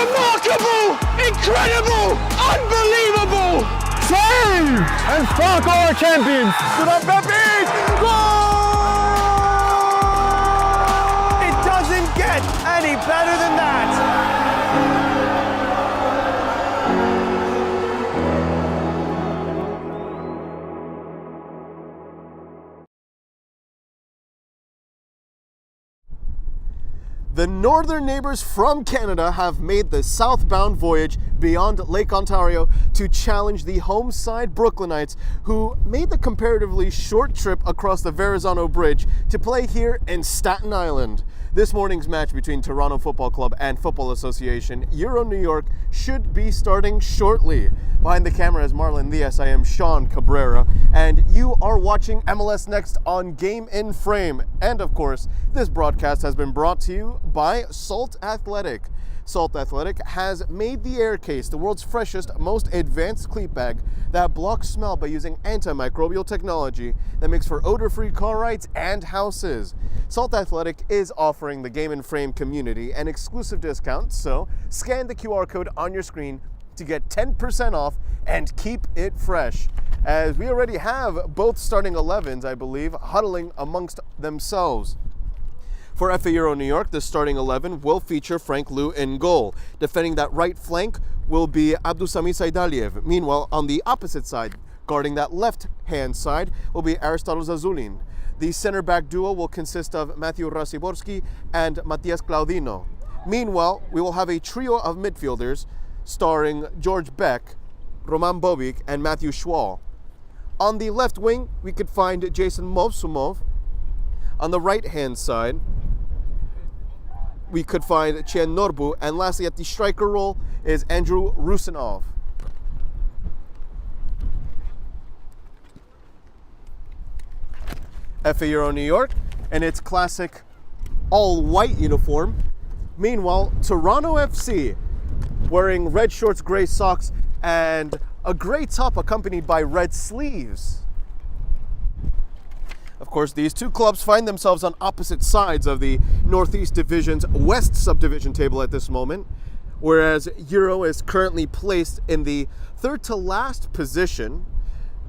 Remarkable! Incredible! Unbelievable! Save! And fuck our champions! It doesn't get any better than that. The northern neighbors from Canada have made the southbound voyage beyond Lake Ontario to challenge the home side Brooklynites, who made the comparatively short trip across the Verrazano Bridge to play here in Staten Island. This morning's match between Toronto Football Club and Football Association Euro New York should be starting shortly. Behind the camera is Marlon Diaz. I am Sean Cabrera, and you are watching MLS Next on Game in Frame. And of course, this broadcast has been brought to you by Salt Athletic. Salt Athletic has made the Aircase, the world's freshest, most advanced cleat bag that blocks smell by using antimicrobial technology that makes for odor-free car rides and houses. Salt Athletic is offering the Game in Frame community an exclusive discount, so scan the QR code on your screen to get 10% off and keep it fresh. As we already have both starting 11s, I believe, huddling amongst themselves. For FA Euro New York, the starting 11 will feature Frank Liu in goal. Defending that right flank will be Abdusami Saidaliev. Meanwhile, on the opposite side, guarding that left-hand side, will be Aristotle Zazulin. The center back duo will consist of Matthew Rasiborski and Matias Claudino. Meanwhile, we will have a trio of midfielders starring George Beck, Roman Bobic, and Matthew Schwal. On the left wing, we could find Jason Movsumov. On the right-hand side, we could find Chien Norbu, and lastly at the striker role is Andrew Rusinov. FA Euro New York in its classic all-white uniform. Meanwhile, Toronto FC wearing red shorts, gray socks, and a gray top accompanied by red sleeves. Of course, these two clubs find themselves on opposite sides of the Northeast Division's West subdivision table at this moment, whereas Euro is currently placed in the third to last position.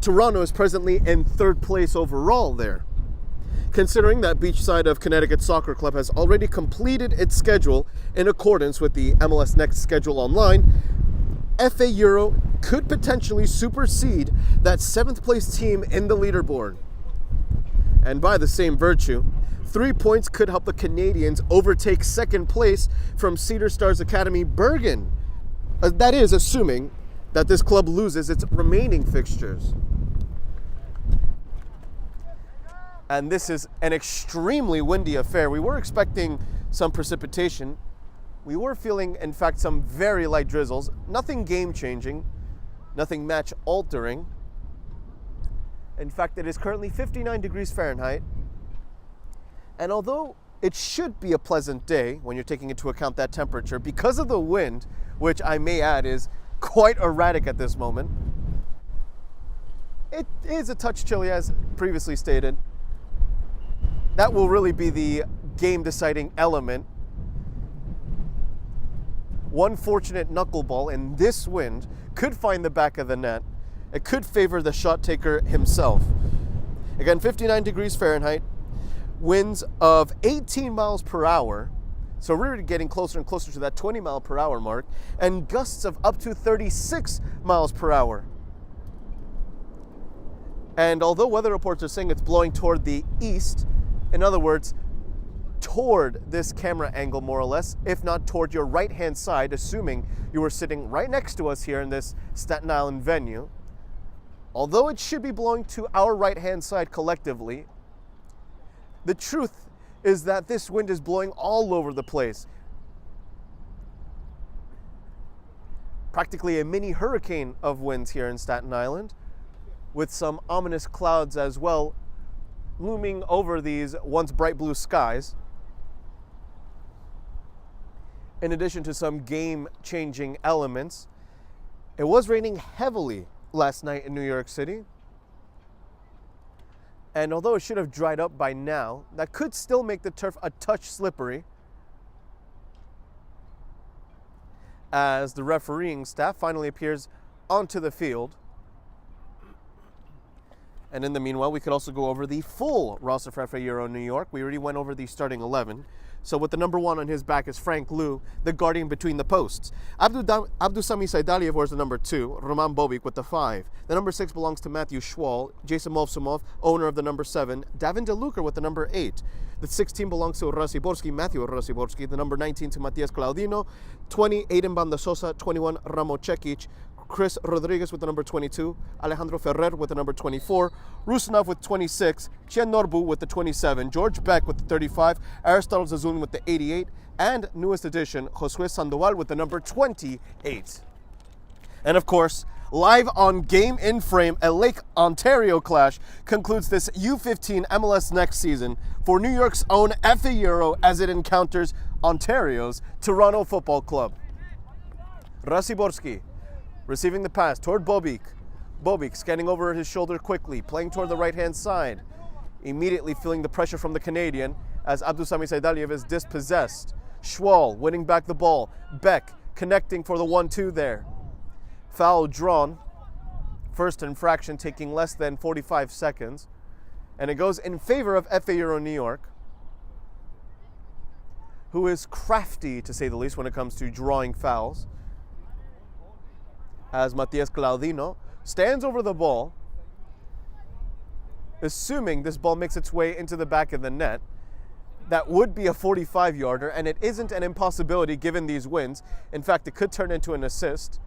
Toronto is presently in third place overall there. Considering that Beachside of Connecticut Soccer Club has already completed its schedule in accordance with the MLS Next schedule online, FA Euro could potentially supersede that 7th place team in the leaderboard. And by the same virtue, 3 points could help the Canadians overtake second place from Cedar Stars Academy Bergen. That is assuming that this club loses its remaining fixtures. And this is an extremely windy affair. We were expecting some precipitation. We were feeling, in fact, some very light drizzles. Nothing game-changing, nothing match-altering. In fact, it is currently 59 degrees Fahrenheit. And although it should be a pleasant day when you're taking into account that temperature, because of the wind, which I may add is quite erratic at this moment, it is a touch chilly as previously stated. That will really be the game-deciding element. One fortunate knuckleball in this wind could find the back of the net. It could favor the shot taker himself. Again, 59 degrees Fahrenheit, winds of 18 miles per hour, so we're really getting closer and closer to that 20 mile per hour mark, and gusts of up to 36 miles per hour. And although weather reports are saying it's blowing toward the east, in other words, toward this camera angle more or less, if not toward your right-hand side, assuming you were sitting right next to us here in this Staten Island venue, although it should be blowing to our right-hand side collectively, the truth is that this wind is blowing all over the place. Practically a mini hurricane of winds here in Staten Island, with some ominous clouds as well looming over these once bright blue skies. In addition to some game-changing elements, it was raining heavily last night in New York City. And although it should have dried up by now, that could still make the turf a touch slippery. as the refereeing staff finally appears onto the field. And in the meanwhile, we could also go over the full roster for FA Euro New York. We already went over the starting 11. So with the number 1 on his back is Frank Liu, the guardian between the posts. Abdusami Saidaliev wears the number 2, Roman Bobic with the 5. The number 6 belongs to Matthew Schwal, Jason Movsumov, owner of the number 7, Davin DeLuca with the number 8. The 16 belongs to Rasiborski, Matthew Rasiborski, the number 19 to Matias Claudino, 20, Aiden Bandasosa, 21, Ramo Cekic, Chris Rodriguez with the number 22, Alejandro Ferrer with the number 24, Rusinov with 26, Chien Norbu with the 27, George Beck with the 35, Aristotle Zazulin with the 88, and newest addition, Josue Sandoval with the number 28. And of course, live on Game in Frame, a Lake Ontario clash concludes this U15 MLS next season for New York's own FA Euro as it encounters Ontario's Toronto Football Club. Rasiborski receiving the pass toward Bobic. Bobic scanning over his shoulder quickly, playing toward the right-hand side. Immediately feeling the pressure from the Canadian as Abdusami Saidaliev is dispossessed. Schwal winning back the ball. Beck connecting for the 1-2 there. Foul drawn. First infraction taking less than 45 seconds. And it goes in favor of FA Euro New York, who is crafty, to say the least, when it comes to drawing fouls, as Matias Claudino stands over the ball, assuming this ball makes its way into the back of the net. That would be a 45-yarder, and it isn't an impossibility given these wins. In fact, it could turn into an assist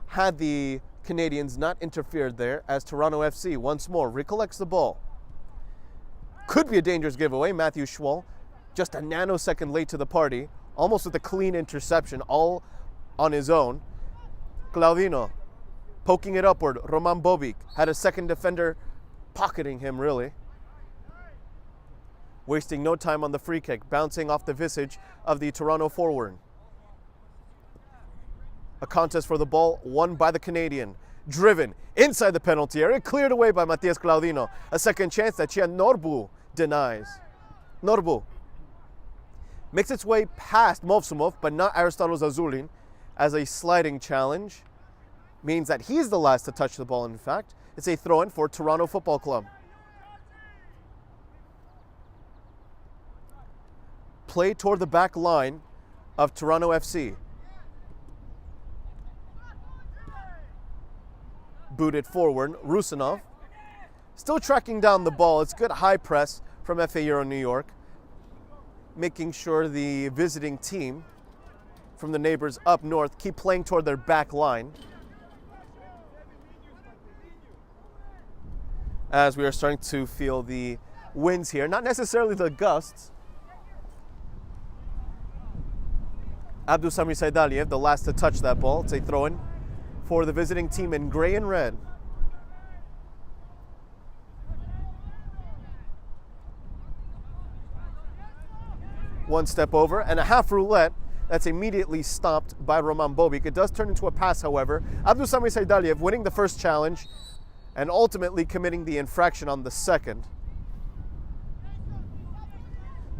had the Canadians not interfered there, as Toronto FC once more recollects the ball. Could be a dangerous giveaway. Matthew Schwal just a nanosecond late to the party, almost with a clean interception, all on his own. Claudino poking it upward. Roman Bobic had a second defender pocketing him, really. Wasting no time on the free kick, bouncing off the visage of the Toronto forward. A contest for the ball won by the Canadian. Driven inside the penalty area, cleared away by Matias Claudino. A second chance that Chien Norbu denies. Norbu makes its way past Movsumov, but not Aristotle Zazulin, as a sliding challenge. Means that he's the last to touch the ball, in fact. It's a throw-in for Toronto Football Club. Play toward the back line of Toronto FC. Booted forward, Rusinov. Still tracking down the ball. It's good high press from FA Euro New York, making sure the visiting team from the neighbors up north keep playing toward their back line, as we are starting to feel the winds here. Not necessarily the gusts. Abdusami Saidaliev, the last to touch that ball. It's a throw-in for the visiting team in gray and red. One step over and a half roulette that's immediately stopped by Roman Bobic. It does turn into a pass, however. Abdusami Saidaliev winning the first challenge and ultimately committing the infraction on the second.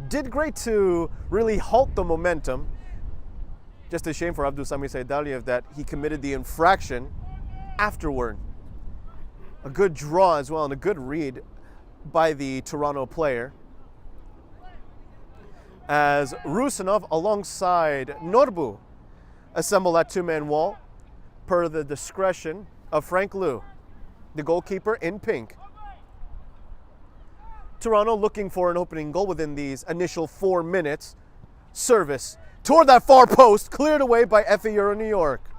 Did great to really halt the momentum. Just a shame for Abdusami Saidaliev that he committed the infraction afterward. A good draw as well and a good read by the Toronto player, as Rusinov alongside Norbu assemble that two-man wall per the discretion of Frank Liu, the goalkeeper in pink. Toronto looking for an opening goal within these initial 4 minutes. Service toward that far post, cleared away by FA Euro New York.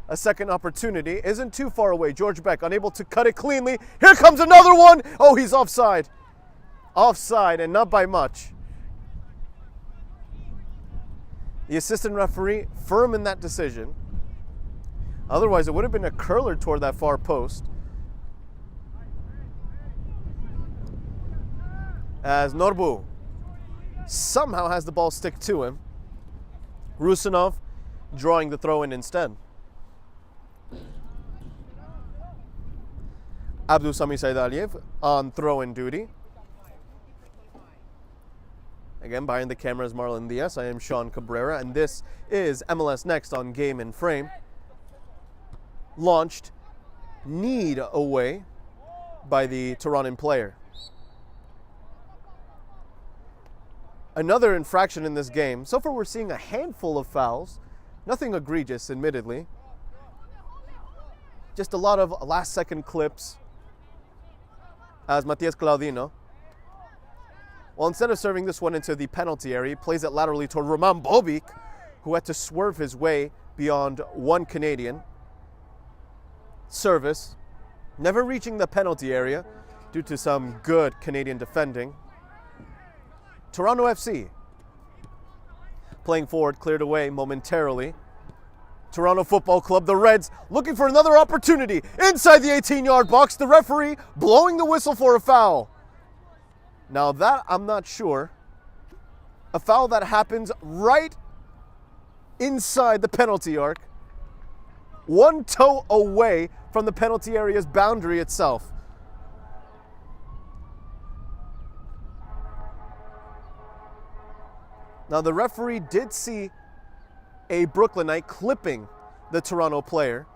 A second opportunity isn't too far away. George Beck unable to cut it cleanly. Here comes another one. Oh, he's offside. Offside, and not by much. The assistant referee firm in that decision. Otherwise, it would have been a curler toward that far post. As Norbu somehow has the ball stick to him. Rusinov drawing the throw-in instead. Abdusami Saidaliev on throw-in duty. Again, behind the camera is Marlon Diaz. I am Sean Cabrera, and this is MLS Next on Game and Frame. Launched kneed away by the Toronto player. Another infraction in this game. So far we're seeing a handful of fouls. Nothing egregious, admittedly. Just a lot of last-second clips as Matias Claudino, well, instead of serving this one into the penalty area, he plays it laterally toward Roman Bobic, who had to swerve his way beyond one Canadian. Service, never reaching the penalty area due to some good Canadian defending. Toronto FC playing forward, cleared away momentarily. Toronto Football Club, the Reds, looking for another opportunity inside the 18-yard box. The referee blowing the whistle for a foul. Now that, I'm not sure. A foul that happens right inside the penalty arc. One toe away from the penalty area's boundary itself. Now the referee did see a Brooklynite clipping the Toronto player.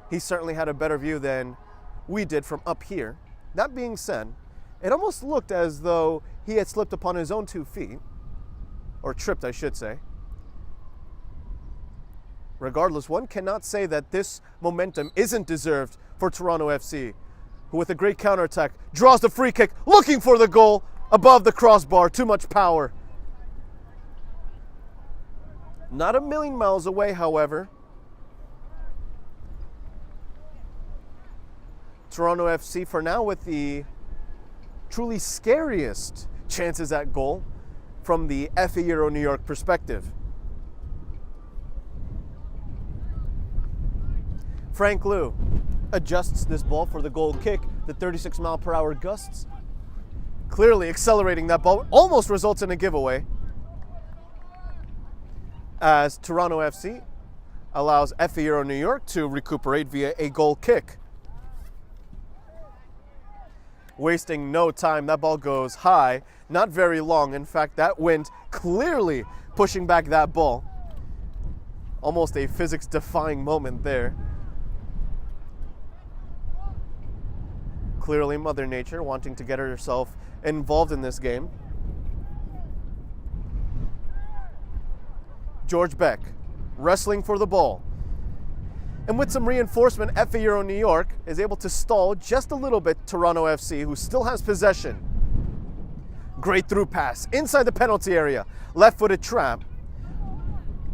He certainly had a better view than we did from up here. That being said, it almost looked as though he had slipped upon his own 2 feet, or tripped, I should say. Regardless, one cannot say that this momentum isn't deserved for Toronto FC, who with a great counterattack draws the free kick, looking for the goal above the crossbar. Too much power. Not a million miles away, however. Toronto FC for now with the truly scariest chances at goal from the FA Euro New York perspective. Frank Liu adjusts this ball for the goal kick, the 36-mile-per-hour gusts. Clearly accelerating that ball, almost results in a giveaway, as Toronto FC allows FA Euro New York to recuperate via a goal kick. Wasting no time, that ball goes high, not very long. In fact, that wind clearly pushing back that ball. Almost a physics-defying moment there. Clearly Mother Nature wanting to get herself involved in this game. George Beck wrestling for the ball. And with some reinforcement, FA Euro New York is able to stall just a little bit Toronto FC, who still has possession. Great through pass inside the penalty area. Left-footed trap.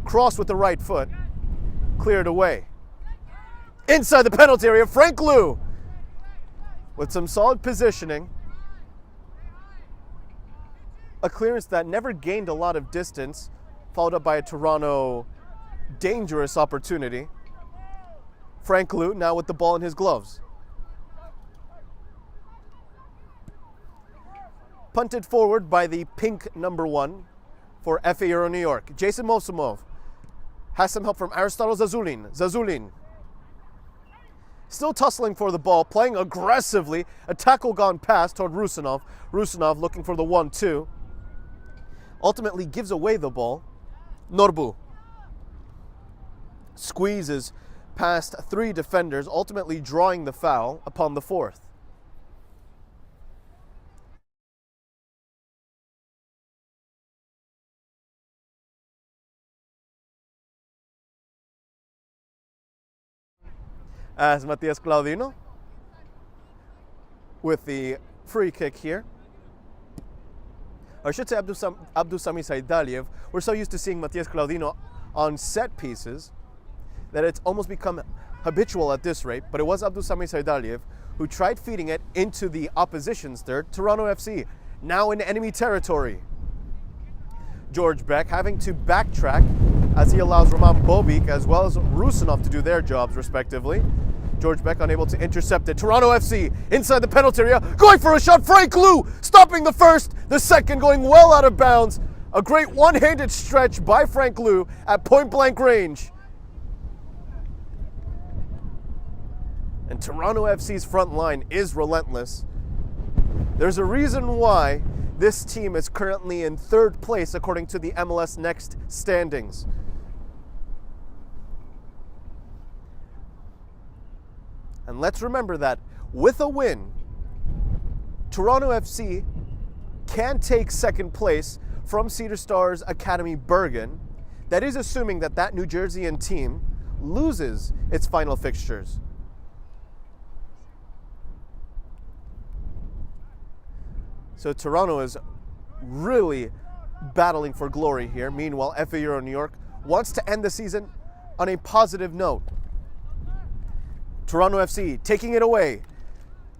Cross with the right foot. Cleared away. Inside the penalty area, Frank Liu with some solid positioning. A clearance that never gained a lot of distance, followed up by a Toronto dangerous opportunity. Frank Liu now with the ball in his gloves. Punted forward by the pink number 1 for FA Euro New York. Jason Mosumov has some help from Aristotle Zazulin. Zazulin still tussling for the ball, playing aggressively. A tackle gone past toward Rusanov. Rusanov looking for the 1-2. Ultimately gives away the ball. Norbu squeezes past 3 defenders, ultimately drawing the foul upon the 4th. As Matias Claudino with the free kick here. Or I should say Abdusami Saidaliev. We're so used to seeing Matias Claudino on set pieces that it's almost become habitual at this rate, but it was Abdusami Saidaliev who tried feeding it into the opposition's third. Toronto FC now in enemy territory. George Beck having to backtrack as he allows Roman Bobic as well as Rusanov to do their jobs respectively. George Beck unable to intercept it. Toronto FC inside the penalty area, going for a shot. Frank Liu stopping the first, the second going well out of bounds. A great one-handed stretch by Frank Liu at point-blank range. And Toronto FC's front line is relentless. There's a reason why This team is currently in 3rd place according to the MLS Next standings. And let's remember that with a win, Toronto FC can take 2nd place from Cedar Stars Academy Bergen. That is assuming that that New Jerseyan team loses its final fixtures. So Toronto is really battling for glory here. Meanwhile, FA Euro New York wants to end the season on a positive note. Toronto FC taking it away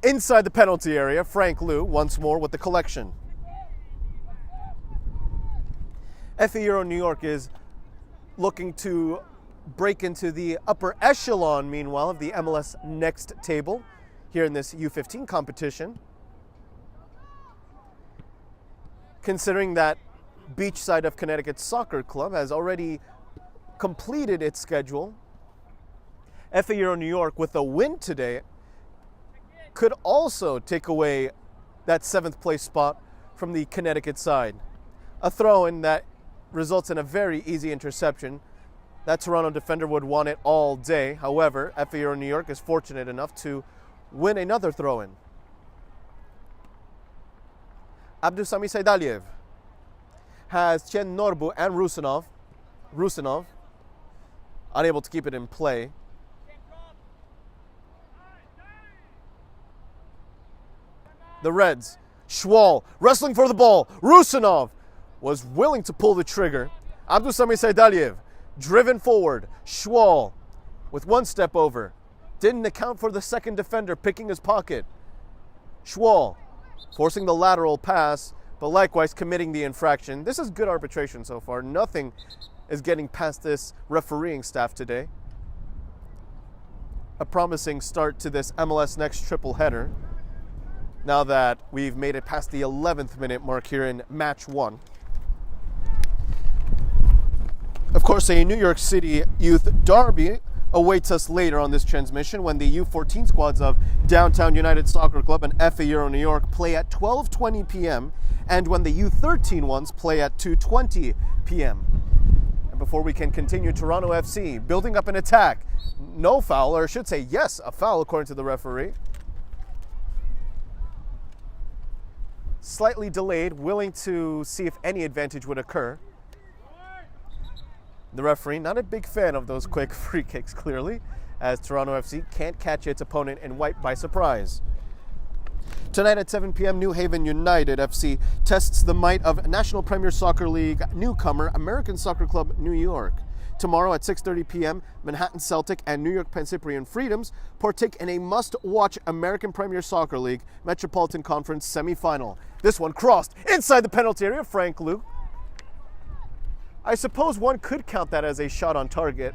inside the penalty area. Frank Liu once more with the collection. FA Euro New York is looking to break into the upper echelon, meanwhile, of the MLS Next table here in this U15 competition. Considering that Beachside of Connecticut Soccer Club has already completed its schedule, FA Euro New York, with a win today, could also take away that 7th place spot from the Connecticut side. A throw-in that results in a very easy interception. That Toronto defender would want it all day. However, FA Euro New York is fortunate enough to win another throw-in. Abdusami Saidaliev has Chen Norbu and Rusinov unable to keep it in play. The Reds, Schwal wrestling for the ball. Rusinov was willing to pull the trigger. Abdusami Saidaliev driven forward. Schwal with one step over. Didn't account for the second defender picking his pocket. Schwal forcing the lateral pass, but likewise committing the infraction. This is good arbitration so far. Nothing is getting past this refereeing staff today. A promising start to this MLS Next triple header, now that we've made it past the 11th minute mark here in match 1. Of course, a New York City youth derby awaits us later on this transmission when the U14 squads of Downtown United Soccer Club and FA Euro New York play at 12:20 p.m. and when the U13 ones play at 2:20 p.m. And before we can continue, Toronto FC building up an attack. No foul, or I should say yes, a foul according to the referee. Slightly delayed, willing to see if any advantage would occur. The referee, not a big fan of those quick free kicks, clearly, as Toronto FC can't catch its opponent and wipe by surprise. Tonight at 7 p.m., New Haven United FC tests the might of National Premier Soccer League newcomer American Soccer Club New York. Tomorrow at 6:30 p.m., Manhattan Celtic and New York Penn Freedoms partake in a must-watch American Premier Soccer League Metropolitan Conference semifinal. This one crossed inside the penalty area. Frank Liu. I suppose one could count that as a shot on target,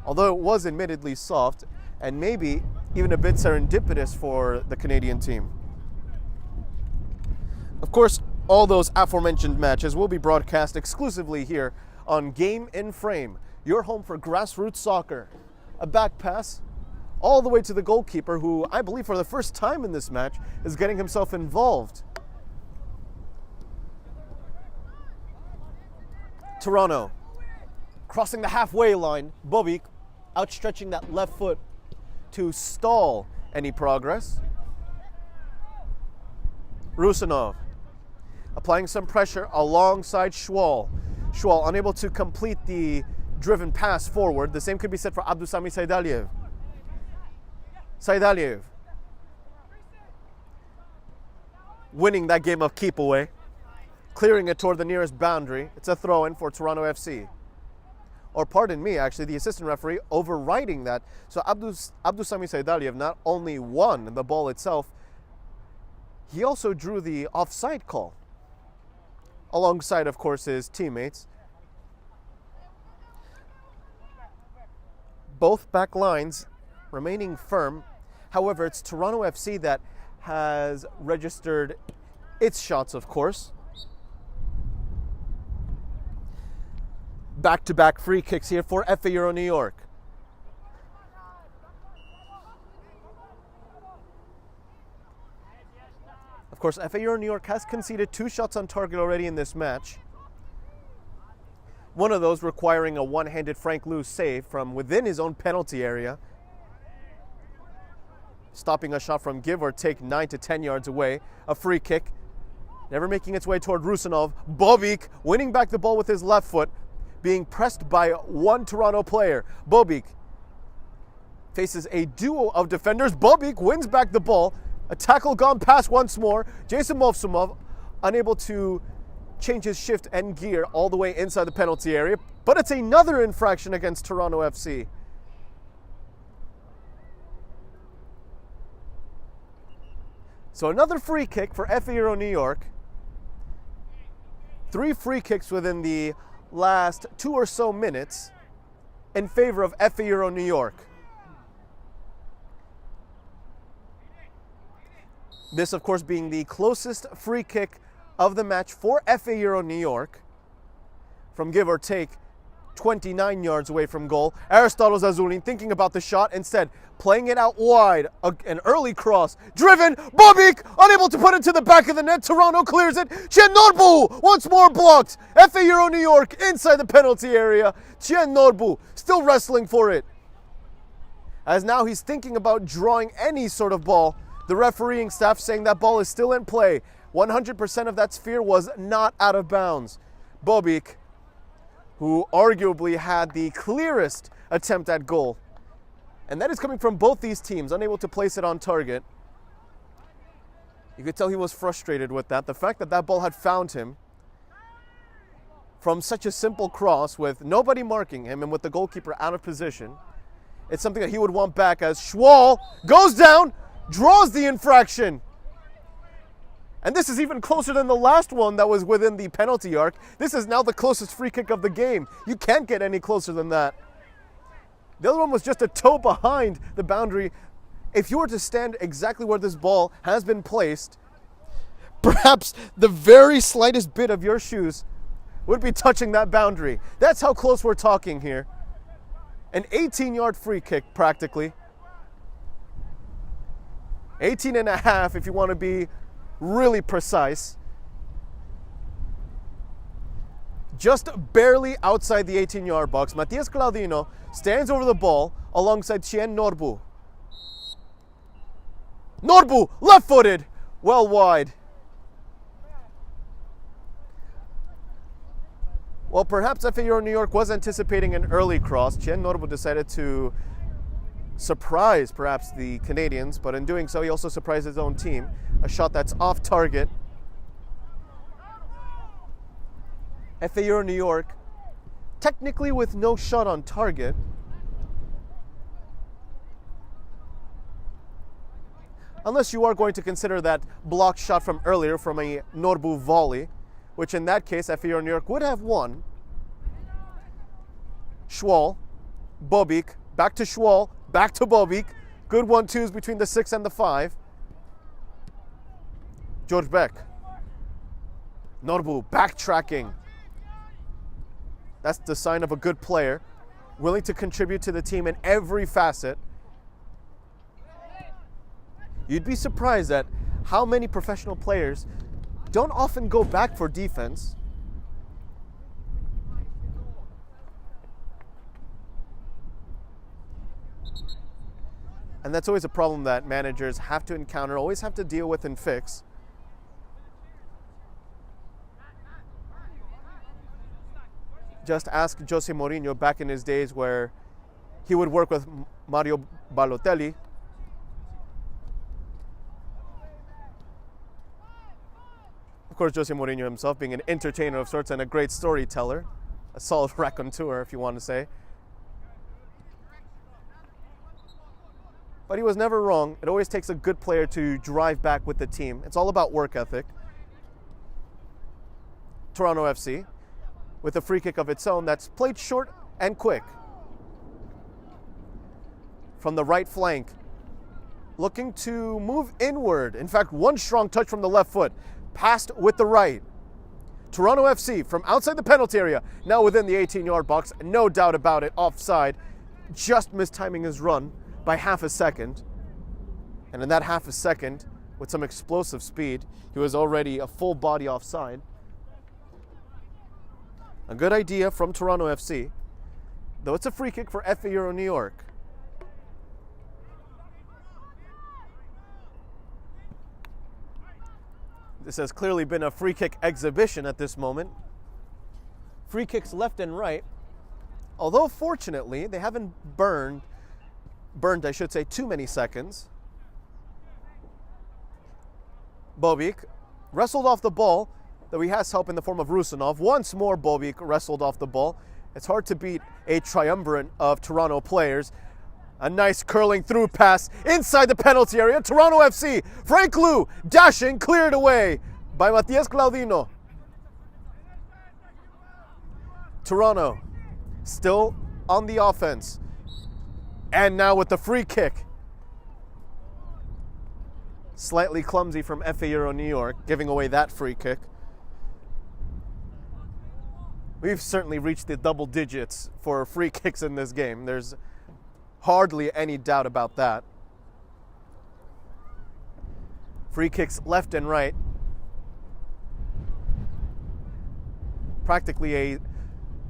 although it was admittedly soft and maybe even a bit serendipitous for the Canadian team. Of course, all those aforementioned matches will be broadcast exclusively here on Game in Frame, your home for grassroots soccer. A back pass all the way to the goalkeeper, who I believe for the first time in this match is getting himself involved. Toronto crossing the halfway line. Bobik outstretching that left foot to stall any progress. Rusinov applying some pressure alongside Schwal. Schwal unable to complete the driven pass forward. The same could be said for Abdusami Saidaliev. Saidaliev winning that game of keep away, clearing it toward the nearest boundary. It's a throw-in for Toronto FC. Or pardon me, actually, the assistant referee overriding that. So Abdusami Saidaliev not only won the ball itself, he also drew the offside call, alongside, of course, his teammates. Both back lines remaining firm. However, it's Toronto FC that has registered its shots, of course. Back-to-back free kicks here for FA Euro New York. Of course, FAU New York has conceded 2 shots on target already in this match. One of those requiring a one-handed Frank Liu save from within his own penalty area, stopping a shot from give or take 9 to 10 yards away. A free kick, never making its way toward Rusanov. Bobik winning back the ball with his left foot, being pressed by one Toronto player. Bobik faces a duo of defenders. Bobik wins back the ball. A tackle gone past once more. Jason Movsumov unable to change his shift and gear all the way inside the penalty area, but it's another infraction against Toronto FC. So another free kick for FAU New York. 3 free kicks within the last 2 or so minutes in favor of FAU New York. This, of course, being the closest free kick of the match for FAU New York, from give or take 29 yards away from goal. Aristotle Zazulin thinking about the shot, instead playing it out wide. An early cross, driven, Bobik unable to put it to the back of the net. Toronto clears it. Chien Norbu once more blocked. FAU New York inside the penalty area. Chien Norbu still wrestling for it, as now he's thinking about drawing any sort of ball. The refereeing staff saying that ball is still in play. 100% of that sphere was not out of bounds. Bobik, who arguably had the clearest attempt at goal, and that is coming from both these teams, unable to place it on target. You could tell he was frustrated with that. The fact that that ball had found him from such a simple cross with nobody marking him and with the goalkeeper out of position, it's something that he would want back, as Schwal goes down, draws the infraction. And this is even closer than the last one that was within the penalty arc. This is now the closest free kick of the game. You can't get any closer than that. The other one was just a toe behind the boundary. If you were to stand exactly where this ball has been placed, perhaps the very slightest bit of your shoes would be touching that boundary. That's how close we're talking here. An 18-yard free kick, practically. 18 and a half if you want to be really precise. Just barely outside the 18-yard box, Matias Claudino stands over the ball alongside Chien Norbu. Norbu, left-footed, well wide. Well, perhaps FAU New York was anticipating an early cross. Chien Norbu decided to surprise perhaps the Canadians, but in doing so he also surprised his own team. A shot that's off target. FAU New York technically with no shot on target. Unless you are going to consider that blocked shot from earlier from a Norbu volley, which in that case FAU New York would have won. Schwal, Bobik, back to Schwal, back to Bobik. Good 1-2s between the 6 and the 5. George Beck. Norbu backtracking. That's the sign of a good player, willing to contribute to the team in every facet. You'd be surprised at how many professional players don't often go back for defense. And that's always a problem that managers have to encounter, always have to deal with and fix. Just ask Jose Mourinho back in his days where he would work with Mario Balotelli. Of course, Jose Mourinho himself being an entertainer of sorts and a great storyteller, a solid raconteur, if you want to say. But he was never wrong. It always takes a good player to drive back with the team. It's all about work ethic. Toronto FC with a free kick of its own that's played short and quick. From the right flank, looking to move inward. In fact, one strong touch from the left foot, passed with the right. Toronto FC from outside the penalty area, now within the 18-yard box, no doubt about it, offside. Just mistiming his run by half a second. And in that half a second, with some explosive speed. He was already a full body offside. A good idea from Toronto FC, though it's a free kick for FA Euro New York. This has clearly been a free kick exhibition at this moment. Free kicks left and right. Although fortunately, they haven't burned, I should say, too many seconds. Bobik wrestled off the ball, though he has help in the form of Rusanov. Once more, Bobik wrestled off the ball. It's hard to beat a triumvirate of Toronto players. A nice curling through pass inside the penalty area. Toronto FC, Frank Liu dashing, cleared away by Matias Claudino. Toronto still on the offense. And now with the free kick. Slightly clumsy from FA Euro New York, giving away that free kick. We've certainly reached the double digits for free kicks in this game. There's hardly any doubt about that. Free kicks left and right. Practically a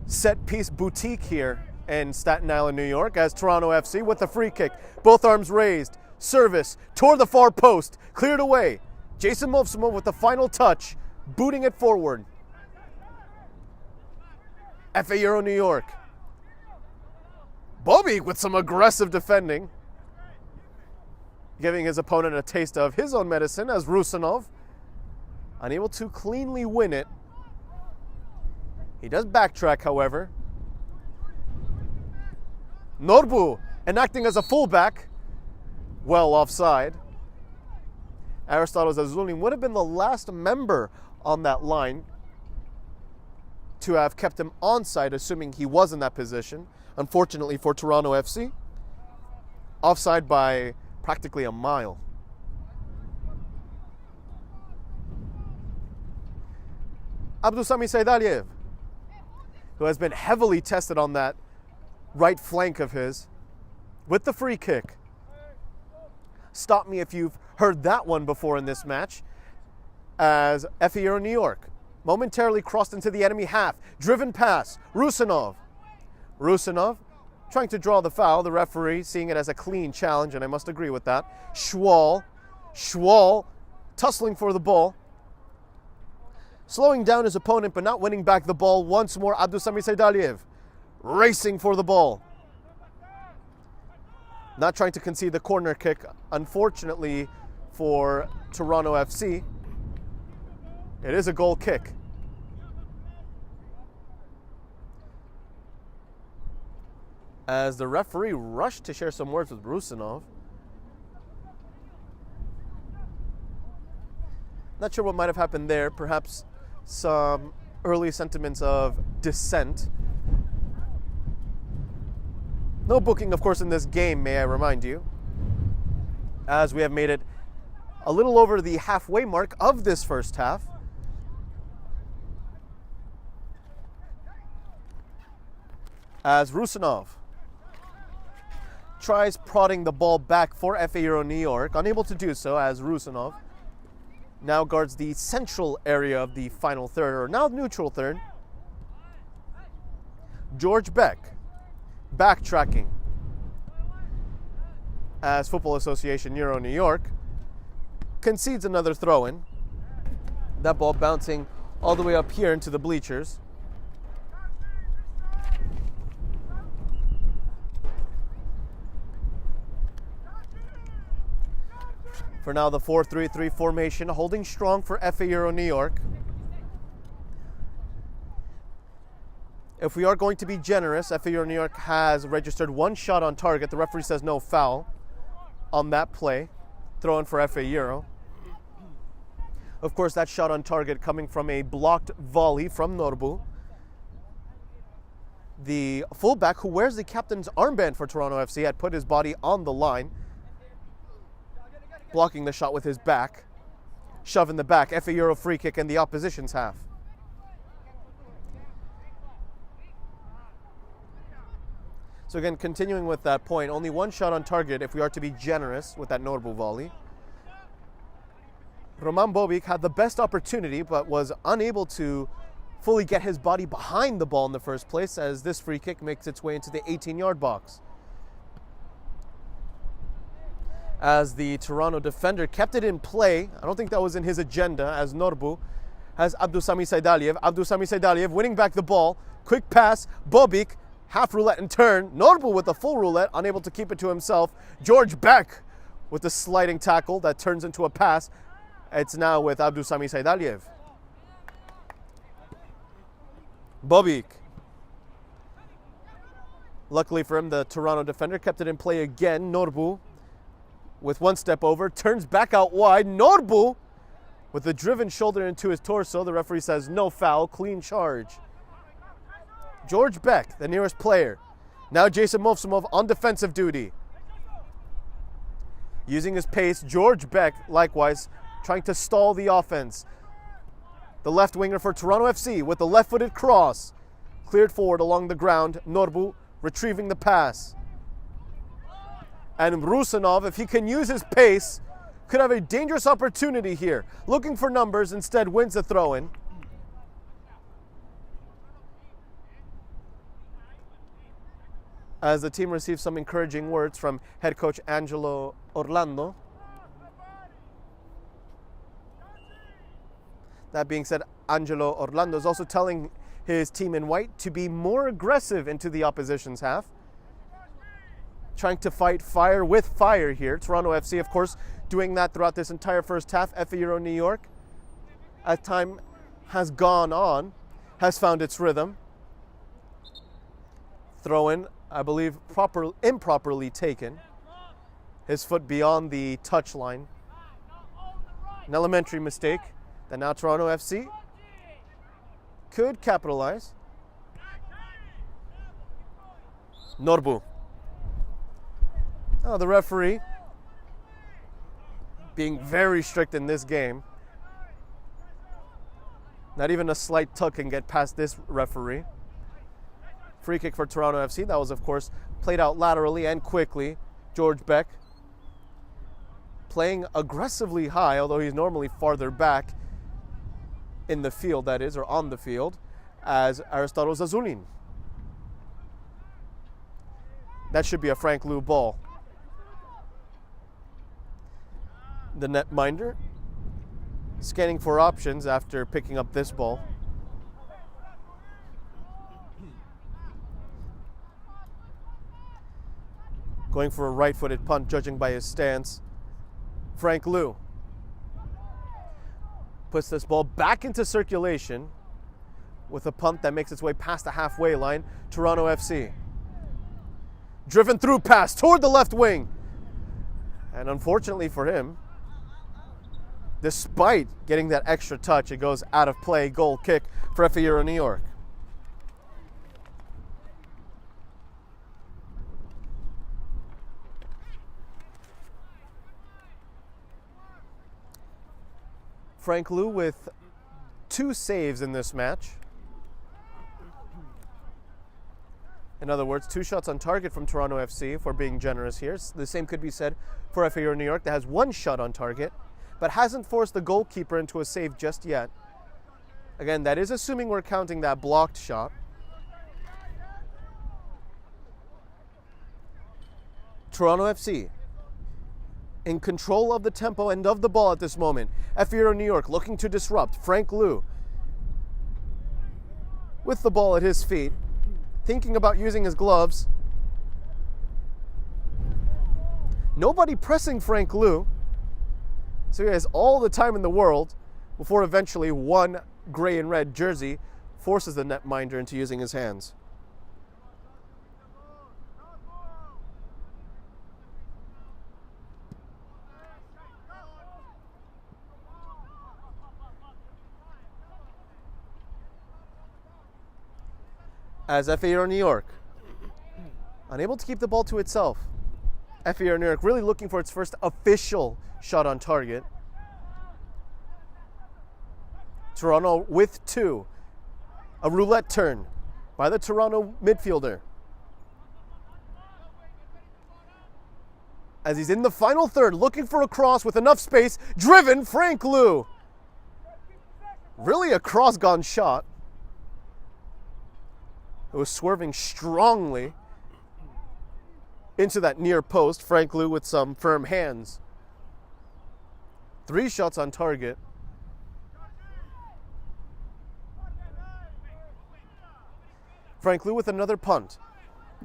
set-piece boutique here in Staten Island, New York, as Toronto FC with the free kick. Both arms raised. Service toward the far post. Cleared away. Jason Movsimo with the final touch, booting it forward. FA Euro New York. Bobby with some aggressive defending, giving his opponent a taste of his own medicine as Rusanov, unable to cleanly win it. He does backtrack, however. Norbu enacting as a fullback, well offside. Aristotle Zazulin would have been the last member on that line to have kept him onside, assuming he was in that position. Unfortunately for Toronto FC, offside by practically a mile. Abdusami Saidaliev, who has been heavily tested on that right flank of his, with the free kick. Stop me if you've heard that one before in this match, as FA Euro New York momentarily crossed into the enemy half. Driven pass, Rusanov trying to draw the foul. The referee seeing it as a clean challenge, and I must agree with that. Schwal tussling for the ball. Slowing down his opponent, but not winning back the ball. Once more, Abdusami Saidaliev racing for the ball. Not trying to concede the corner kick, unfortunately for Toronto FC. It is a goal kick. As the referee rushed to share some words with Rusanov. Not sure what might have happened there. Perhaps some early sentiments of dissent. No booking, of course, in this game, may I remind you, as we have made it a little over the halfway mark of this first half. As Rusanov tries prodding the ball back for FA Euro New York, unable to do so, as Rusanov now guards the central area of the final third, or now neutral third. George Beck backtracking as Football Association Euro New York concedes another throw-in. That ball bouncing all the way up here into the bleachers. For now, the 4-3-3 formation holding strong for FA Euro New York. If we are going to be generous, FA Euro New York has registered one shot on target. The referee says no foul on that play, thrown for FA Euro. Of course, that shot on target coming from a blocked volley from Norbu. The fullback, who wears the captain's armband for Toronto FC, had put his body on the line, blocking the shot with his back, shoving the back. FA Euro free kick in the opposition's half. So again, continuing with that point, only one shot on target if we are to be generous with that Norbu volley. Roman Bobic had the best opportunity but was unable to fully get his body behind the ball in the first place as this free kick makes its way into the 18-yard box. As the Toronto defender kept it in play, I don't think that was in his agenda, as Norbu has Abdusami Saidaliev. Abdusami Saidaliev winning back the ball. Quick pass, Bobic, half roulette and turn. Norbu with the full roulette, unable to keep it to himself. George Beck with the sliding tackle that turns into a pass. It's now with Abdusami Saidaliev. Bobic. Luckily for him, the Toronto defender kept it in play again. Norbu with one step over, turns back out wide. Norbu with a driven shoulder into his torso. The referee says no foul, clean charge. George Beck, the nearest player. Now Jason Movsumov on defensive duty. Using his pace, George Beck likewise trying to stall the offense. The left winger for Toronto FC with the left-footed cross. Cleared forward along the ground. Norbu retrieving the pass. And Rusanov, if he can use his pace, could have a dangerous opportunity here. Looking for numbers, instead wins the throw-in. As the team receives some encouraging words from head coach Angelo Orlando. That being said, Angelo Orlando is also telling his team in white to be more aggressive into the opposition's half. Trying to fight fire with fire here. Toronto FC, of course, doing that throughout this entire first half. FA Euro New York, as time has gone on, has found its rhythm. Throw-in, I believe, improperly taken. His foot beyond the touchline. An elementary mistake that now Toronto FC could capitalize. Norbu. Oh, the referee being very strict in this game. Not even a slight tug can get past this referee. Free kick for Toronto FC. That was, of course, played out laterally and quickly. George Beck playing aggressively high, although he's normally farther back in the field, that is, or on the field, as Aristotle Zazulin. That should be a Frank Liu ball. The netminder scanning for options after picking up this ball. Going for a right-footed punt, judging by his stance. Frank Liu puts this ball back into circulation with a punt that makes its way past the halfway line. Toronto FC. Driven through pass toward the left wing. And unfortunately for him, despite getting that extra touch, it goes out of play. Goal kick for FA Euro New York. Frank Liu with 2 saves in this match. In other words, 2 shots on target from Toronto FC, if we're being generous here. The same could be said for FA Euro New York that has 1 shot on target, but hasn't forced the goalkeeper into a save just yet. Again, that is assuming we're counting that blocked shot. Toronto FC in control of the tempo and of the ball at this moment. FA Euro New York looking to disrupt. Frank Liu with the ball at his feet, thinking about using his gloves. Nobody pressing Frank Liu, so he has all the time in the world before eventually one gray and red jersey forces the netminder into using his hands. As FA Euro New York unable to keep the ball to itself. FA Euro New York really looking for its first official shot on target. Toronto with 2. A roulette turn by the Toronto midfielder. as he's in the final third, looking for a cross with enough space. Driven, Frank Liu. Really a cross-gone shot. It was swerving strongly into that near post. Frank Liu with some firm hands. 3 shots on target. Frank Liu with another punt.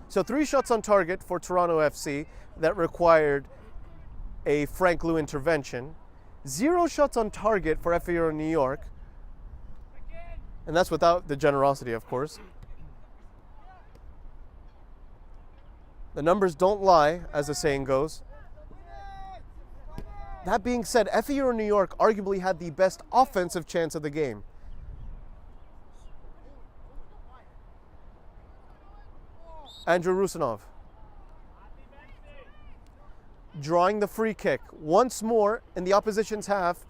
So 3 shots on target for Toronto FC that required a Frank Liu intervention. 0 shots on target for FA Euro New York. And that's without the generosity, of course. The numbers don't lie, as the saying goes. That being said, FA Euro New York arguably had the best offensive chance of the game. Andrew Rusanov drawing the free kick once more in the opposition's half.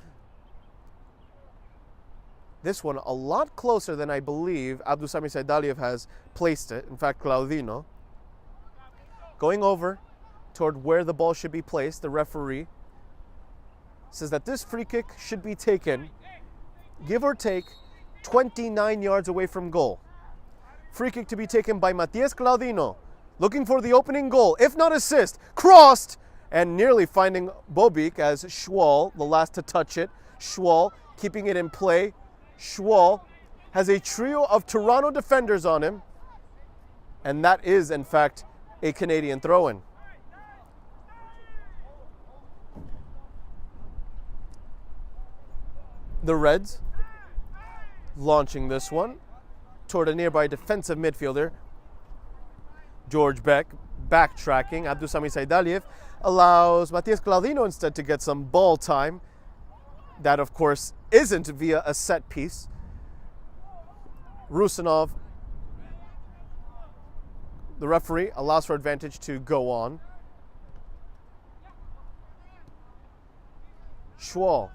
This one a lot closer than I believe Abdusami Saidaliev has placed it. In fact, Claudino. Going over toward where the ball should be placed, the referee says that this free kick should be taken, give or take, 29 yards away from goal. Free kick to be taken by Matias Claudino, looking for the opening goal, if not assist, crossed, and nearly finding Bobik as Schwal, the last to touch it. Schwal keeping it in play. Schwal has a trio of Toronto defenders on him, and that is, in fact, a Canadian throw-in. The Reds launching this one toward a nearby defensive midfielder. George Beck backtracking. Abdusami Saidaliev allows Matias Claudino instead to get some ball time. That, of course, isn't via a set piece. Rusanov, the referee, allows for advantage to go on. Schwal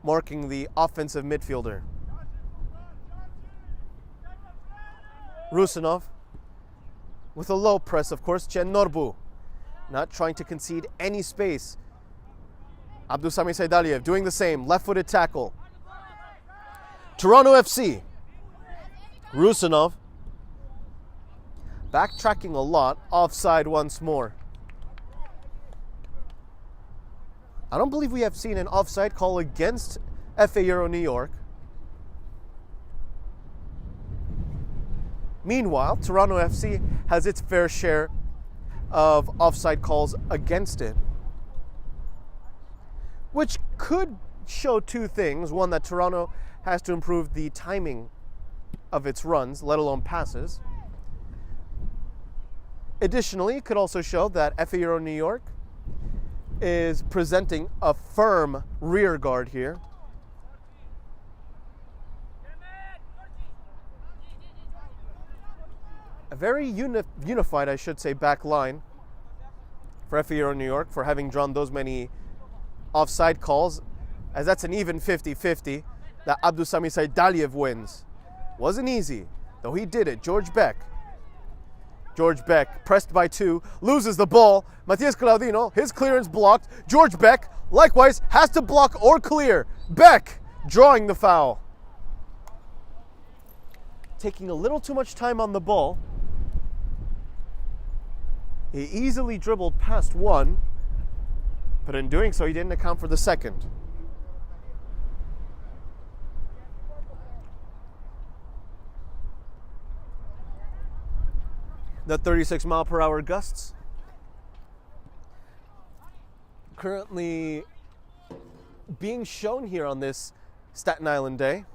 marking the offensive midfielder. Rusanov with a low press, of course. Chen Norbu not trying to concede any space. Abdusami Saidaliev doing the same, left-footed tackle. Toronto FC. Rusanov backtracking a lot, offside once more. I don't believe we have seen an offside call against FA Euro New York. Meanwhile, Toronto FC has its fair share of offside calls against it, which could show 2 things. One, that Toronto has to improve the timing of its runs, let alone passes. Additionally, it could also show that FA Euro New York is presenting a firm rear guard here. A very unified, I should say, back line for FA Euro New York for having drawn those many offside calls, as that's an even 50-50 that Abdusami Saidaliev wins. Wasn't easy, though he did it. George Beck, pressed by 2, loses the ball. Matias Claudino, his clearance blocked. George Beck, likewise, has to block or clear. Beck drawing the foul. Taking a little too much time on the ball. He easily dribbled past 1, but in doing so, he didn't account for the second. The 36-mile-per-hour gusts currently being shown here on this Staten Island day.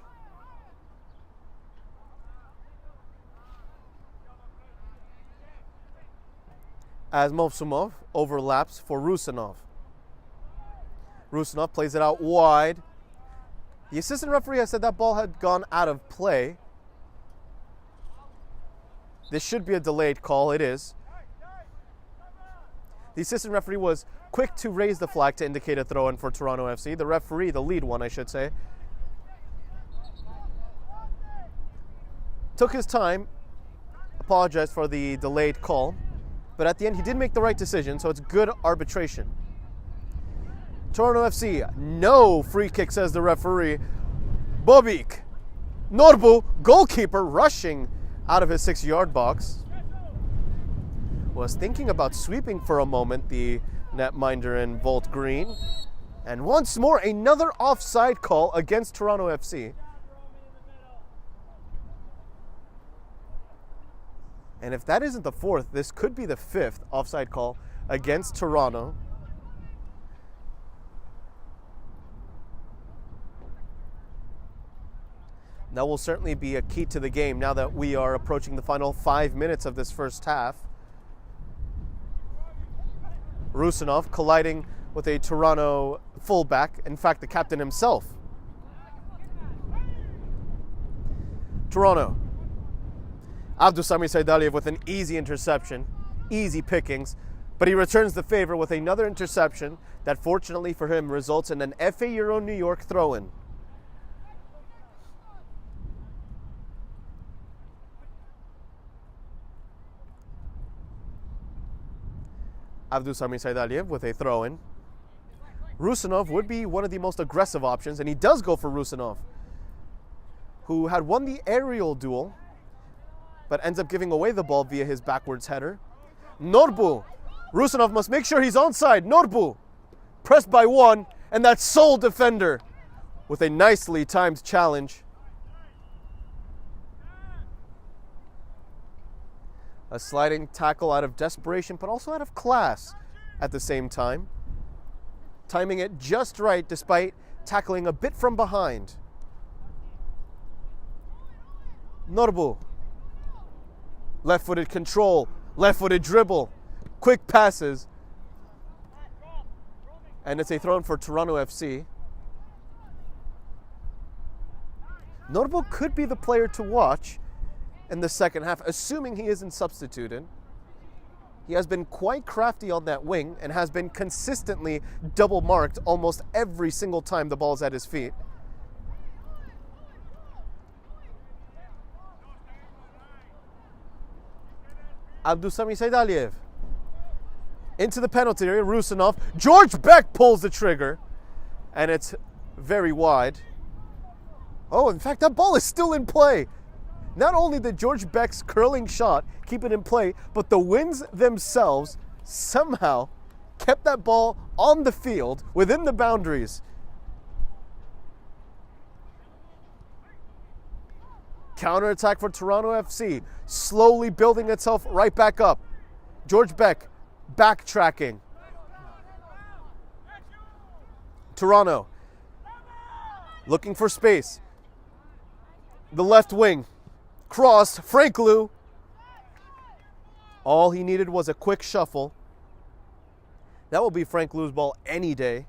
As Movsumov overlaps for Rusanov. Rusanov plays it out wide. The assistant referee has said that ball had gone out of play. This should be a delayed call. It is. The assistant referee was quick to raise the flag to indicate a throw-in for Toronto FC. The referee, the lead one, I should say, took his time, apologized for the delayed call. But at the end, he did make the right decision, so it's good arbitration. Toronto FC, no free kick, says the referee. Bobik. Norbu, goalkeeper, rushing out of his 6-yard box. Was thinking about sweeping for a moment, the netminder in Volt Green. And once more, another offside call against Toronto FC. And if that isn't the fourth, this could be the fifth offside call against Toronto. That will certainly be a key to the game now that we are approaching the final 5 minutes of this first half. Rusanov colliding with a Toronto fullback, in fact, the captain himself. Toronto. Abdusami Saidaliev with an easy interception, easy pickings, but he returns the favor with another interception that fortunately for him results in an FA Euro New York throw-in. Abdusami Saidaliev with a throw-in. Rusanov would be one of the most aggressive options, and he does go for Rusanov, who had won the aerial duel, but ends up giving away the ball via his backwards header. Norbu. Rusanov must make sure he's onside. Norbu. Pressed by one, and that sole defender with a nicely timed challenge. A sliding tackle out of desperation, but also out of class at the same time. Timing it just right despite tackling a bit from behind. Norbu. Left-footed control, left-footed dribble, quick passes. And it's a throw-in for Toronto FC. Norbu could be the player to watch in the second half, assuming he isn't substituted. He has been quite crafty on that wing and has been consistently double-marked almost every single time the ball's at his feet. Abdusami Saidaliev. Into the penalty area, Rusanov. George Beck pulls the trigger, and it's very wide. Oh, in fact, that ball is still in play. Not only did George Beck's curling shot keep it in play, but the winds themselves somehow kept that ball on the field within the boundaries. Counterattack for Toronto FC, slowly building itself right back up. George Beck backtracking. Toronto looking for space. The left wing. Crossed, Frank Liu. All he needed was a quick shuffle. That will be Frank Liu's ball any day.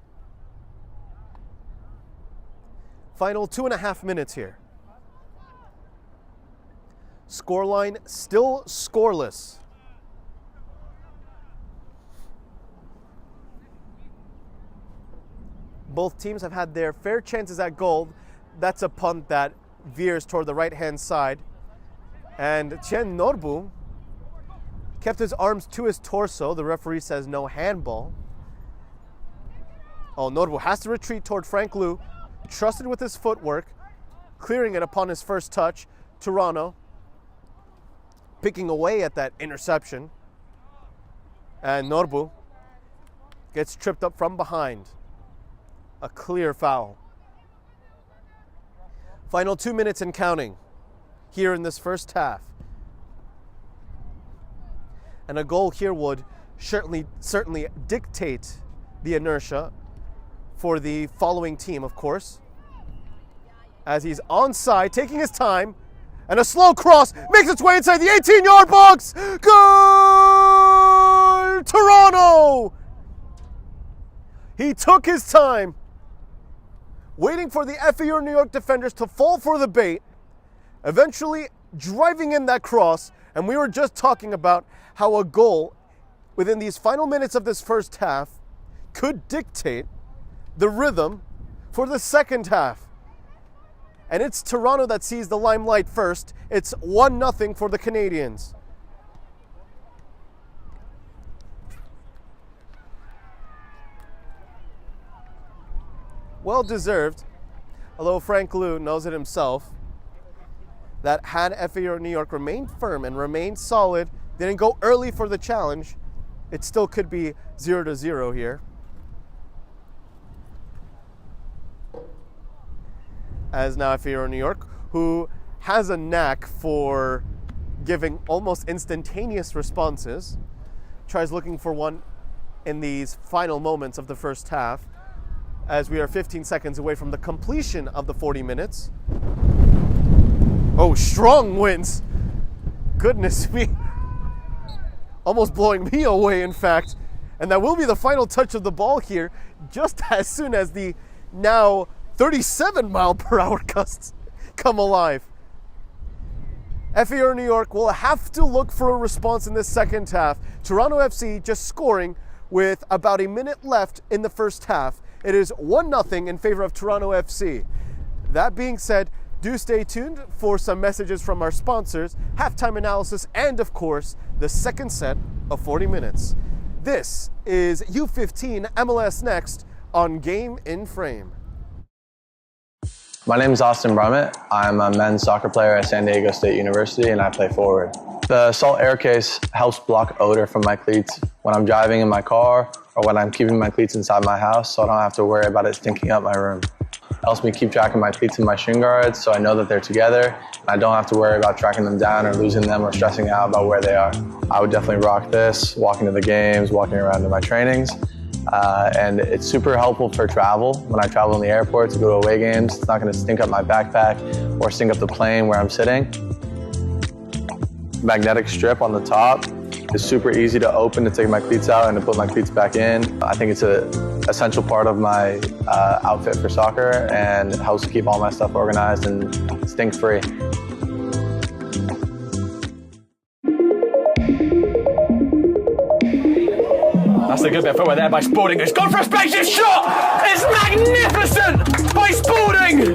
Final 2.5 minutes here. Scoreline still scoreless. Both teams have had their fair chances at goal. That's a punt that veers toward the right-hand side. And Chen Norbu kept his arms to his torso. The referee says no handball. Oh, Norbu has to retreat toward Frank Liu. Trusted with his footwork, clearing it upon his first touch. Toronto picking away at that interception. And Norbu gets tripped up from behind. A clear foul. Final 2 minutes and counting here in this first half. And a goal here would certainly dictate the inertia for the following team, of course. As he's onside, taking his time, and a slow cross makes its way inside the 18-yard box. Goal! Toronto! He took his time, waiting for the FA Euro New York defenders to fall for the bait, eventually driving in that cross. And we were just talking about how a goal within these final minutes of this first half could dictate the rhythm for the second half. And it's Toronto that sees the limelight first. It's 1-0 for the Canadians. well deserved, although Frank Liu knows it himself, that had FAU New York remained firm and remained solid, didn't go early for the challenge, it still could be 0-0 here. As now FAU New York, who has a knack for giving almost instantaneous responses, tries looking for one in these final moments of the first half, as we are 15 seconds away from the completion of the 40 minutes. Oh, strong winds. Goodness me. Almost blowing me away, in fact. And that will be the final touch of the ball here, just as soon as the now 37 mile per hour gusts come alive. FAU New York will have to look for a response in this second half. Toronto FC just scoring with about a minute left in the first half. It is 1-0 in favor of Toronto FC. That being said, do stay tuned for some messages from our sponsors, halftime analysis, and of course, the second set of 40 minutes. This is U15 MLS Next on Game in Frame. My name is Austin Brummett. I'm a men's soccer player at San Diego State University and I play forward. The Salt Air Case helps block odor from my cleats when I'm driving in my car or when I'm keeping my cleats inside my house, so I don't have to worry about it stinking up my room. It helps me keep track of my cleats and my shin guards so I know that they're together and I don't have to worry about tracking them down or losing them or stressing out about where they are. I would definitely rock this, walking to the games, walking around to my trainings. And it's super helpful for travel. When I travel in the airport to go to away games, it's not going to stink up my backpack or stink up the plane where I'm sitting. Magnetic strip on the top is super easy to open to take my cleats out and to put my cleats back in. I think it's an essential part of my outfit for soccer and helps keep all my stuff organized and stink-free. That's a good bit of footwork there by Spalding. It's gone for a spacious shot! It's magnificent by Spalding!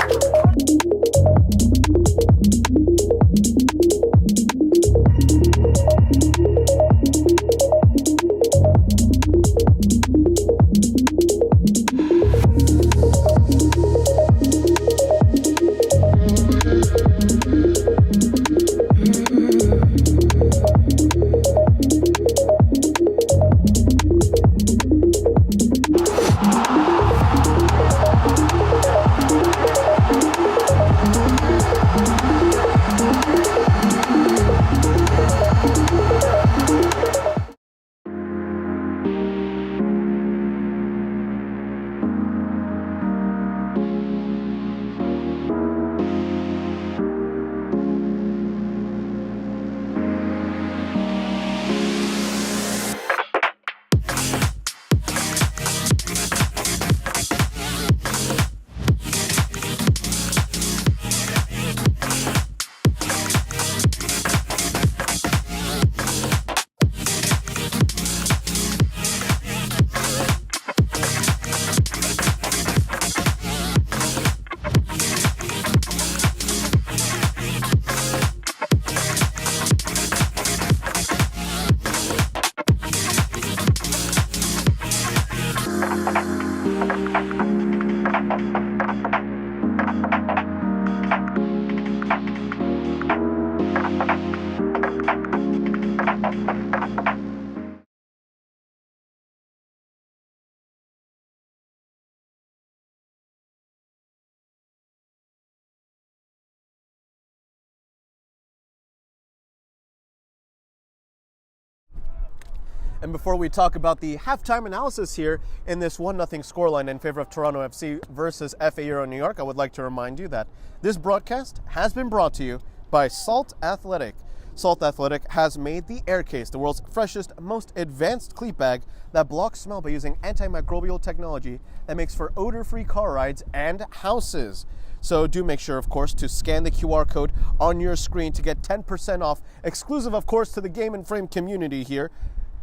And before we talk about the halftime analysis here in this 1-0 scoreline in favor of Toronto FC versus FAU New York, I would like to remind you that this broadcast has been brought to you by Salt Athletic. Salt Athletic has made the Aircase, the world's freshest, most advanced cleat bag that blocks smell by using antimicrobial technology that makes for odor-free car rides and houses. So do make sure, of course, to scan the QR code on your screen to get 10% off, exclusive, of course, to the Game and Frame community here,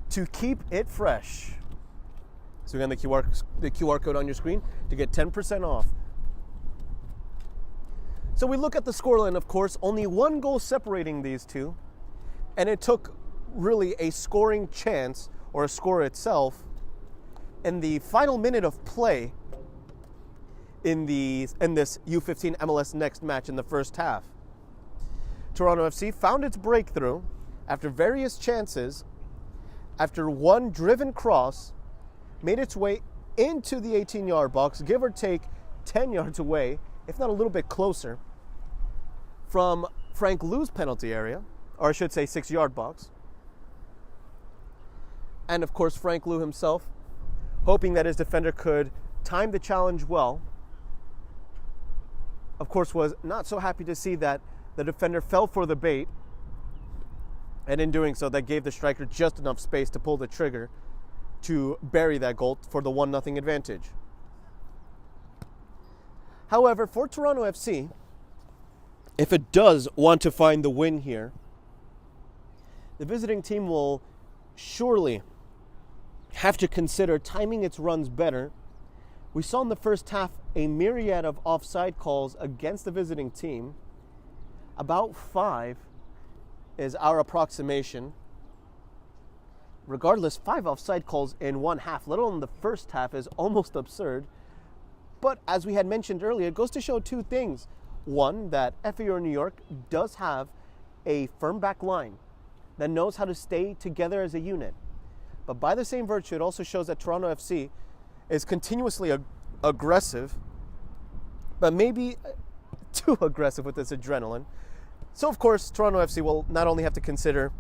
to keep it fresh. So again, the QR code on your screen to get 10% off. So we look at the scoreline, of course, only one goal separating these two, and it took really a scoring chance, or a score itself, in the final minute of play in this U15 MLS Next match in the first half. Toronto FC found its breakthrough after various chances, after one driven cross, made its way into the 18-yard box, give or take 10 yards away, if not a little bit closer, from Frank Lou's penalty area, or I should say 6-yard box. And of course, Frank Lou himself, hoping that his defender could time the challenge well, of course, was not so happy to see that the defender fell for the bait, and in doing so, that gave the striker just enough space to pull the trigger to bury that goal for the 1-0 advantage. However, for Toronto FC, if it does want to find the win here, the visiting team will surely have to consider timing its runs better. We saw in the first half a myriad of offside calls against the visiting team. About 5 is our approximation. Regardless, 5 offside calls in one half, let alone the first half, is almost absurd. But as we had mentioned earlier, it goes to show two things. One, that FAO New York does have a firm back line that knows how to stay together as a unit. But by the same virtue, it also shows that Toronto FC is continuously aggressive, but maybe too aggressive with this adrenaline. So of course, Toronto FC will not only have to consider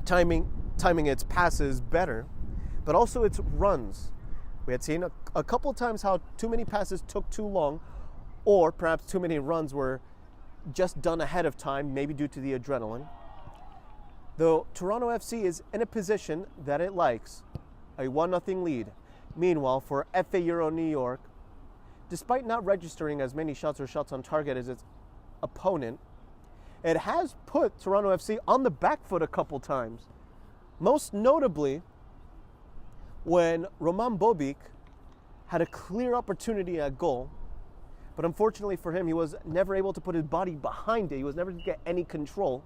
timing its passes better, but also its runs. We had seen a couple times how too many passes took too long, or perhaps too many runs were just done ahead of time, maybe due to the adrenaline. Though Toronto FC is in a position that it likes, a 1-0 lead. Meanwhile, for FA Euro New York, despite not registering as many shots or shots on target as its opponent, it has put Toronto FC on the back foot a couple times. Most notably, when Roman Bobic had a clear opportunity at goal, but unfortunately for him, he was never able to put his body behind it. He was never to get any control,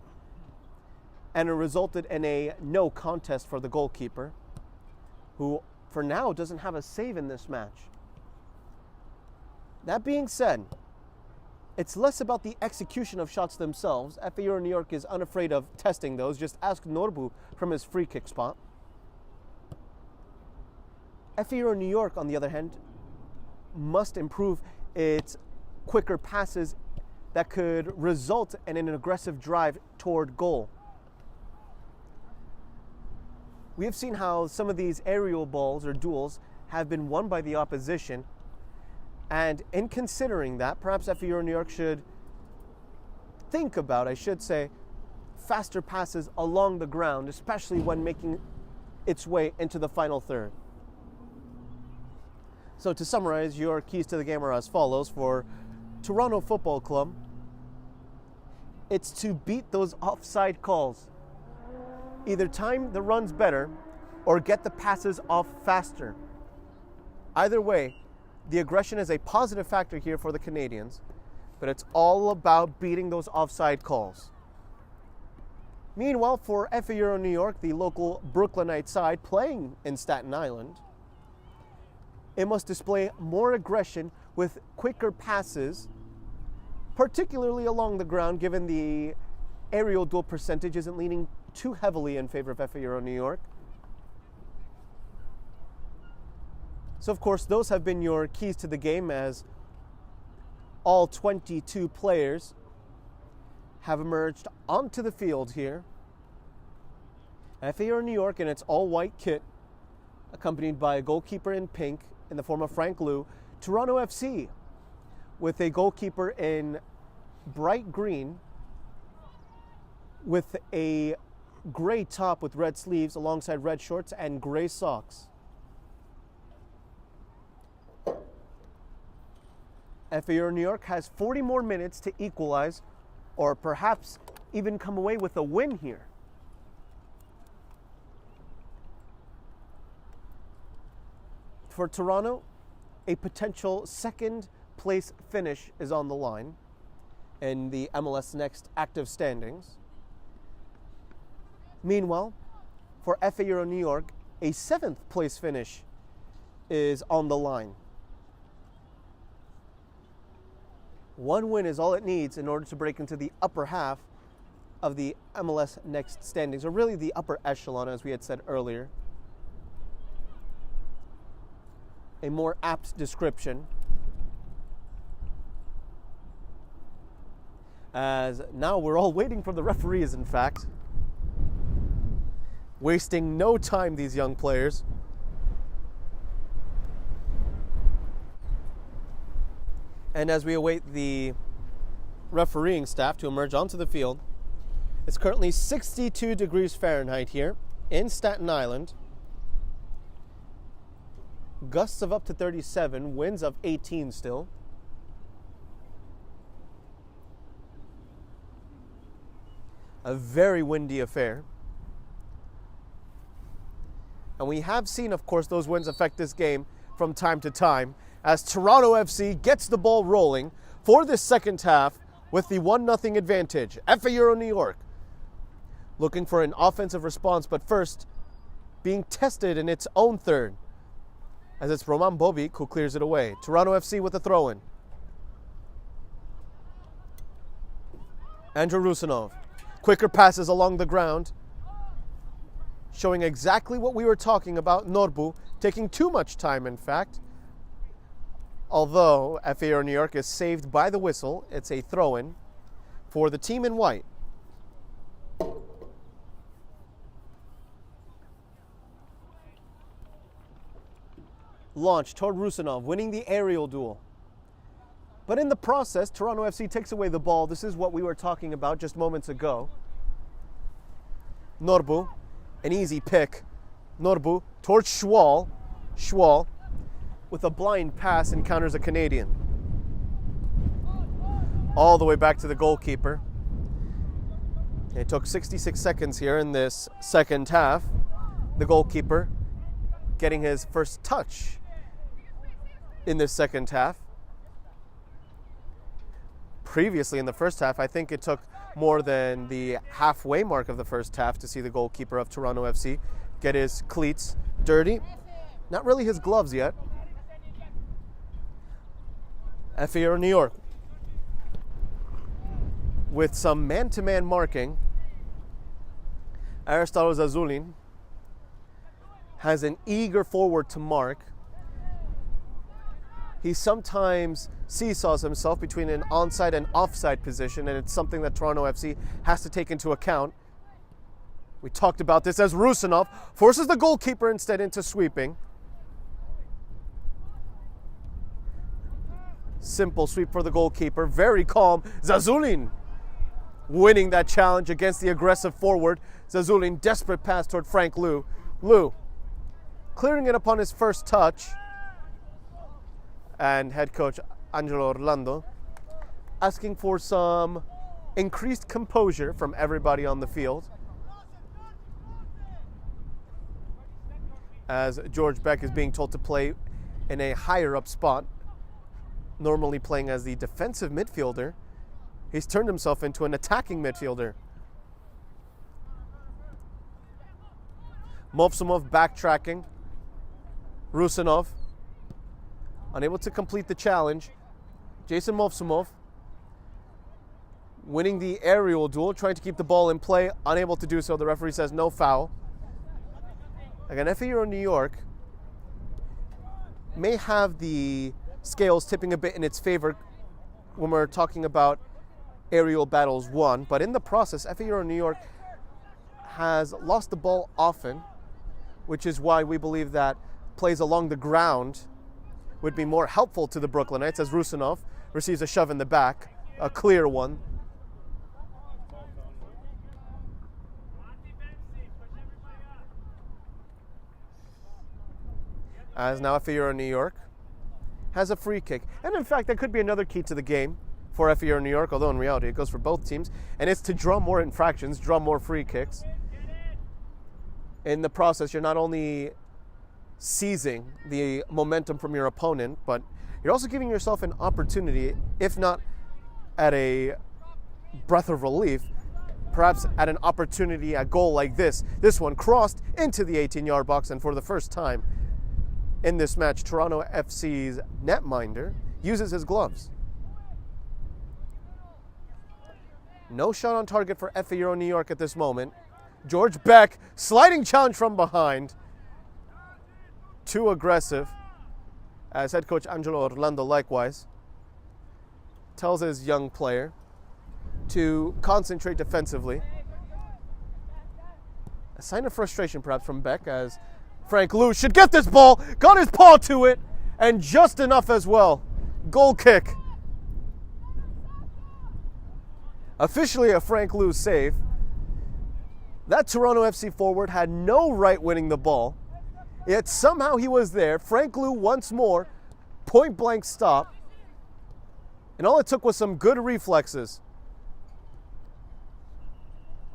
and it resulted in a no contest for the goalkeeper, who for now doesn't have a save in this match. That being said, it's less about the execution of shots themselves. FAO New York is unafraid of testing those. Just ask Norbu from his free kick spot. FAO New York, on the other hand, must improve its quicker passes that could result in an aggressive drive toward goal. We have seen how some of these aerial balls or duels have been won by the opposition. And in considering that, perhaps FAO New York should think about, I should say, faster passes along the ground, especially when making its way into the final third. So to summarize, your keys to the game are as follows. For Toronto Football Club, it's to beat those offside calls. Either time the runs better or get the passes off faster. Either way, the aggression is a positive factor here for the Canadians, but it's all about beating those offside calls. Meanwhile, for FAO New York, the local Brooklynite side playing in Staten Island, it must display more aggression with quicker passes, particularly along the ground, given the aerial duel percentage isn't leaning too heavily in favor of FAO New York. So of course, those have been your keys to the game, as all 22 players have emerged onto the field here. FAO New York in its all-white kit, accompanied by a goalkeeper in pink in the form of Frank Lou. Toronto FC with a goalkeeper in bright green with a gray top with red sleeves alongside red shorts and gray socks. FAO New York has 40 more minutes to equalize, or perhaps even come away with a win here. For Toronto, a potential second place finish is on the line in the MLS Next active standings. Meanwhile, for FAO New York, a 7th place finish is on the line. One win is all it needs in order to break into the upper half of the MLS Next standings, or really the upper echelon, as we had said earlier. A more apt description, as now we're all waiting for the referees, in fact. Wasting no time, these young players. And as we await the refereeing staff to emerge onto the field, it's currently 62 degrees Fahrenheit here in Staten Island. Gusts of up to 37, winds of 18 still. A very windy affair. And we have seen, of course, those winds affect this game from time to time, as Toronto FC gets the ball rolling for this second half with the 1-0 advantage. FA Euro New York looking for an offensive response, but first being tested in its own third, as it's Roman Bobic who clears it away. Toronto FC with a throw-in. Andrew Rusinov. Quicker passes along the ground, showing exactly what we were talking about. Norbu taking too much time, in fact. Although FA Euro New York is saved by the whistle, it's a throw-in for the team in white. Launch toward Rusinov, winning the aerial duel. But in the process, Toronto FC takes away the ball. This is what we were talking about just moments ago. Norbu, an easy pick. Norbu towards Schwal. Schwal, with a blind pass, encounters a Canadian. All the way back to the goalkeeper. It took 66 seconds here in this second half. The goalkeeper getting his first touch in this second half. Previously in the first half, I think it took more than the halfway mark of the first half to see the goalkeeper of Toronto FC get his cleats dirty. Not really his gloves yet. FA Euro New York with some man-to-man marking. Aristotle Zazulin has an eager forward to mark. He sometimes seesaws himself between an onside and offside position, and it's something that Toronto FC has to take into account. We talked about this as Rusinov forces the goalkeeper instead into sweeping. Simple sweep for the goalkeeper, very calm. Zazulin winning that challenge against the aggressive forward. Zazulin, desperate pass toward Frank Liu. Liu clearing it upon his first touch. And head coach Angelo Orlando asking for some increased composure from everybody on the field, as George Beck is being told to play in a higher up spot, normally playing as the defensive midfielder. He's turned himself into an attacking midfielder. Movsumov backtracking. Rusinov unable to complete the challenge. Jason Movsumov winning the aerial duel, trying to keep the ball in play, unable to do so. The referee says no foul. Again, FA Euro New York may have the scales tipping a bit in its favor when we're talking about aerial battles won, but in the process, FA Euro New York has lost the ball often, which is why we believe that plays along the ground would be more helpful to the Brooklynites, as Rusinov receives a shove in the back, a clear one. As now FA Euro New York has a free kick. And in fact, that could be another key to the game for FA Euro New York, although in reality it goes for both teams, and it's to draw more infractions, draw more free kicks. In the process, you're not only seizing the momentum from your opponent, but you're also giving yourself an opportunity, if not at a breath of relief, perhaps at an opportunity, a goal like this. This one crossed into the 18-yard box, and for the first time in this match, Toronto FC's netminder uses his gloves. No shot on target for FA Euro New York at this moment. George Beck, sliding challenge from behind. Too aggressive, as head coach Angelo Orlando likewise tells his young player to concentrate defensively. A sign of frustration perhaps from Beck, as Frank Lou should get this ball, got his paw to it, and just enough as well. Goal kick. Officially a Frank Lou save. That Toronto FC forward had no right winning the ball, yet somehow he was there. Frank Lou once more, point blank stop, and all it took was some good reflexes.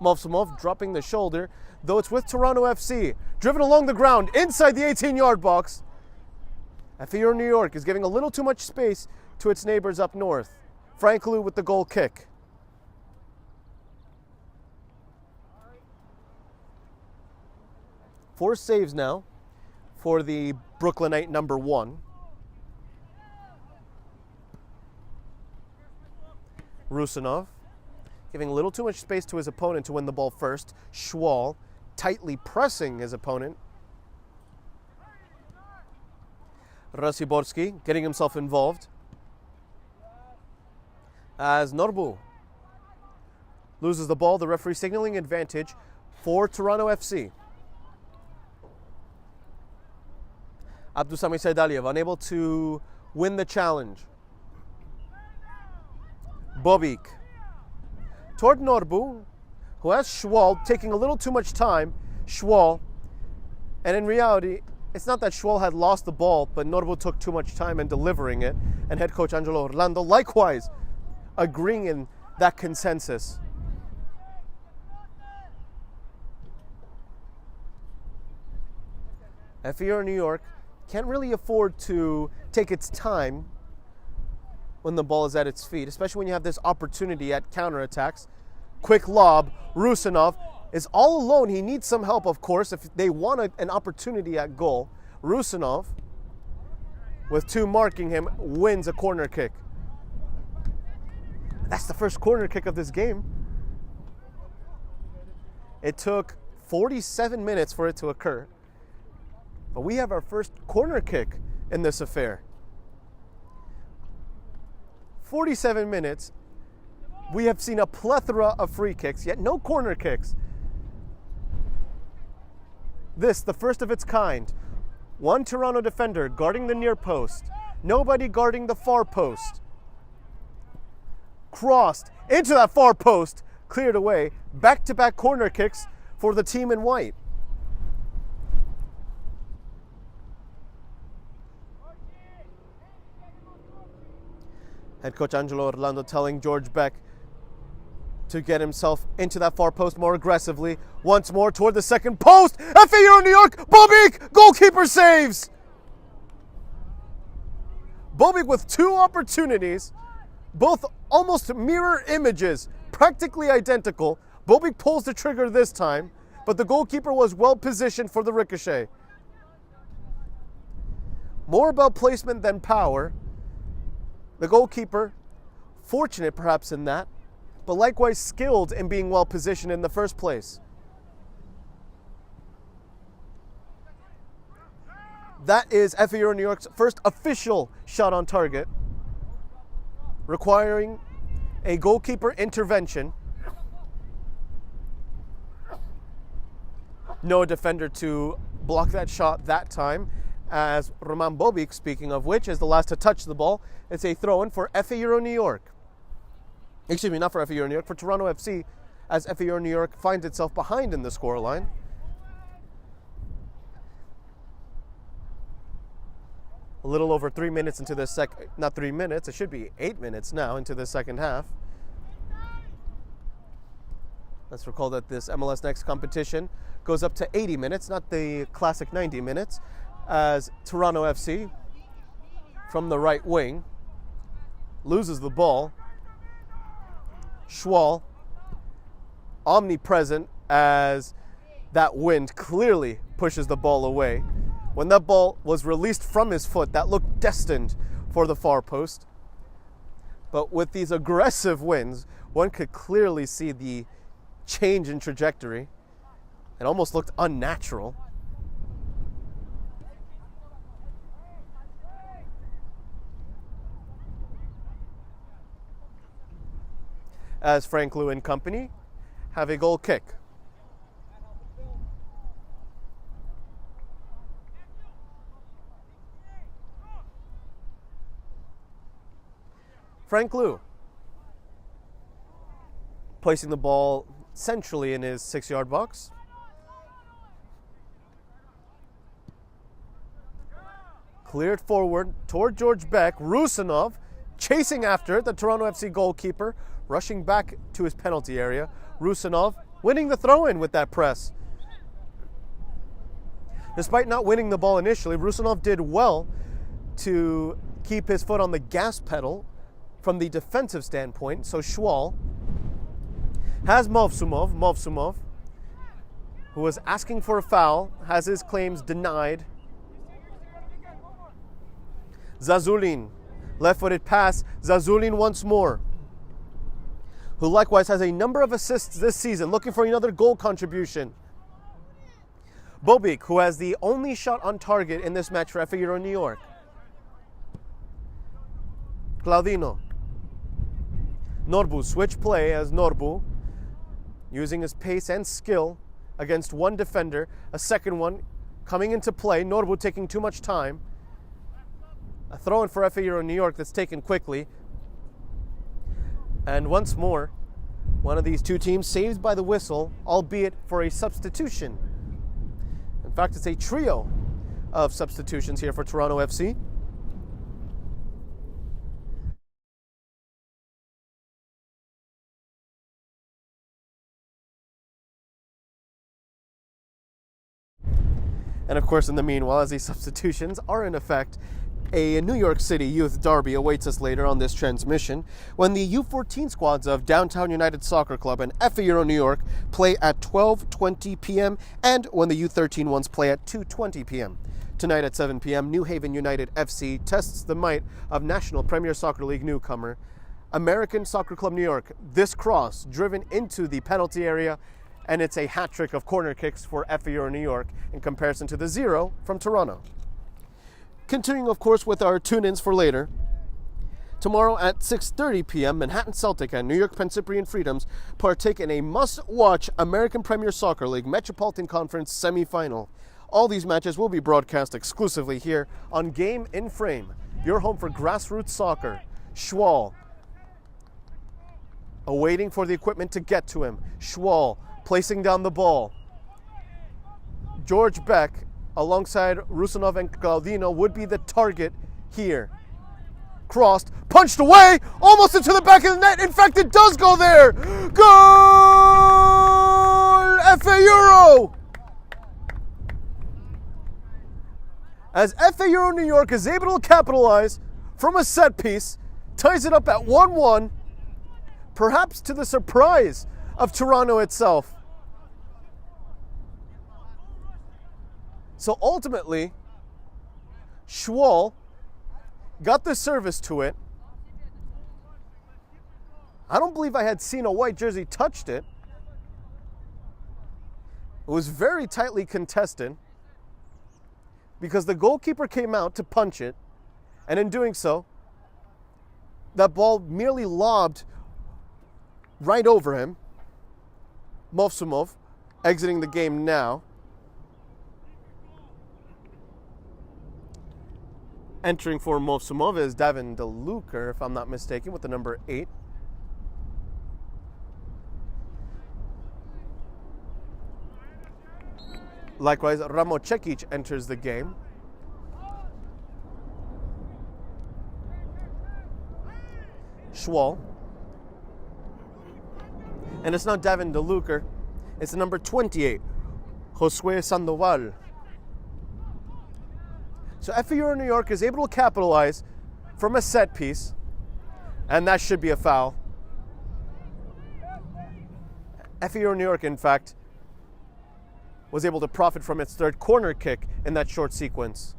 Movsumov dropping the shoulder, though it's with Toronto FC. Driven along the ground, inside the 18-yard box. FA New York is giving a little too much space to its neighbors up north. Frank Lou with the goal kick. Four saves now for the Brooklynite number 1. Rusinov giving a little too much space to his opponent to win the ball first. Schwal tightly pressing his opponent. Rasiborski getting himself involved. As Norbu loses the ball, the referee signaling advantage for Toronto FC. Abdusami Saidaliev unable to win the challenge. Bobik toward Norbu, who has Schwal taking a little too much time. Schwal, and in reality, it's not that Schwal had lost the ball, but Norbu took too much time in delivering it, and head coach Angelo Orlando likewise agreeing in that consensus. FA New York can't really afford to take its time when the ball is at its feet, especially when you have this opportunity at counterattacks. Quick lob, Rusinov is all alone. He needs some help, of course, if they want an opportunity at goal. Rusinov, with 2 marking him, wins a corner kick. That's the first corner kick of this game. It took 47 minutes for it to occur, but we have our first corner kick in this affair. 47 minutes, we have seen a plethora of free kicks, yet no corner kicks. This, the first of its kind. One Toronto defender guarding the near post, nobody guarding the far post. Crossed into that far post, cleared away. Back-to-back corner kicks for the team in white. Head coach Angelo Orlando telling George Beck to get himself into that far post more aggressively. Once more toward the second post. FA New York, Bobik, goalkeeper saves. Bobik with 2 opportunities, both almost mirror images, practically identical. Bobik pulls the trigger this time, but the goalkeeper was well positioned for the ricochet. More about placement than power. The goalkeeper, fortunate perhaps in that, but likewise skilled in being well positioned in the first place. That is FA New York's first official shot on target, requiring a goalkeeper intervention. No defender to block that shot that time, as Roman Bobik, speaking of which, is the last to touch the ball. It's a throw-in for FA New York. Excuse me, not for FA New York, for Toronto FC, as FA New York finds itself behind in the scoreline. A little over 3 minutes into this not 3 minutes, it should be 8 minutes now into the second half. Let's recall that this MLS Next competition goes up to 80 minutes, not the classic 90 minutes, as Toronto FC, from the right wing, loses the ball. Schwal, omnipresent, as that wind clearly pushes the ball away. When that ball was released from his foot, that looked destined for the far post. But with these aggressive wins, one could clearly see the change in trajectory. It almost looked unnatural. As Frank Liu and company have a goal kick. Frank Liu placing the ball centrally in his 6-yard box. Cleared forward toward George Beck. Rusinov chasing after it, the Toronto FC goalkeeper, rushing back to his penalty area. Rusinov winning the throw-in with that press. Despite not winning the ball initially, Rusinov did well to keep his foot on the gas pedal from the defensive standpoint. So Schwal has Movsumov, who was asking for a foul, has his claims denied. Zazulin, left-footed pass. Zazulin once more, who likewise has a number of assists this season, looking for another goal contribution. Bobik, who has the only shot on target in this match for FA Euro New York. Claudino. Norbu, switch play as Norbu, using his pace and skill against one defender. A second one coming into play. Norbu taking too much time. A throw-in for FA Euro New York that's taken quickly. And once more, one of these two teams saved by the whistle, albeit for a substitution. In fact, it's a trio of substitutions here for Toronto FC. And of course, in the meanwhile, as these substitutions are in effect, a New York City youth derby awaits us later on this transmission when the U14 squads of Downtown United Soccer Club and FA Euro New York play at 12:20 p.m. and when the U13 ones play at 2:20 p.m. Tonight at 7 p.m., New Haven United FC tests the might of National Premier Soccer League newcomer American Soccer Club New York. This cross driven into the penalty area, and it's a hat trick of corner kicks for FA Euro New York in comparison to the 0 from Toronto. Continuing, of course, with our tune-ins for later. Tomorrow at 6:30 p.m., Manhattan Celtic and New York Penn Cyprian Freedoms partake in a must-watch American Premier Soccer League Metropolitan Conference semifinal. All these matches will be broadcast exclusively here on Game in Frame, your home for grassroots soccer. Schwal, awaiting for the equipment to get to him. Schwal placing down the ball. George Beck, alongside Rusinov and Claudino, would be the target here. Crossed, punched away, almost into the back of the net. In fact, it does go there. Goal! FA Euro! As FA Euro New York is able to capitalize from a set piece, ties it up at 1-1, perhaps to the surprise of Toronto itself. So ultimately, Schwal got the service to it. I don't believe I had seen a white jersey touched it. It was very tightly contested because the goalkeeper came out to punch it, and in doing so, that ball merely lobbed right over him. Movsumov exiting the game now. Entering for Movsumov is Davin DeLuker, if I'm not mistaken, with the number 8. Likewise, Ramocekic enters the game. Schwal. And it's not Davin DeLuker, it's the number 28, Josue Sandoval. So FA Euro New York is able to capitalize from a set piece, and that should be a foul. FA Euro New York, in fact, was able to profit from its third corner kick in that short sequence.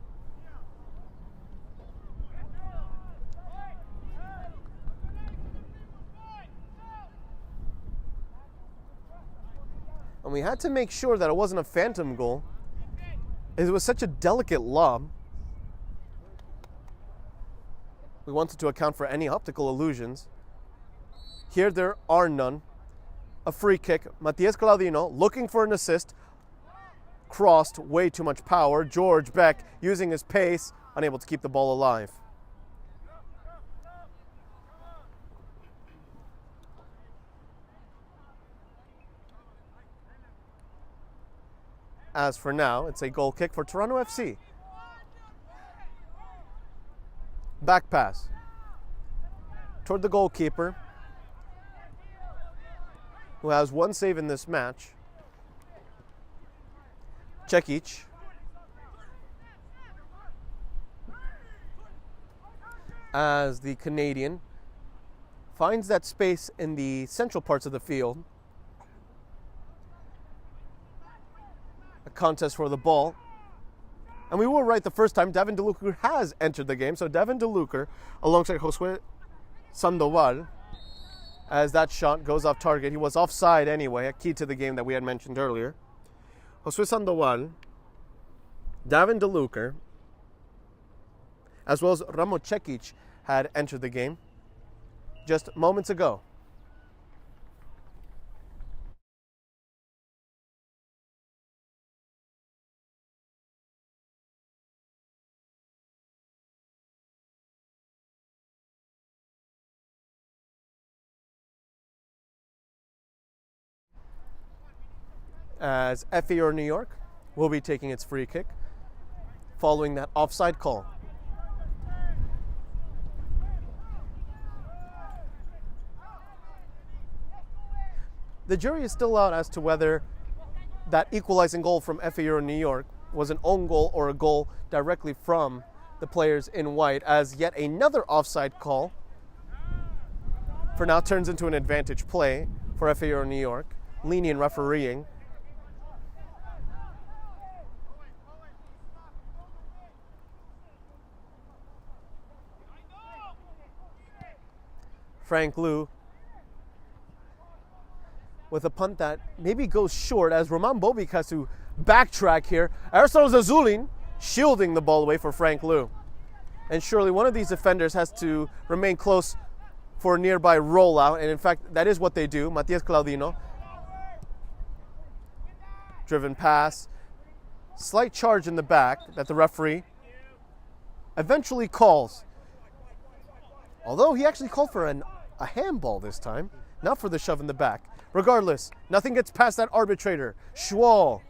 And we had to make sure that it wasn't a phantom goal. It was such a delicate lob. We wanted to account for any optical illusions. Here there are none. A free kick. Matias Claudino looking for an assist. Crossed, way too much power. George Beck using his pace, unable to keep the ball alive. As for now, it's a goal kick for Toronto FC. Back pass toward the goalkeeper, who has one save in this match. Čekić. As the Canadian finds that space in the central parts of the field. A contest for the ball. And we were right the first time. Devin DeLuca has entered the game. So Devin DeLuca alongside Josue Sandoval, as that shot goes off target. He was offside anyway, a key to the game that we had mentioned earlier. Josue Sandoval, Devin DeLuca, as well as Ramo Čekić had entered the game just moments ago. As FAR New York will be taking its free kick following that offside call. The jury is still out as to whether that equalizing goal from FAR New York was an own goal or a goal directly from the players in white, as yet another offside call for now turns into an advantage play for FAR New York. Lenient refereeing. Frank Liu with a punt that maybe goes short, as Roman Bobic has to backtrack here. Aristotle Zazulin shielding the ball away for Frank Liu. And surely one of these defenders has to remain close for a nearby rollout, and in fact that is what they do. Matias Claudino. Driven pass. Slight charge in the back that the referee eventually calls. Although he actually called for a handball this time, not for the shove in the back. Regardless, nothing gets past that arbitrator. Schwal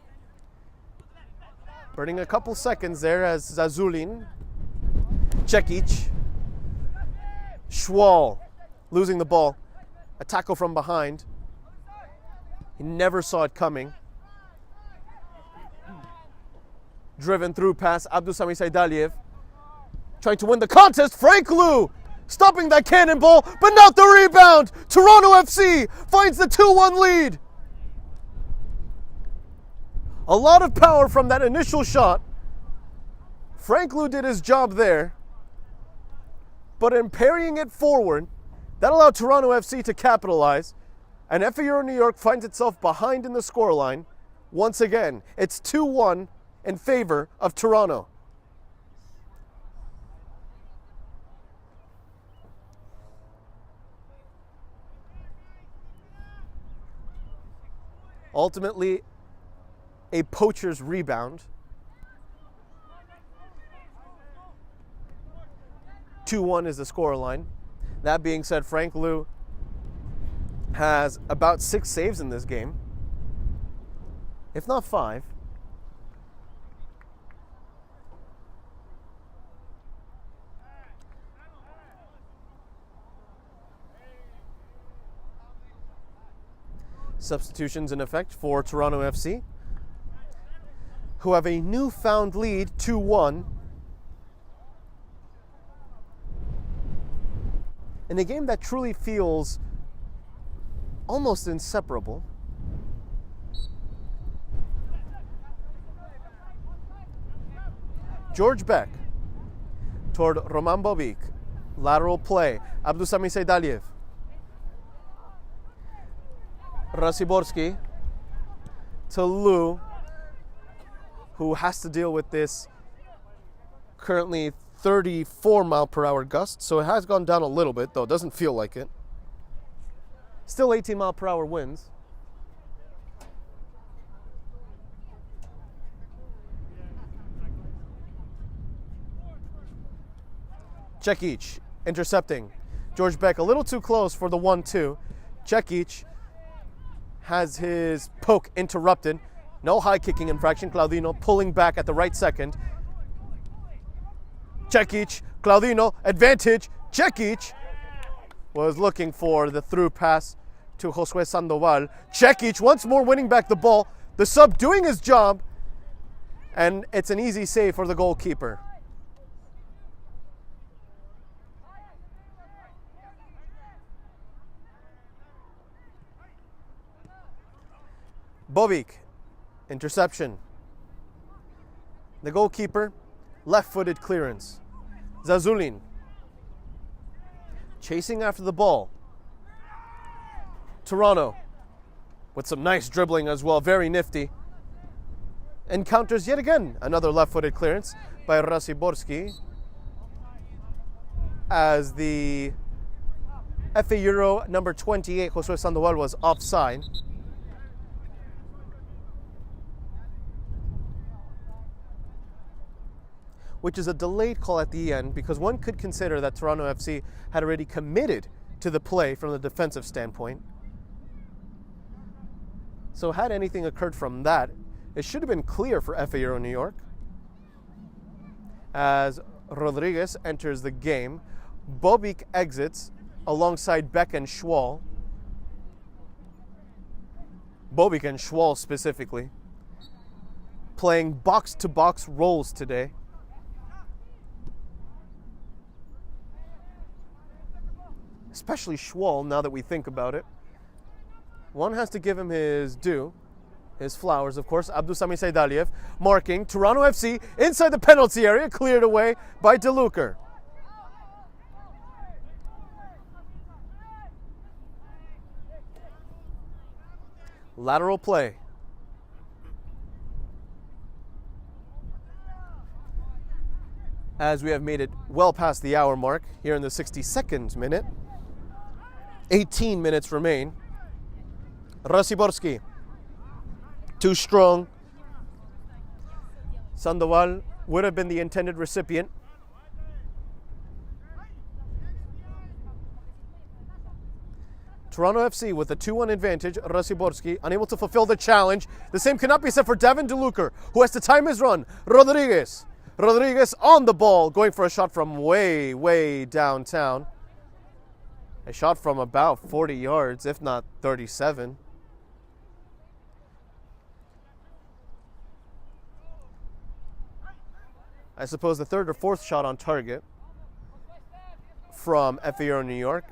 burning a couple seconds there as Zazulin. Čekić. Schwal losing the ball. A tackle from behind. He never saw it coming. Driven through pass, Abdulsami Saidaliev trying to win the contest. Frank Liu stopping that cannonball, but not the rebound. Toronto FC finds the 2-1 lead. A lot of power from that initial shot. Frank Liu did his job there, but in parrying it forward, that allowed Toronto FC to capitalize, and FAR New York finds itself behind in the scoreline. Once again, it's 2-1 in favor of Toronto. Ultimately, a poacher's rebound. 2-1 is the scoreline. That being said, Frank Liu has about 6 saves in this game, if not 5. Substitutions in effect for Toronto FC, who have a newfound lead, 2-1. In a game that truly feels almost inseparable. George Beck toward Roman Bobic. Lateral play. Abdulsami Saidaliev. Rasiborski to Lou, who has to deal with this currently 34 mile per hour gust. So it has gone down a little bit, though it doesn't feel like it. Still 18 mile per hour winds. Čekić intercepting. George Beck a little too close for the 1-2. Čekić has his poke interrupted. No high kicking infraction. Claudino pulling back at the right second. Čekić, Claudino, advantage. Čekić was looking for the through pass to Josué Sandoval. Čekić once more winning back the ball. The sub doing his job, and it's an easy save for the goalkeeper. Bovic, interception. The goalkeeper, left-footed clearance. Zazulin, chasing after the ball. Toronto, with some nice dribbling as well, very nifty. Encounters yet again another left-footed clearance by Rasiborski as the FA Euro number 28, Josué Sandoval, was offside. Which is a delayed call at the end, because one could consider that Toronto FC had already committed to the play from the defensive standpoint. So had anything occurred from that, it should have been clear for FA Euro New York. As Rodriguez enters the game, Bobic exits alongside Beck and Schwal. Bobic and Schwal specifically, playing box-to-box roles today. Especially Schwal, now that we think about it. One has to give him his due, his flowers, of course. Abdusami Saidaliev marking Toronto FC inside the penalty area, cleared away by DeLuker. Lateral play. As we have made it well past the hour mark here in the 62nd minute. 18 minutes remain. Rasiborski, too strong. Sandoval would have been the intended recipient. Toronto FC with a 2-1 advantage. Rasiborski unable to fulfill the challenge. The same cannot be said for Devin DeLuker, who has to time his run. Rodriguez on the ball, going for a shot from way, way downtown. A shot from about 40 yards, if not 37. I suppose the third or fourth shot on target from FA Euro New York.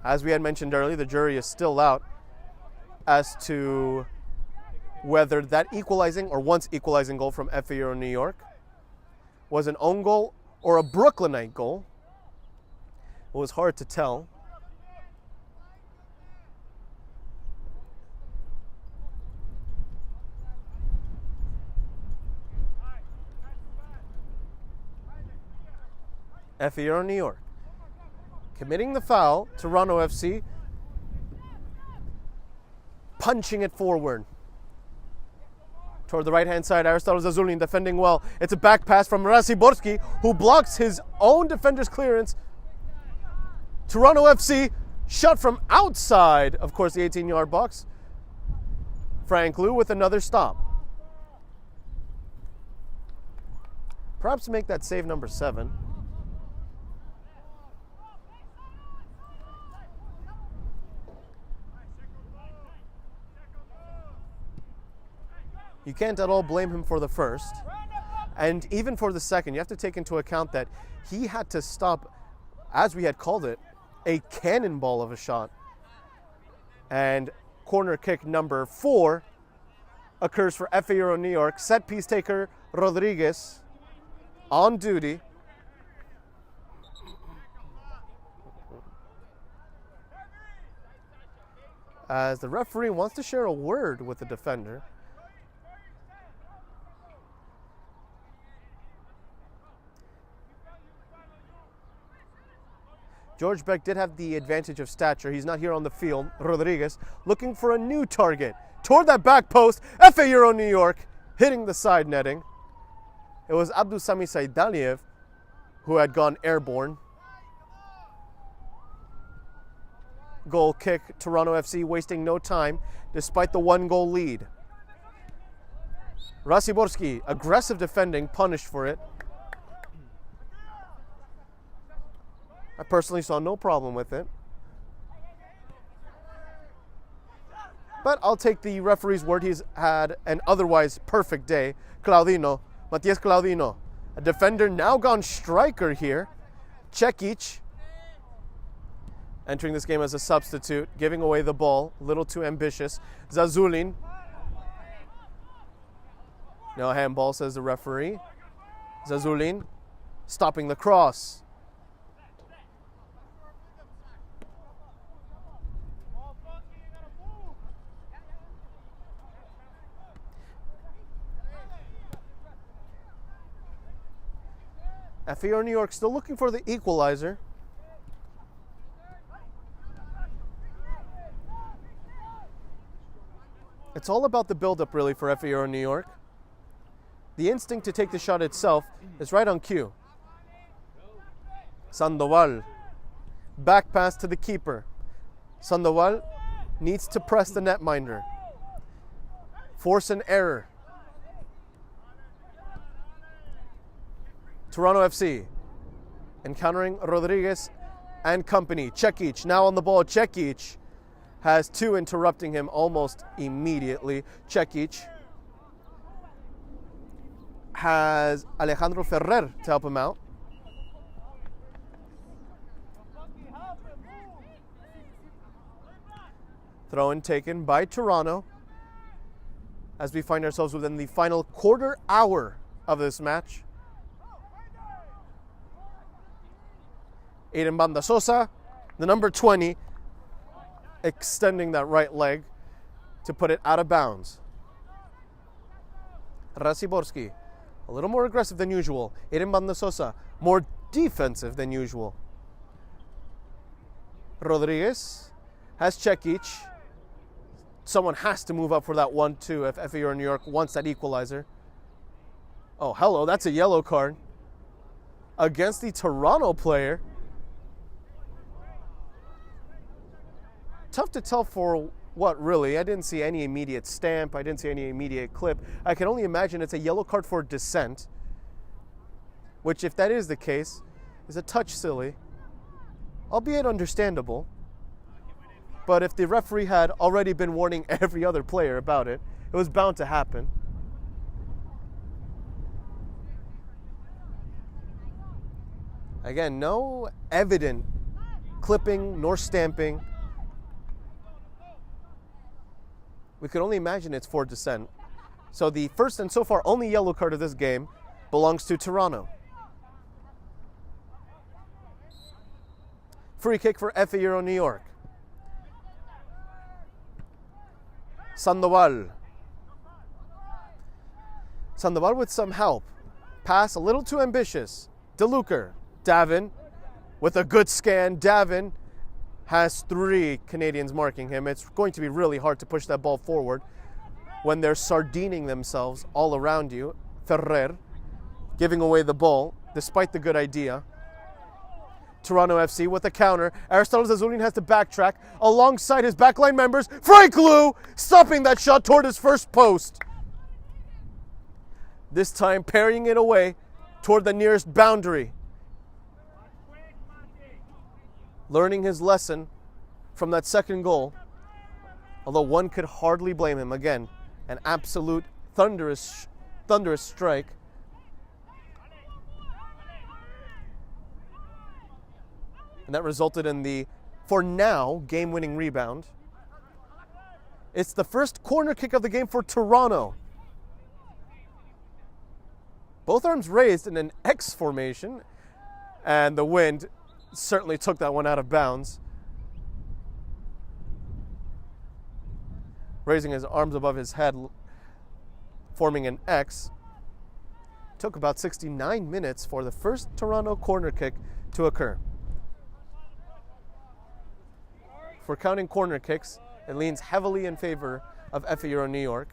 As we had mentioned earlier, the jury is still out as to whether that equalizing or once equalizing goal from FA Euro New York was an own goal or a Brooklynite goal. It was hard to tell. FA Euro New York committing the foul. Toronto FC punching it forward toward the right-hand side. Aristotle Zazulin defending well. It's a back pass from Rasiborski, who blocks his own defender's clearance. Toronto FC shot from outside, of course, the 18-yard box. Frank Liu with another stop. Perhaps make that save number 7. You can't at all blame him for the first. And even for the second, you have to take into account that he had to stop, as we had called it, a cannonball of a shot. And corner kick number 4 occurs for FA Euro New York. Set piece taker Rodriguez on duty. as the referee wants to share a word with the defender. George Beck did have the advantage of stature. He's not here on the field. Rodriguez looking for a new target. Toward that back post, FA Euro New York hitting the side netting. It was Abdusami Saidaliev who had gone airborne. Goal kick, Toronto FC wasting no time despite the 1-goal lead. Rasiborski, aggressive defending, punished for it. I personally saw no problem with it. But I'll take the referee's word. He's had an otherwise perfect day. Claudino, Matias Claudino, a defender now gone striker here. Cekic, entering this game as a substitute, giving away the ball, a little too ambitious. Zazulin. No handball, says the referee. Zazulin stopping the cross. FA New York still looking for the equalizer. It's all about the build-up, really, for FA New York. The instinct to take the shot itself is right on cue. Sandoval. Back pass to the keeper. Sandoval needs to press the netminder. Force an error. Toronto FC encountering Rodriguez and company. Cekic now on the ball. Cekic has two interrupting him almost immediately. Cekic has Alejandro Ferrer to help him out. Throw in taken by Toronto as we find ourselves within the final quarter hour of this match. Aiden Banda Sosa, the number 20, extending that right leg to put it out of bounds. Rasiborski, a little more aggressive than usual. Aiden Banda Sosa, more defensive than usual. Rodriguez has Cekic. Someone has to move up for that 1-2 if FA New York wants that equalizer. Oh, hello, that's a yellow card against the Toronto player. Tough to tell for what, really. I didn't see any immediate stamp. I didn't see any immediate clip. I can only imagine it's a yellow card for dissent, which, if that is the case, is a touch silly, albeit understandable. But if the referee had already been warning every other player about it, it was bound to happen. Again, no evident clipping nor stamping. We could only imagine it's for dissent. So the first and so far only yellow card of this game belongs to Toronto. Free kick for FA Euro New York. Sandoval. Sandoval with some help. Pass a little too ambitious. DeLucer. Davin with a good scan. Davin has 3 Canadians marking him. It's going to be really hard to push that ball forward when they're sardining themselves all around you. Ferrer giving away the ball despite the good idea. Toronto FC with a counter. Aristotle Zazulin has to backtrack alongside his backline members. Frank Liu stopping that shot toward his first post. This time parrying it away toward the nearest boundary. Learning his lesson from that second goal, although one could hardly blame him. Again, an absolute thunderous strike. And that resulted in the, for now, game-winning rebound. It's the first corner kick of the game for Toronto. Both arms raised in an X formation, and the wind certainly took that one out of bounds. raising his arms above his head, forming an X. Took about 69 minutes for the first Toronto corner kick to occur. For counting corner kicks, it leans heavily in favor of FA Euro New York.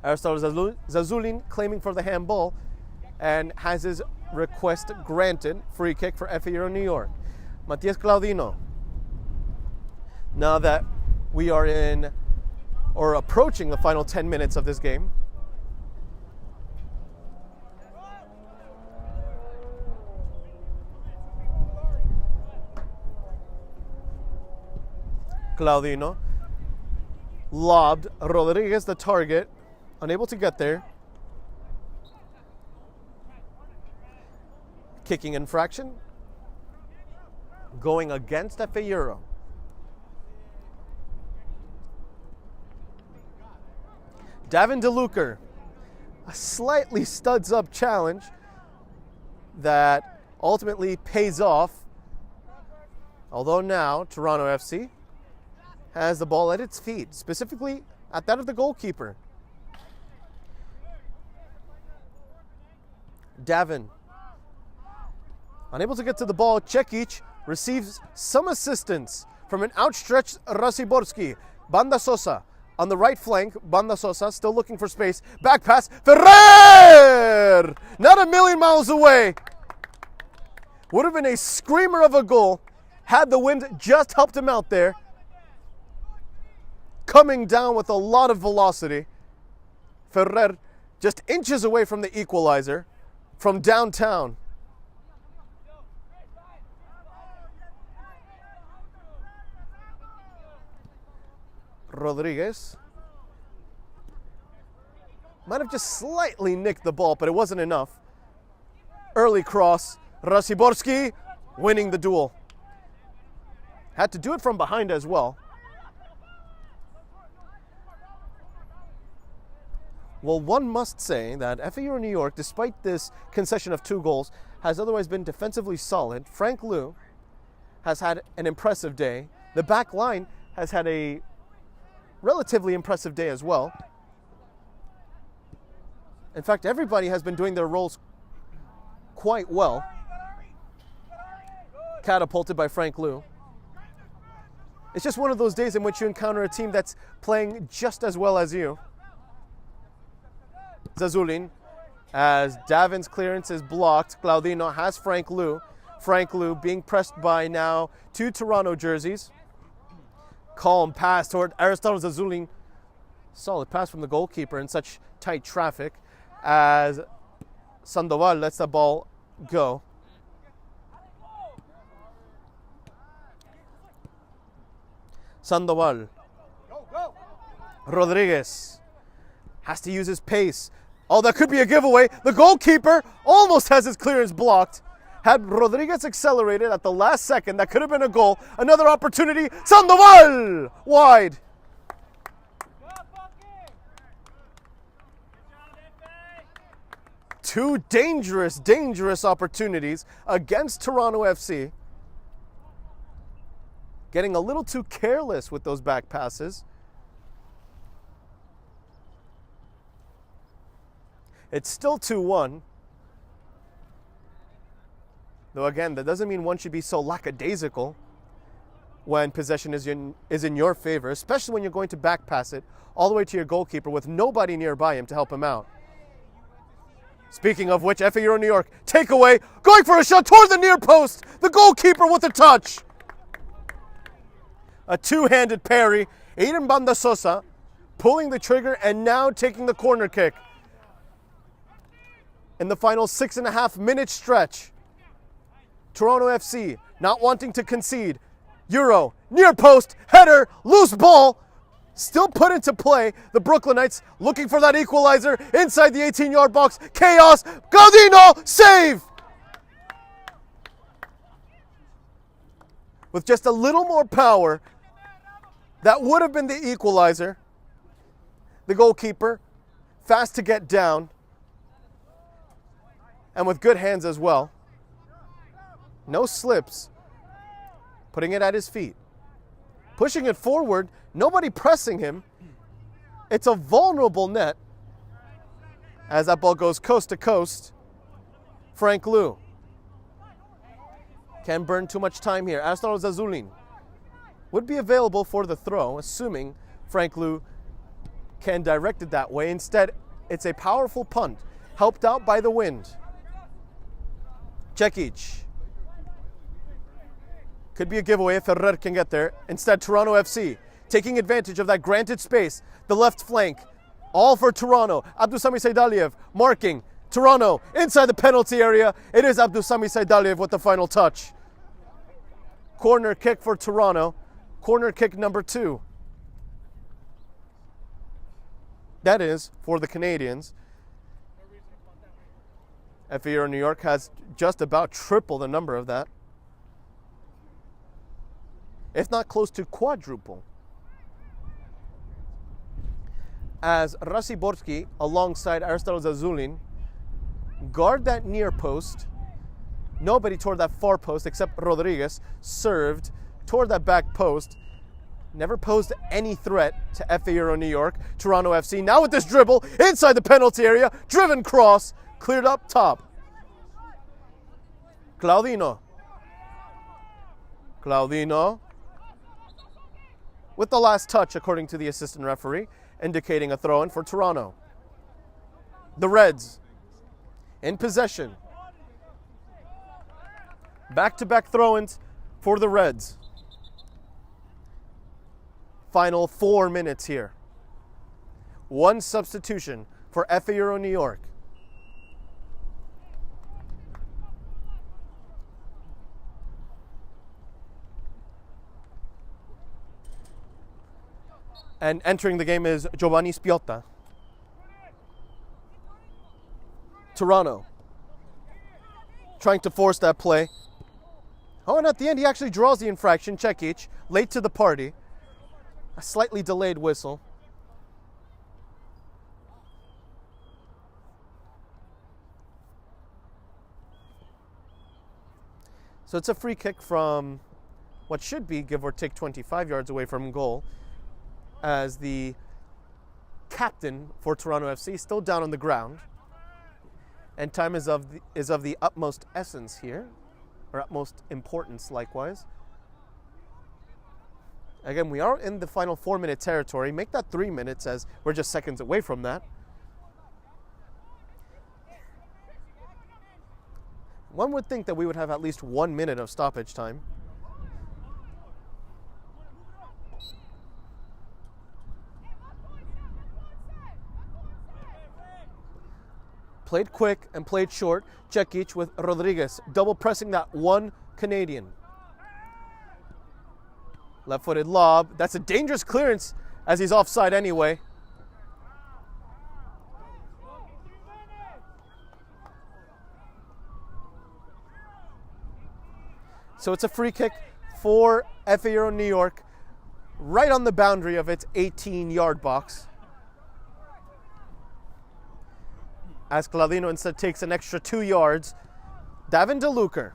Aristotle Zazulin claiming for the handball and has his request granted. Free kick for FA Euro New York. Matias Claudino. Now that we are in or approaching the final 10 minutes of this game, Claudino lobbed Rodriguez, the target, unable to get there. Kicking infraction going against FA Euro. Davin DeLuker, a slightly studs up challenge that ultimately pays off. Although now Toronto FC has the ball at its feet, specifically at that of the goalkeeper. Davin, unable to get to the ball. Cekic receives some assistance from an outstretched Rasiborski. Banda Sosa on the right flank. Banda Sosa still looking for space. Back pass. Ferrer! Not a million miles away. Would have been a screamer of a goal had the wind just helped him out there. Coming down with a lot of velocity. Ferrer just inches away from the equalizer from downtown. Rodriguez might have just slightly nicked the ball, but it wasn't enough. Early cross. Rasiborski winning the duel. Had to do it from behind as well. Well, one must say that FA Euro New York, despite this concession of 2 goals, has otherwise been defensively solid. Frank Liu has had an impressive day. The back line has had a relatively impressive day as well. In fact, everybody has been doing their roles quite well. Catapulted by Frank Liu. It's just one of those days in which you encounter a team that's playing just as well as you. Zazulin, as Davin's clearance is blocked. Claudino has Frank Liu. Frank Liu being pressed by now 2 Toronto jerseys. Calm pass toward Aristotle Zazulin. Solid pass from the goalkeeper in such tight traffic as Sandoval lets the ball go. Sandoval. Rodriguez has to use his pace. Oh, that could be a giveaway. The goalkeeper almost has his clearance blocked. Had Rodriguez accelerated at the last second, that could have been a goal. Another opportunity. Sandoval! Wide. Two dangerous opportunities against Toronto FC. Getting a little too careless with those back passes. It's still 2-1. Though again, that doesn't mean one should be so lackadaisical when possession is in your favor, especially when you're going to back pass it all the way to your goalkeeper with nobody nearby him to help him out. Speaking of which, FA Euro New York, takeaway, going for a shot toward the near post. The goalkeeper with a touch. A two-handed parry. Aiden Banda Sosa pulling the trigger and now taking the corner kick. In the final 6.5 minute stretch, Toronto FC not wanting to concede. Euro, near post, header, loose ball, still put into play. The Brooklynites looking for that equalizer inside the 18-yard box. Chaos, Gaudino, save! With just a little more power, that would have been the equalizer. The goalkeeper, fast to get down. And with good hands as well. No slips. Putting it at his feet. pushing it forward, nobody pressing him. It's a vulnerable net as that ball goes coast to coast. Frank Liu can't burn too much time here. Aristotle Zazulin would be available for the throw, assuming Frank Liu can direct it that way. Instead, it's a powerful punt, helped out by the wind. Cekic. Could be a giveaway if Ferrer can get there. Instead, Toronto FC taking advantage of that granted space. The left flank, all for Toronto. Abdusami Saidaliev marking. Toronto inside the penalty area. It is Abdusami Saidaliev with the final touch. Corner kick for Toronto. Corner kick number 2. That is for the Canadians. FAO New York has just about triple the number of that, if not close to quadruple. As Rasiborski, alongside Aristotle Zazulin, guard that near post. Nobody toward that far post except Rodriguez served toward that back post. Never posed any threat to FAO New York. Toronto FC now with this dribble inside the penalty area. Driven cross, cleared up top. Claudino with the last touch, according to the assistant referee, indicating a throw-in for Toronto. The Reds in possession. Back-to-back throw-ins for the Reds. Final 4 minutes here. One substitution for FAO New York. And entering the game is Giovanni Spiotta. Toronto trying to force that play. Oh, and at the end he actually draws the infraction. Cekic, late to the party. A slightly delayed whistle. So it's a free kick from what should be, give or take, 25 yards away from goal, as the captain for Toronto FC still down on the ground. And time is of the utmost essence here, or utmost importance likewise. Again, we are in the final 4-minute territory. Make that 3 minutes, as we're just seconds away from that. One would think that we would have at least 1 minute of stoppage time. Played quick and played short. Cekic with Rodriguez, double pressing that one Canadian. Left-footed lob. That's a dangerous clearance, as he's offside anyway. So it's a free kick for FAO New York, right on the boundary of its 18-yard box. As Claudino instead takes an extra 2 yards. Davin DeLucer,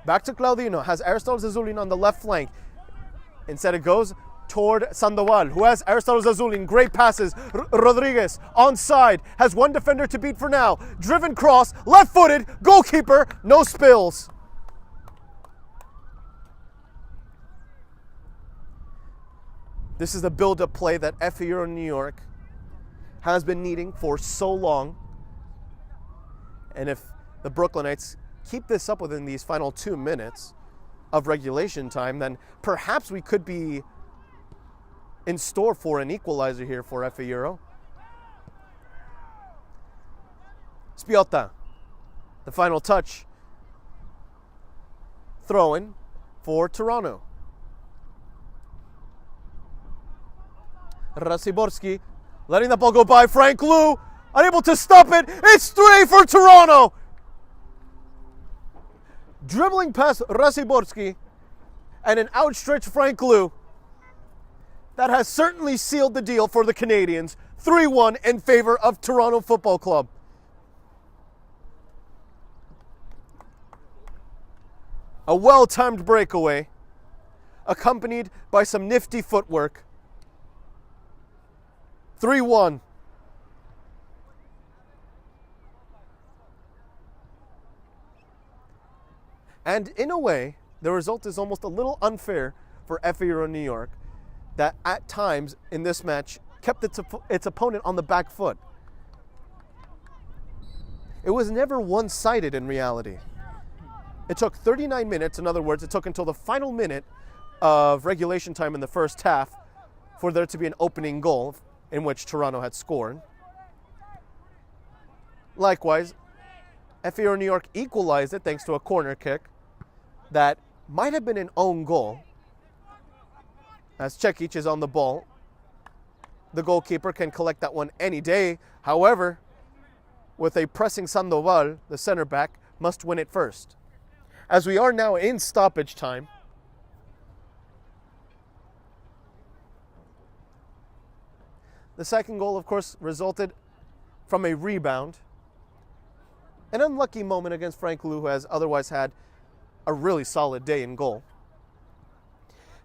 back to Claudino, has Aristotle Zazulin on the left flank. Instead it goes toward Sandoval, who has Aristotle Zazulin. Great passes. Rodriguez onside, has one defender to beat for now. Driven cross, left-footed, goalkeeper, no spills. This is the build-up play that FAO New York has been needing for so long. And if the Brooklynites keep this up within these final 2 minutes of regulation time, then perhaps we could be in store for an equalizer here for FAO. Spiotta, the final touch. Throw-in for Toronto. Rasiborski letting the ball go by. Frank Liu unable to stop it. It's 3 for Toronto. Dribbling past Rasiborski and an outstretched Frank Liu. That has certainly sealed the deal for the Canadians. 3-1 in favor of Toronto Football Club. A well-timed breakaway accompanied by some nifty footwork. 3-1. And in a way, the result is almost a little unfair for FA Euro New York, that at times in this match kept its opponent on the back foot. It was never one-sided in reality. It took 39 minutes, in other words, it took until the final minute of regulation time in the first half for there to be an opening goal in which Toronto had scored. Likewise, FA Euro New York equalized it thanks to a corner kick that might have been an own goal, as Cekic is on the ball. The goalkeeper can collect that one any day. However, with a pressing Sandoval, the center back must win it first. As we are now in stoppage time, the second goal, of course, resulted from a rebound. An unlucky moment against Frank Lou, who has otherwise had a really solid day in goal.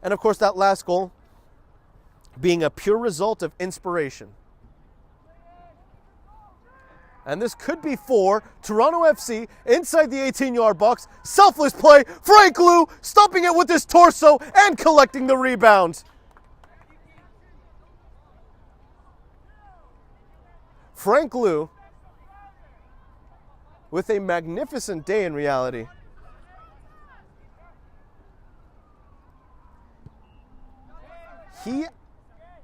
And of course, that last goal being a pure result of inspiration. And this could be for Toronto FC inside the 18-yard box. Selfless play. Frank Lou stopping it with his torso and collecting the rebound. Frank Lou with a magnificent day in reality. He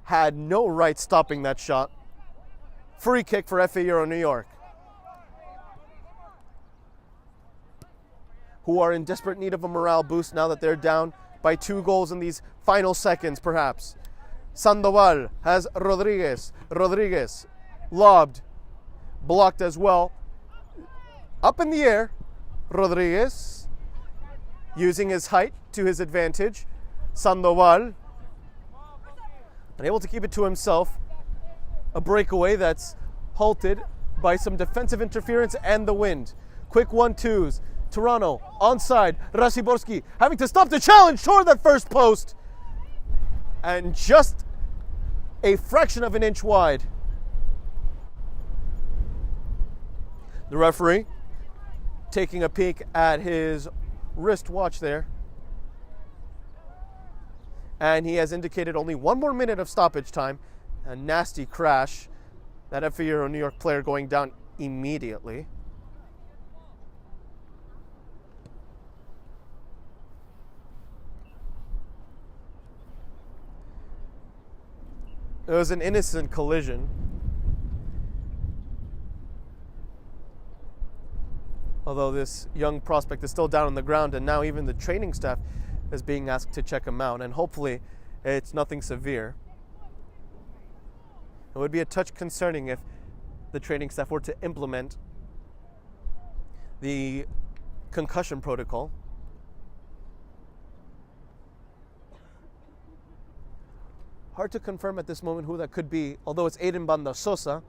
had no right stopping that shot. Free kick for FA Euro New York, who are in desperate need of a morale boost now that they're down by 2 goals in these final seconds, perhaps. Sandoval has Rodriguez. Rodriguez lobbed, blocked as well. Up in the air, Rodriguez using his height to his advantage. Sandoval unable to keep it to himself. A breakaway that's halted by some defensive interference and the wind. Quick 1-2s. Toronto onside. Rasiborski having to stop the challenge toward that first post. And just a fraction of an inch wide. The referee taking a peek at his wristwatch there. And he has indicated only 1 more minute of stoppage time. A nasty crash. That FA Euro New York player going down immediately. It was an innocent collision. Although this young prospect is still down on the ground, and now even the training staff is being asked to check him out, and hopefully it's nothing severe. It would be a touch concerning if the training staff were to implement the concussion protocol. Hard to confirm at this moment who that could be, although it's Aiden Banda Sosa,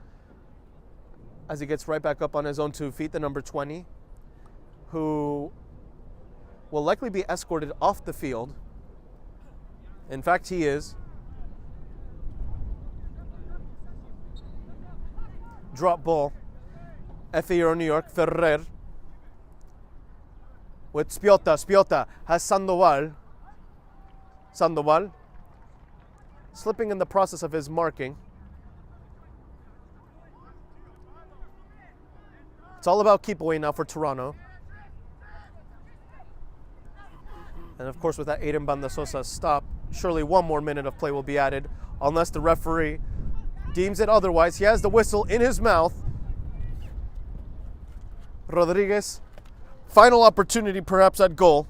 as he gets right back up on his own 2 feet, the number 20, who will likely be escorted off the field. In fact, he is. Drop ball. FA Euro New York, Ferrer. With Spiota. Spiota has Sandoval. Sandoval slipping in the process of his marking. It's all about keep away now for Toronto. And of course, with that Aiden Banda Sosa stop, surely 1 more minute of play will be added, unless the referee deems it otherwise. He has the whistle in his mouth. Rodriguez, final opportunity perhaps at goal.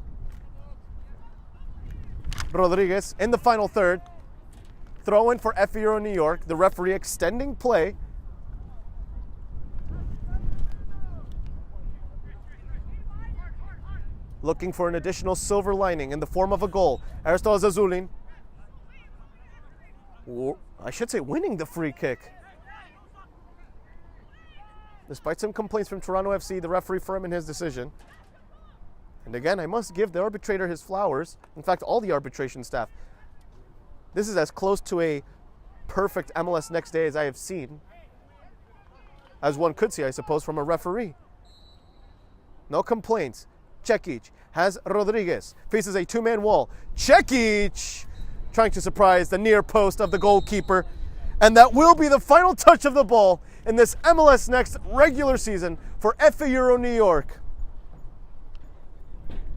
Rodriguez in the final third. Throw in for FA Euro New York. The referee extending play. Looking for an additional silver lining in the form of a goal. Aristotle Zazulin. I should say winning the free kick. Despite some complaints from Toronto FC, the referee firm in his decision. And again, I must give the arbitrator his flowers. In fact, all the arbitration staff. This is as close to a perfect MLS Next Day as I have seen. As one could see, I suppose, from a referee. No complaints. Cekic has Rodriguez. Faces a two-man wall. Cekic trying to surprise the near post of the goalkeeper. And that will be the final touch of the ball in this MLS Next regular season for FA Euro New York.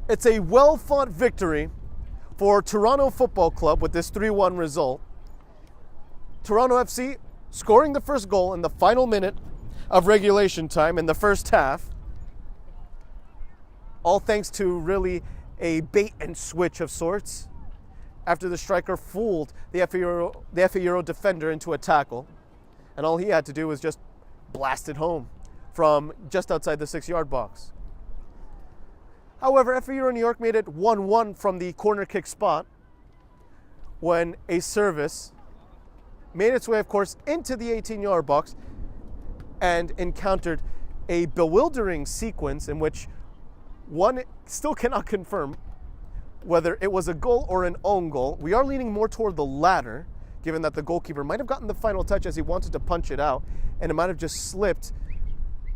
It's a well-fought victory for Toronto Football Club with this 3-1 result. Toronto FC scoring the first goal in the final minute of regulation time in the first half. All thanks to really a bait and switch of sorts after the striker fooled the FA Euro defender into a tackle. And all he had to do was just blast it home from just outside the 6-yard box. However, FA Euro New York made it 1-1 from the corner kick spot when a service made its way, of course, into the 18-yard box and encountered a bewildering sequence in which one still cannot confirm whether it was a goal or an own goal. We are leaning more toward the latter, given that the goalkeeper might have gotten the final touch as he wanted to punch it out, and it might have just slipped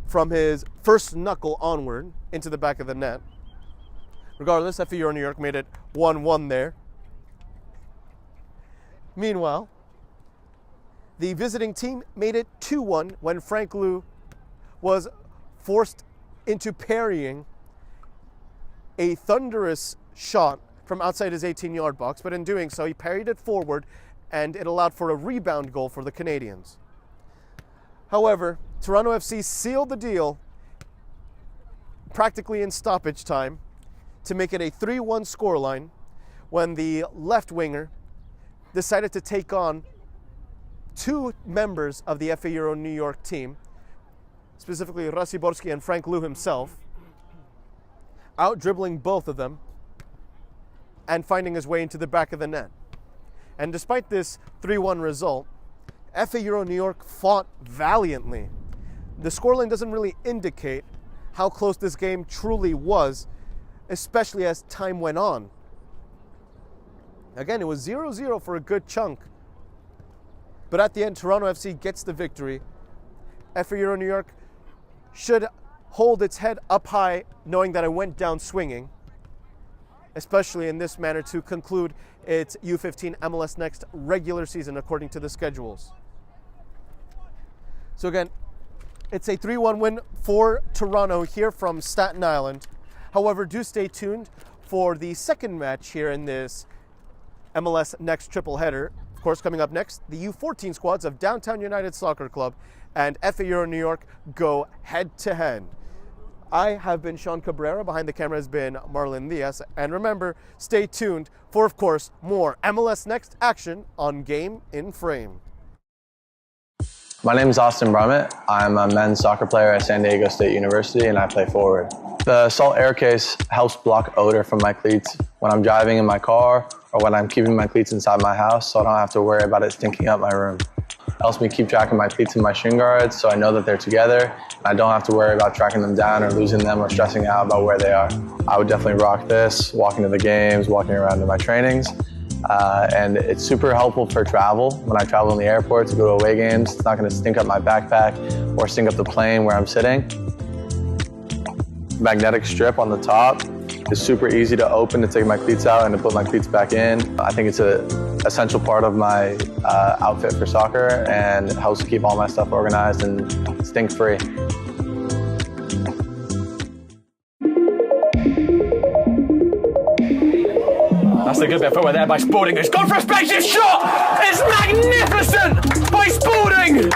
from his first knuckle onward into the back of the net. Regardless, FA Euro New York made it 1-1 there. Meanwhile, the visiting team made it 2-1 when Frank Liu was forced into parrying a thunderous shot from outside his 18-yard box, but in doing so, he parried it forward and it allowed for a rebound goal for the Canadians. However, Toronto FC sealed the deal practically in stoppage time to make it a 3-1 scoreline when the left winger decided to take on two members of the FA Euro New York team, specifically Rasiborski and Frank Liu himself, out dribbling both of them and finding his way into the back of the net. And despite this 3-1 result, FA Euro New York fought valiantly. The scoreline doesn't really indicate how close this game truly was, especially as time went on. Again, it was 0-0 for a good chunk. But at the end, Toronto FC gets the victory. FA Euro New York should hold its head up high, knowing that it went down swinging, especially in this manner to conclude its U15 MLS Next regular season according to the schedules. So again, it's a 3-1 win for Toronto here from Staten Island. However, do stay tuned for the second match here in this MLS Next triple header. Of course, coming up next, the U14 squads of Downtown United Soccer Club and FA Euro New York go head-to-head. I have been Sean Cabrera. Behind the camera has been Marlon Diaz. And remember, stay tuned for, of course, more MLS Next action on Game in Frame. My name is Austin Brummett. I'm a men's soccer player at San Diego State University, and I play forward. The salt air case helps block odor from my cleats when I'm driving in my car or when I'm keeping my cleats inside my house, so I don't have to worry about it stinking up my room. It helps me keep track of my cleats and my shin guards so I know that they're together, and I don't have to worry about tracking them down or losing them or stressing out about where they are. I would definitely rock this, walking to the games, walking around to my trainings. And it's super helpful for travel. When I travel in the airport to go to away games, it's not going to stink up my backpack or stink up the plane where I'm sitting. Magnetic strip on the top is super easy to open to take my cleats out and to put my cleats back in. I think it's an essential part of my outfit for soccer, and it helps keep all my stuff organized and stink-free. That's a good bit of footwork there by Spalding. It's gone for a spacious shot! It's magnificent by Spalding!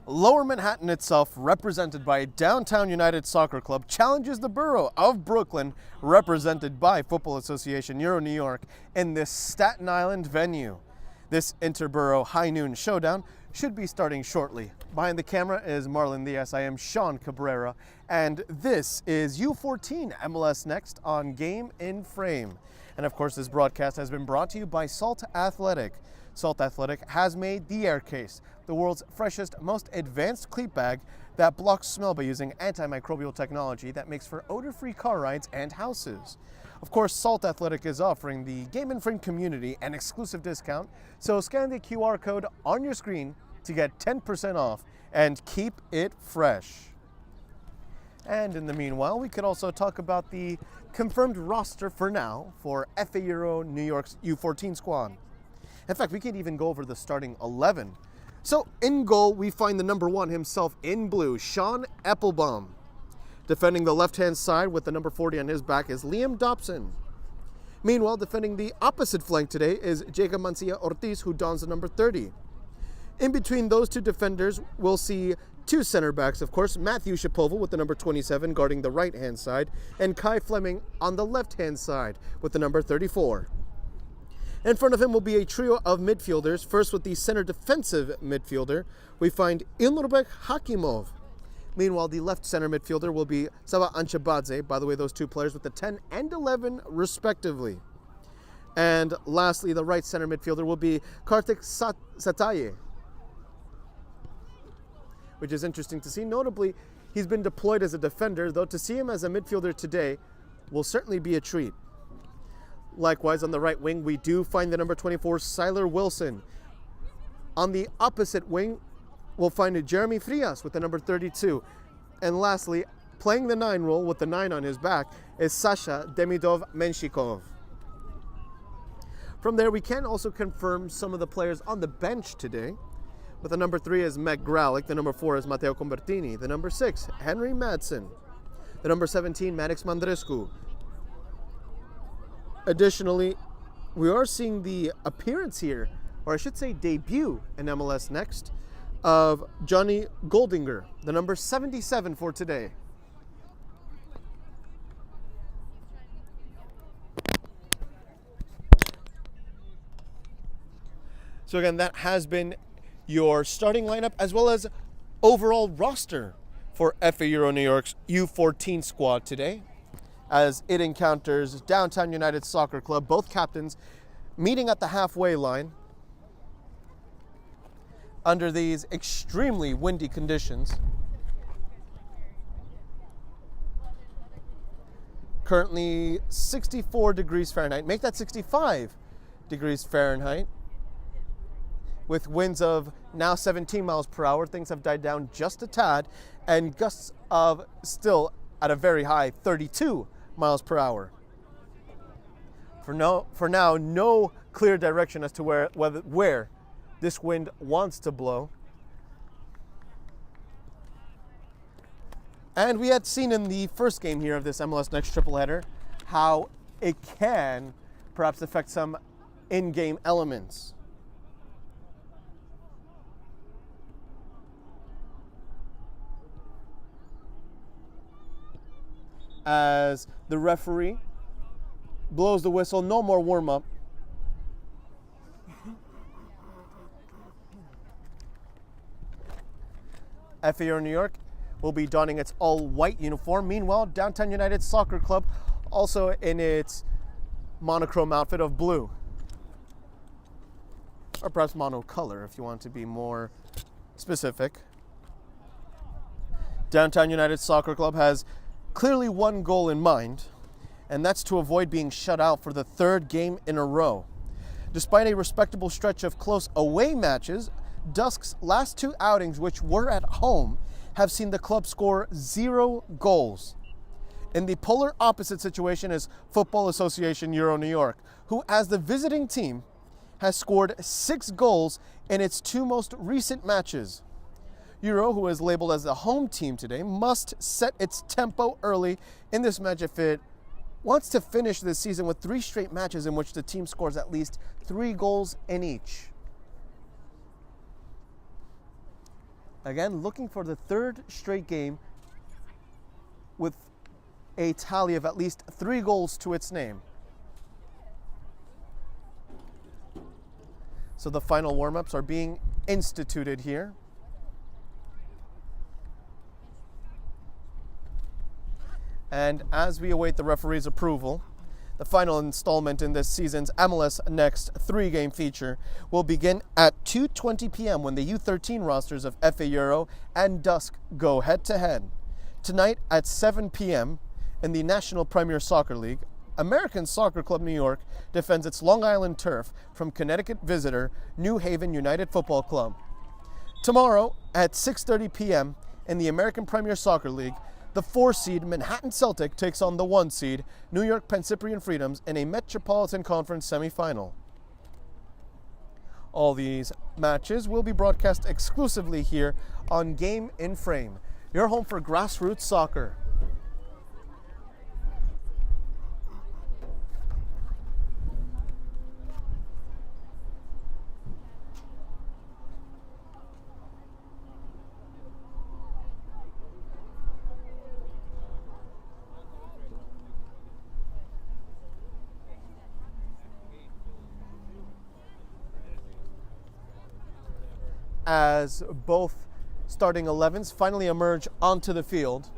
Lower Manhattan itself, represented by Downtown United Soccer Club, challenges the borough of Brooklyn, represented by Football Association Euro New York, in this Staten Island venue. This interborough high noon showdown should be starting shortly. Behind the camera is Marlon Diaz. I am Sean Cabrera, and this is U14 MLS Next on Game in Frame. And of course, this broadcast has been brought to you by Salt Athletic. Salt Athletic has made the Aircase, the world's freshest, most advanced cleat bag that blocks smell by using antimicrobial technology that makes for odor-free car rides and houses. Of course, Salt Athletic is offering the Game in Frame community an exclusive discount, so scan the QR code on your screen to get 10% off and keep it fresh. And in the meanwhile, we could also talk about the confirmed roster for now for FA Euro New York's U14 squad. In fact, we could even go over the starting 11. So in goal, we find the number 1 himself in blue, Sean Applebaum. Defending the left-hand side with the number 40 on his back is Liam Dobson. Meanwhile, defending the opposite flank today is Jacob Mancia Ortiz, who dons the number 30. In between those two defenders, we'll see two center backs, of course, Matthew Shapoval with the number 27 guarding the right-hand side, and Kai Fleming on the left-hand side with the number 34. In front of him will be a trio of midfielders. First, with the center defensive midfielder, we find Ilnurbek Hakimov. Meanwhile, the left center midfielder will be Sava Anchabadze. By the way, those two players with the 10 and 11 respectively. And lastly, the right center midfielder will be Kartik Sataye, which is interesting to see. Notably, he's been deployed as a defender, though to see him as a midfielder today will certainly be a treat. Likewise, on the right wing, we do find the number 24, Siler Wilson. On the opposite wing, we'll find Jeremy Frias with the number 32. And lastly, playing the 9 role with the 9 on his back is Sasha Demidov-Menshikov. From there, we can also confirm some of the players on the bench today. With the number 3 is Meg Gralick, the number 4 is Matteo Convertini, the number 6, Henry Madsen, the number 17, Maddox Mandrescu. Additionally, we are seeing the appearance here, or I should say debut in MLS Next, of Johnny Goldinger, the number 77 for today. So again, that has been your starting lineup as well as overall roster for FA Euro New York's U14 squad today, as it encounters Downtown United Soccer Club, both captains meeting at the halfway line under these extremely windy conditions. Currently 64 degrees Fahrenheit, make that 65 degrees Fahrenheit. With winds of now 17 miles per hour, things have died down just a tad, and gusts of still at a very high 32 miles per hour. For now, no clear direction as to where this wind wants to blow. And we had seen in the first game here of this MLS Next triple header how it can perhaps affect some in-game elements. As the referee blows the whistle, no more warm-up. FA Euro New York will be donning its all-white uniform. Meanwhile, Downtown United Soccer Club also in its monochrome outfit of blue. Or perhaps monocolor if you want to be more specific. Downtown United Soccer Club has clearly one goal in mind, and that's to avoid being shut out for the 3rd game in a row. Despite a respectable stretch of close away matches, DUSC's last 2 outings, which were at home, have seen the club score 0 goals. In the polar opposite situation is Football Association Euro New York, who as the visiting team has scored 6 goals in its 2 most recent matches. Euro, who is labeled as the home team today, must set its tempo early in this match if it wants to finish this season with 3 straight matches in which the team scores at least 3 goals in each. Again, looking for the third straight game with a tally of at least 3 goals to its name. So the final warm-ups are being instituted here. And as we await the referee's approval, the final installment in this season's MLS Next 3-game feature will begin at 2:20 p.m. when the U13 rosters of FA Euro and DUSC go head-to-head. Tonight at 7 p.m. in the National Premier Soccer League, American Soccer Club New York defends its Long Island turf from Connecticut visitor New Haven United Football Club. Tomorrow at 6:30 p.m. in the American Premier Soccer League, the 4-seed Manhattan Celtic takes on the 1-seed New York Penn Freedoms in a Metropolitan Conference semifinal. All these matches will be broadcast exclusively here on Game in Frame, your home for grassroots soccer. As both starting 11s finally emerge onto the field.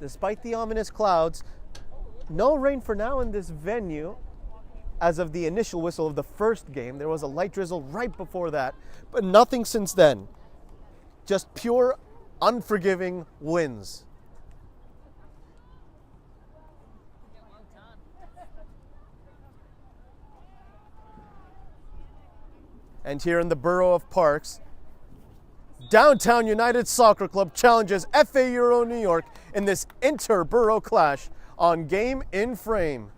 Despite the ominous clouds, no rain for now in this venue as of the initial whistle of the first game. There was a light drizzle right before that, but nothing since then. Just pure, unforgiving winds. And here in the borough of Parks, Downtown United Soccer Club challenges FA Euro New York in this inter-borough clash on Game in Frame.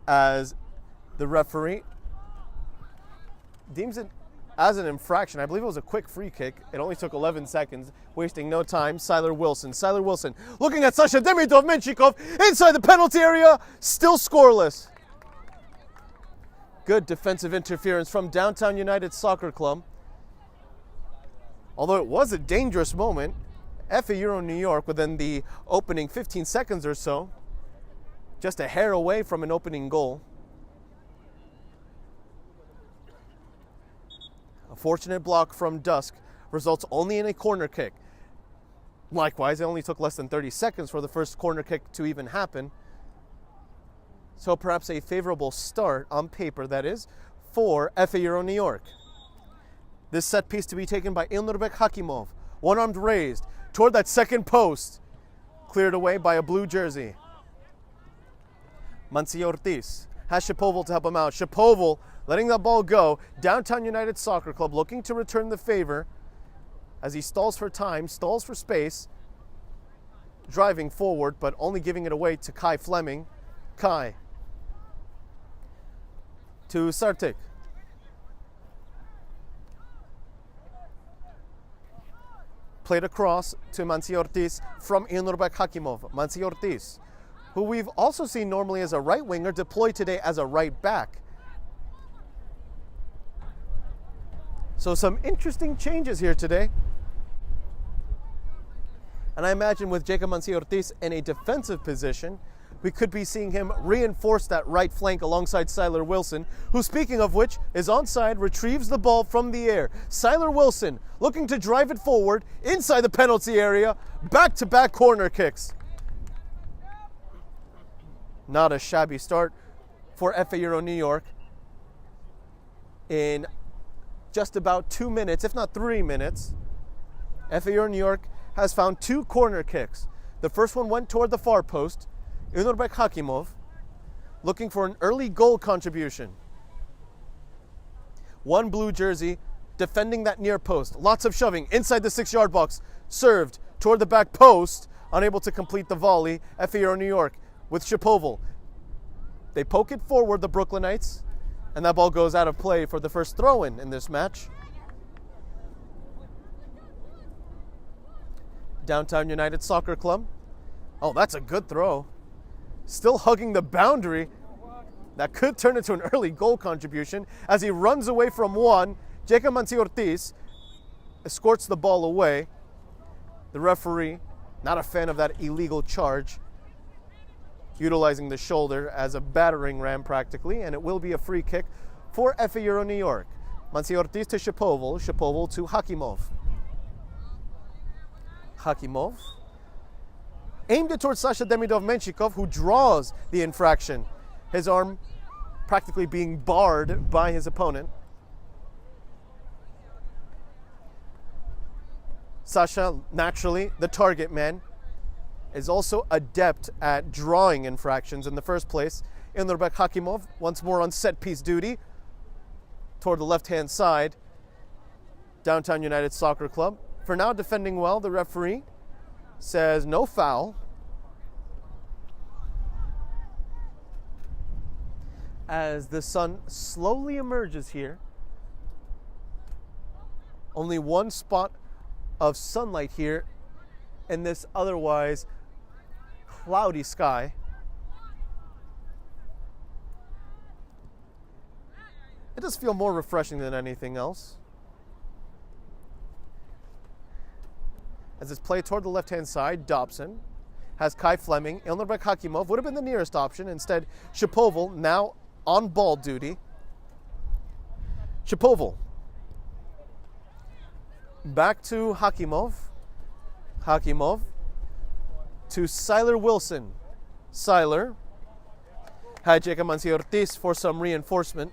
As the referee deems it as an infraction. I believe it was a quick free kick. It only took 11 seconds, wasting no time. Siler Wilson looking at Sasha Demidov-Menchikov inside the penalty area, still scoreless. Good defensive interference from Downtown United Soccer Club. Although it was a dangerous moment, FA Euro New York within the opening 15 seconds or so, just a hair away from an opening goal. A fortunate block from DUSC results only in a corner kick. Likewise, it only took less than 30 seconds for the first corner kick to even happen. So perhaps a favorable start on paper, that is, for FA Euro New York. This set piece to be taken by Ilnurbek Hakimov. One-armed raised toward that second post. Cleared away by a blue jersey. Mansi Ortiz has Shapoval to help him out. Shapoval letting the ball go. Downtown United Soccer Club looking to return the favor as he stalls for time, stalls for space. Driving forward, but only giving it away to Kai Fleming. Kai to Sartik. Played across to Mansi Ortiz from Ilnurbek Hakimov. Mansi Ortiz, who we've also seen normally as a right winger, deployed today as a right back. So some interesting changes here today. And I imagine with Jacob Mansi Ortiz in a defensive position, we could be seeing him reinforce that right flank alongside Siler Wilson, who, speaking of which, is onside, retrieves the ball from the air. Siler Wilson looking to drive it forward inside the penalty area, back-to-back corner kicks. Not a shabby start for FA Euro New York. In just about 2 minutes, if not 3 minutes, FA Euro New York has found 2 corner kicks. The first one went toward the far post. Ilnurbek Hakimov looking for an early goal contribution. One blue jersey defending that near post. Lots of shoving inside the 6-yard box. Served toward the back post. Unable to complete the volley. FA Euro New York with Shapoval. They poke it forward, the Brooklynites, and that ball goes out of play for the first throw-in in this match. Downtown United Soccer Club. Oh, that's a good throw. still hugging the boundary. That could turn into an early goal contribution as he runs away from one. Jacob Manzi-Ortiz escorts the ball away. The referee, not a fan of that illegal charge, utilizing the shoulder as a battering ram practically, and it will be a free kick for FA Euro New York. Manzi-Ortiz to Shapoval, Shapoval to Hakimov. Hakimov aimed it towards Sasha Demidov-Menchikov, who draws the infraction. His arm practically being barred by his opponent. Sasha, naturally the target man, is also adept at drawing infractions in the first place. Ilnurbek Hakimov once more on set piece duty toward the left-hand side. Downtown United Soccer Club. For now, defending well, the referee says no foul. As the sun slowly emerges here, only one spot of sunlight here in this otherwise cloudy sky. It does feel more refreshing than anything else. As it's played toward the left-hand side, Dobson has Kai Fleming. Ilnurbek Hakimov would have been the nearest option. Instead, Shapoval now on ball duty. Shapoval. Back to Hakimov. Hakimov to Siler Wilson. Siler had Jacob Manzi-Ortiz for some reinforcement.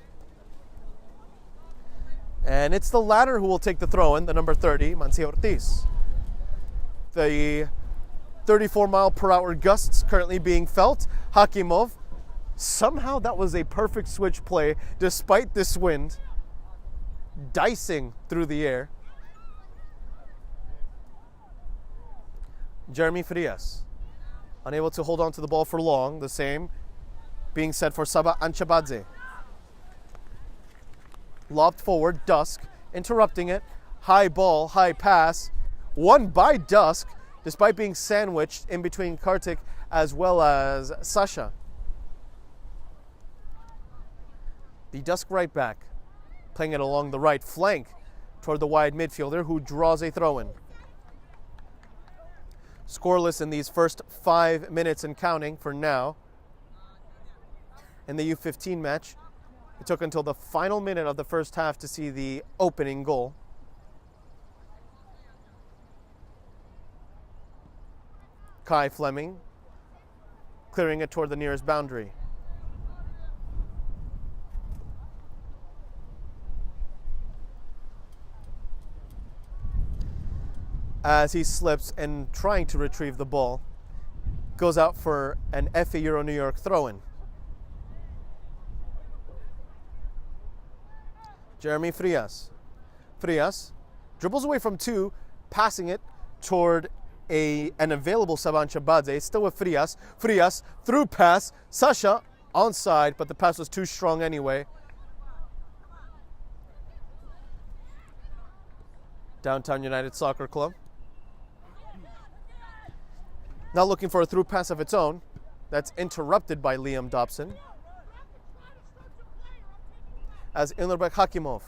And it's the latter who will take the throw-in, the number 30, Manzi-Ortiz. The 34-mile-per-hour gusts currently being felt. Hakimov, somehow that was a perfect switch play despite this wind, dicing through the air. Jeremy Frias, unable to hold on to the ball for long. The same being said for Saba Anchabadze. Lobbed forward, DUSC, interrupting it. High ball, high pass. Won by DUSC, despite being sandwiched in between Kartik as well as Sasha. The DUSC right back, playing it along the right flank toward the wide midfielder who draws a throw-in. Scoreless in these first 5 minutes and counting for now. In the U15 match, it took until the final minute of the first half to see the opening goal. Kai Fleming clearing it toward the nearest boundary. As he slips and trying to retrieve the ball, goes out for an FA Euro New York throw-in. Jeremy Frias. Frias dribbles away from two, passing it toward an available Saban Chabadze, still with Frias. Frias through pass, Sasha onside, but the pass was too strong anyway. Downtown United Soccer Club. Now looking for a through pass of its own. That's interrupted by Liam Dobson. As Ilnurbek Hakimov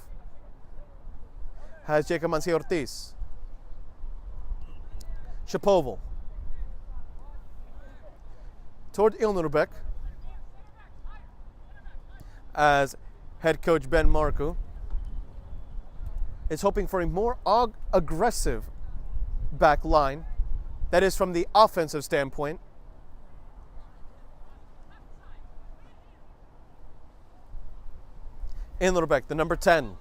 has Jacob Manzi-Ortiz. Shapoval toward Ilnurbek as head coach Ben Marku is hoping for a more aggressive back line. That is from the offensive standpoint. Ilnurbek, the number 10.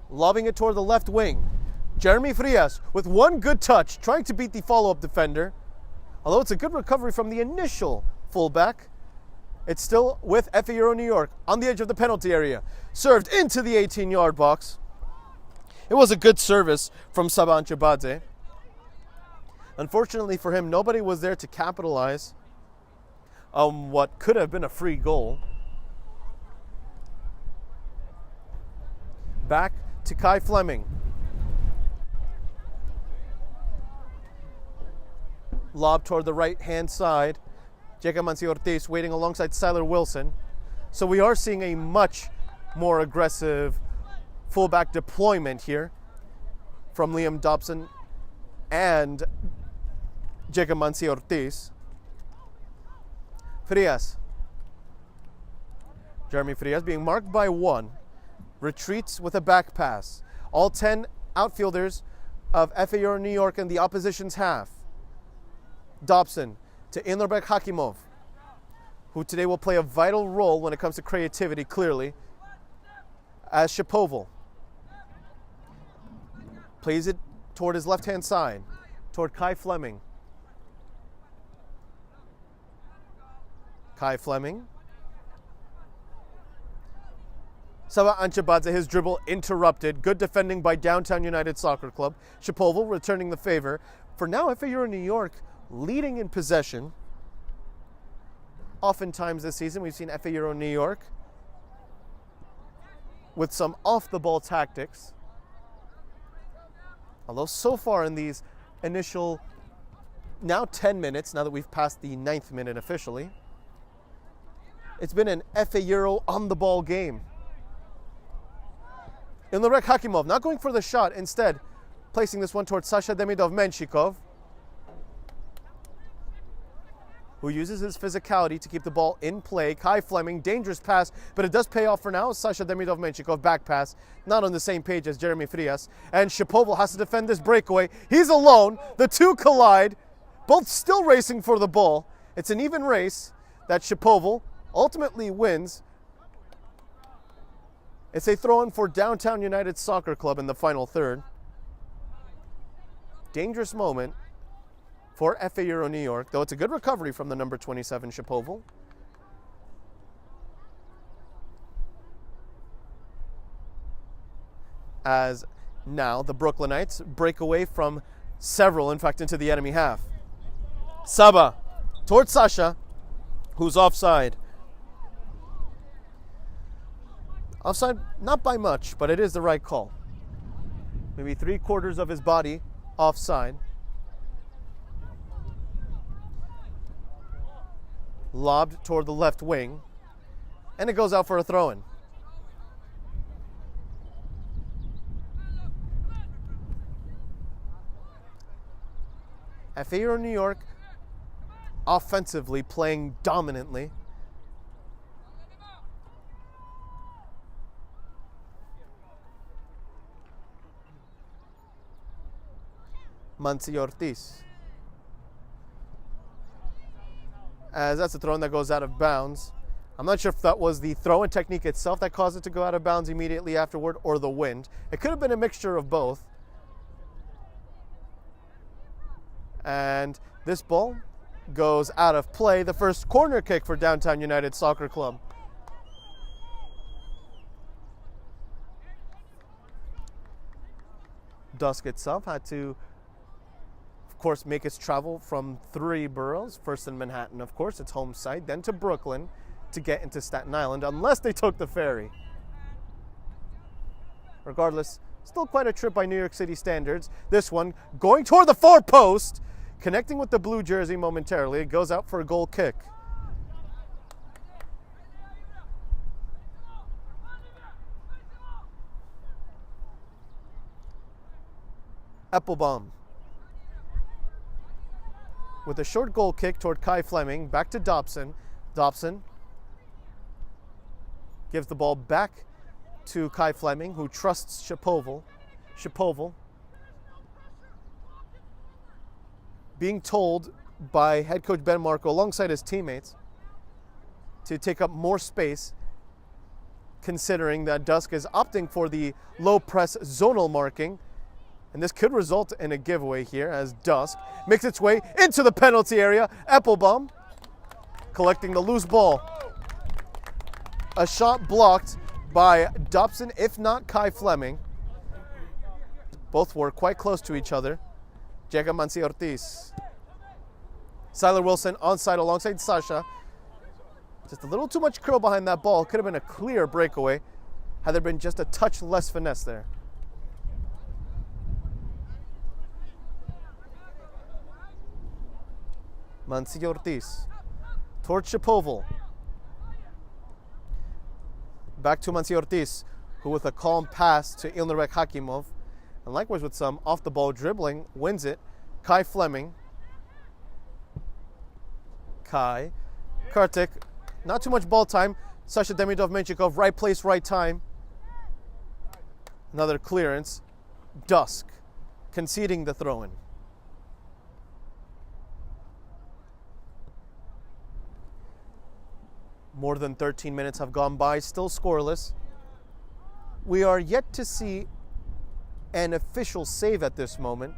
Lobbing it toward the left wing. Jeremy Frias with one good touch, trying to beat the follow-up defender. Although it's a good recovery from the initial fullback, it's still with FA Euro New York on the edge of the penalty area. Served into the 18-yard box. It was a good service from Saban Chabadze. Unfortunately for him, nobody was there to capitalize on what could have been a free goal. Back to Kai Fleming. Lob toward the right-hand side. Jacob Mancio-Ortiz waiting alongside Siler Wilson. So we are seeing a much more aggressive fullback deployment here from Liam Dobson and Jacob Mancio-Ortiz. Frias. Jeremy Frias being marked by one. Retreats with a back pass. All 10 outfielders of FA Euro New York in the opposition's half. Dobson to Inlerbek Hakimov, who today will play a vital role when it comes to creativity, clearly, as Shapoval plays it toward his left-hand side, toward Kai Fleming. Kai Fleming. Saba Anchabadze, his dribble interrupted. Good defending by Downtown United Soccer Club. Shapoval returning the favor. For now, FA Euro New York leading in possession. Oftentimes this season, we've seen FA Euro New York with some off-the-ball tactics. Although so far in these initial, now 10 minutes, now that we've passed the 9th minute officially, it's been an FA Euro on-the-ball game. Ilnurek Hakimov not going for the shot, instead placing this one towards Sasha Demidov-Menshikov, who uses his physicality to keep the ball in play. Kai Fleming, dangerous pass, but it does pay off for now. Sasha Demidov-Menshikov, back pass, not on the same page as Jeremy Frias. And Shapoval has to defend this breakaway. He's alone. The two collide, both still racing for the ball. It's an even race that Shapoval ultimately wins. It's a throw-in for Downtown United Soccer Club in the final third. Dangerous moment for FA Euro New York, though it's a good recovery from the number 27 Shapoval. As now the Brooklynites break away from several, in fact, into the enemy half. Saba towards Sasha, who's offside. Offside, not by much, but it is the right call. Maybe 3/4 of his body offside. Lobbed toward the left wing, and it goes out for a throw-in. FA Euro New York offensively playing dominantly. Mancio-Ortiz. As that's a throw-in that goes out of bounds. I'm not sure if that was the throw-in technique itself that caused it to go out of bounds immediately afterward or the wind. It could have been a mixture of both. And this ball goes out of play. The first corner kick for Downtown United Soccer Club. DUSC itself had to, of course, make its travel from 3 boroughs. First in Manhattan, of course, its home site, then to Brooklyn to get into Staten Island, unless they took the ferry. Regardless, still quite a trip by New York City standards. This one going toward the far post, connecting with the blue jersey momentarily. It goes out for a goal kick. Applebaum with a short goal kick toward Kai Fleming, back to Dobson. Dobson gives the ball back to Kai Fleming, who trusts Shapoval. Shapoval being told by head coach Ben Marco alongside his teammates to take up more space, considering that DUSC is opting for the low press zonal marking. And this could result in a giveaway here as DUSC makes its way into the penalty area. Applebaum collecting the loose ball. A shot blocked by Dobson, if not Kai Fleming. Both were quite close to each other. Jacob Mancio-Ortiz. Siler Wilson onside alongside Sasha. Just a little too much curl behind that ball. Could have been a clear breakaway had there been just a touch less finesse there. Mancio-Ortiz towards Shapoval. Back to Mansi Ortiz, who with a calm pass to Ilnurek Hakimov, and likewise with some off-the-ball dribbling, wins it. Kai Fleming. Kai. Kartik. Not too much ball time. Sasha Demidov-Menchikov, right place, right time. Another clearance. DUSC conceding the throw-in. More than 13 minutes have gone by, still scoreless. We are yet to see an official save at this moment,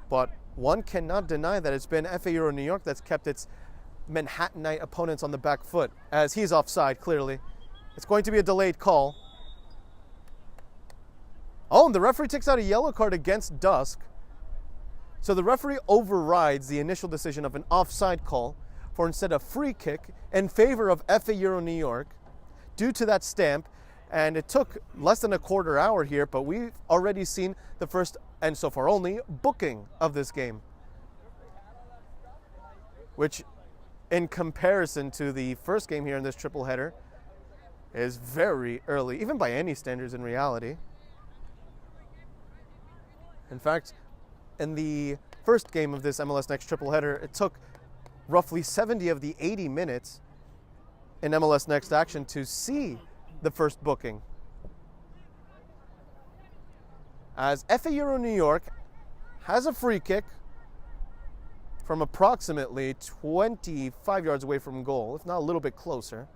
but one cannot deny that it's been FA Euro New York that's kept its Manhattanite opponents on the back foot, as he's offside, clearly. It's going to be a delayed call. Oh, and the referee takes out a yellow card against DUSC. So the referee overrides the initial decision of an offside call for instead a free kick in favor of FA Euro New York due to that stamp. And it took less than a quarter hour here, but we've already seen the first, and so far only, booking of this game. Which, in comparison to the first game here in this triple header, is very early, even by any standards in reality. In fact, in the first game of this MLS Next triple header, it took roughly 70 of the 80 minutes in MLS Next action to see the first booking. As FA Euro New York has a free kick from approximately 25 yards away from goal, if not a little bit closer.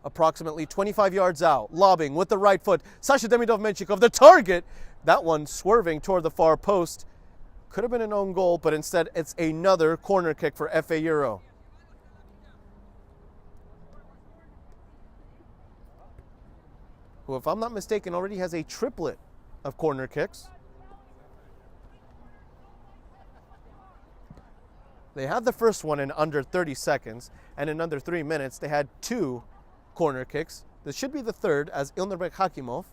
Approximately 25 yards out, lobbing with the right foot. Sasha Demidov-Menchikov, the target. That one swerving toward the far post. Could have been an own goal, but instead it's another corner kick for FA Euro. Who, if I'm not mistaken, already has a triplet of corner kicks. They had the first one in under 30 seconds, and in under 3 minutes they had 2 corner kicks. This should be the third, as Ilnurek Hakimov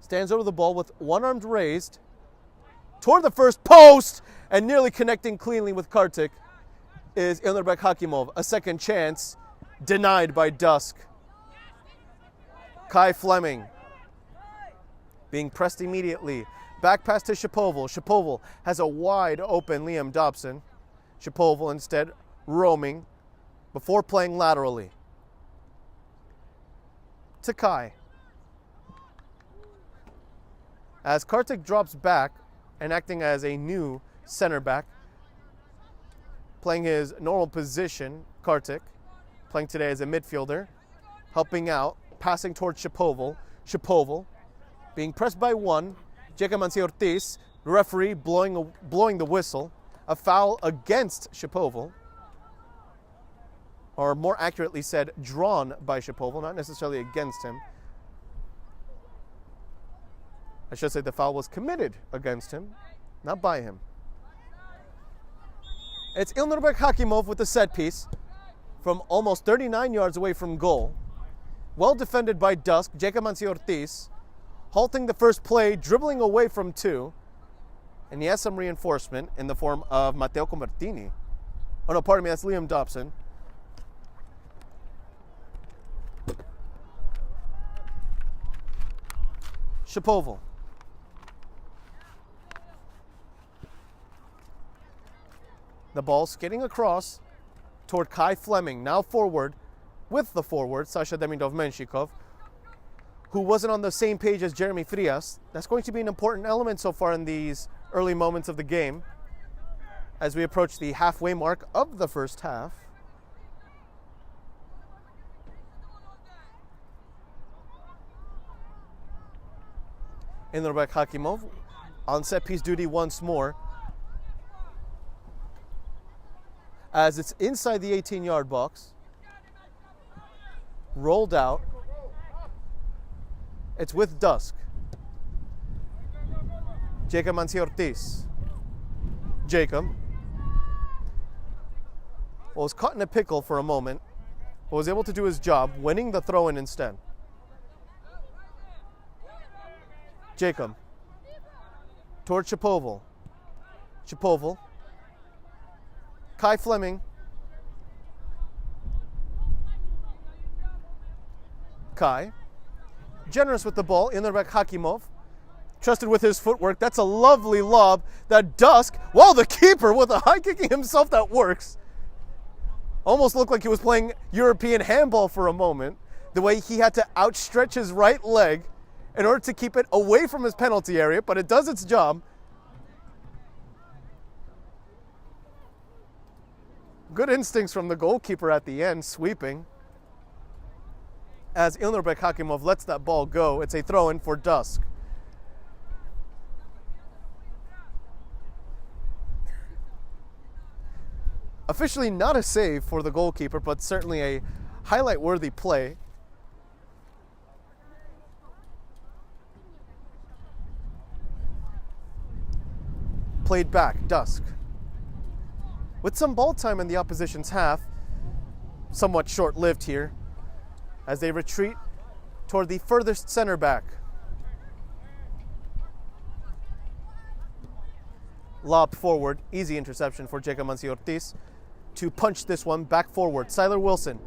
stands over the ball with one arm raised toward the first post, and nearly connecting cleanly with Kartik is Ilnurek Hakimov. A second chance denied by DUSC. Kai Fleming being pressed immediately. Back pass to Shapoval. Shapoval has a wide open Liam Dobson. Shapoval instead roaming before playing laterally to Kai. As Kartik drops back and acting as a new center back, playing his normal position, Kartik, playing today as a midfielder, helping out, passing towards Shapoval. Shapoval being pressed by one. Jacob Mansi Ortiz, referee blowing the whistle. A foul against Shapoval. Or more accurately said, drawn by Shapoval, not necessarily against him. I should say the foul was committed against him, not by him. It's Ilnurek Hakimov with the set piece from almost 39 yards away from goal. Well defended by DUSC. Jacob Mansi Ortiz halting the first play, dribbling away from 2. And he has some reinforcement in the form of Matteo Convertini. Oh no, pardon me, that's Liam Dobson. Shapoval. The ball skating across toward Kai Fleming, now forward with the forward, Sasha Demidov-Menchikov, who wasn't on the same page as Jeremy Frias. That's going to be an important element so far in these early moments of the game as we approach the halfway mark of the first half. Ilnurek Hakimov on set-piece duty once more, as it's inside the 18-yard box, rolled out. It's with DUSC. Jacob Mansi Ortiz. Jacob was caught in a pickle for a moment, but was able to do his job, winning the throw-in instead. Jacob toward Shapoval. Shapoval. Kai Fleming. Kai. Generous with the ball. Ilnurбек Hakimov. Trusted with his footwork. That's a lovely lob. That DUSC. Wow, the keeper with a high kicking himself. That works. Almost looked like he was playing European handball for a moment. The way he had to outstretch his right leg in order to keep it away from his penalty area, but it does its job. Good instincts from the goalkeeper at the end, sweeping. As Ilnurбек Hakimov lets that ball go, it's a throw-in for DUSC. Officially not a save for the goalkeeper, but certainly a highlight-worthy play. Played back, DUSC. With some ball time in the opposition's half, somewhat short-lived here, as they retreat toward the furthest center back. Lob forward, easy interception for Jacob Ortiz to punch this one back forward. Siler Wilson,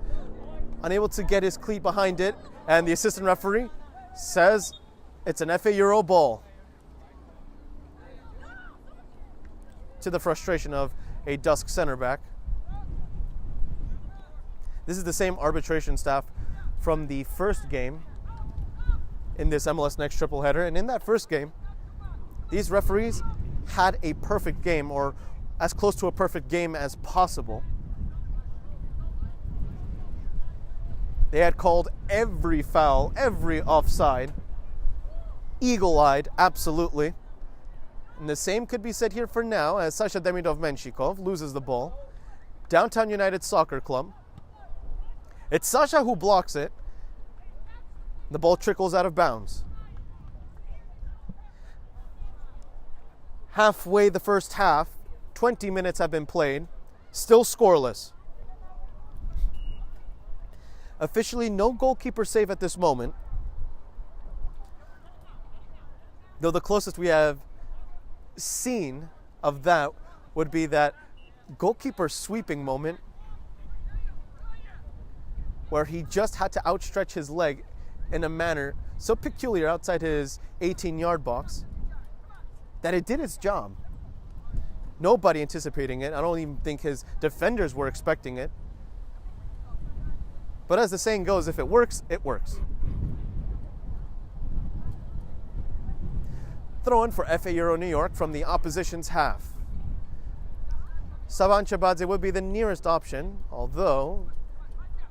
unable to get his cleat behind it, and the assistant referee says it's an FA Euro ball. To the frustration of a DUSC center back. This is the same arbitration staff from the first game in this MLS Next triple header, and in that first game, these referees had a perfect game, or as close to a perfect game as possible. They had called every foul, every offside, eagle-eyed, absolutely. And the same could be said here for now, as Sasha Demidov-Menshikov loses the ball. Downtown United Soccer Club. It's Sasha who blocks it. The ball trickles out of bounds. Halfway the first half, 20 minutes have been played, still scoreless. Officially no goalkeeper save at this moment, though the closest we have seen of that would be that goalkeeper sweeping moment where he just had to outstretch his leg in a manner so peculiar outside his 18-yard box that it did its job. Nobody anticipating it. I don't even think his defenders were expecting it. But as the saying goes, if it works, it works. Throw in for FA Euro New York from the opposition's half. Saban Chabadze would be the nearest option, although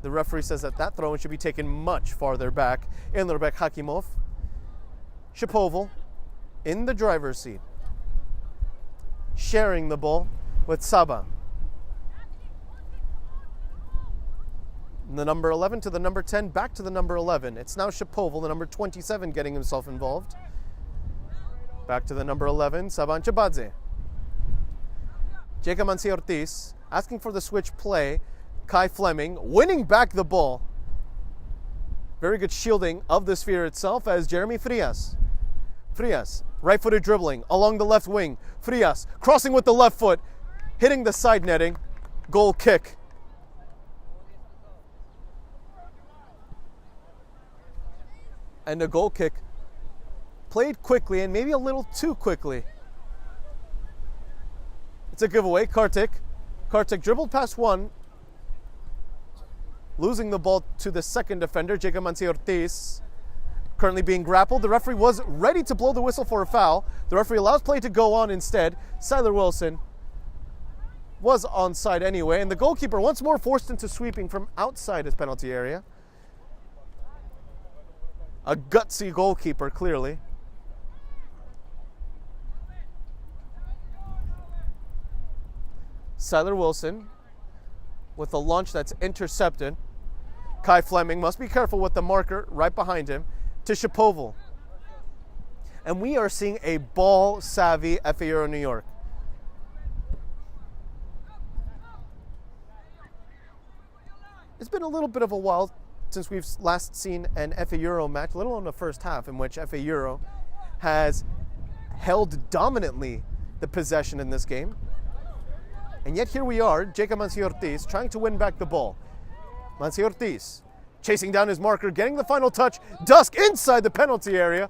the referee says that that throw-in should be taken much farther back. Ilnurбек Hakimov. Shapoval in the driver's seat, sharing the ball with Saban. The number 11 to the number 10, back to the number 11. It's now Shapoval, the number 27, getting himself involved. Back to the number 11, Saban Chabadze. Jacob Ortiz asking for the switch play. Kai Fleming winning back the ball. Very good shielding of the sphere itself as Jeremy Frias. Frias, right-footed dribbling along the left wing. Frias crossing with the left foot, hitting the side netting. Goal kick. And a goal kick played quickly and maybe a little too quickly. It's a giveaway. Kartik dribbled past one, losing the ball to the second defender, Jacob Ortiz. Currently being grappled. The referee was ready to blow the whistle for a foul. The referee allows play to go on instead. Siler Wilson was onside anyway, and the goalkeeper once more forced into sweeping from outside his penalty area. A gutsy goalkeeper, clearly. Siler Wilson with a launch that's intercepted. Kai Fleming must be careful with the marker right behind him to Shapoval. And we are seeing a ball-savvy FA Euro New York. It's been a little bit of a while since we've last seen an FA Euro match, let alone the first half, in which FA Euro has held dominantly the possession in this game. And yet here we are, Jacob Ortiz trying to win back the ball. Ortiz chasing down his marker, getting the final touch. DUSC inside the penalty area.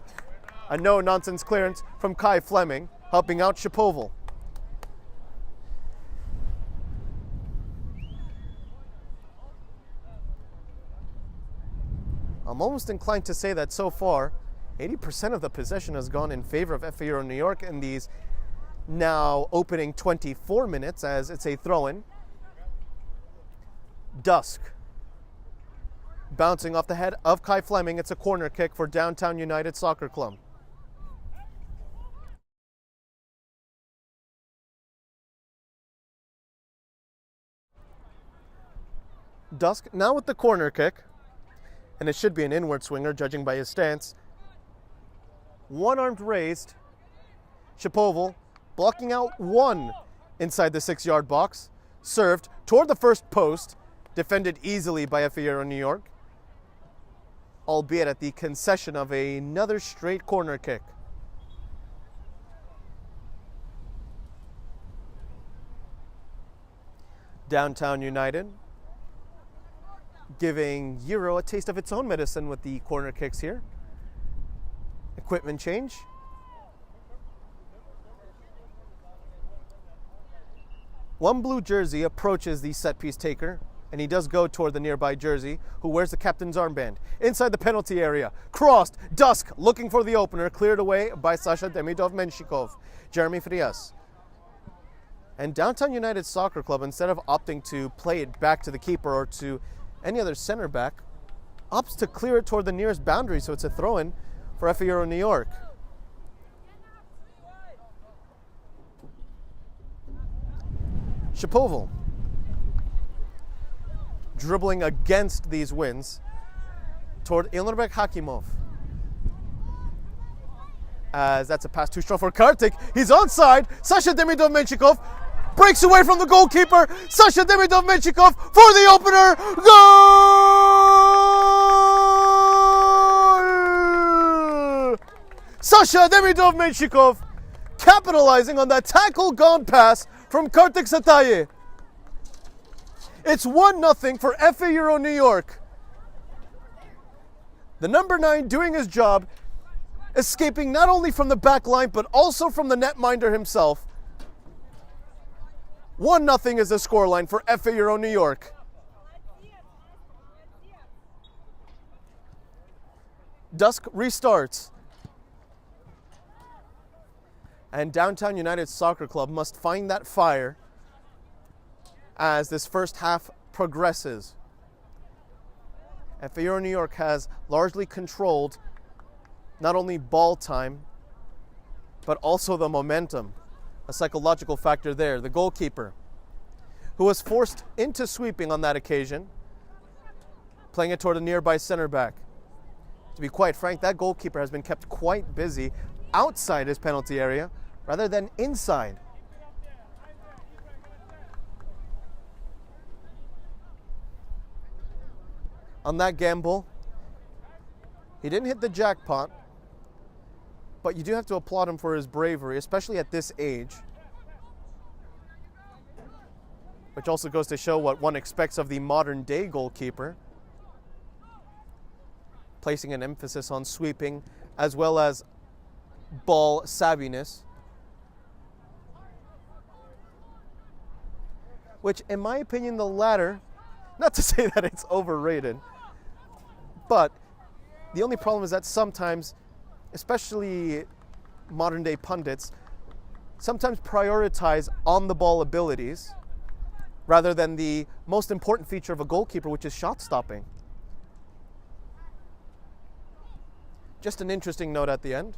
A no-nonsense clearance from Kai Fleming, helping out Shapoval. I'm almost inclined to say that so far, 80% of the possession has gone in favor of FA Euro New York in these now opening 24 minutes, as it's a throw-in. DUSC bouncing off the head of Kai Fleming. It's a corner kick for Downtown United Soccer Club. DUSC now with the corner kick, and it should be an inward swinger judging by his stance. One armed raised. Shapoval blocking out one inside the 6-yard box. Served toward the first post. Defended easily by FA Euro New York, albeit at the concession of another straight corner kick. Downtown United giving Euro a taste of its own medicine with the corner kicks here. Equipment change. One blue jersey approaches the set piece taker, and he does go toward the nearby jersey, who wears the captain's armband. Inside the penalty area, crossed, DUSC looking for the opener, cleared away by Sasha Demidov-Menshikov. Jeremy Frias. And Downtown United Soccer Club, instead of opting to play it back to the keeper or to any other center back, opts to clear it toward the nearest boundary, so it's a throw-in for FA Euro New York. Shapoval dribbling against these winds toward Ilnurbek Hakimov. As that's a pass too strong for Kartik. He's onside. Sasha Demidov-Menshikov breaks away from the goalkeeper. Sasha Demidov-Menshikov for the opener. Goal! Sasha Demidov-Menshikov capitalizing on that tackle gone pass from Kartik Sataye. It's 1-0 for FA Euro New York. The number 9 doing his job, escaping not only from the back line but also from the netminder himself. 1-0 is the scoreline for FA Euro New York. DUSC restarts. And Downtown United Soccer Club must find that fire as this first half progresses. FA Euro New York has largely controlled not only ball time, but also the momentum. A psychological factor there. The goalkeeper, who was forced into sweeping on that occasion, playing it toward a nearby center back. To be quite frank, that goalkeeper has been kept quite busy outside his penalty area rather than inside. On that gamble, he didn't hit the jackpot, but you do have to applaud him for his bravery, especially at this age. Which also goes to show what one expects of the modern day goalkeeper. Placing an emphasis on sweeping as well as ball savviness. Which, in my opinion, the latter, not to say that it's overrated, but the only problem is that sometimes, especially modern day pundits, sometimes prioritize on-the-ball abilities rather than the most important feature of a goalkeeper, which is shot stopping. Just an interesting note at the end.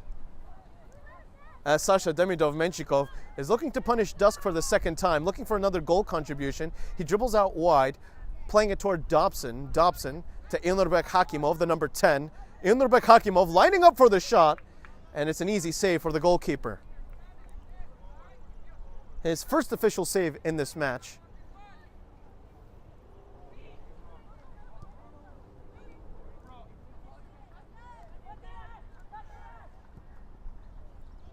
As Sasha Demidov-Menshikov is looking to punish DUSC for the second time, looking for another goal contribution. He dribbles out wide, playing it toward Dobson. Dobson to Ilnurbek Hakimov, the number 10. Ilnurbek Hakimov lining up for the shot, and it's an easy save for the goalkeeper. His first official save in this match.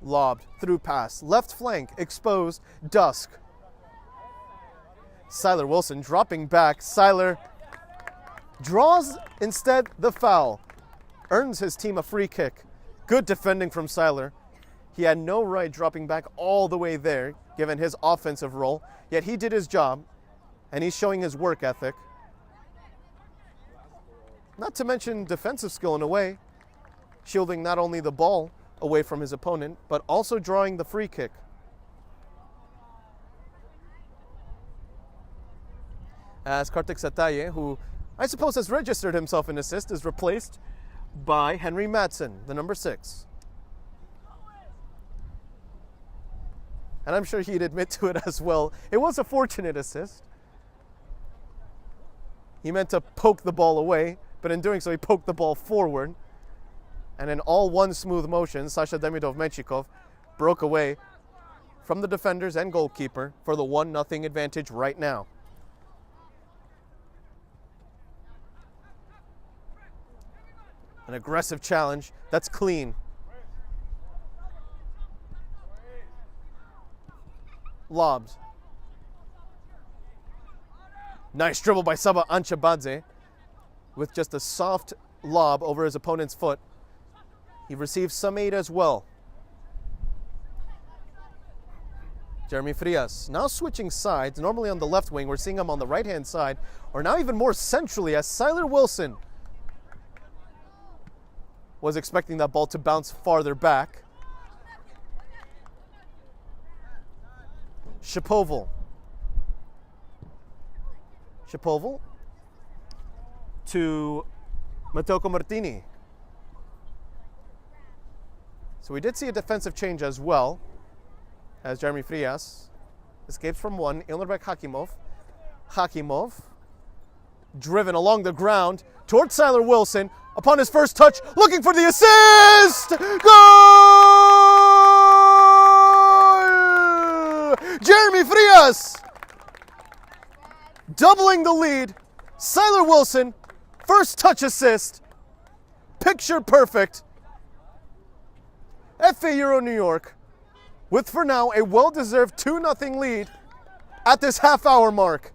Lobbed, through pass, left flank, exposed, DUSC. Seiler Wilson dropping back. Seiler draws instead the foul. Earns his team a free kick. Good defending from Seiler. He had no right dropping back all the way there, given his offensive role, yet he did his job, and he's showing his work ethic. Not to mention defensive skill in a way, shielding not only the ball away from his opponent, but also drawing the free kick. As Kartik Sataye, who I suppose has registered himself an assist, is replaced by Henry Madsen, the number 6. And I'm sure he'd admit to it as well. It was a fortunate assist. He meant to poke the ball away, but in doing so, he poked the ball forward. And in all one smooth motion, Sasha Demidov-Menchikov broke away from the defenders and goalkeeper for the 1-0 advantage right now. An aggressive challenge that's clean. Lobs. Nice dribble by Saba Anchabadze with just a soft lob over his opponent's foot. He receives some aid as well. Jeremy Frias now switching sides. Normally on the left wing, we're seeing him on the right-hand side, or now even more centrally as Seiler Wilson was expecting that ball to bounce farther back. Shapoval to Matoko Martini. So we did see a defensive change as well, as Jeremy Frias escapes from one. Ilnerbek Hakimov driven along the ground towards Seiler Wilson. Upon his first touch, looking for the assist! Goal! Jeremy Frias doubling the lead. Seiler Wilson, first touch assist. Picture perfect. FA Euro New York with, for now, a well-deserved 2-0 lead at this half-hour mark.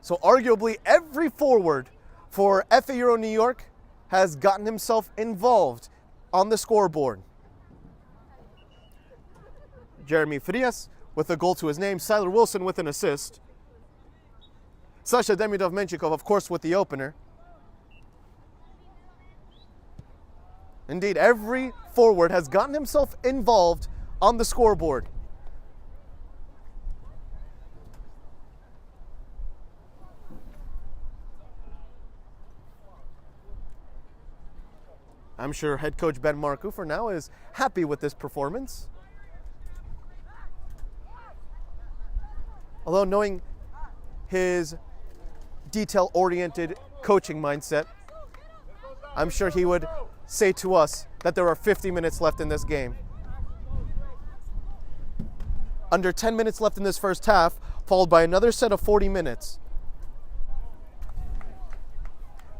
So arguably every forward for FA Euro New York has gotten himself involved on the scoreboard. Jeremy Frias with a goal to his name, Seiler Wilson with an assist. Sasha Demidov-Menchikov, of course, with the opener. Indeed, every forward has gotten himself involved on the scoreboard. I'm sure head coach Ben Marcoux for now is happy with this performance. Although knowing his detail-oriented coaching mindset, I'm sure he would say to us that there are 50 minutes left in this game. Under 10 minutes left in this first half, followed by another set of 40 minutes.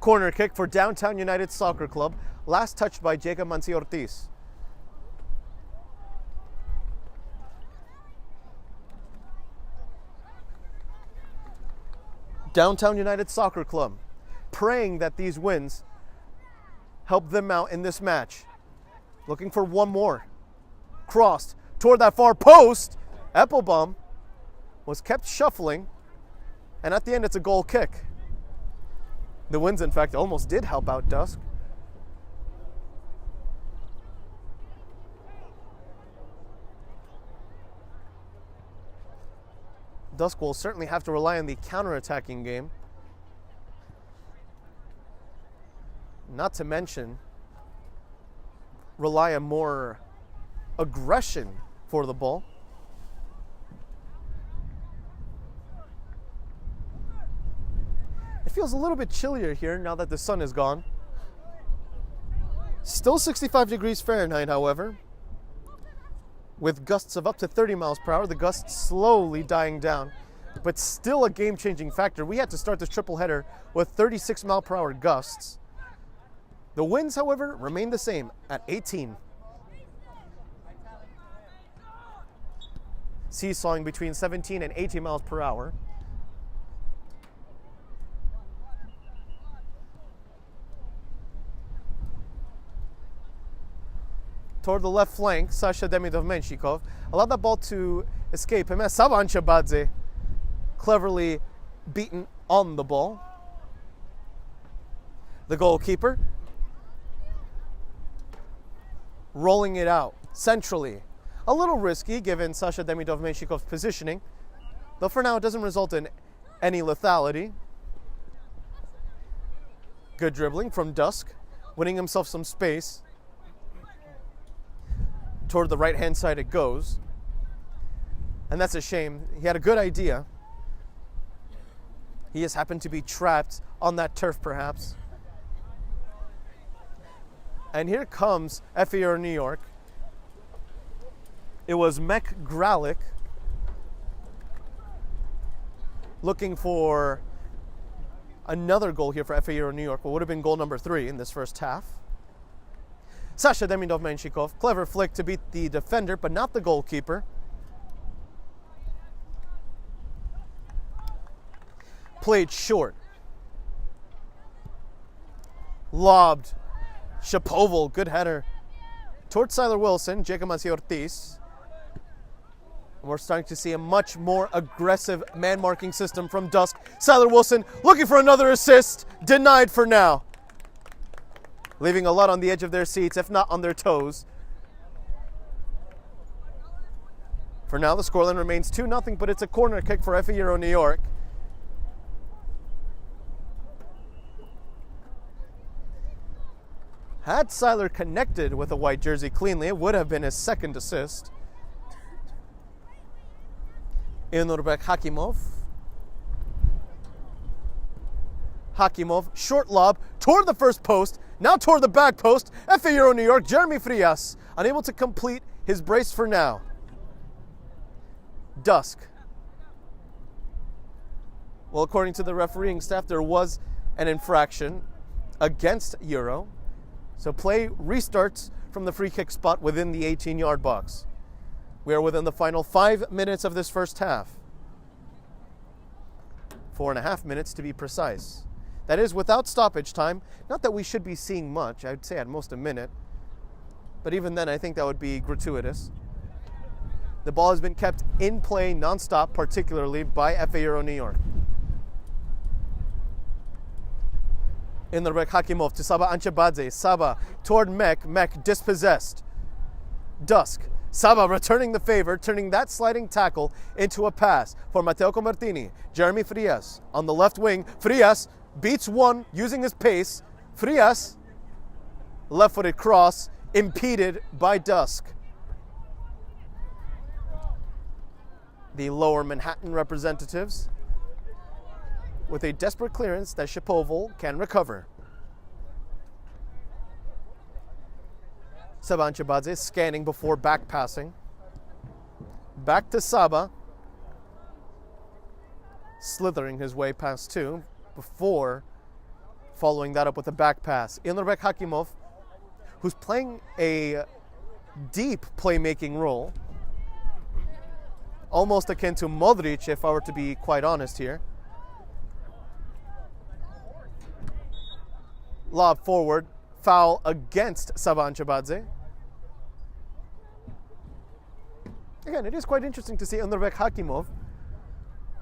Corner kick for Downtown United Soccer Club, last touched by Jacob Manci-Ortiz. Downtown United Soccer Club, praying that these wins help them out in this match. Looking for one more. Crossed toward that far post. Eppelbaum was kept shuffling, and at the end it's a goal kick. The wins, in fact, almost did help out DUSC. DUSC will certainly have to rely on the counter-attacking game. Not to mention, rely on more aggression for the ball. It feels a little bit chillier here now that the sun is gone. Still 65 degrees Fahrenheit, however. With gusts of up to 30 miles per hour, the gusts slowly dying down but still a game-changing factor. We had to start this triple header with 36 mile per hour gusts. The winds, however, remain the same at 18. Seesawing between 17 and 18 miles per hour. Toward the left flank, Sasha Demidov-Menshikov allowed that ball to escape him as Saba Anchebadze cleverly beaten on the ball. The goalkeeper rolling it out centrally. A little risky given Sasha Demidov-Menshikov's positioning, though for now it doesn't result in any lethality. Good dribbling from DUSC, winning himself some space. Toward the right-hand side it goes. And that's a shame. He had a good idea. He just happened to be trapped on that turf, perhaps. And here comes FAR New York. It was Mek Gralik looking for another goal here for FAR New York. What would have been goal number 3 in this first half. Sasha Demidov-Menshikov, clever flick to beat the defender, but not the goalkeeper. Played short. Lobbed. Shapoval, good header. Towards Siler Wilson, Jacob Ortiz. We're starting to see a much more aggressive man-marking system from DUSC. Siler Wilson looking for another assist. Denied for now. Leaving a lot on the edge of their seats, if not on their toes. For now, the scoreline remains 2-0, but it's a corner kick for FAR New York. Had Siler connected with a white jersey cleanly, it would have been his second assist. Inurbek Hakimov. Hakimov, short lob toward the first post, now toward the back post. FAR New York, Jeremy Frias, unable to complete his brace for now. DUSC. Well, according to the refereeing staff, there was an infraction against Euro. So play restarts from the free kick spot within the 18-yard box. We are within the final 5 minutes of this first half. 4.5 minutes to be precise. That is without stoppage time. Not that we should be seeing much. I'd say at most a minute. But even then, I think that would be gratuitous. The ball has been kept in play nonstop, particularly by FAR New York. Inurbek Hakimov to Saba Anchebadze. Saba toward Mek. Mek dispossessed. DUSC. Saba returning the favor, turning that sliding tackle into a pass for Mateo Convertini. Jeremy Frias on the left wing. Frias beats one using his pace. Frias, left-footed cross, impeded by DUSC. The Lower Manhattan representatives with a desperate clearance that Shapoval can recover. Saba Anchebadze scanning before back passing. Back to Saba. Slithering his way past two before following that up with a back pass. Inurbek Hakimov, who's playing a deep playmaking role. Almost akin to Modric, if I were to be quite honest here. Lob forward. Foul against Saba Anchebadze. Again, it is quite interesting to see Inurbek Hakimov,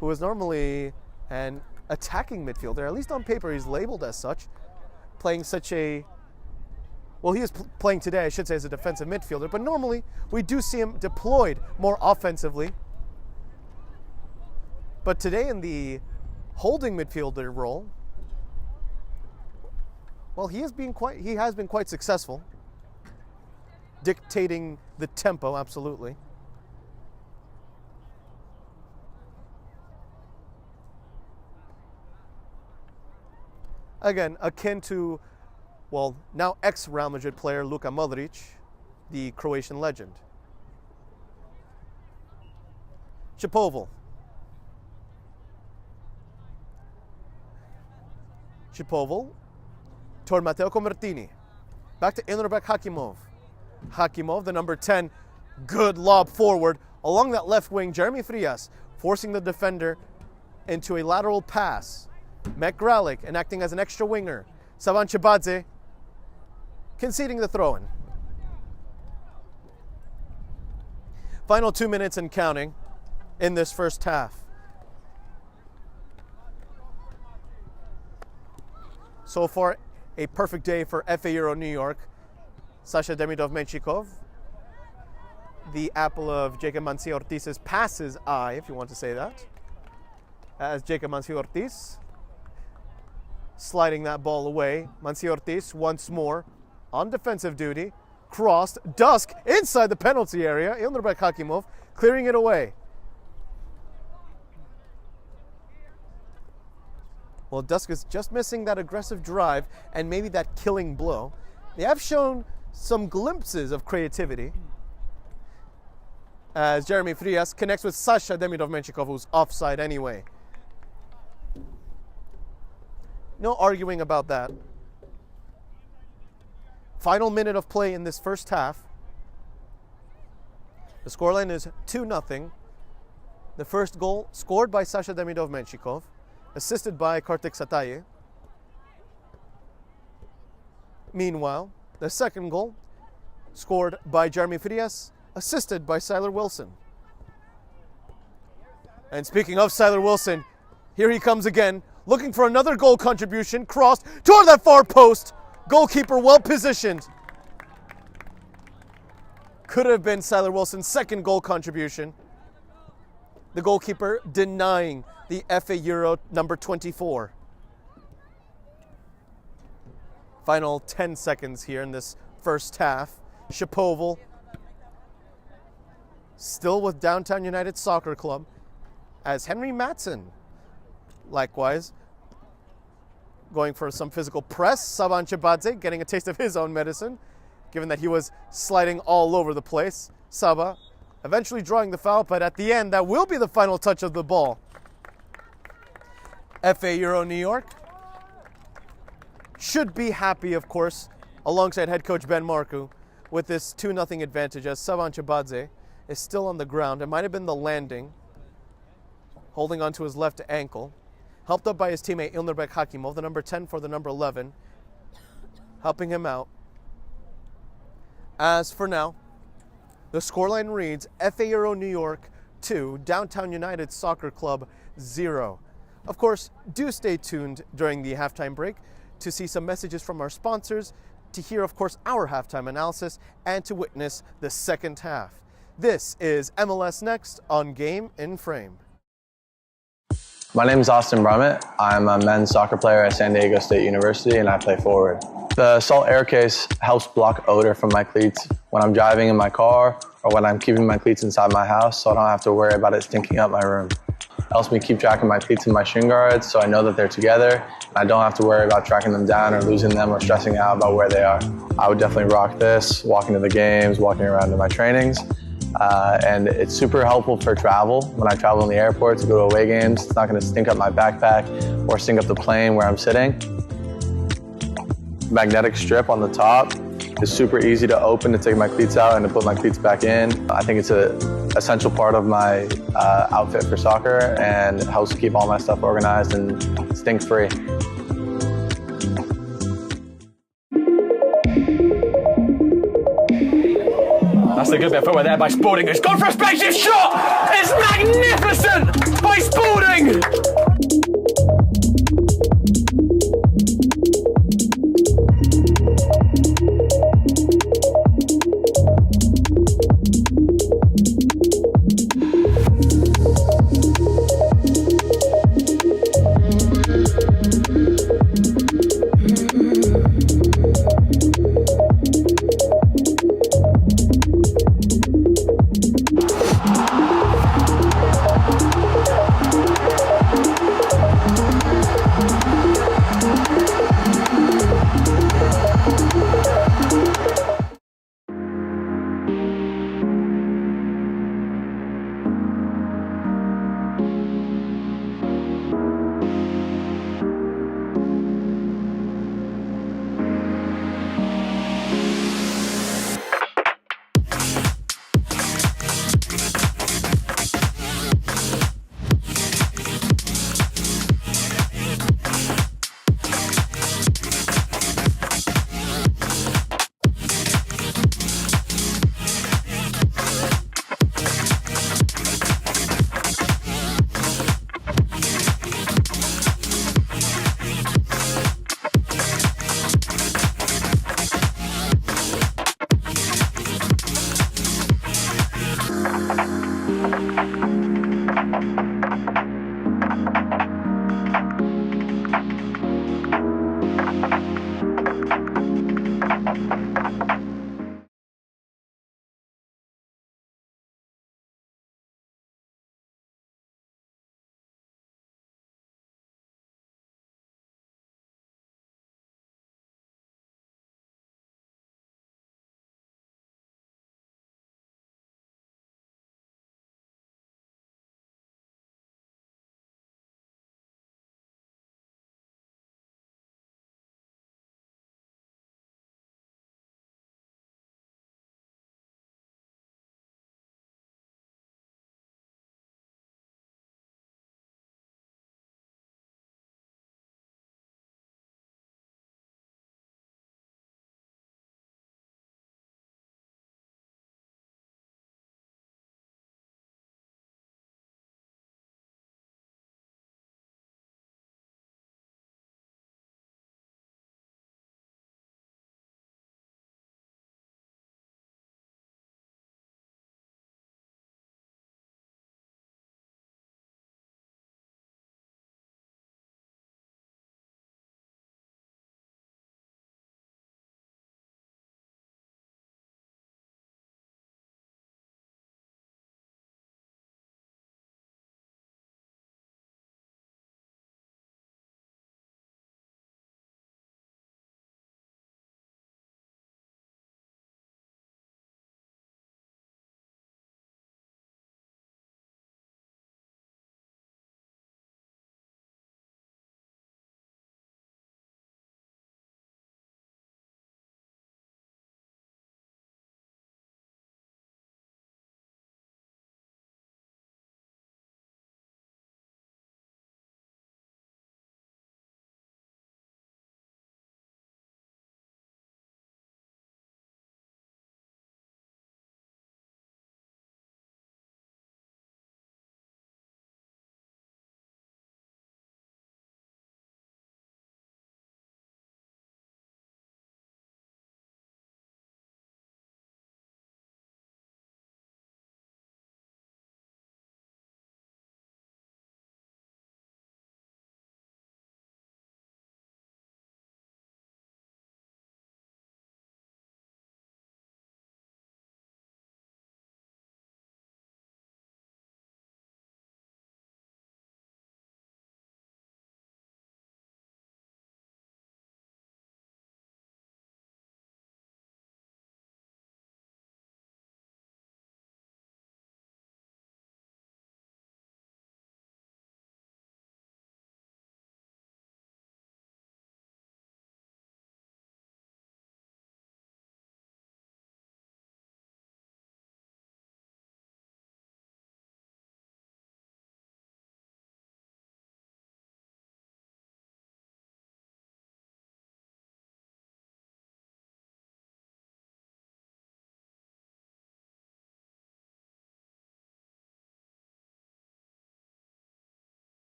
who is normally an attacking midfielder, at least on paper he's labeled as such, playing such a, well, he is playing today, I should say, as a defensive midfielder, but normally we do see him deployed more offensively. But today in the holding midfielder role, well, he has been quite successful, dictating the tempo, absolutely. Again, akin to, well, now ex-Real Madrid player Luka Modric, the Croatian legend. Shapoval. Shipoval toward Matteo Convertini. Back to Ilnurбек Hakimov. Hakimov, the number 10, good lob forward. Along that left wing, Jeremy Frias forcing the defender into a lateral pass. Mek Gralik enacting as an extra winger. Savan Chibadze conceding the throw-in. Final 2 minutes and counting in this first half. So far, a perfect day for FA Euro New York. Sasha Demidov-Menchikov, the apple of Jacob Mansi-Ortiz's passes eye, if you want to say that. As Jacob Mansi-Ortiz sliding that ball away. Mansi-Ortiz once more on defensive duty. Crossed, DUSC inside the penalty area. Ilnurбек Hakimov clearing it away. Well, DUSC is just missing that aggressive drive and maybe that killing blow. They have shown some glimpses of creativity as Jeremy Frias connects with Sasha Demidov-Menchikov, who's offside anyway. No arguing about that. Final minute of play in this first half. The scoreline is 2-0. The first goal scored by Sasha Demidov-Menchikov, assisted by Kartik Sataye. Meanwhile, the second goal scored by Jeremy Frias, assisted by Siler Wilson. And speaking of Siler Wilson, here he comes again, looking for another goal contribution, crossed toward that far post. Goalkeeper well positioned. Could have been Siler Wilson's second goal contribution. The goalkeeper denying the FA Euro number 24. Final 10 seconds here in this first half. Shipoval still with Downtown United Soccer Club as Henry Matson likewise going for some physical press. Savan Chibadze getting a taste of his own medicine, given that he was sliding all over the place. Saba eventually drawing the foul, but at the end, that will be the final touch of the ball. FA Euro New York should be happy, of course, alongside head coach Ben Marku, with this 2-0 advantage as Savan Chibadze is still on the ground. It might have been the landing, holding onto his left ankle. Helped up by his teammate Ilnurбек Hakimov, the number 10 for the number 11, helping him out. As for now, the scoreline reads FA Euro New York 2, Downtown United Soccer Club 0. Of course, do stay tuned during the halftime break to see some messages from our sponsors, to hear, of course, our halftime analysis, and to witness the second half. This is MLS Next on Game in Frame. My name is Austin Brummett. I'm a men's soccer player at San Diego State University and I play forward. The salt air case helps block odor from my cleats when I'm driving in my car or when I'm keeping my cleats inside my house, so I don't have to worry about it stinking up my room. It helps me keep track of my cleats and my shin guards so I know that they're together and I don't have to worry about tracking them down or losing them or stressing out about where they are. I would definitely rock this, walking to the games, walking around to my trainings. And it's super helpful for travel. When I travel in the airport to go to away games, it's not going to stink up my backpack or stink up the plane where I'm sitting. Magnetic strip on the top is super easy to open to take my cleats out and to put my cleats back in. I think it's an essential part of my outfit for soccer and helps keep all my stuff organized and stink-free. That's a good bit of footwork there by Spalding. It's gone for a spaceship shot! It's magnificent by Spalding!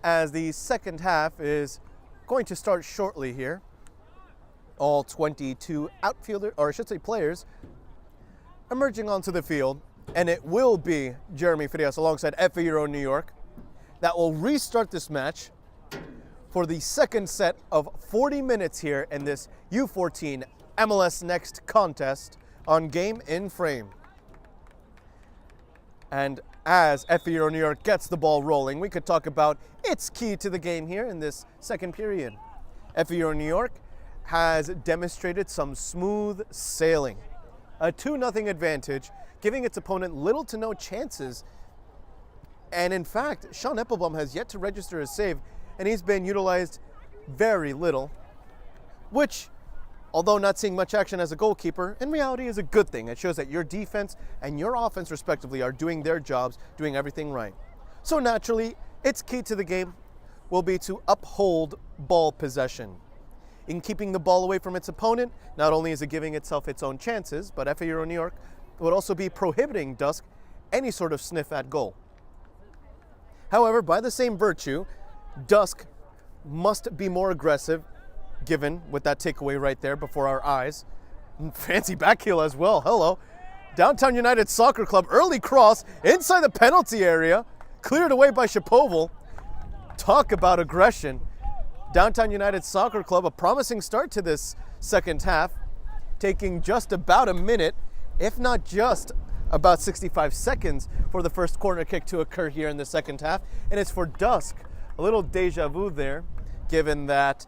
as the second half is going to start shortly here. All 22 outfielders, or I should say players, emerging onto the field, and it will be Jeremy Frias alongside FA Euro New York that will restart this match for the second set of 40 minutes here in this U14 MLS Next contest on Game in Frame. And as FA Euro New York gets the ball rolling, we could talk about its key to the game here in this second period. FA Euro New York has demonstrated some smooth sailing. A 2-0 advantage, giving its opponent little to no chances. And in fact, Sean Eppelbaum has yet to register a save, and he's been utilized very little, which, although not seeing much action as a goalkeeper, in reality is a good thing. It shows that your defense and your offense, respectively, are doing their jobs, doing everything right. So naturally, its key to the game will be to uphold ball possession. In keeping the ball away from its opponent, not only is it giving itself its own chances, but FA Euro New York would also be prohibiting DUSC any sort of sniff at goal. However, by the same virtue, DUSC must be more aggressive, given with that takeaway right there before our eyes. Fancy back heel as well, hello. Downtown United Soccer Club, early cross inside the penalty area, cleared away by Shapoval. Talk about aggression. Downtown United Soccer Club, a promising start to this second half, taking just about a minute, if not just about 65 seconds for the first corner kick to occur here in the second half. And it's for DUSC. A little deja vu there, given that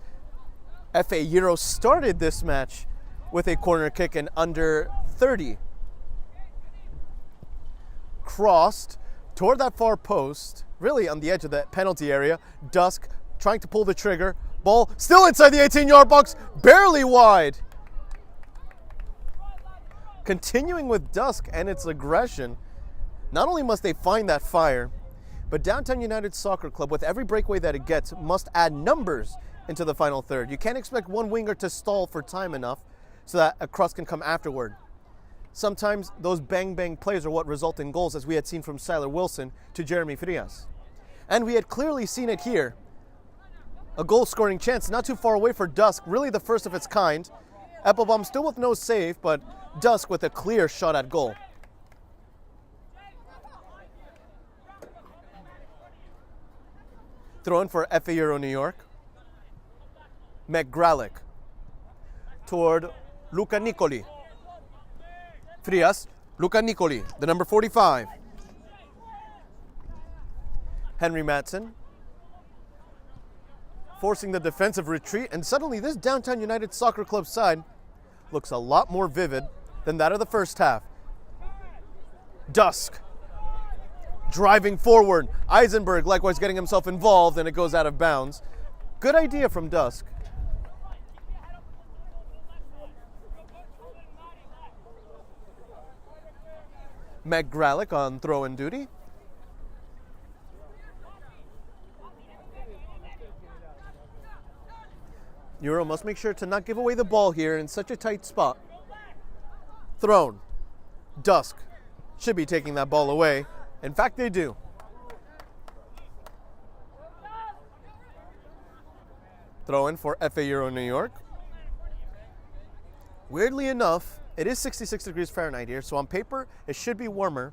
FA Euro started this match with a corner kick in under 30. Crossed toward that far post, really on the edge of the penalty area. DUSC trying to pull the trigger. Ball still inside the 18-yard box, barely wide. Continuing with DUSC and its aggression, not only must they find that fire, but Downtown United Soccer Club, with every breakaway that it gets, must add numbers into the final third. You can't expect one winger to stall for time enough so that a cross can come afterward. Sometimes those bang-bang plays are what result in goals, as we had seen from Siler Wilson to Jeremy Frias. And we had clearly seen it here. A goal-scoring chance not too far away for DUSC, really the first of its kind. Eppelbaum still with no save, but DUSC with a clear shot at goal. Throw in for FA Euro New York. McGralick toward Luca Nicoli. Frias, Luca Nicoli, the number 45. Henry Matson forcing the defensive retreat, and suddenly this Downtown United Soccer Club side looks a lot more vivid than that of the first half. DUSC driving forward. Eisenberg likewise getting himself involved, and it goes out of bounds. Good idea from DUSC. McGralick on throw-in duty. Euro must make sure to not give away the ball here in such a tight spot. Thrown. DUSC should be taking that ball away. In fact, they do. Throw in for FA Euro New York. Weirdly enough, it is 66 degrees Fahrenheit here, so on paper it should be warmer,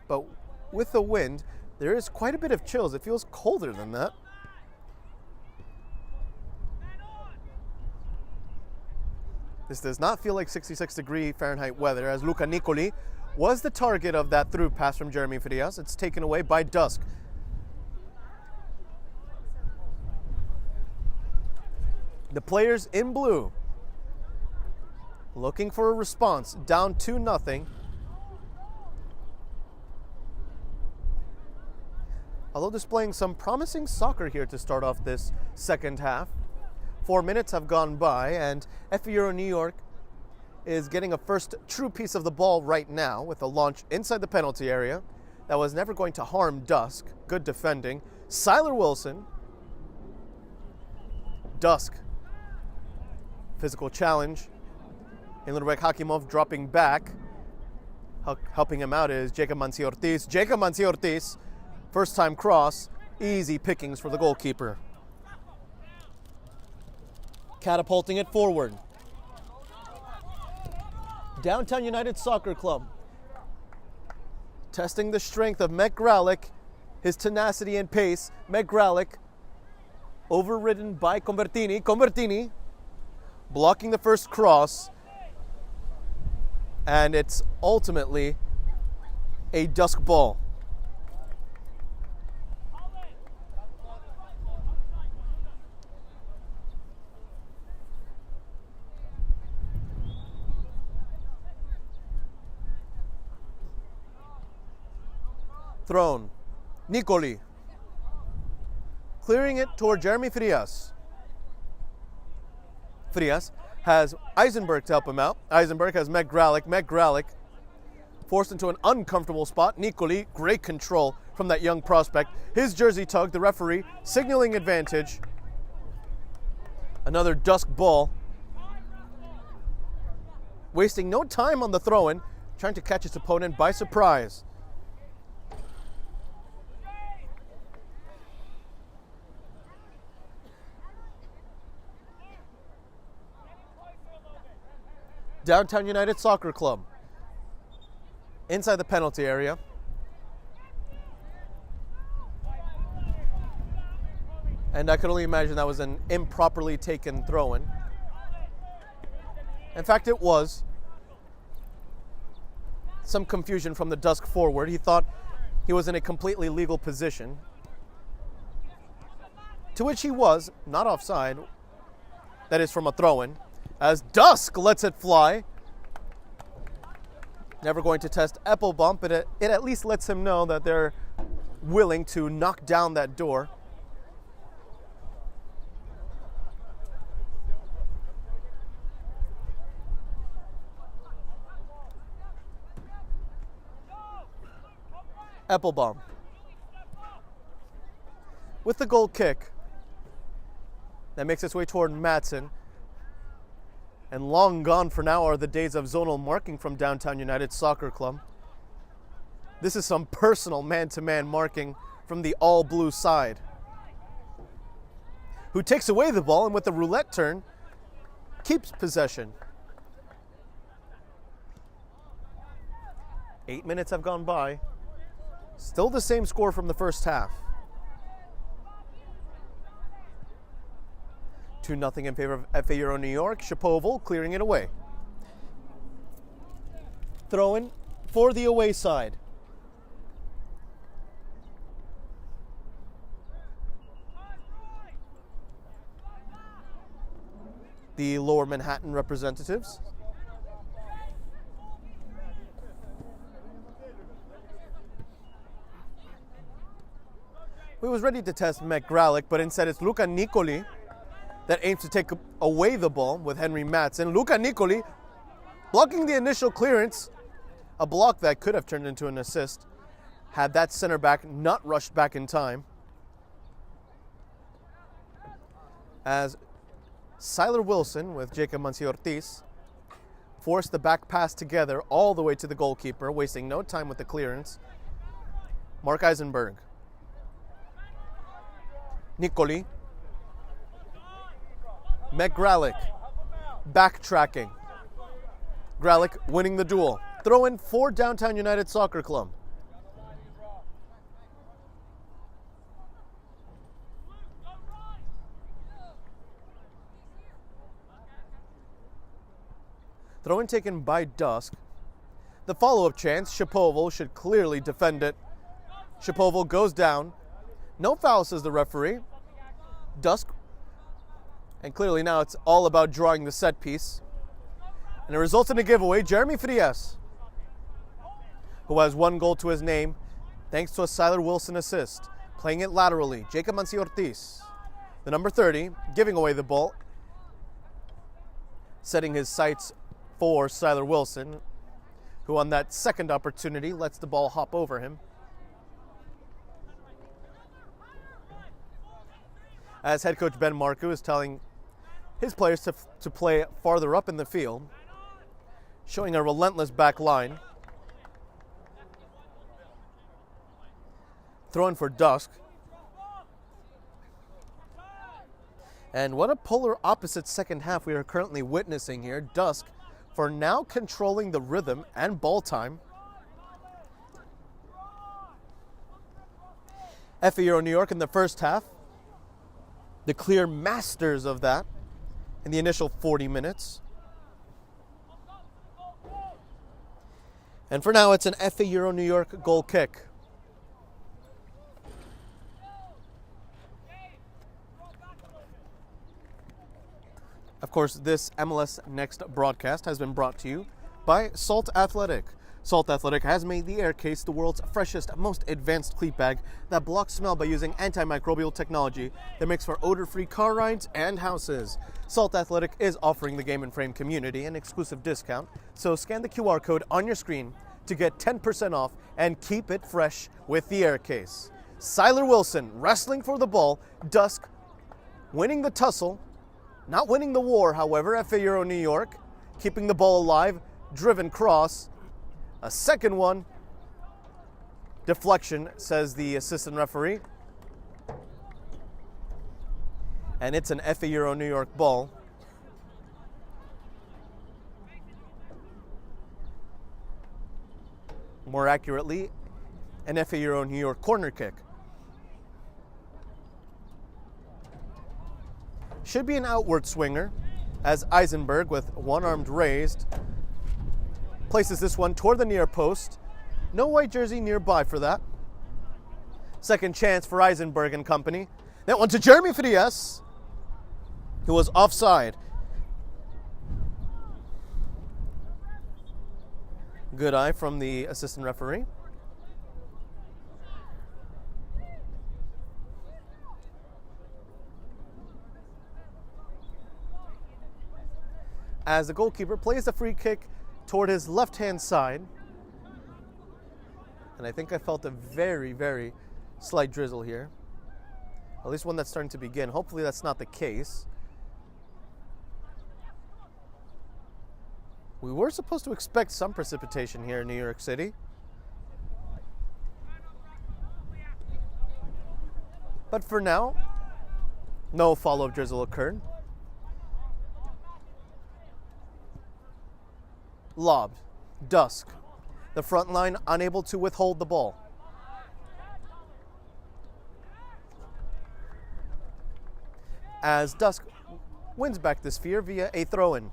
but with the wind, there is quite a bit of chills. It feels colder than that. This does not feel like 66 degree Fahrenheit weather, as Luca Nicoli was the target of that through pass from Jeremy Frias. It's taken away by DUSC. The players in blue looking for a response, down 2-0. Although displaying some promising soccer here to start off this second half. 4 minutes have gone by, and FA Euro New York is getting a first true piece of the ball right now with a launch inside the penalty area that was never going to harm DUSC. Good defending. Siler Wilson. DUSC. Physical challenge. Ilunrek Hakimov dropping back. Helping him out is Jacob Mancio Ortiz. Jacob Mancio Ortiz, first time cross. Easy pickings for the goalkeeper. Catapulting it forward. Downtown United Soccer Club. Testing the strength of Met Gralick, his tenacity and pace. Met Gralick overridden by Convertini. Convertini blocking the first cross. And it's ultimately a DUSC ball. Thrown. Nicoli. Clearing it toward Jeremy Frias. Frias has Eisenberg to help him out. Eisenberg has Met Gralick. Met Gralick forced into an uncomfortable spot. Nicoli, great control from that young prospect. His jersey tug, the referee signaling advantage. Another DUSC ball. Wasting no time on the throw-in, trying to catch his opponent by surprise. Downtown United Soccer Club. Inside the penalty area. And I could only imagine that was an improperly taken throw-in. In fact, it was. Some confusion from the DUSC forward. He thought he was in a completely legal position. To which he was, not offside. That is from a throw-in. As DUSC lets it fly. Never going to test Eppelbaum, but it at least lets him know that they're willing to knock down that door. Eppelbaum. With the goal kick. That makes its way toward Madsen. And long gone for now are the days of zonal marking from Downtown United Soccer Club. This is some personal man-to-man marking from the all-blue side. Who takes away the ball and with the roulette turn, keeps possession. 8 minutes have gone by. Still the same score from the first half. 2-0 in favor of FA Euro New York. Shapoval clearing it away. Throw-in for the away side. The Lower Manhattan representatives. We was ready to test Met Gralick, but instead it's Luca Nicoli that aims to take away the ball with Henry Madsen. Luca Nicoli blocking the initial clearance, a block that could have turned into an assist had that center back not rushed back in time. As Siler Wilson with Jacob Mansi-Ortiz forced the back pass together all the way to the goalkeeper, wasting no time with the clearance. Mark Eisenberg. Nicoli. Met Gralick backtracking. Gralick winning the duel. Throw in for Downtown United Soccer Club. Throw in taken by DUSC. The follow-up chance, Shapoval should clearly defend it. Shapoval goes down. No foul, says the referee. DUSC. And clearly now it's all about drawing the set piece. And it results in a giveaway. Jeremy Frias, who has 1 goal to his name, thanks to a Siler Wilson assist. Playing it laterally. Jacob Mansi-Ortiz, the number 30, giving away the ball. Setting his sights for Siler Wilson, who on that second opportunity lets the ball hop over him. As head coach Ben Marcoux is telling his players to play farther up in the field, showing a relentless back line. Throw in for DUSC. And what a polar opposite second half we are currently witnessing here. DUSC for now controlling the rhythm and ball time. FA Euro New York in the first half, the clear masters of that in the initial 40 minutes. And for now, it's an FA Euro New York goal kick. Of course, this MLS Next broadcast has been brought to you by Salt Athletic. Salt Athletic has made the Air Case the world's freshest, most advanced cleat bag that blocks smell by using antimicrobial technology that makes for odor-free car rides and houses. Salt Athletic is offering the Game and Frame community an exclusive discount, so scan the QR code on your screen to get 10% off and keep it fresh with the Air Case. Siler Wilson wrestling for the ball, DUSC winning the tussle, not winning the war, however. FA Euro New York keeping the ball alive, driven cross. A second one, deflection, says the assistant referee. And it's an FA Euro New York ball. More accurately, an FA Euro New York corner kick. Should be an outward swinger, as Eisenberg, with one arm raised, places this one toward the near post. No white jersey nearby for that. Second chance for Eisenberg and company. That one to Jeremy Frias, who was offside. Good eye from the assistant referee. As the goalkeeper plays the free kick toward his left-hand side. And I think I felt a very, very slight drizzle here. At least one that's starting to begin. Hopefully that's not the case. We were supposed to expect some precipitation here in New York City. But for now, no follow-up drizzle occurred. Lobbed. DUSC. The front line unable to withhold the ball. As DUSC wins back the sphere via a throw-in.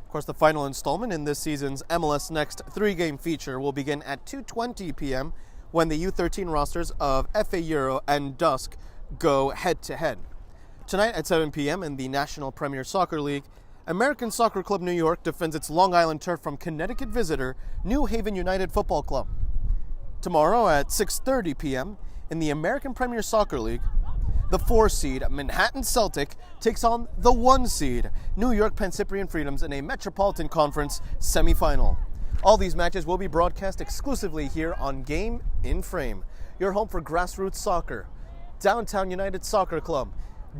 Of course, the final installment in this season's MLS Next 3-game feature will begin at 2:20 p.m. when the U13 rosters of FA Euro and DUSC go head-to-head. Tonight at 7 p.m. in the National Premier Soccer League, American Soccer Club New York defends its Long Island turf from Connecticut visitor New Haven United Football Club. Tomorrow at 6:30 p.m. in the American Premier Soccer League, the 4-seed Manhattan Celtic takes on the 1-seed New York Penn Cyprian Freedoms in a Metropolitan Conference semifinal. All these matches will be broadcast exclusively here on Game in Frame, your home for grassroots soccer. Downtown United Soccer Club,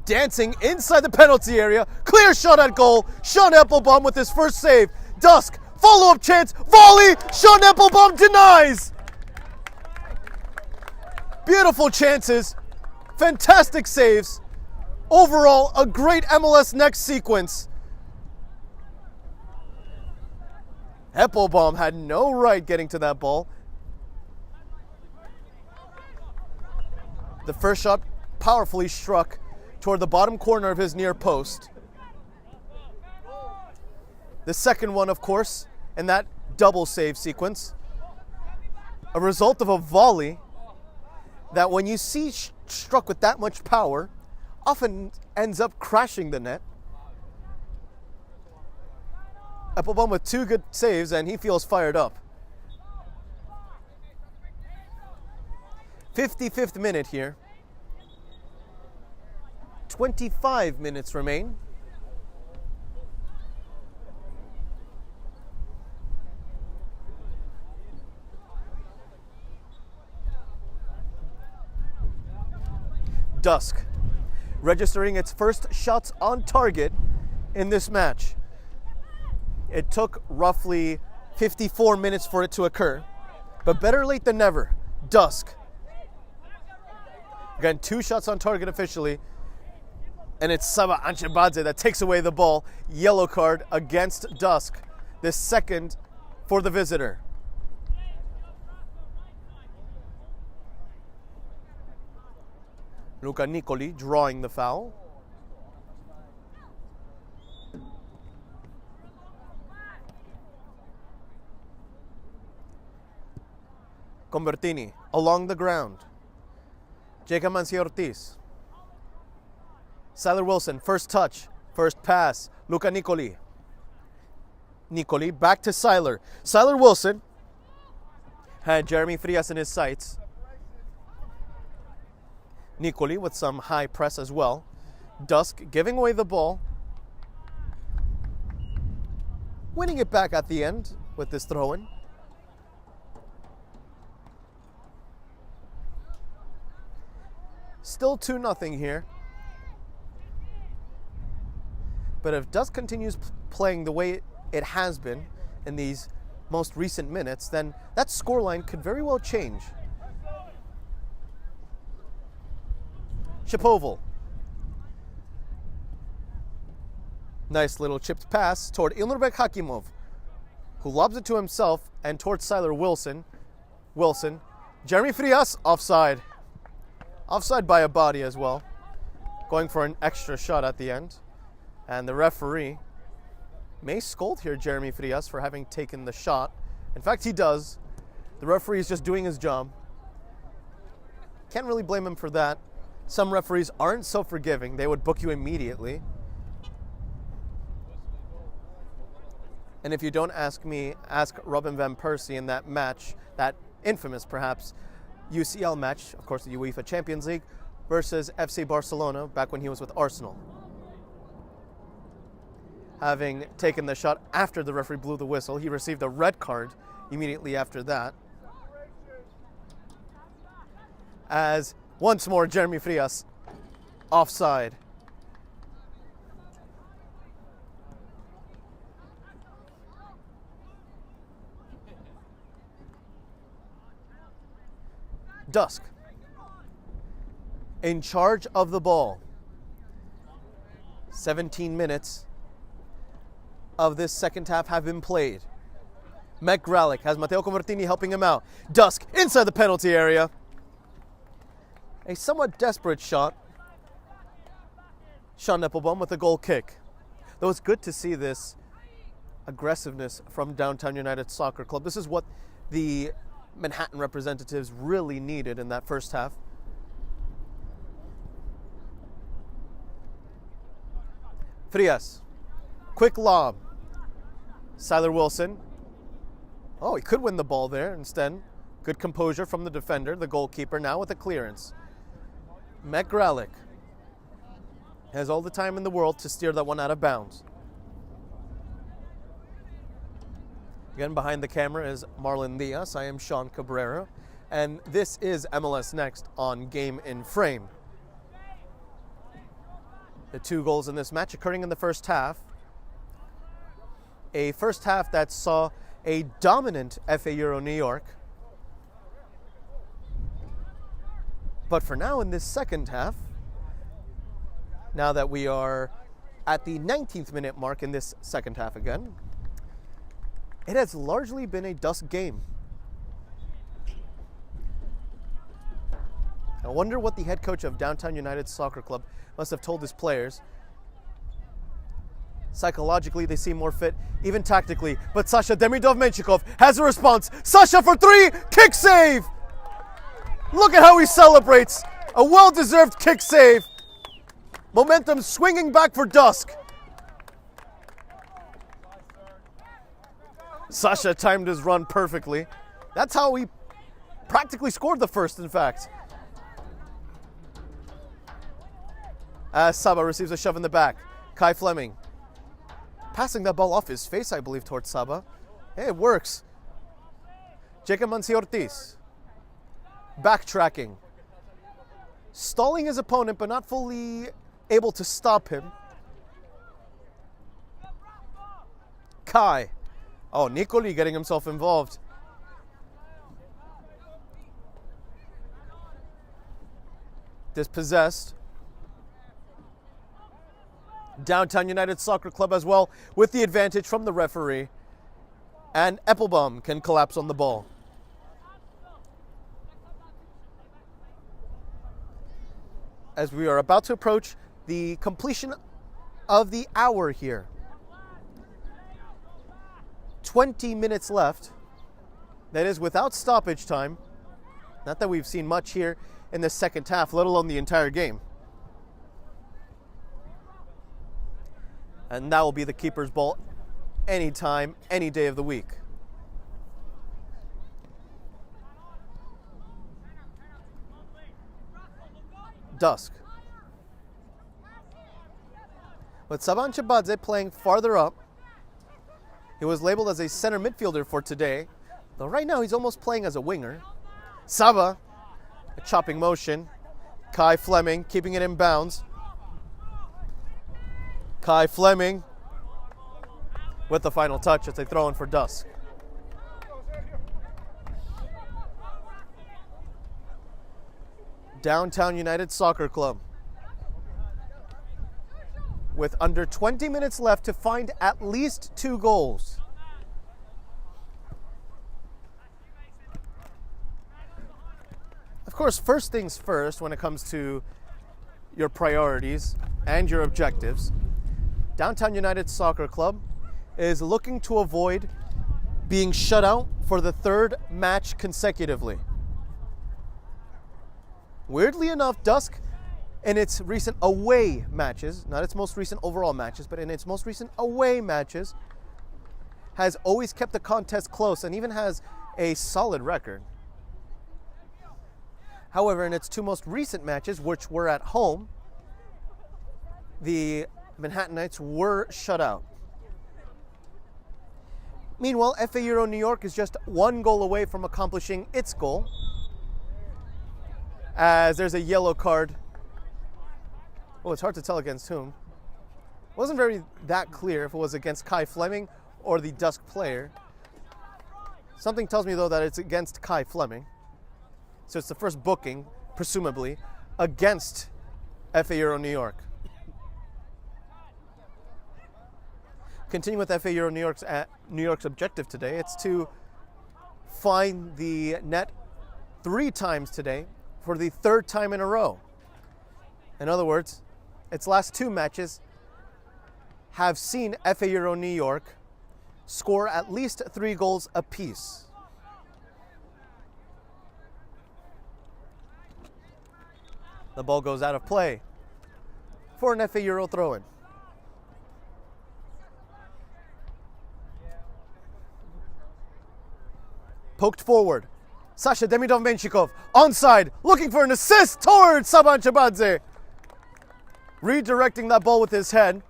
dancing inside the penalty area, clear shot at goal, Sean Applebaum with his first save. DUSC, follow-up chance, volley, Sean Applebaum denies. Beautiful chances, fantastic saves. Overall, a great MLS Next sequence. Applebaum had no right getting to that ball. The first shot powerfully struck toward the bottom corner of his near post. The second one, of course, in that double save sequence, a result of a volley that when you see struck with that much power, often ends up crashing the net. Applebaum with 2 good saves and he feels fired up. 55th minute here. 25 minutes remain. DUSC registering its first shots on target in this match. It took roughly 54 minutes for it to occur, but better late than never. DUSC Again, 2 shots on target officially. And it's Saba Anchebadze that takes away the ball. Yellow card against DUSC. The second for the visitor. Luca Nicoli drawing the foul. Convertini along the ground. Jacob Ortiz. Siler Wilson, first touch, first pass. Luca Nicoli. Nicoli back to Siler. Siler Wilson had Jeremy Frias in his sights. Nicoli with some high press as well. DUSC giving away the ball. Winning it back at the end with this throw-in. Still 2-0 here. But if DUSC continues playing the way it has been in these most recent minutes, then that scoreline could very well change. Shapoval. Nice little chipped pass toward Ilnurbek Hakimov, who lobs it to himself and towards Siler Wilson. Jeremy Frias, offside. Offside by a body as well. Going for an extra shot at the end. And the referee may scold here Jeremy Frias for having taken the shot. In fact, he does. The referee is just doing his job. Can't really blame him for that. Some referees aren't so forgiving. They would book you immediately. And if you don't ask me, ask Robin van Persie in that match, that infamous perhaps UCL match, of course the UEFA Champions League, versus FC Barcelona back when he was with Arsenal. Having taken the shot after the referee blew the whistle, he received a red card immediately after that. As once more Jeremy Frias offside. DUSC in charge of the ball. 17 minutes of this second half have been played. Mek Gralic has Matteo Convertini helping him out. DUSC inside the penalty area. A somewhat desperate shot. Sean Neppelbaum with a goal kick. Though it's good to see this aggressiveness from Downtown United Soccer Club. This is what the Manhattan representatives really needed in that first half. Frias, quick lob. Siler Wilson. Oh, he could win the ball there instead. Good composure from the defender, the goalkeeper, now with a clearance. Mek Gralic has all the time in the world to steer that one out of bounds. Again, behind the camera is Marlon Diaz. I am Sean Cabrera, and this is MLS Next on Game in Frame. The 2 goals in this match occurring in the first half. A first half that saw a dominant FA Euro New York. But for now, in this second half, now that we are at the 19th minute mark in this second half again, it has largely been a DUSC game. I wonder what the head coach of Downtown United Soccer Club must have told his players. Psychologically, they seem more fit, even tactically. But Sasha Demidov-Menchikov has a response. Sasha for 3, kick save! Look at how he celebrates. A well-deserved kick save. Momentum swinging back for DUSC. Sasha timed his run perfectly. That's how he practically scored the first, in fact. As Saba receives a shove in the back. Kai Fleming passing that ball off his face, I believe, towards Saba. Hey, it works. Jacob Ortiz backtracking. Stalling his opponent, but not fully able to stop him. Kai. Oh, Nicoli getting himself involved. Dispossessed. Downtown United Soccer Club as well with the advantage from the referee. And Eppelbaum can collapse on the ball. As we are about to approach the completion of the hour here. 20 minutes left. That is without stoppage time. Not that we've seen much here in the second half, let alone the entire game. And that will be the keeper's ball anytime, any day of the week. DUSC. With Saban Chibadze playing farther up. He was labeled as a center midfielder for today, though right now he's almost playing as a winger. Saba, a chopping motion. Kai Fleming keeping it in bounds. Kai Fleming with the final touch as they throw in for DUSC. Downtown United Soccer Club with under 20 minutes left to find at least 2 goals. Of course, first things first when it comes to your priorities and your objectives, Downtown United Soccer Club is looking to avoid being shut out for the 3rd match consecutively. Weirdly enough, DUSC, in its recent away matches, not its most recent overall matches, but in its most recent away matches, has always kept the contest close and even has a solid record. However, in its 2 most recent matches, which were at home, the Manhattanites were shut out. Meanwhile, FA Euro New York is just 1 goal away from accomplishing its goal, as there's a yellow card. Oh, it's hard to tell against whom. It wasn't very that clear if it was against Kai Fleming or the DUSC player. Something tells me, though, that it's against Kai Fleming. So it's the first booking, presumably, against FA Euro New York. Continuing with FA Euro New York's objective today, it's to find the net 3 times today for the 3rd time in a row. In other words, its last 2 matches have seen FA Euro New York score at least 3 goals apiece. The ball goes out of play for an FA Euro throw-in. Poked forward. Sasha Demidov-Menshikov, onside, looking for an assist towards Saban Chibadze. Redirecting that ball with his head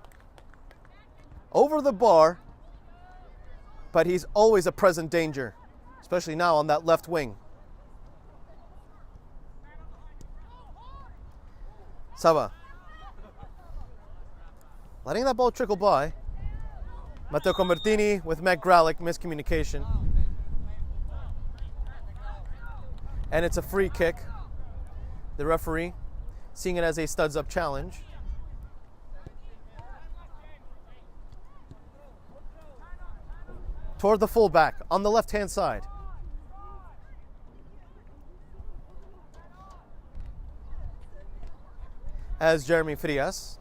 over the bar, but he's always a present danger, especially now on that left wing. Saba. Letting that ball trickle by. Matteo Convertini with Matt Gralick, miscommunication. And it's a free kick. The referee seeing it as a studs-up challenge. Toward the fullback on the left-hand side. As Jeremy Frias,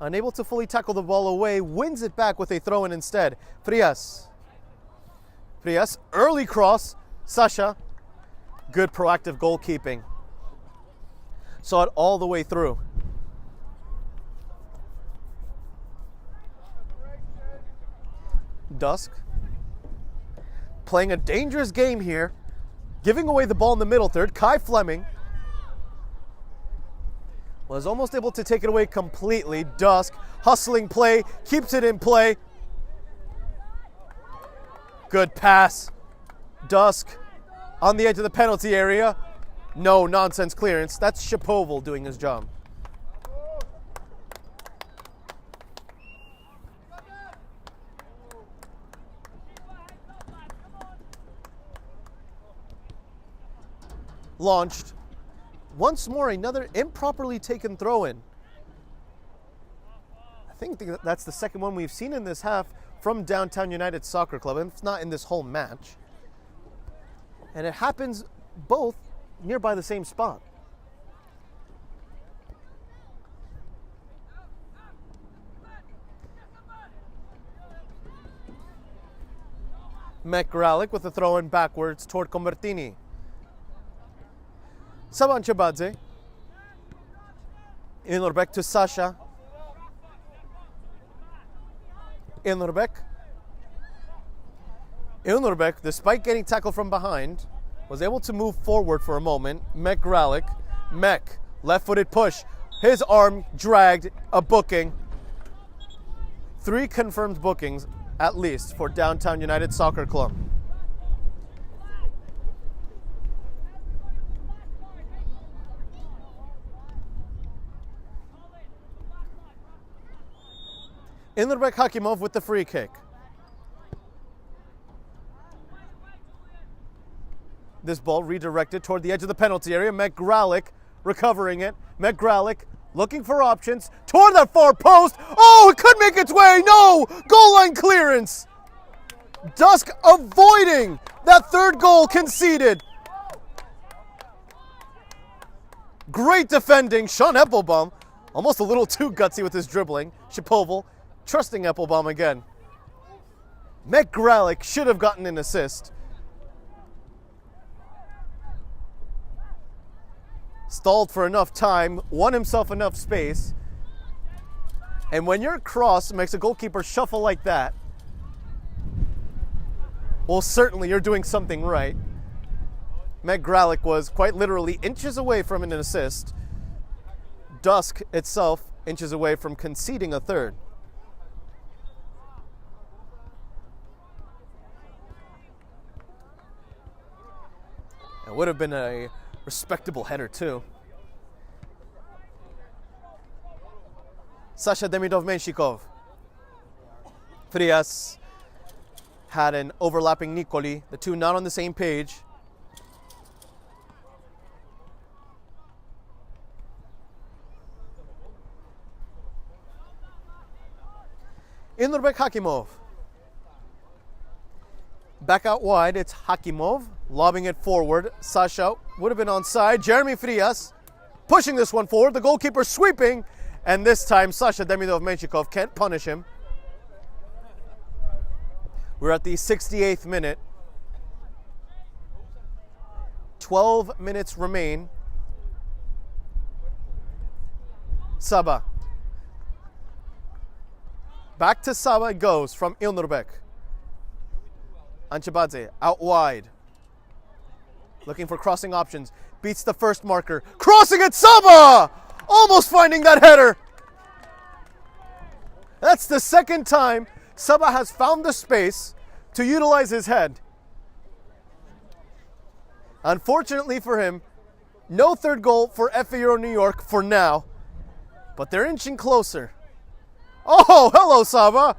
unable to fully tackle the ball away, wins it back with a throw-in instead. Frias, early cross. Sasha, good proactive goalkeeping. Saw it all the way through. DUSC playing a dangerous game here, giving away the ball in the middle third. Kai Fleming was almost able to take it away completely. DUSC hustling play, keeps it in play. Good pass. DUSC on the edge of the penalty area. No nonsense clearance. That's Shapoval doing his job. Launched. Once more, another improperly taken throw-in. I think that's the second one we've seen in this half from Downtown United Soccer Club, and it's not in this whole match. And it happens both nearby the same spot. Mekralik with a throw-in backwards toward Convertini. Saban Chebadze. Ilnorbek to Sasha. Ilnorbek. Ilnorbek, despite getting tackled from behind, was able to move forward for a moment. Mekralik. Mek, left-footed push. His arm dragged, a booking. 3 confirmed bookings, at least, for Downtown United Soccer Club. Ilnorbek Hakimov with the free kick. This ball redirected toward the edge of the penalty area. Mekralik recovering it. Mekralik looking for options toward the far post. Oh, it could make its way. No! Goal line clearance. DUSC avoiding that third goal conceded. Great defending. Sean Eppelbaum, almost a little too gutsy with his dribbling. Shapoval trusting Eppelbaum again. Mekralik should have gotten an assist. Stalled for enough time, won himself enough space. And when your cross makes a goalkeeper shuffle like that, well, certainly you're doing something right. Mekralik was quite literally inches away from an assist. DUSC itself inches away from conceding a third. It would have been a respectable header too. Sasha Demidov-Menshikov. Frias had an overlapping Nikoli, the two not on the same page. Ilnorbek Hakimov. Back out wide, it's Hakimov, lobbing it forward. Sasha would have been onside. Jeremy Frias pushing this one forward. The goalkeeper sweeping, and this time Sasha Demidov-Menshikov can't punish him. We're at the 68th minute. 12 minutes remain. Saba. Back to Saba it goes from Ilnorbek. Anchebadze out wide. Looking for crossing options. Beats the first marker. Crossing at Saba! Almost finding that header. That's the second time Saba has found the space to utilize his head. Unfortunately for him, no third goal for FA Euro New York for now. But they're inching closer. Oh, hello, Saba.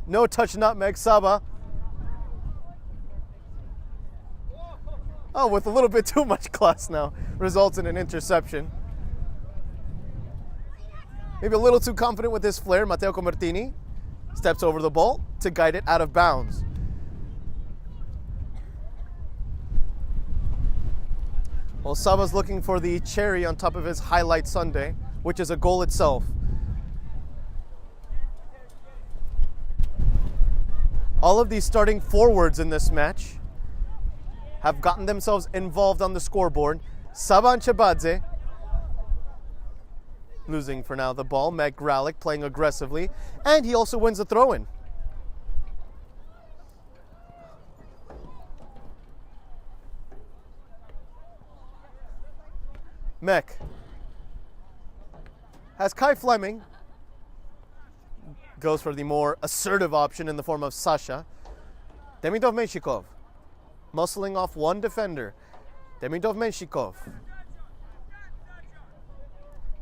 No touch nutmeg, Saba. Oh, with a little bit too much class now. Results in an interception. Maybe a little too confident with his flair. Matteo Convertini steps over the ball to guide it out of bounds. Well, Saba's looking for the cherry on top of his highlight sundae, which is a goal itself. All of these starting forwards in this match have gotten themselves involved on the scoreboard. Saba Anchebadze losing for now the ball. Mekralik playing aggressively, and he also wins the throw-in. Mek has Kai Fleming. Goes for the more assertive option in the form of Sasha. Demidov-Menshikov muscling off one defender. Demidov-Menshikov.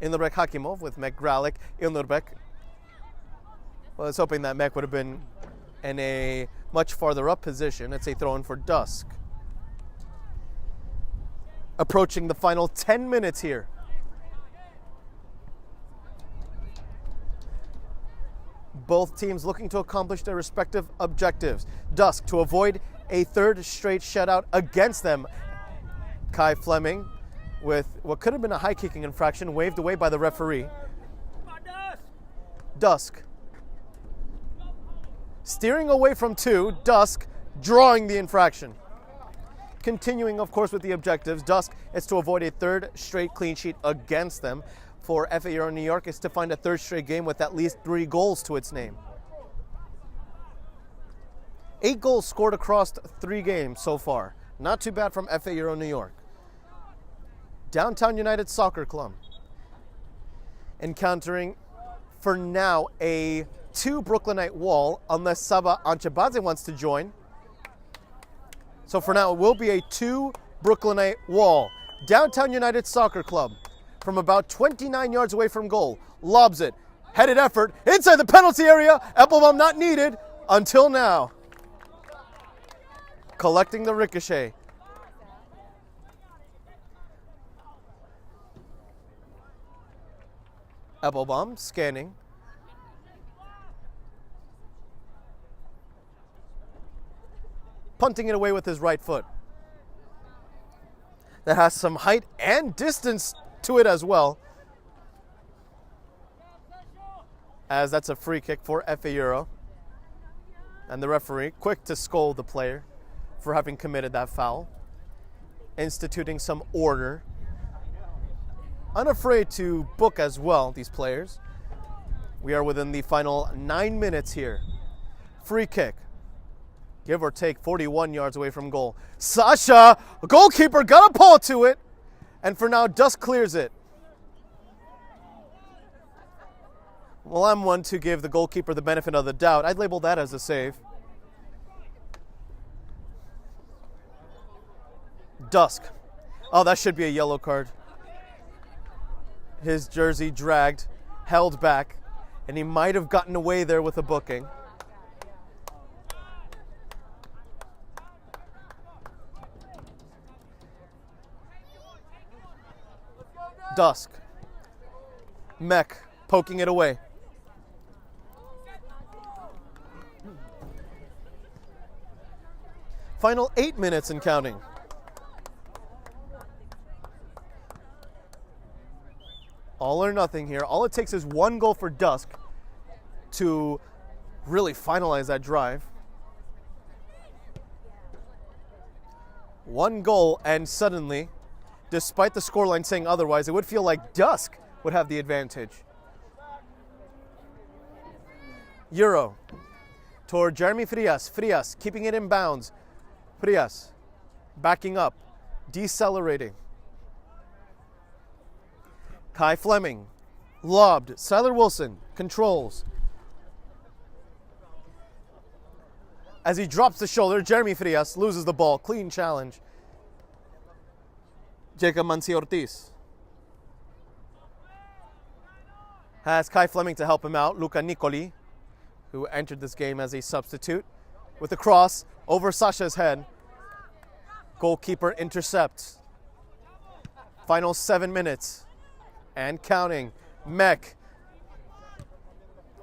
Ilnorbek Hakimov with Mekralik. Ilnorbek. Well, I was hoping that Mek would have been in a much farther up position. It's a throw-in for DUSC. approaching the final 10 minutes here. Both teams looking to accomplish their respective objectives. DUSC to avoid a third straight shutout against them. Kai Fleming with what could have been a high kicking infraction waved away by the referee. DUSC steering away from 2, DUSC drawing the infraction. Continuing, of course, with the objectives, DUSC is to avoid a third straight clean sheet against them. For FA Euro New York is to find a third straight game with at least 3 goals to its name. 8 goals scored across 3 games so far. Not too bad from FA Euro New York. Downtown United Soccer Club encountering, for now, a 2 Brooklynite wall, unless Saba Anchabaze wants to join. So for now, it will be a 2 Brooklynite wall. Downtown United Soccer Club, from about 29 yards away from goal, lobs it. Headed effort inside the penalty area. Applebaum not needed until now. Collecting the ricochet. Applebaum scanning. Punting it away with his right foot. That has some height and distance to it as well, as that's a free kick for FA Euro. And the referee quick to scold the player for having committed that foul, instituting some order. Unafraid to book as well, these players. We are within the final 9 minutes here. Free kick, give or take 41 yards away from goal. Sasha, a goalkeeper, got a paw to it. And for now, DUSC clears it. Well, I'm one to give the goalkeeper the benefit of the doubt. I'd label that as a save. DUSC. Oh, that should be a yellow card. His jersey dragged, held back, and he might have gotten away there with a booking. DUSC. Mech poking it away. Final 8 minutes and counting. All or nothing here. All it takes is 1 goal for DUSC to really finalize that drive. 1 goal, and suddenly, despite the scoreline saying otherwise, it would feel like DUSC would have the advantage. Euro toward Jeremy Frias. Frias keeping it in bounds. Frias backing up, decelerating. Kai Fleming lobbed. Siler Wilson controls. As he drops the shoulder, Jeremy Frias loses the ball. Clean challenge. Jacob Mansi Ortiz has Kai Fleming to help him out. Luca Nicoli, who entered this game as a substitute, with a cross over Sasha's head. Goalkeeper intercepts. Final 7 minutes and counting. Mech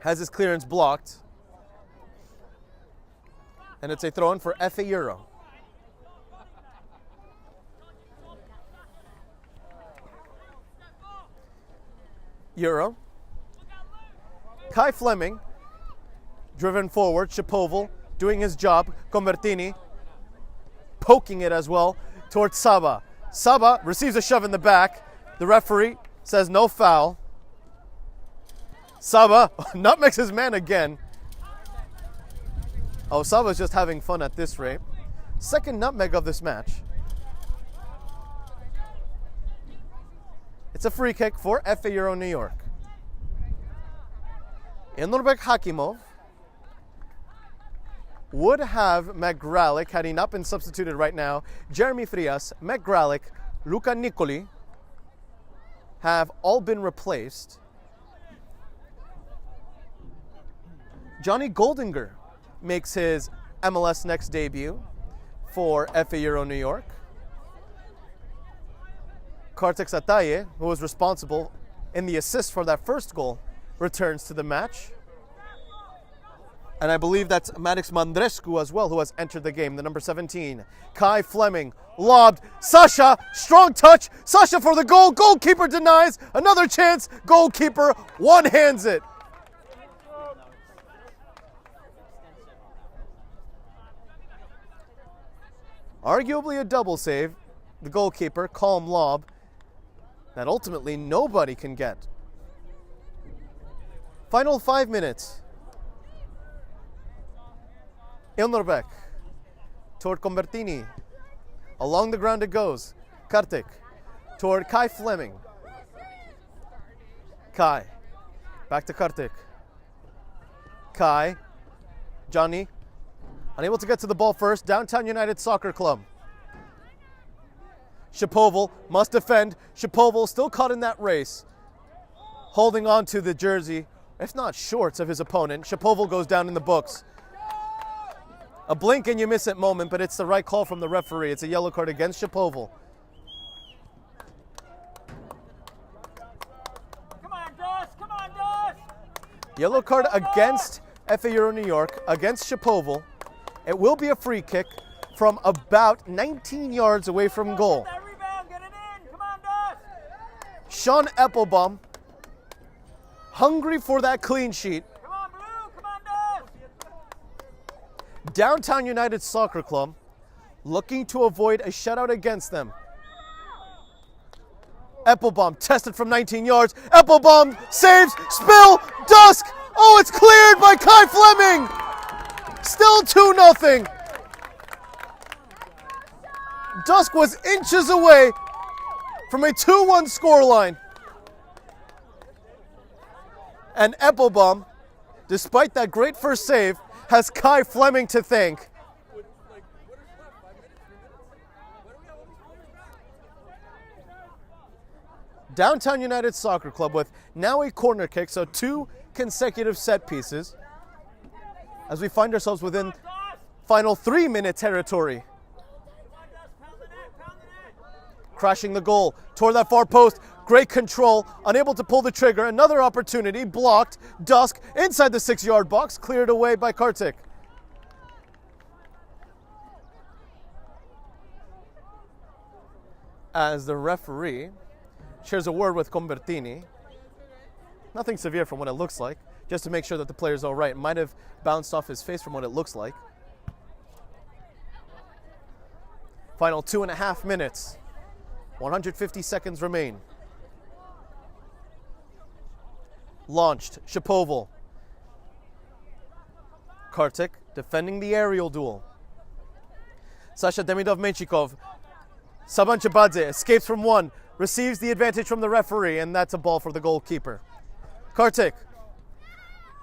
has his clearance blocked. And it's a throw-in for FA Euro. Euro. Kai Fleming, driven forward. Shapoval doing his job. Convertini poking it as well towards Saba. Saba receives a shove in the back. The referee says no foul. Saba nutmegs his man again. Oh, Saba's just having fun at this rate. Second nutmeg of this match. It's a free kick for FA Euro New York. Ilnurbek Hakimov would have McGralick, had he not been substituted right now. Jeremy Frias, McGralick, Luca Nicoli have all been replaced. Johnny Goldinger makes his MLS Next debut for FA Euro New York. Kartik Sataye, who was responsible in the assist for that first goal, returns to the match. And I believe that's Maddox Mandrescu as well, who has entered the game, the number 17. Kai Fleming, lobbed. Sasha, strong touch. Sasha for the goal. Goalkeeper denies. Another chance. Goalkeeper one-hands it. Arguably a double save. The goalkeeper, calm lob, that ultimately nobody can get. Final 5 minutes. Ilnorbek toward Convertini. Along the ground it goes. Kartik toward Kai Fleming. Kai. Back to Kartik. Kai. Johnny. Unable to get to the ball first. Downtown United Soccer Club. Shapoval must defend. Shapoval still caught in that race. Holding on to the jersey, if not shorts, of his opponent. Shapoval goes down in the books. A blink and you miss it moment, but it's the right call from the referee. It's a yellow card against Shapoval. Come on, DUSC! Come on, DUSC! Yellow card against FA Euro New York, against Shapoval. It will be a free kick from about 19 yards away from goal. Get that rebound, get it in! Come on, DUSC! Sean Eppelbaum, hungry for that clean sheet. Come on, Blue! Come on, DUSC! Downtown United Soccer Club looking to avoid a shutout against them. Eppelbaum tested from 19 yards. Eppelbaum saves, spill, DUSC! Oh, it's cleared by Kai Fleming! Still 2-0. DUSC was inches away from a 2-1 scoreline. And Eppelbaum, despite that great first save, has Kai Fleming to thank. Downtown United Soccer Club with now a corner kick, so 2 consecutive set pieces, as we find ourselves within final 3-minute territory. Crashing the goal toward that far post. Great control, unable to pull the trigger. Another opportunity, blocked. DUSC inside the 6-yard box, cleared away by Kartik. As the referee shares a word with Convertini. Nothing severe from what it looks like, just to make sure that the player's all right. Might have bounced off his face from what it looks like. Final 2.5 minutes. 150 seconds remain. Launched, Shapoval. Kartik defending the aerial duel. Sasha Demidov-Menchikov. Saban Chibadze escapes from one, receives the advantage from the referee, and that's a ball for the goalkeeper. Kartik.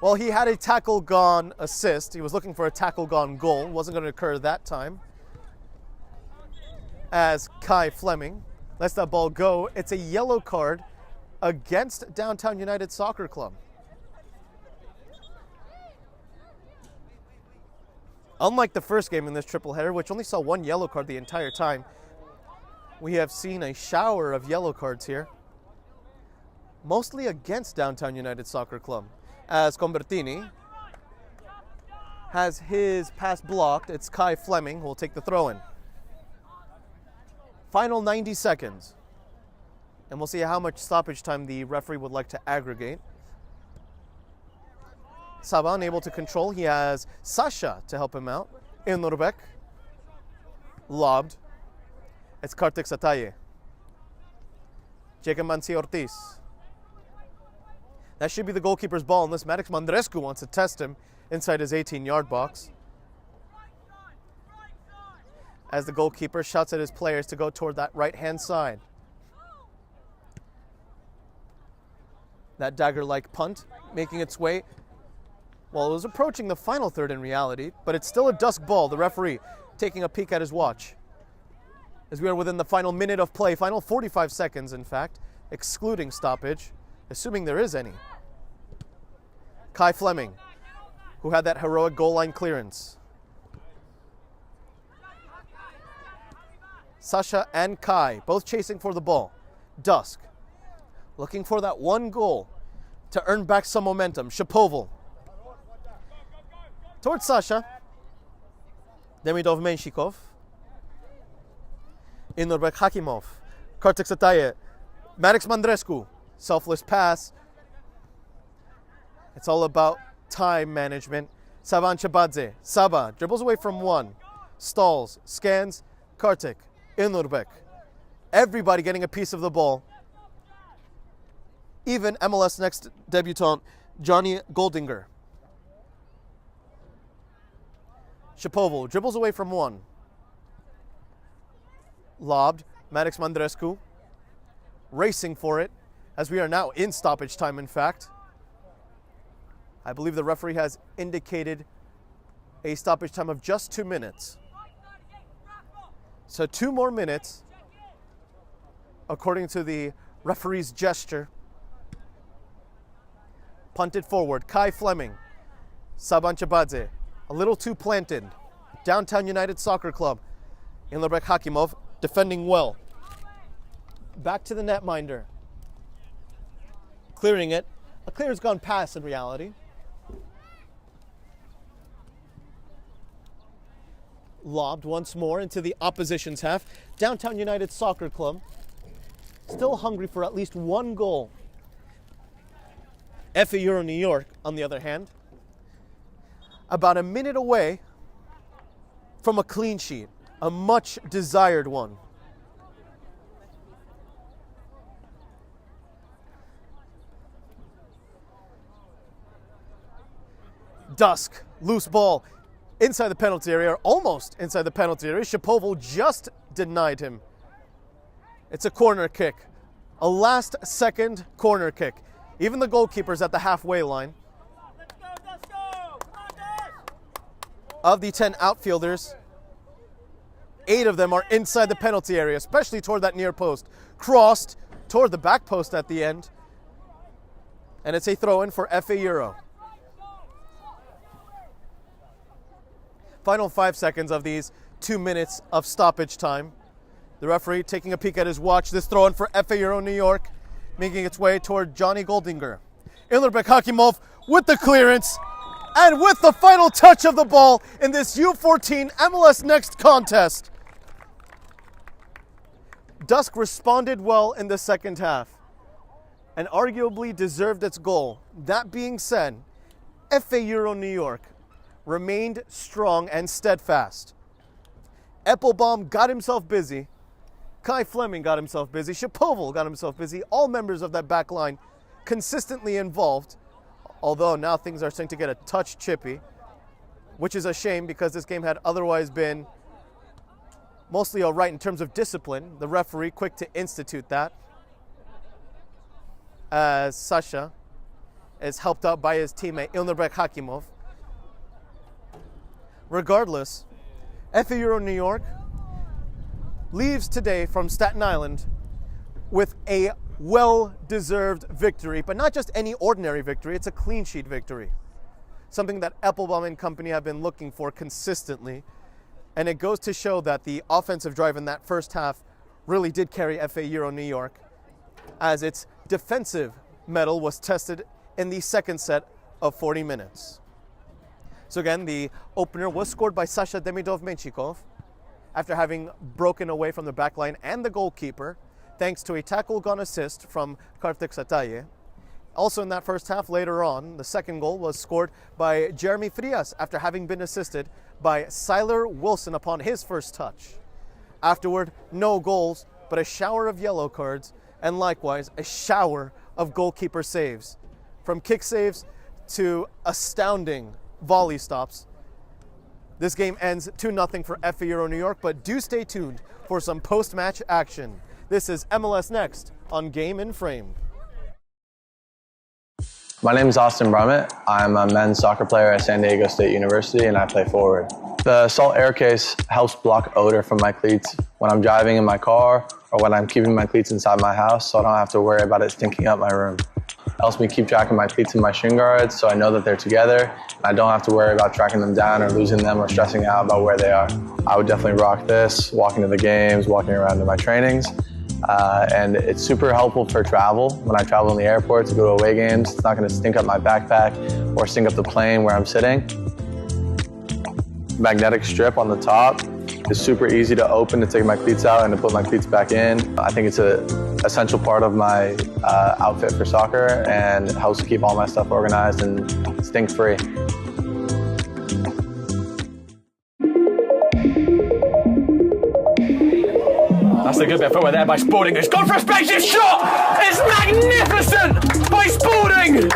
Well, he had a tackle gone assist. He was looking for a tackle gone goal. Wasn't going to occur that time. As Kai Fleming lets that ball go. It's a yellow card against Downtown United Soccer Club. Unlike the first game in this triple header, which only saw 1 yellow card the entire time, we have seen a shower of yellow cards here, mostly against Downtown United Soccer Club, as Convertini has his pass blocked. It's Kai Fleming who will take the throw-in. Final 90 seconds. And we'll see how much stoppage time the referee would like to aggregate. Saban able to control. He has Sasha to help him out. Ilnorbek. Lobbed. It's Kartik Sataye. Jacob Mansi Ortiz. That should be the goalkeeper's ball unless Maddox Mandrescu wants to test him inside his 18-yard box. As the goalkeeper shouts at his players to go toward that right-hand side. That dagger-like punt making its way. Well, it was approaching the final third in reality, but it's still a DUSC ball. The referee taking a peek at his watch. As we are within the final minute of play, final 45 seconds, in fact, excluding stoppage, assuming there is any. Kai Fleming, who had that heroic goal line clearance. Sasha and Kai, both chasing for the ball. DUSC, looking for that one goal to earn back some momentum. Shapoval towards Sasha. Demidov-Menshikov. Inurbek Hakimov. Kartik Sataye. Maddox Mandrescu. Selfless pass. It's all about time management. Saban Chabadze. Saba dribbles away from one. Stalls. Scans. Kartik. Inurbek. Everybody getting a piece of the ball. Even MLS Next debutant Johnny Goldinger. Shapoval dribbles away from one. Lobbed. Maddox Mandrescu racing for it as we are now in stoppage time, in fact. I believe the referee has indicated a stoppage time of just 2 minutes. So 2 more minutes, according to the referee's gesture. Punted forward. Kai Fleming. Saban Chabadze. A little too planted. Downtown United Soccer Club. Inurbek Hakimov defending well. Back to the netminder. Clearing it. A clear has gone past in reality. Lobbed once more into the opposition's half. Downtown United Soccer Club still hungry for at least one goal. FA Euro New York, on the other hand, about a minute away from a clean sheet, a much desired one. DUSC, loose ball inside the penalty area, or almost inside the penalty area. Shapoval just denied him. It's a corner kick, a last second corner kick. Even the goalkeeper's at the halfway line. Let's go! Come on, DUSC! Of the 10 outfielders, 8 of them are inside the penalty area, especially toward that near post. Crossed toward the back post at the end. And it's a throw-in for FA Euro. Final 5 seconds of these 2 minutes of stoppage time. The referee taking a peek at his watch. This throw-in for FA Euro New York, making its way toward Johnny Goldinger. Inurbek Hakimov with the clearance and with the final touch of the ball in this U14 MLS Next contest. DUSC responded well in the second half and arguably deserved its goal. That being said, FA Euro New York remained strong and steadfast. Eppelbaum got himself busy. Kai Fleming got himself busy. Shapoval got himself busy. All members of that back line consistently involved, although now things are starting to get a touch chippy, which is a shame because this game had otherwise been mostly all right in terms of discipline. The referee quick to institute that, as Sasha is helped out by his teammate Inurbek Hakimov. Regardless, FA Euro New York leaves today from Staten Island with a well-deserved victory, but not just any ordinary victory, it's a clean sheet victory. Something that Eppelbaum and company have been looking for consistently, and it goes to show that the offensive drive in that first half really did carry FA Euro New York, as its defensive mettle was tested in the second set of 40 minutes. So again, the opener was scored by Sasha Demidov-Menshikov after having broken away from the back line and the goalkeeper, thanks to a tackle gone assist from Kartik Sataye. Also in that first half, later on, the second goal was scored by Jeremy Frias after having been assisted by Siler Wilson upon his first touch. Afterward, no goals, but a shower of yellow cards, and likewise a shower of goalkeeper saves. From kick saves to astounding volley stops. This game ends 2-0 for FA Euro New York, but do stay tuned for some post-match action. This is MLS Next on Game in Frame. My name is Austin Brummett. I'm a men's soccer player at San Diego State University and I play forward. The salt air case helps block odor from my cleats when I'm driving in my car or when I'm keeping my cleats inside my house, so I don't have to worry about it stinking up my room. It helps me keep track of my cleats and my shin guards so I know that they're together and I don't have to worry about tracking them down or losing them or stressing out about where they are. I would definitely rock this, walking to the games, walking around to my trainings. And it's super helpful for travel. When I travel in the airport to go to away games, it's not going to stink up my backpack or stink up the plane where I'm sitting. Magnetic strip on the top is super easy to open to take my cleats out and to put my cleats back in. I think it's an essential part of my outfit for soccer, and it helps keep all my stuff organized and stink-free. That's a good bit of footwork there by Spalding. It's gone for a spaceship shot! It's magnificent by Spalding!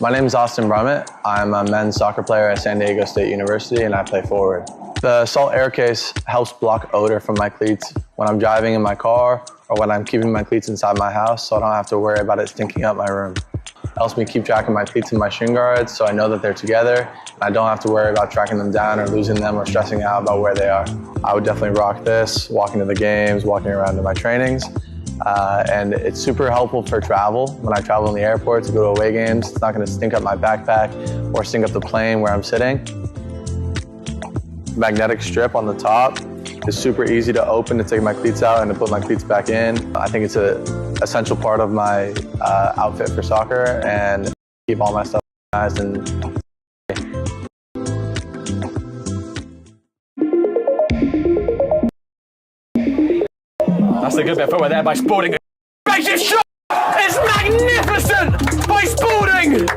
My name is Austin Brummett. I'm a men's soccer player at San Diego State University, and I play forward. The Salt Air Case helps block odor from my cleats when I'm driving in my car or when I'm keeping my cleats inside my house, so I don't have to worry about it stinking up my room. It helps me keep track of my cleats and my shin guards, so I know that they're together, and I don't have to worry about tracking them down or losing them or stressing out about where they are. I would definitely rock this, walking to the games, walking around to my trainings. And it's super helpful for travel. When I travel in the airport to go to away games, it's not going to stink up my backpack or stink up the plane where I'm sitting. Magnetic strip on the top is super easy to open to take my cleats out and to put my cleats back in. I think it's an essential part of my outfit for soccer, and keep all my stuff organized and That's a good bit of footwork there by Spalding. Spaceship shot! It's magnificent by Spalding!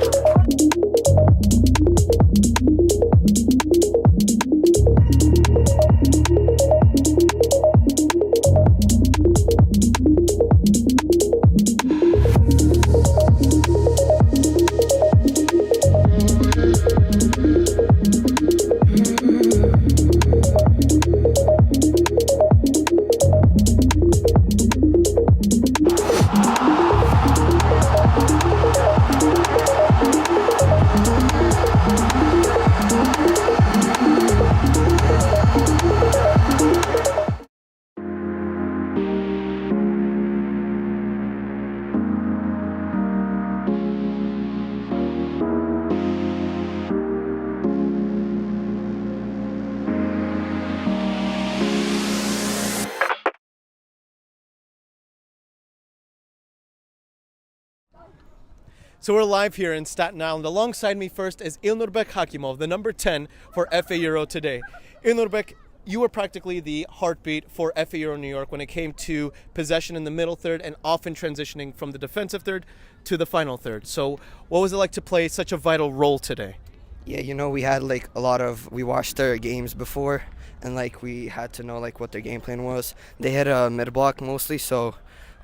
So we're live here in Staten Island. Alongside me first is Ilnurbek Hakimov, the number 10 for FA Euro today. Ilnurbek, you were practically the heartbeat for FA Euro New York when it came to possession in the middle third and often transitioning from the defensive third to the final third. So what was it like to play such a vital role today? Yeah, we had we watched their games before, and we had to know what their game plan was. They had a mid block mostly, so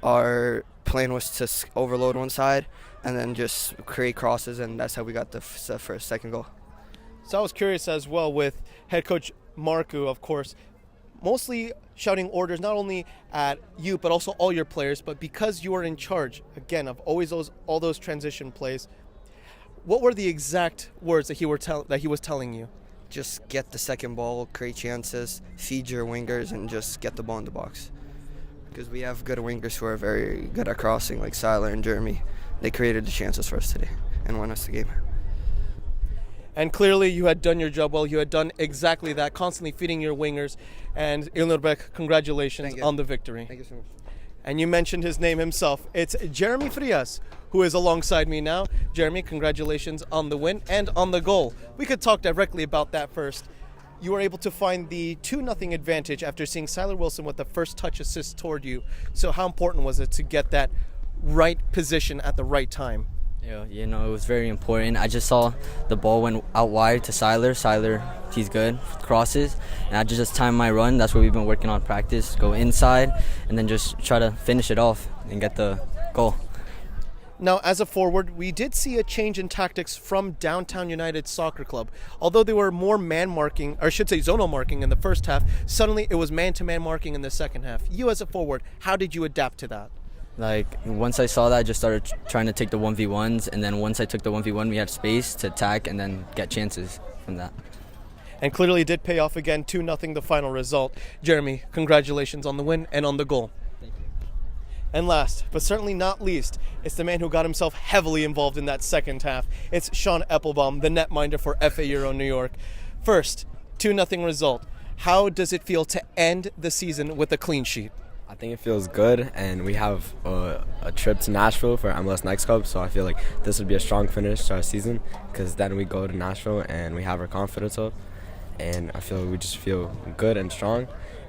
our plan was to overload one side and then just create crosses, and that's how we got the second goal. So I was curious as well with head coach Marku, of course, mostly shouting orders not only at you but also all your players, but because you are in charge again of always all those transition plays, what were the exact words that he was telling you? Just get the second ball, create chances, feed your wingers, and just get the ball in the box. Because we have good wingers who are very good at crossing, like Siler and Jeremy. They created the chances for us today and won us the game. And clearly you had done your job well. You had done exactly that, constantly feeding your wingers. And Ilnurbek, congratulations on the victory. Thank you so much. And you mentioned his name himself. It's Jeremy Frias, who is alongside me now. Jeremy, congratulations on the win and on the goal. We could talk directly about that first. You were able to find the 2-0 advantage after seeing Siler Wilson with the first touch assist toward you. So how important was it to get that right position at the right time? It was very important. I just saw the ball went out wide to Siler. Siler, he's good with crosses. And I just timed my run. That's what we've been working on practice. Go inside and then just try to finish it off and get the goal. Now, as a forward, we did see a change in tactics from Downtown United Soccer Club. Although they were more man marking, or I should say zonal marking in the first half, suddenly it was man-to-man marking in the second half. You as a forward, how did you adapt to that? Once I saw that, I just started trying to take the 1v1s, and then once I took the 1v1, we had space to attack and then get chances from that. And clearly it did pay off again, 2-0 the final result. Jeremy, congratulations on the win and on the goal. Thank you. And last, but certainly not least, it's the man who got himself heavily involved in that second half. It's Sean Eppelbaum, the netminder for FA Euro New York. First, 2-0 result. How does it feel to end the season with a clean sheet? I think it feels good, and we have a trip to Nashville for MLS Next Cup, so I feel like this would be a strong finish to our season, because then we go to Nashville and we have our confidence up, and I feel we just feel good and strong,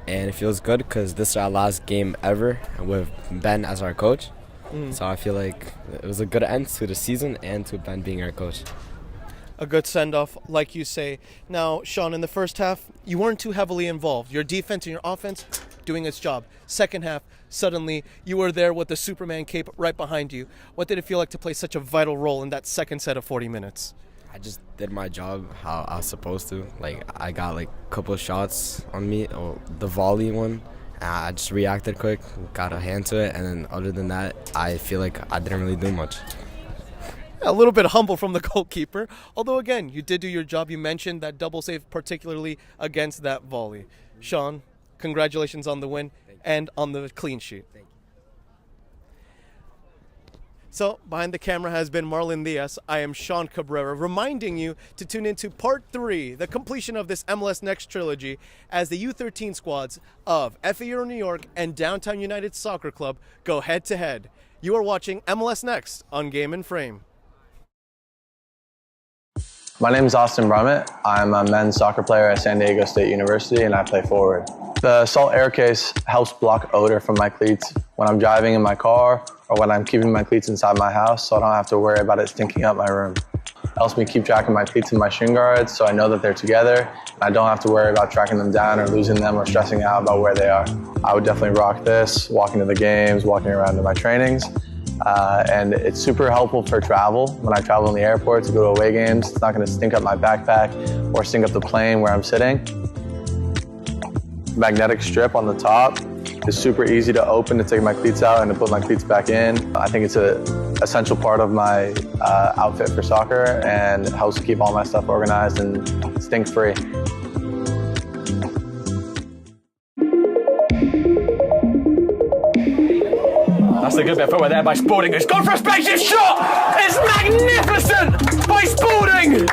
and it feels good because this is our last game ever with Ben as our coach, so I feel like it was a good end to the season and to Ben being our coach. A good send-off, like you say. Now, Sean, in the first half, you weren't too heavily involved. Your defense and your offense doing its job. Second half, suddenly you were there with the Superman cape right behind you. What did it feel like to play such a vital role in that second set of 40 minutes? I just did my job how I was supposed to. I got a couple of shots on me, the volley one. I just reacted quick, got a hand to it, and then other than that, I feel like I didn't really do much. A little bit humble from the goalkeeper, although again, you did do your job. You mentioned that double save, particularly against that volley. Sean, congratulations on the win and on the clean sheet. Thank you. So, behind the camera has been Marlon Diaz. I am Sean Cabrera, reminding you to tune into Part 3, the completion of this MLS Next trilogy, as the U13 squads of FA Euro New York and Downtown United Soccer Club go head-to-head. You are watching MLS Next on Game and Frame. My name is Austin Brummett. I'm a men's soccer player at San Diego State University, and I play forward. The salt air case helps block odor from my cleats when I'm driving in my car or when I'm keeping my cleats inside my house, so I don't have to worry about it stinking up my room. It helps me keep track of my cleats and my shin guards, so I know that they're together, and I don't have to worry about tracking them down or losing them or stressing out about where they are. I would definitely rock this, walking to the games, walking around to my trainings. And it's super helpful for travel. When I travel in the airport to go to away games, it's not going to stink up my backpack or stink up the plane where I'm sitting. Magnetic strip on the top is super easy to open to take my cleats out and to put my cleats back in. I think it's an essential part of my outfit for soccer, and it helps keep all my stuff organized and stink-free. That's a good bit of footwork there by Spalding. It's gone for a spaceship shot! It's magnificent by Spalding!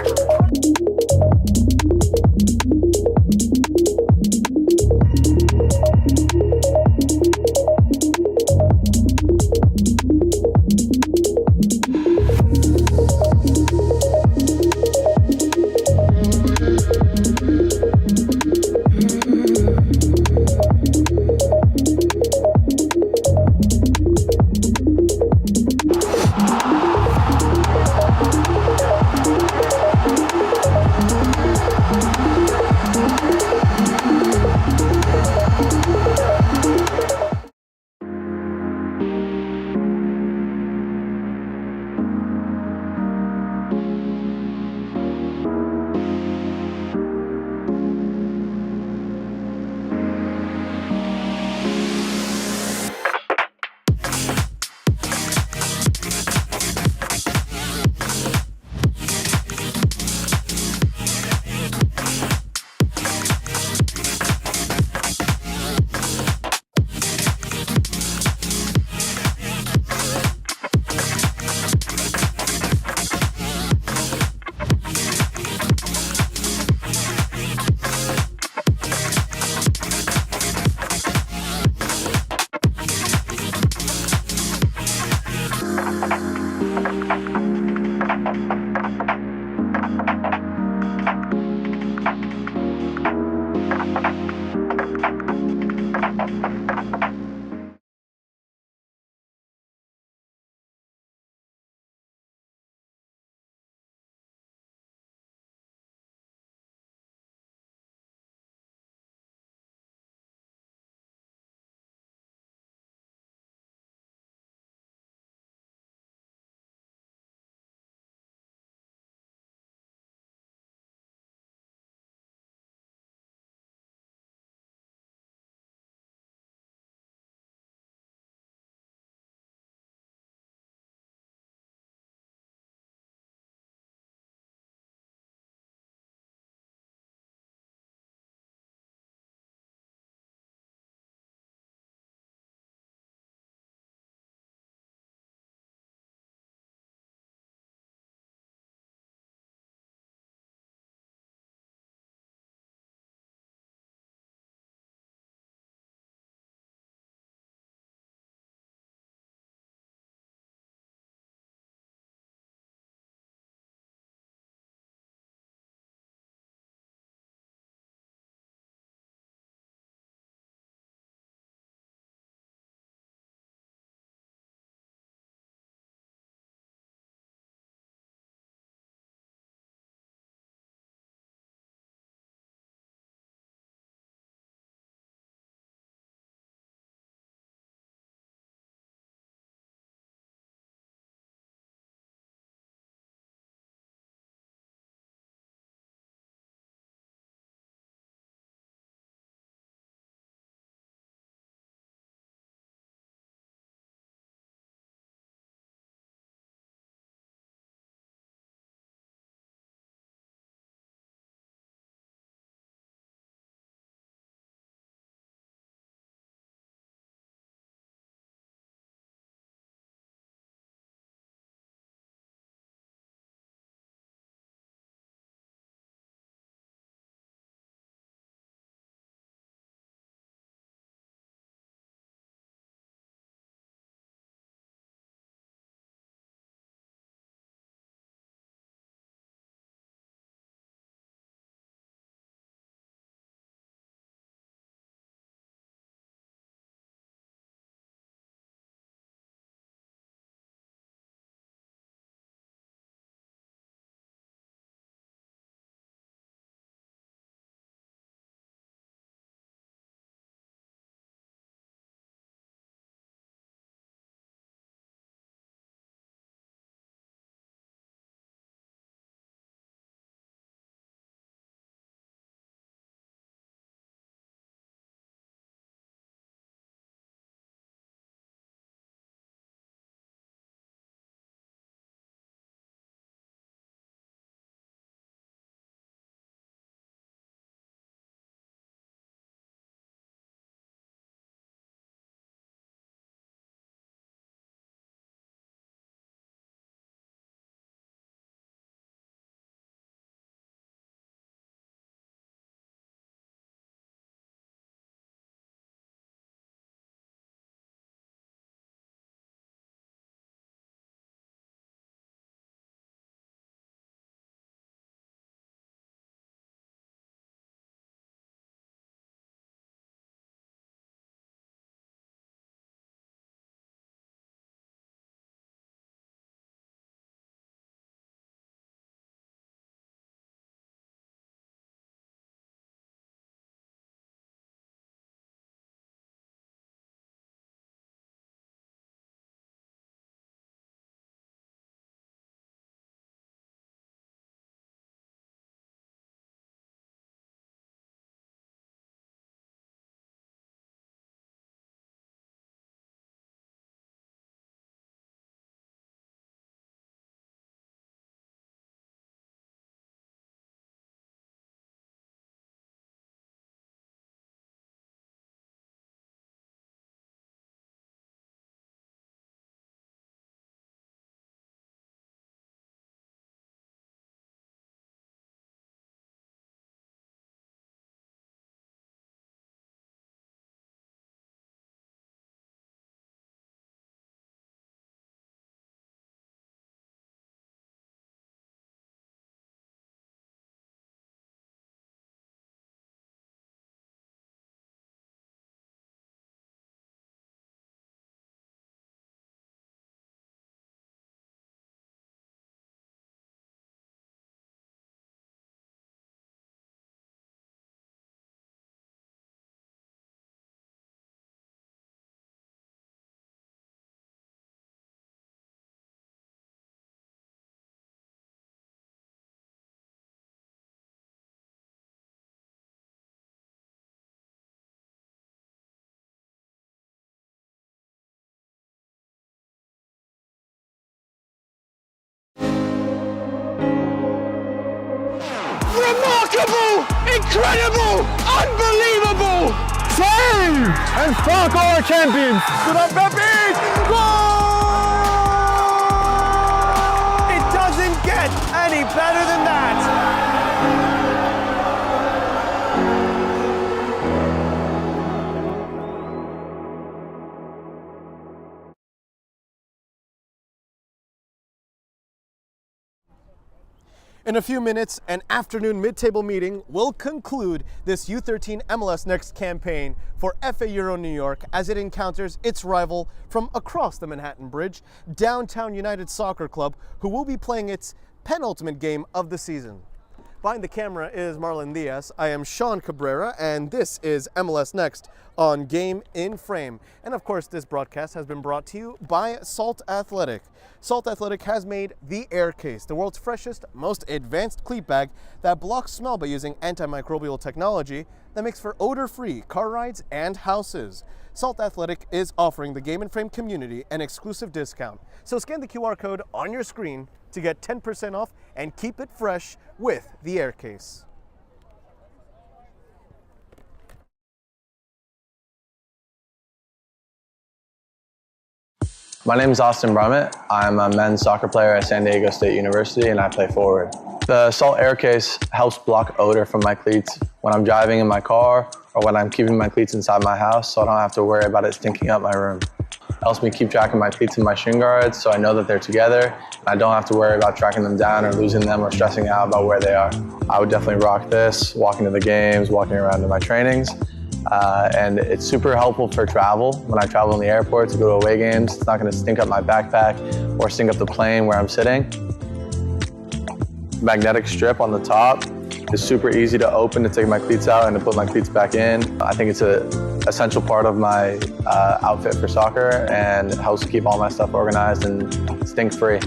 Unbreakable! Incredible! Unbelievable! Save! And fuck our champions! Good up, Pepe! Goal! It doesn't get any better than that! In a few minutes, an afternoon mid-table meeting will conclude this U13 MLS Next campaign for FA Euro New York as it encounters its rival from across the Manhattan Bridge, Downtown United Soccer Club, who will be playing its penultimate game of the season. Behind the camera is Marlon Diaz. I am Sean Cabrera, and this is MLS Next on Game in Frame. And of course, this broadcast has been brought to you by Salt Athletic. Salt Athletic has made the Air Case, the world's freshest, most advanced cleat bag that blocks smell by using antimicrobial technology that makes for odor-free car rides and houses. Salt Athletic is offering the Game in Frame community an exclusive discount. So scan the QR code on your screen to get 10% off and keep it fresh with the Air Case. My name is Austin Brummett. I'm a men's soccer player at San Diego State University and I play forward. The Salt Air Case helps block odor from my cleats when I'm driving in my car or when I'm keeping my cleats inside my house, so I don't have to worry about it stinking up my room. It helps me keep track of my cleats and my shin guards so I know that they're together and I don't have to worry about tracking them down or losing them or stressing out about where they are. I would definitely rock this, walking to the games, walking around to my trainings. And it's super helpful for travel. When I travel in the airport to go to away games, it's not going to stink up my backpack or stink up the plane where I'm sitting. Magnetic strip on the top is super easy to open to take my cleats out and to put my cleats back in. I think it's an essential part of my outfit for soccer and helps keep all my stuff organized and stink-free.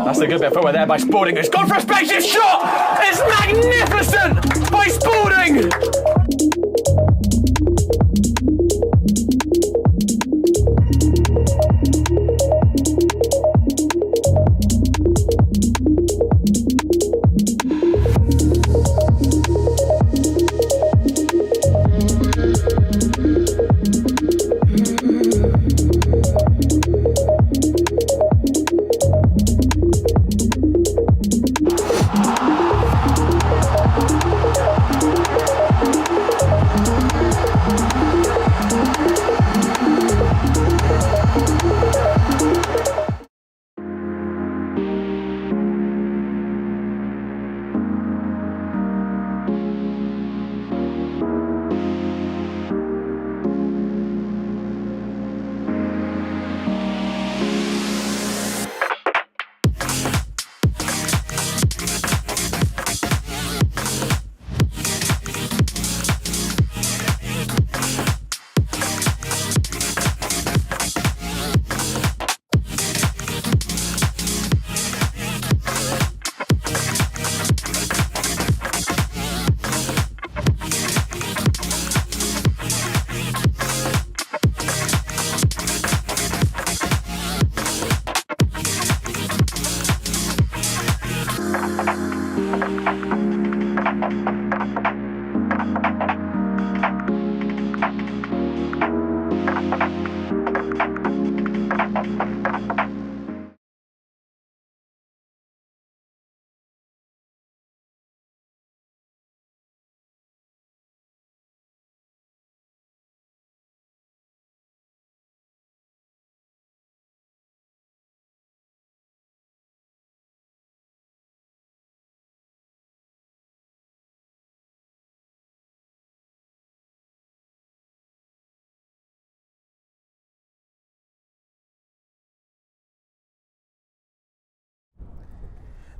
That's a good bit of footwork there by Spalding. It's gone for a spaceship shot! It's magnificent by Spalding!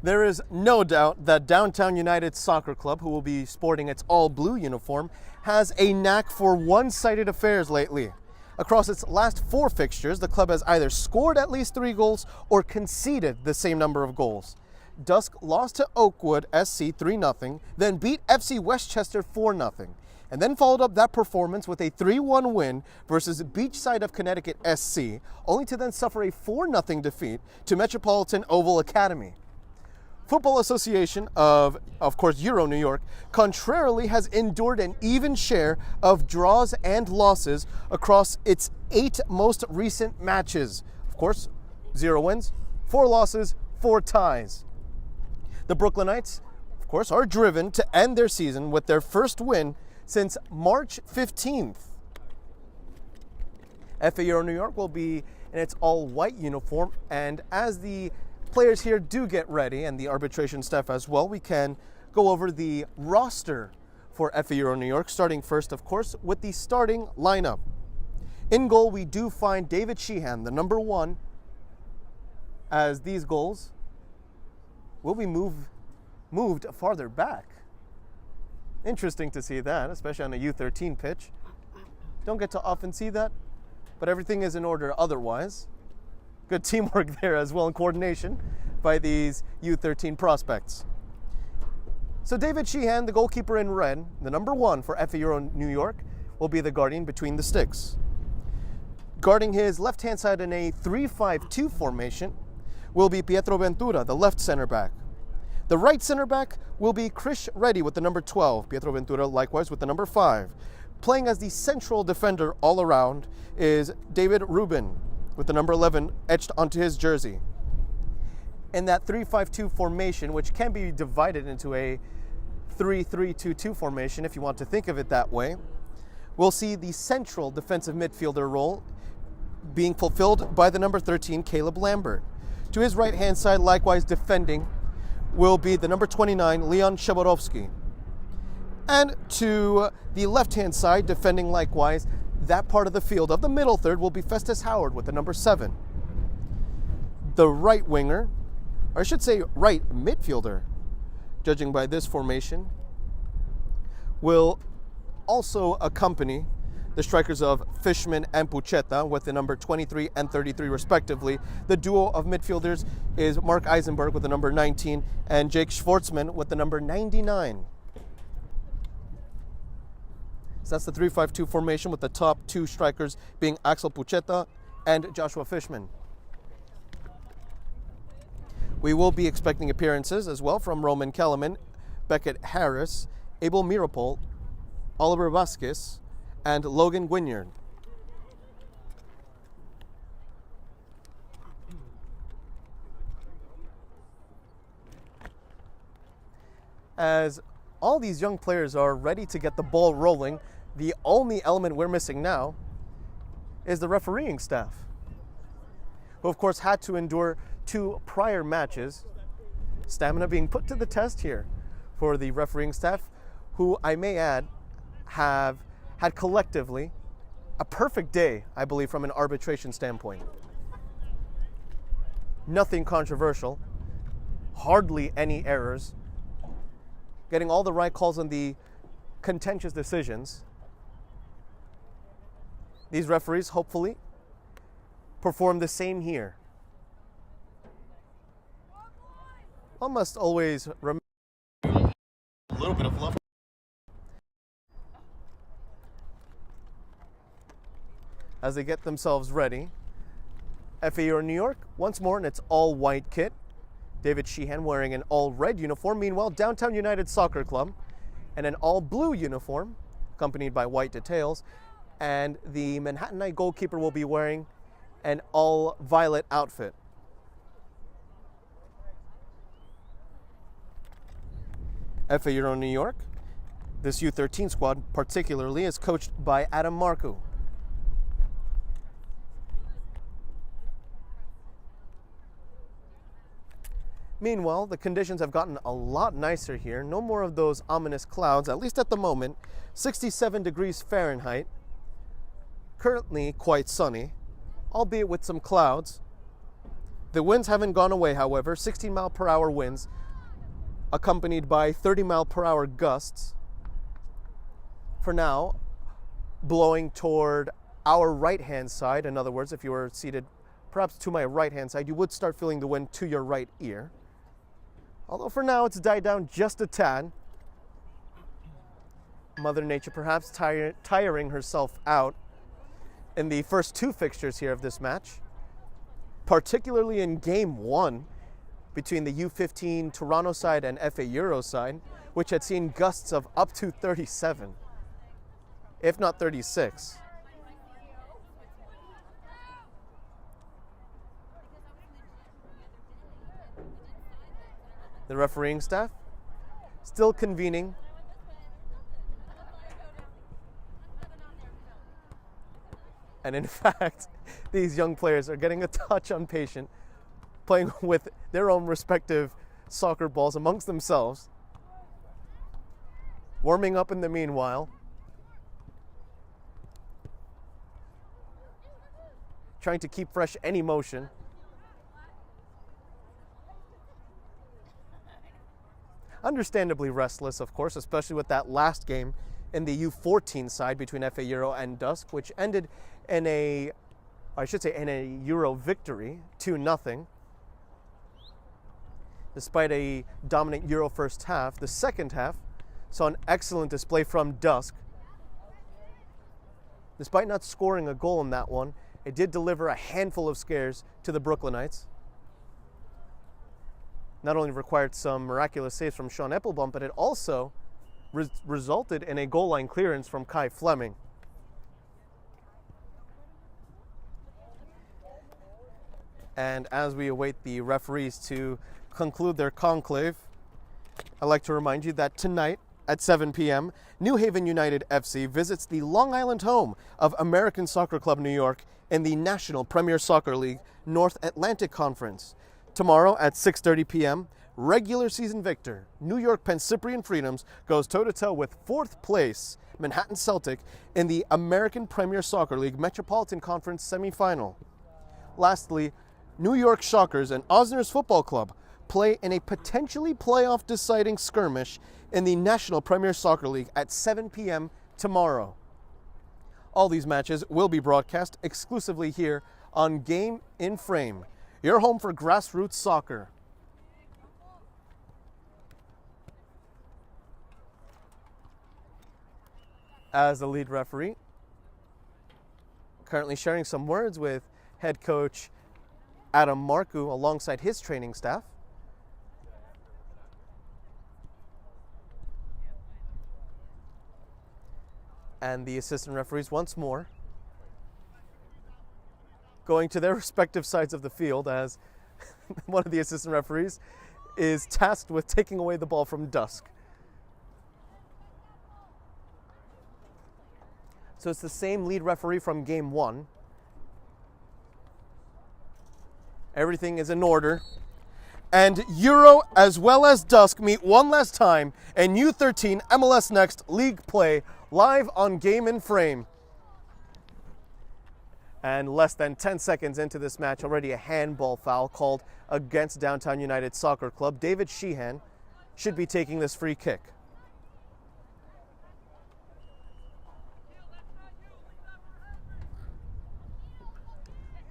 There is no doubt that Downtown United Soccer Club, who will be sporting its all-blue uniform, has a knack for one-sided affairs lately. Across its last 4 fixtures, the club has either scored at least 3 goals or conceded the same number of goals. DUSC lost to Oakwood SC 3-0, then beat FC Westchester 4-0. and then followed up that performance with a 3-1 win versus Beachside of Connecticut SC, only to then suffer a 4-0 defeat to Metropolitan Oval Academy. Football Association of course, Euro New York, contrarily has endured an even share of draws and losses across its 8 most recent matches. Of course, 0 wins, 4 losses, 4 ties. The Brooklynites, of course, are driven to end their season with their first win since March 15th. FA Euro New York will be in its all-white uniform, and as the players here do get ready, and the arbitration staff as well, we can go over the roster for FA Euro New York, starting first, of course, with the starting lineup. In goal, we do find David Sheehan, the number 1, as these goals will be moved farther back. Interesting to see that, especially on a U13 pitch. Don't get to often see that, but everything is in order otherwise. Good teamwork there as well, and coordination by these U13 prospects. So David Sheehan, the goalkeeper in red, the number 1 for FA Euro New York, will be the guardian between the sticks. Guarding his left-hand side in a 3-5-2 formation will be Pietro Ventura, the left center back. The right center back will be Chris Reddy with the number 12. Pietro Ventura likewise with the number 5. Playing as the central defender all around is David Rubin with the number 11 etched onto his jersey. In that 3-5-2 formation, which can be divided into a 3-3-2-2 formation if you want to think of it that way, we'll see the central defensive midfielder role being fulfilled by the number 13, Caleb Lambert. To his right-hand side, likewise defending, will be the number 29, Leon Shaborovsky. And to the left-hand side, defending likewise, that part of the field of the middle third will be Festus Howard with the number 7. The right winger, or I should say right midfielder, judging by this formation, will also accompany the strikers of Fishman and Pucheta with the number 23 and 33 respectively. The duo of midfielders is Mark Eisenberg with the number 19 and Jake Schwartzman with the number 99. So that's the 3-5-2 formation with the top 2 strikers being Axel Pucheta and Joshua Fishman. We will be expecting appearances as well from Roman Kellerman, Beckett Harris, Abel Mirapol, Oliver Vasquez, and Logan Guignard. As all these young players are ready to get the ball rolling, the only element we're missing now is the refereeing staff, who of course had to endure 2 prior matches. Stamina being put to the test here for the refereeing staff, who I may add have had collectively a perfect day, I believe, from an arbitration standpoint. Nothing controversial, hardly any errors, getting all the right calls on the contentious decisions. These referees hopefully perform the same here. One must always remember a little bit of love. As they get themselves ready, FA Euro New York once more in its all-white kit. David Sheehan wearing an all-red uniform. Meanwhile, Downtown United Soccer Club in an all-blue uniform, accompanied by white details. And the Manhattanite goalkeeper will be wearing an all-violet outfit. FA Euro New York, this U13 squad particularly, is coached by Adam Marku. Meanwhile, the conditions have gotten a lot nicer here. No more of those ominous clouds, at least at the moment. 67 degrees Fahrenheit. Currently quite sunny, albeit with some clouds. The winds haven't gone away, however. 16-mile-per-hour winds, accompanied by 30-mile-per-hour gusts. For now, blowing toward our right-hand side. In other words, if you were seated perhaps to my right-hand side, you would start feeling the wind to your right ear. Although for now, it's died down just a tad. Mother Nature perhaps tiring herself out in the first two fixtures here of this match, particularly in game one between the U15 Toronto side and FA Euro side, which had seen gusts of up to 37, if not 36. The refereeing staff still convening. And in fact, these young players are getting a touch impatient, playing with their own respective soccer balls amongst themselves. Warming up in the meanwhile. Trying to keep fresh any motion. Understandably restless, of course, especially with that last game in the U14 side between FA Euro and DUSC, which ended in a Euro victory, 2-0. Despite a dominant Euro first half, the second half saw an excellent display from DUSC. Despite not scoring a goal in that one, it did deliver a handful of scares to the Brooklynites. Not only required some miraculous saves from Sean Eppelbaum, but it also resulted in a goal line clearance from Kai Fleming. And as we await the referees to conclude their conclave, I'd like to remind you that tonight at 7 p.m., New Haven United FC visits the Long Island home of American Soccer Club New York in the National Premier Soccer League North Atlantic Conference. Tomorrow at 6:30 p.m., regular season victor New York Penn Cyprian Freedoms goes toe-to-toe with fourth place Manhattan Celtic in the American Premier Soccer League Metropolitan Conference semifinal. Lastly, New York Shockers and Osners Football Club play in a potentially playoff deciding skirmish in the National Premier Soccer League at 7 p.m. tomorrow. All these matches will be broadcast exclusively here on Game in Frame, your home for grassroots soccer. As the lead referee, currently sharing some words with head coach Adam Marku alongside his training staff. And the assistant referees once more going to their respective sides of the field as one of the assistant referees is tasked with taking away the ball from DUSC. So it's the same lead referee from game one. Everything is in order. And Euro as well as DUSC meet one last time in U13 MLS Next League play live on Game in Frame. And less than 10 seconds into this match, already a handball foul called against Downtown United Soccer Club. David Sheehan should be taking this free kick.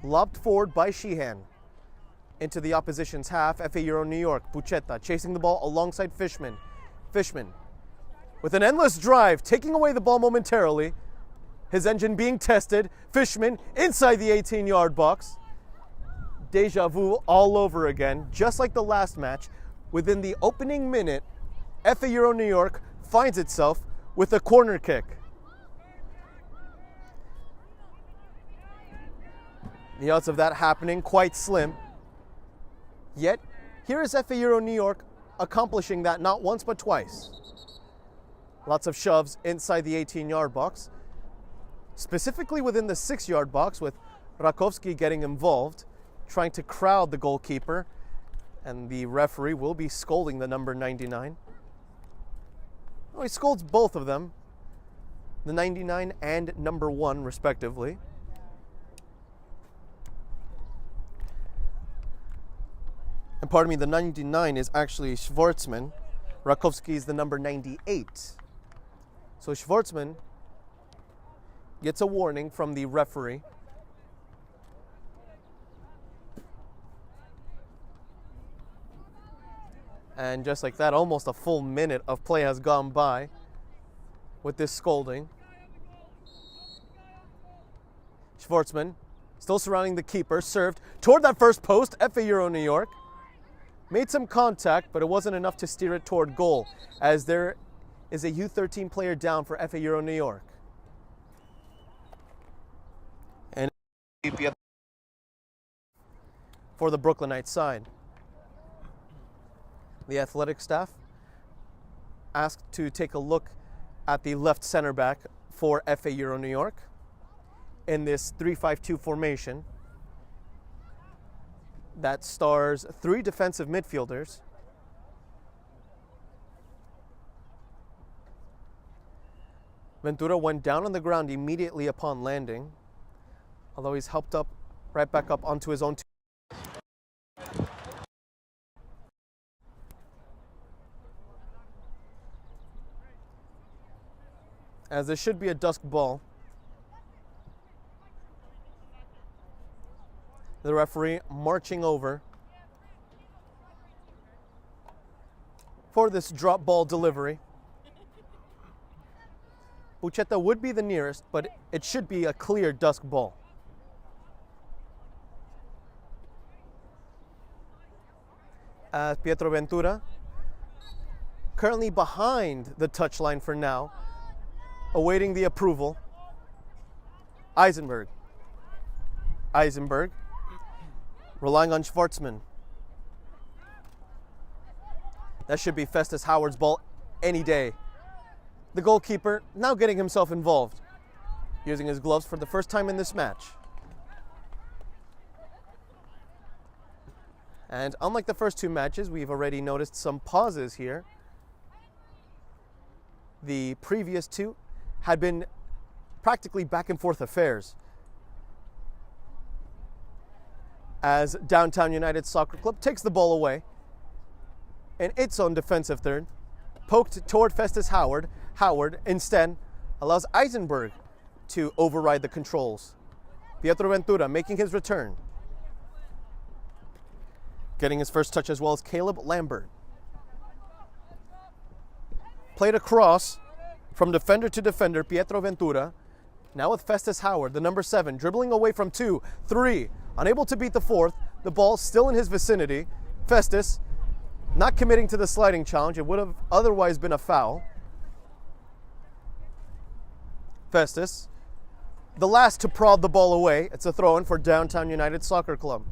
Lobbed forward by Sheehan into the opposition's half. FA Euro New York, Bucetta chasing the ball alongside Fishman. Fishman with an endless drive, taking away the ball momentarily. His engine being tested. Fishman inside the 18-yard box. Deja vu all over again, just like the last match. Within the opening minute, FA Euro New York finds itself with a corner kick. The odds of that happening quite slim. Yet, here is FA Euro New York accomplishing that not once but twice. Lots of shoves inside the 18-yard box, specifically within the 6-yard box, with Rakowski getting involved, trying to crowd the goalkeeper, and the referee will be scolding the number 99. Oh, he scolds both of them, the 99 and number 1 respectively. And pardon me, the 99 is actually Schwartzman. Rakowski is the number 98. So Schwartzman gets a warning from the referee. And just like that, almost a full minute of play has gone by. with this scolding. Schwartzman still surrounding the keeper, served toward that first post. FA Euro New York made some contact, but it wasn't enough to steer it toward goal, as there is a U13 player down for FA Euro New York. And for the Brooklynites side, the athletic staff asked to take a look at the left center back for FA Euro New York in this 3-5-2 formation that stars 3 defensive midfielders. Ventura went down on the ground immediately upon landing, although he's helped up right back up onto his own. As there should be a DUSC ball. The referee marching over for this drop ball delivery. Pucheta would be the nearest, but it should be a clear DUSC ball. As Pietro Ventura, currently behind the touchline for now, awaiting the approval. Eisenberg, relying on Schwartzman. That should be Festus Howard's ball any day. The goalkeeper now getting himself involved, using his gloves for the first time in this match. And unlike the first 2 matches, we've already noticed some pauses here. The previous 2 had been practically back and forth affairs, as Downtown United Soccer Club takes the ball away in its own defensive third, poked toward Festus Howard. Howard instead allows Eisenberg to override the controls. Pietro Ventura making his return. Getting his first touch as well as Caleb Lambert. Played across from defender to defender, Pietro Ventura. Now with Festus Howard, the number 7, dribbling away from 2, 3. Unable to beat the 4th. The ball still in his vicinity. Festus not committing to the sliding challenge. It would have otherwise been a foul. Festus, the last to prod the ball away. It's a throw-in for Downtown United Soccer Club.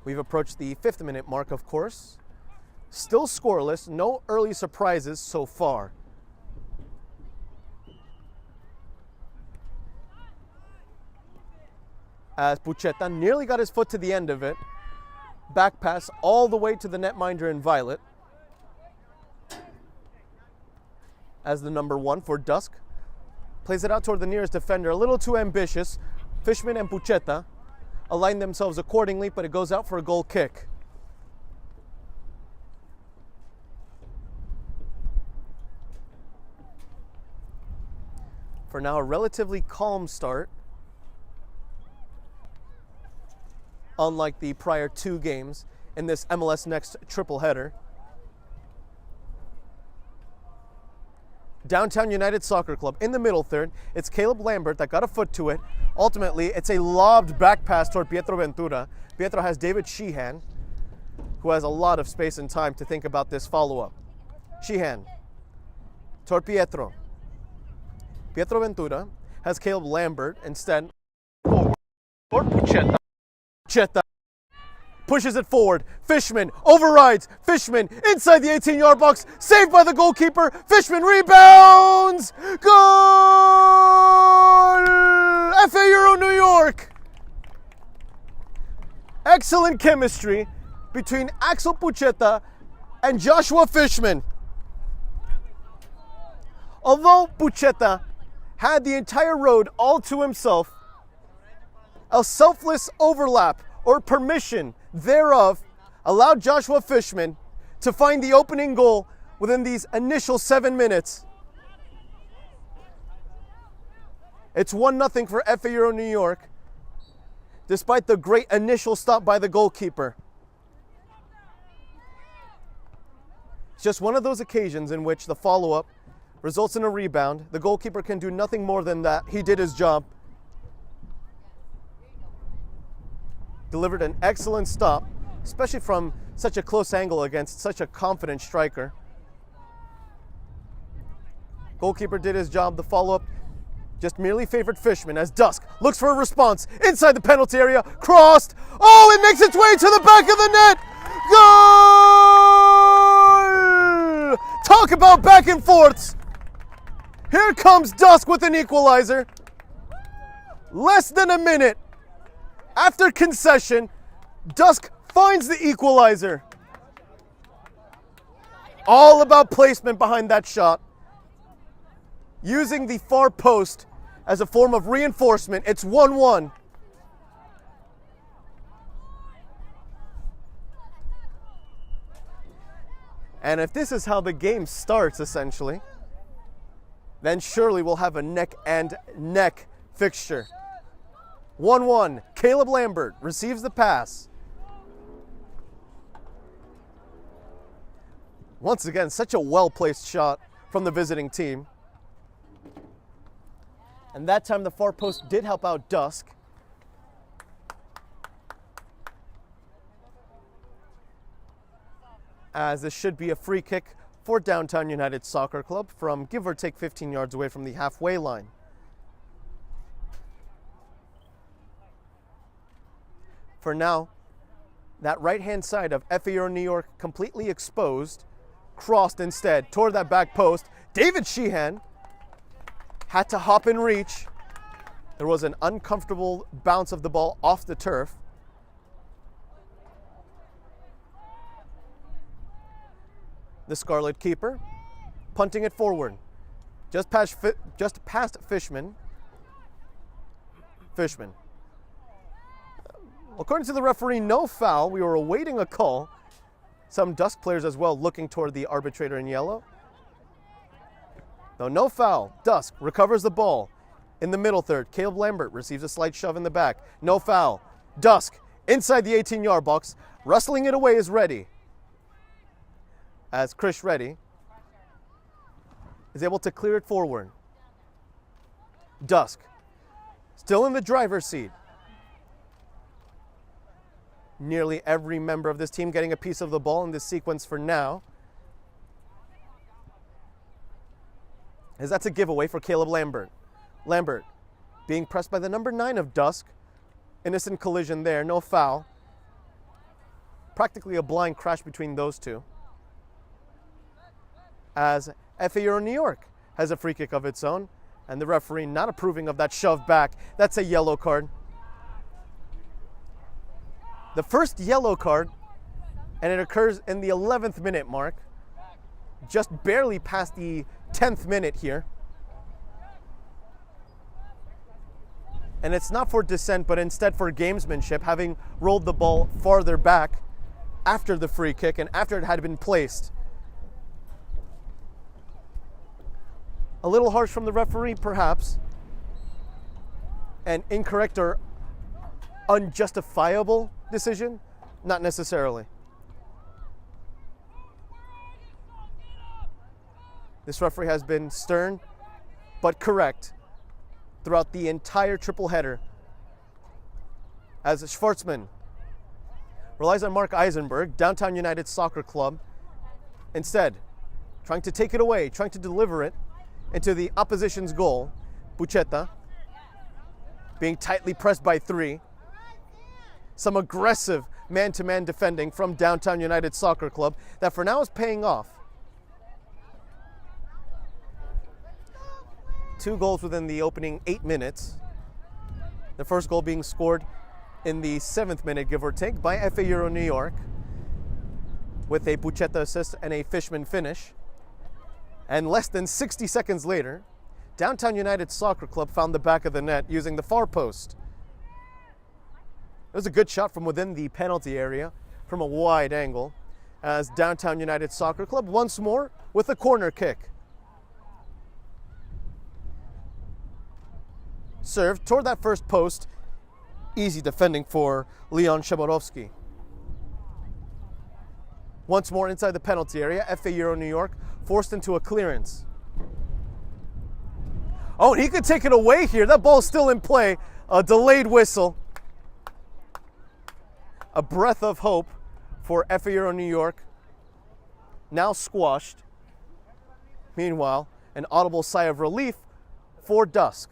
We've approached the 5th minute mark, of course. Still scoreless, no early surprises so far. As Pucheta nearly got his foot to the end of it. Back pass all the way to the netminder in violet. As the number 1 for DUSC plays it out toward the nearest defender, a little too ambitious. Fishman and Pucheta align themselves accordingly, but it goes out for a goal kick. For now, a relatively calm start, unlike the prior 2 games in this MLS Next triple header. Downtown United Soccer Club in the middle third. It's Caleb Lambert that got a foot to it. Ultimately, it's a lobbed back pass toward Pietro Ventura. Pietro has David Sheehan, who has a lot of space and time to think about this follow-up. Sheehan toward Pietro. Pietro Ventura has Caleb Lambert instead. Forward toward Pucheta. Pucheta pushes it forward. Fishman overrides. Fishman inside the 18-yard box. Saved by the goalkeeper. Fishman rebounds. Goal! FA Euro New York. Excellent chemistry between Axel Pucheta and Joshua Fishman. Although Pucheta had the entire road all to himself, a selfless overlap or permission thereof allowed Joshua Fishman to find the opening goal within these initial 7 minutes. It's 1-0 for FA Euro New York, despite the great initial stop by the goalkeeper. It's just one of those occasions in which the follow-up results in a rebound. The goalkeeper can do nothing more than that. He did his job. Delivered an excellent stop, especially from such a close angle against such a confident striker. Goalkeeper did his job. The follow-up just merely favored Fishman as DUSC looks for a response inside the penalty area. Crossed. Oh, it makes its way to the back of the net. Goal! Talk about back and forths. Here comes DUSC with an equalizer. Less than a minute after concession, DUSC finds the equalizer. All about placement behind that shot. Using the far post as a form of reinforcement. It's 1-1. And if this is how the game starts, essentially, then surely we'll have a neck and neck fixture. 1-1. Caleb Lambert receives the pass. Once again, such a well-placed shot from the visiting team. And that time the far post did help out DUSC. As this should be a free kick for Downtown United Soccer Club from give or take 15 yards away from the halfway line. For now, that right-hand side of FAO New York completely exposed, crossed instead toward that back post. David Sheehan had to hop and reach. There was an uncomfortable bounce of the ball off the turf. The Scarlet keeper punting it forward. Just past Fishman. According to the referee, no foul. We were awaiting a call. Some DUSC players as well looking toward the arbitrator in yellow. Though no foul, DUSC recovers the ball in the middle third. Caleb Lambert receives a slight shove in the back. No foul. DUSC inside the 18-yard box. Wrestling it away is Reddy. As Chris Reddy is able to clear it forward. DUSC still in the driver's seat. Nearly every member of this team getting a piece of the ball in this sequence for now. As that's a giveaway for Caleb Lambert. Lambert being pressed by the number 9 of DUSC. Innocent collision there, no foul. Practically a blind crash between those two. As FAO New York has a free kick of its own, and the referee not approving of that shove back. That's a yellow card. The first yellow card, and it occurs in the 11th minute mark, just barely past the 10th minute here. And it's not for dissent, but instead for gamesmanship, having rolled the ball farther back after the free kick and after it had been placed. A little harsh from the referee, perhaps. An incorrect or unjustifiable decision? Not necessarily. This referee has been stern but correct throughout the entire triple header. As Schwartzman relies on Mark Eisenberg, Downtown United Soccer Club, instead trying to take it away, trying to deliver it into the opposition's goal. Bucheta being tightly pressed by 3. Some aggressive man-to-man defending from Downtown United Soccer Club that for now is paying off. 2 goals within the opening 8 minutes. The first goal being scored in the 7th minute, give or take, by FAO New York with a Bucheta assist and a Fishman finish. And less than 60 seconds later, Downtown United Soccer Club found the back of the net using the far post. It was a good shot from within the penalty area from a wide angle as Downtown United Soccer Club once more with a corner kick. Served toward that first post. Easy defending for Leon Shabarovsky. Once more inside the penalty area, FA Euro New York forced into a clearance. Oh, he could take it away here. That ball's still in play. A delayed whistle. A breath of hope for FA Euro New York. Now squashed. Meanwhile, an audible sigh of relief for DUSC.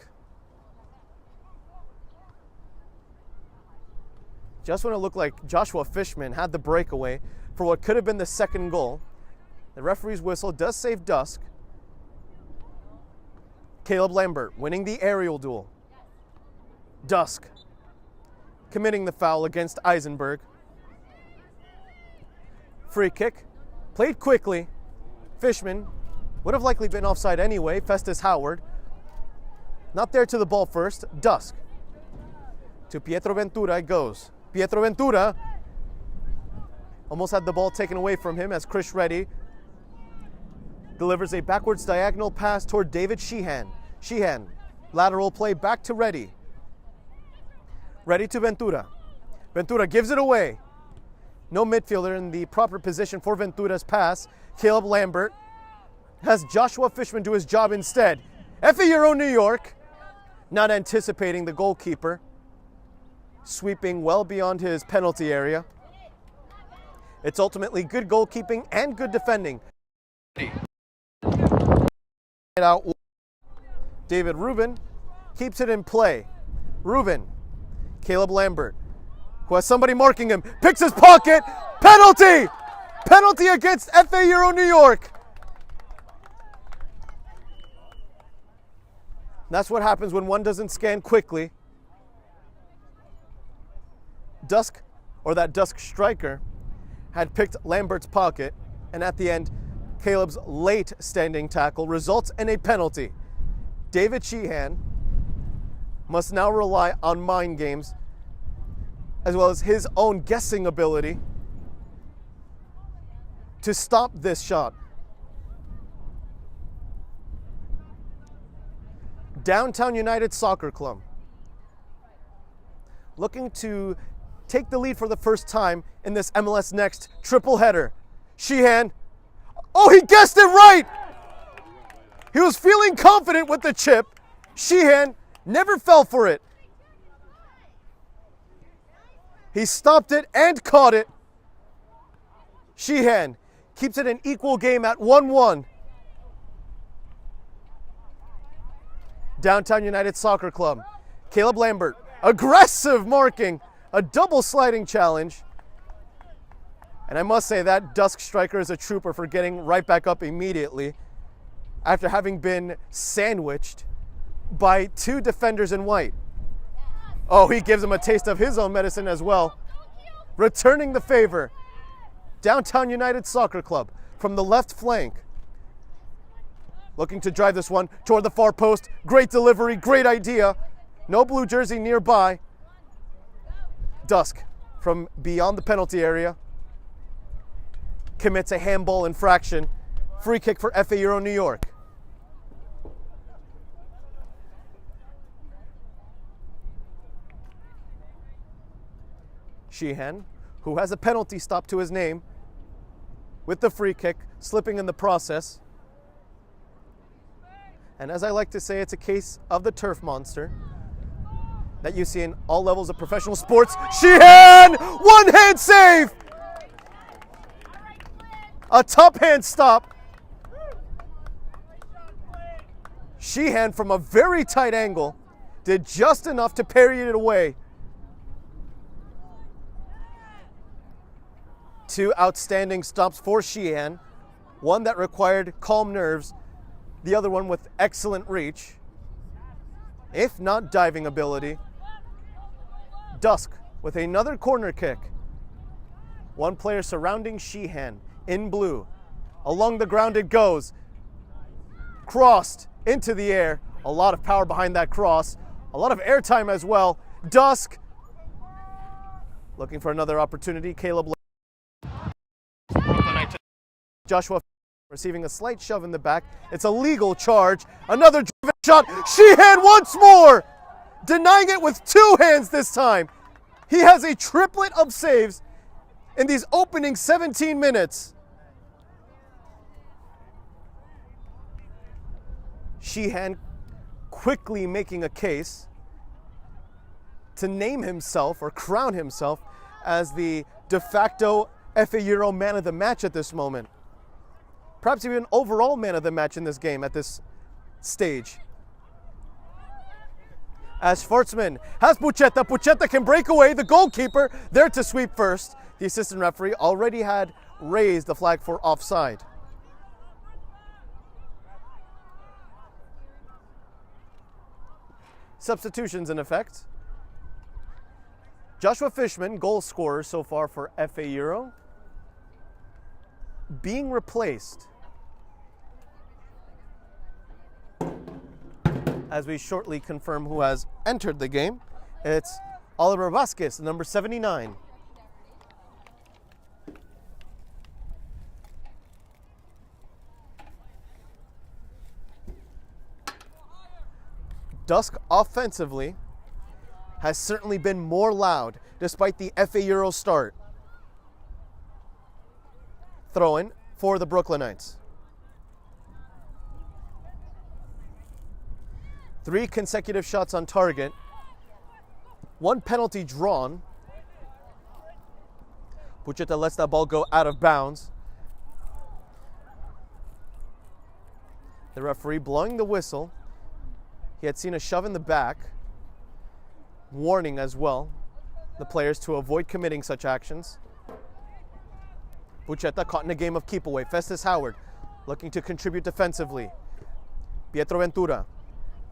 Just when it looked like Joshua Fishman had the breakaway for what could have been the second goal, the referee's whistle does save DUSC. Caleb Lambert winning the aerial duel. DUSC committing the foul against Eisenberg. Free kick, played quickly. Fishman would have likely been offside anyway. Festus Howard not there to the ball first. DUSC to Pietro Ventura it goes. Pietro Ventura almost had the ball taken away from him as Chris Reddy delivers a backwards diagonal pass toward David Sheehan. Sheehan, lateral play back to Reddy. Reddy to Ventura. Ventura gives it away. No midfielder in the proper position for Ventura's pass. Caleb Lambert has Joshua Fishman do his job instead. FA Euro New York, not anticipating the goalkeeper, sweeping well beyond his penalty area. It's ultimately good goalkeeping and good defending. Out. David Rubin keeps it in play. Rubin, Caleb Lambert, who has somebody marking him, picks his pocket. Penalty! Penalty against FA Euro New York. That's what happens when one doesn't scan quickly. DUSC, or that DUSC striker, had picked Lambert's pocket, and at the end, Caleb's late standing tackle results in a penalty. David Sheehan must now rely on mind games as well as his own guessing ability to stop this shot. Downtown United Soccer Club looking to take the lead for the first time in this MLS Next triple header. Sheehan, oh, he guessed it right! He was feeling confident with the chip. Sheehan never fell for it. He stopped it and caught it. Sheehan keeps it an equal game at 1-1. Downtown United Soccer Club. Caleb Lambert, aggressive marking, a double sliding challenge. And I must say that DUSC striker is a trooper for getting right back up immediately after having been sandwiched by two defenders in white. Oh, he gives him a taste of his own medicine as well. Returning the favor. Downtown United Soccer Club from the left flank. Looking to drive this one toward the far post. Great delivery, great idea. No blue jersey nearby. DUSC from beyond the penalty area commits a handball infraction. Free kick for FA Euro New York. Sheehan, who has a penalty stop to his name, with the free kick, slipping in the process. And as I like to say, it's a case of the turf monster that you see in all levels of professional sports. Sheehan! One-hand save! A top hand stop. Sheehan, from a very tight angle, did just enough to parry it away. Two outstanding stops for Sheehan. One that required calm nerves, the other one with excellent reach, if not diving ability. DUSC with another corner kick. One player surrounding Sheehan in blue. Along the ground it goes. Crossed into the air. A lot of power behind that cross. A lot of airtime as well. DUSC looking for another opportunity. Caleb Joshua receiving a slight shove in the back. It's a legal charge. Another driven shot. Sheehan once more, denying it with two hands this time. He has a triplet of saves in these opening 17 minutes. Sheehan quickly making a case to name himself or crown himself as the de facto FA Euro man of the match at this moment. Perhaps even overall man of the match in this game at this stage. As Schwartzman has Pucheta. Pucheta can break away. The goalkeeper there to sweep first. The assistant referee already had raised the flag for offside. Substitutions in effect. Joshua Fishman, goal scorer so far for FA Euro, being replaced as we shortly confirm who has entered the game. It's Oliver Vasquez, number 79. DUSC offensively has certainly been more loud despite the FA Euro start. Throw-in for the Brooklynites. 3 consecutive shots on target, 1 penalty drawn. Pucheta lets that ball go out of bounds. The referee blowing the whistle. He had seen a shove in the back, warning as well the players to avoid committing such actions. Pucheta caught in a game of keep away. Festus Howard looking to contribute defensively. Pietro Ventura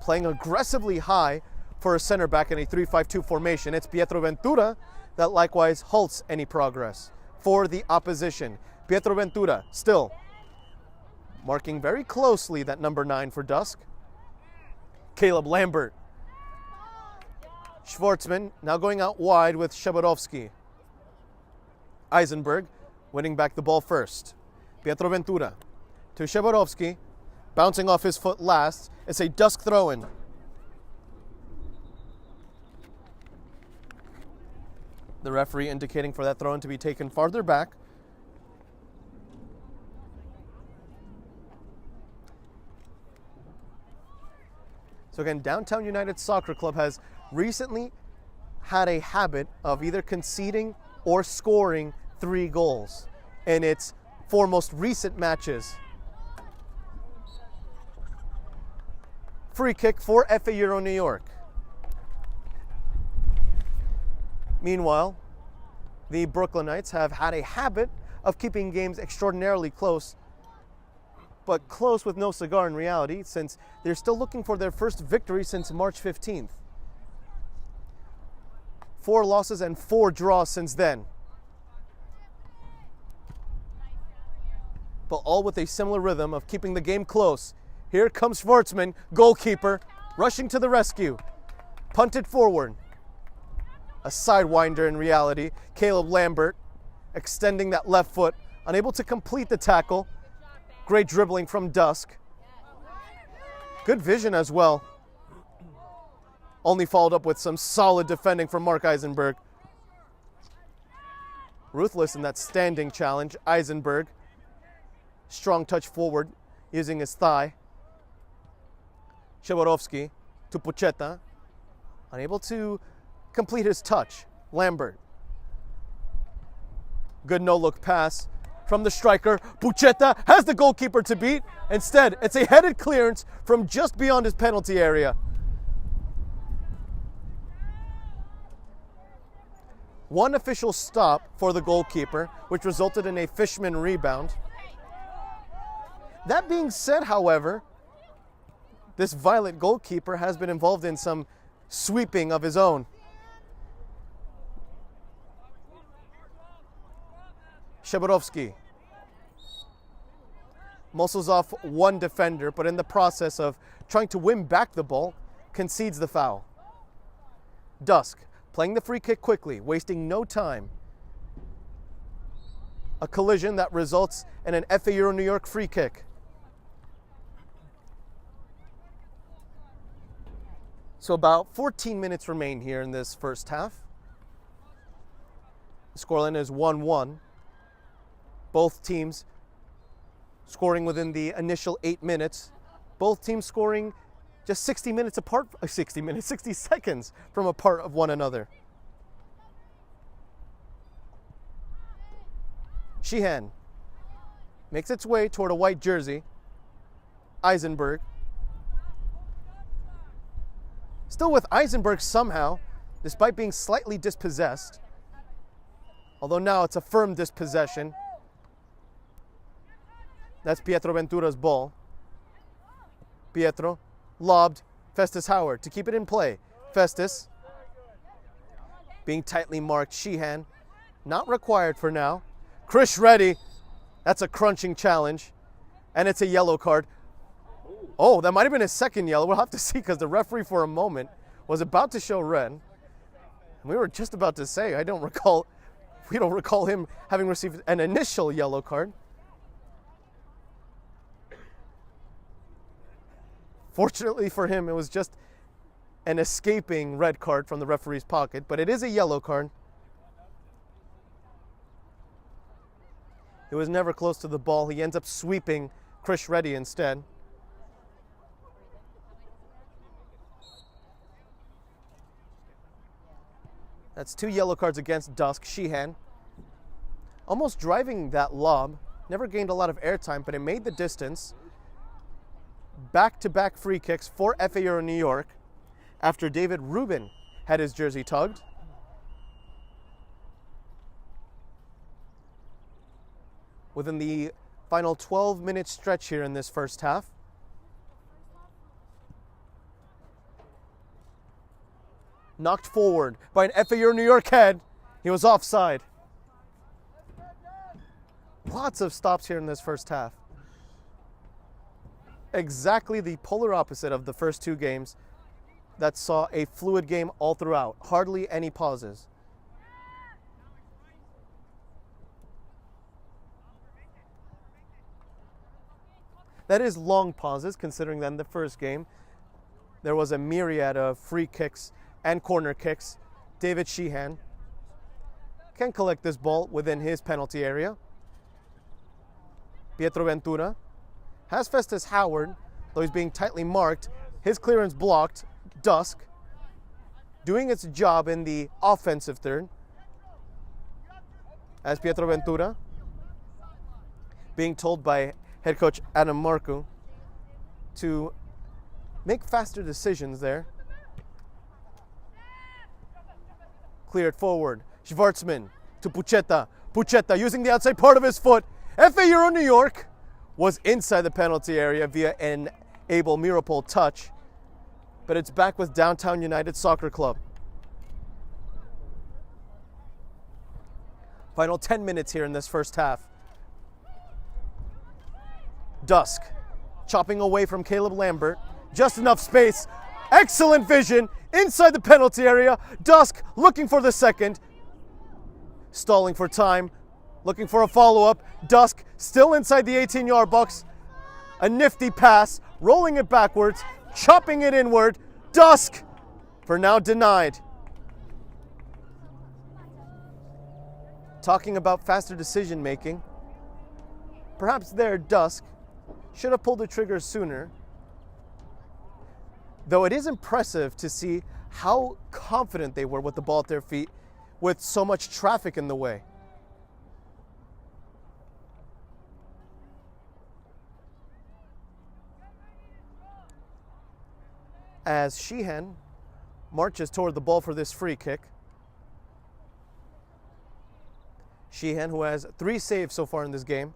playing aggressively high for a center back in a 3-5-2 formation. It's Pietro Ventura that likewise halts any progress for the opposition. Pietro Ventura still marking very closely that number 9 for DUSC. Caleb Lambert. Schwartzman now going out wide with Shabarovsky. Eisenberg winning back the ball first. Pietro Ventura to Shabarovsky, bouncing off his foot last. It's a DUSC throw-in. The referee indicating for that throw-in to be taken farther back. So again, Downtown United Soccer Club has recently had a habit of either conceding or scoring 3 goals in its 4 most recent matches. Free kick for FA Euro New York. Meanwhile, the Brooklynites have had a habit of keeping games extraordinarily close, but close with no cigar in reality, since they're still looking for their first victory since March 15th. 4 losses and 4 draws since then. But all with a similar rhythm of keeping the game close. Here comes Schwartzman, goalkeeper, rushing to the rescue. Punted forward. A sidewinder in reality. Caleb Lambert extending that left foot, unable to complete the tackle. Great dribbling from DUSC. Good vision as well. Only followed up with some solid defending from Mark Eisenberg. Ruthless in that standing challenge. Eisenberg, strong touch forward using his thigh. Shabarovsky to Pucheta, unable to complete his touch. Lambert. Good no-look pass from the striker. Pucheta has the goalkeeper to beat. Instead, it's a headed clearance from just beyond his penalty area. One official stop for the goalkeeper, which resulted in a Fishman rebound. That being said, however, this violent goalkeeper has been involved in some sweeping of his own. Shabarovsky muscles off one defender, but in the process of trying to win back the ball, concedes the foul. DUSC playing the free kick quickly, wasting no time. A collision that results in an FA Euro New York free kick. So about 14 minutes remain here in this first half. Scoreline is 1-1. Both teams scoring within the initial 8 minutes. Both teams scoring just 60 seconds from apart of one another. Sheehan makes its way toward a white jersey. Eisenberg. Still with Eisenberg somehow, despite being slightly dispossessed. Although now it's a firm dispossession. That's Pietro Ventura's ball. Pietro lobbed Festus Howard to keep it in play. Festus being tightly marked. Sheehan not required for now. Chris Reddy, that's a crunching challenge. And it's a yellow card. Oh, that might have been his second yellow. We'll have to see because the referee for a moment was about to show red. We were just about to say, we don't recall him having received an initial yellow card. Fortunately for him, it was just an escaping red card from the referee's pocket, but it is a yellow card. He was never close to the ball. He ends up sweeping Chris Reddy instead. That's 2 yellow cards against DUSC. Sheehan almost driving that lob. Never gained a lot of airtime, but it made the distance. Back-to-back free kicks for FA Euro New York after David Rubin had his jersey tugged. Within the final 12-minute stretch here in this first half. Knocked forward by an FA Euro New York head. He was offside. Lots of stops here in this first half. Exactly the polar opposite of the first 2 games that saw a fluid game all throughout. Hardly any pauses. That is long pauses, considering that in the first game there was a myriad of free kicks and corner kicks. David Sheehan can collect this ball within his penalty area. Pietro Ventura has Festus Howard, though he's being tightly marked. His clearance blocked. DUSC doing its job in the offensive third. As Pietro Ventura being told by head coach Adam Marcu to make faster decisions there. Cleared forward. Schwartzman to Pucheta. Pucheta using the outside part of his foot. FA Euro New York was inside the penalty area via an Abel Mirapol touch. But it's back with Downtown United Soccer Club. Final 10 minutes here in this first half. DUSC chopping away from Caleb Lambert. Just enough space. Excellent vision inside the penalty area. DUSC looking for the second. Stalling for time. Looking for a follow-up. DUSC still inside the 18-yard box. A nifty pass. Rolling it backwards. Chopping it inward. DUSC for now denied. Talking about faster decision making. Perhaps there DUSC should have pulled the trigger sooner. Though it is impressive to see how confident they were with the ball at their feet with so much traffic in the way. As Sheehan marches toward the ball for this free kick. Sheehan, who has 3 saves so far in this game,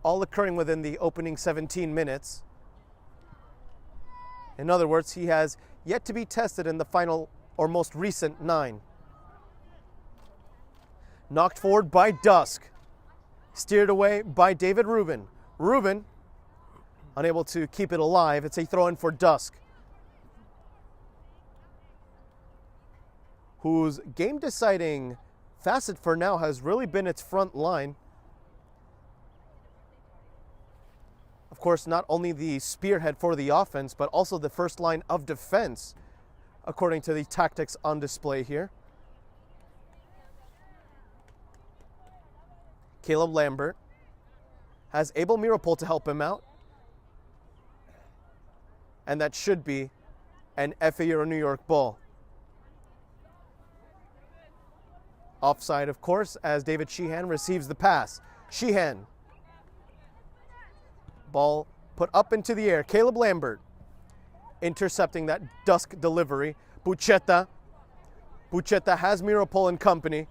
all occurring within the opening 17 minutes. In other words, he has yet to be tested in the final or most recent 9. Knocked forward by DUSC. Steered away by David Rubin. Rubin unable to keep it alive. It's a throw-in for DUSC, whose game-deciding facet for now has really been its front line. Of course, not only the spearhead for the offense, but also the first line of defense, according to the tactics on display here. Caleb Lambert has Abel Mirapol to help him out. And that should be an FA Euro New York ball. Offside, of course, as David Sheehan receives the pass. Sheehan. Ball put up into the air. Caleb Lambert intercepting that DUSC delivery. Bucheta. Bucheta has Mirapol and company.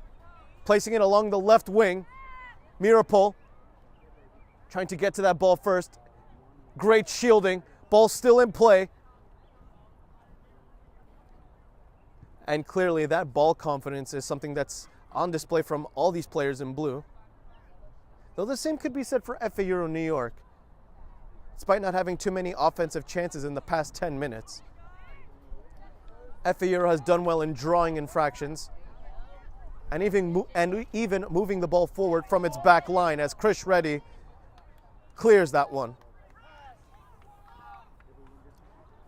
Placing it along the left wing. Mirapol trying to get to that ball first. Great shielding. Ball still in play. And clearly that ball confidence is something that's on display from all these players in blue. Though the same could be said for FA Euro New York. Despite not having too many offensive chances in the past 10 minutes. FA Euro has done well in drawing infractions and even moving the ball forward from its back line as Chris Reddy clears that one.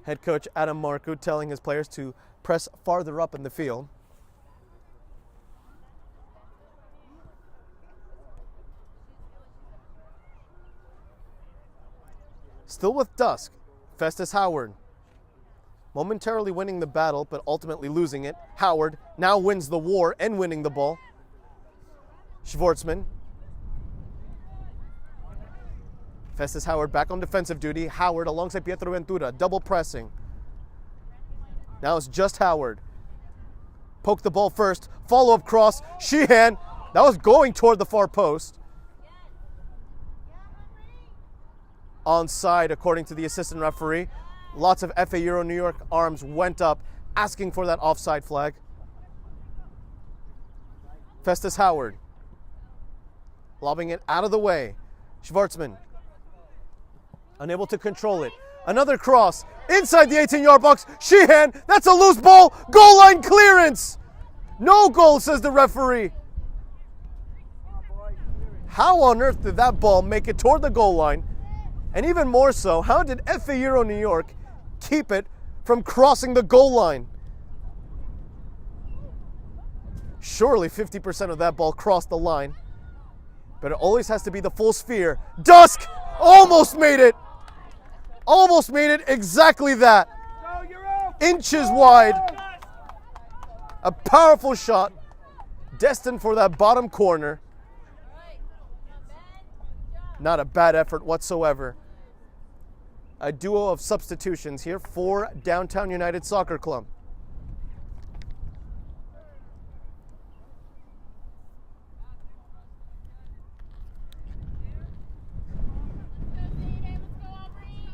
Head coach Adam Marku telling his players to press farther up in the field. Still with DUSC, Festus Howard. Momentarily winning the battle, but ultimately losing it. Howard now wins the war and winning the ball. Schwartzman. Festus Howard back on defensive duty. Howard alongside Pietro Ventura, double pressing. Now it's just Howard. Poke the ball first, follow-up cross. Sheehan, that was going toward the far post. Onside, according to the assistant referee. Lots of FA Euro New York arms went up, asking for that offside flag. Festus Howard. Lobbing it out of the way. Schwartzman. Unable to control it. Another cross. Inside the 18-yard box. Sheehan, that's a loose ball. Goal line clearance. No goal, says the referee. How on earth did that ball make it toward the goal line? And even more so, how did FA Euro New York keep it from crossing the goal line? Surely 50% of that ball crossed the line, but it always has to be the full sphere. DUSC almost made it. Almost made it, exactly that. Inches wide. A powerful shot, destined for that bottom corner. Not a bad effort whatsoever. A duo of substitutions here for Downtown United Soccer Club.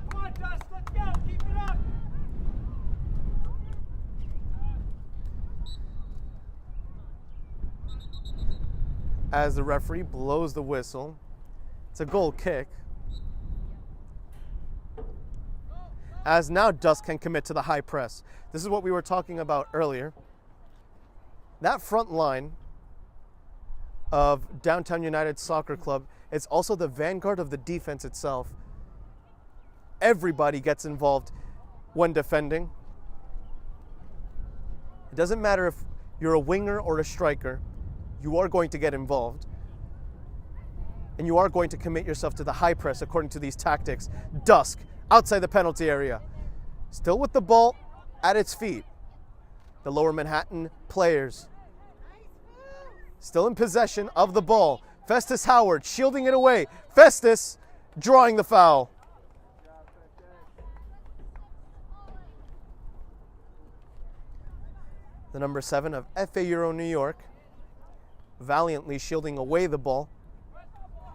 Come on, Dust, let's go. Keep it up. As the referee blows the whistle, it's a goal kick. As now DUSC can commit to the high press. This is what we were talking about earlier. That front line of Downtown United Soccer Club is also the vanguard of the defense itself. Everybody gets involved when defending. It doesn't matter if you're a winger or a striker, you are going to get involved. And you are going to commit yourself to the high press according to these tactics. DUSC, outside the penalty area. Still with the ball at its feet. The Lower Manhattan players. Still in possession of the ball. Festus Howard shielding it away. Festus drawing the foul. The number 7 of FA Euro New York valiantly shielding away the ball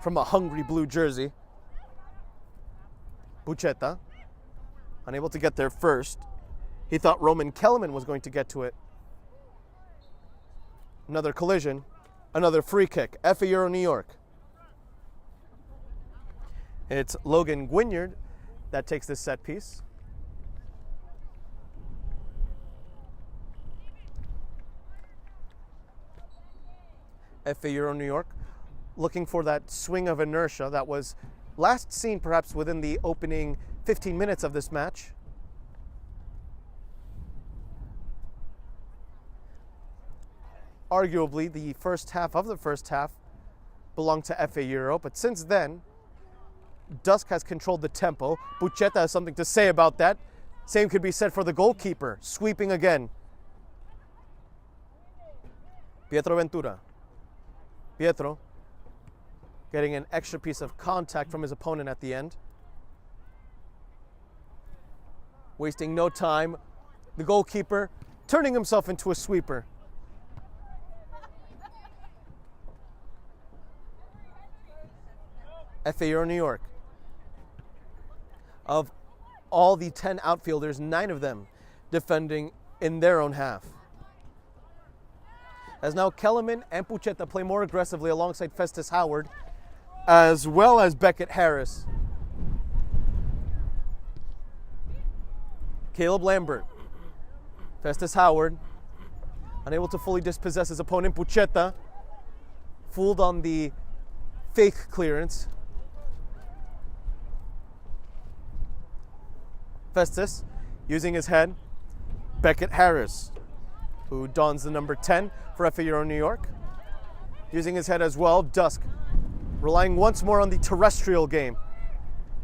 from a hungry blue jersey. Bucheta, unable to get there first. He thought Roman Kellerman was going to get to it. Another collision, another free kick. FA Euro New York. It's Logan Gwynyard that takes this set piece. FA Euro New York looking for that swing of inertia that was last seen perhaps within the opening 15 minutes of this match. Arguably the first half of the first half belonged to FA Euro, but since then, DUSC has controlled the tempo. Pucheta has something to say about that. Same could be said for the goalkeeper, sweeping again. Pietro Ventura. Pietro getting an extra piece of contact from his opponent at the end. Wasting no time. The goalkeeper turning himself into a sweeper. FA Euro New York. Of all the 10 outfielders, 9 of them defending in their own half. As now Kellerman and Pucheta play more aggressively alongside Festus Howard, as well as Beckett Harris. Caleb Lambert. Festus Howard, unable to fully dispossess his opponent. Pucheta, fooled on the fake clearance. Festus, using his head. Beckett Harris, who dons the number 10 for FA Euro New York. Using his head as well. DUSC, relying once more on the terrestrial game.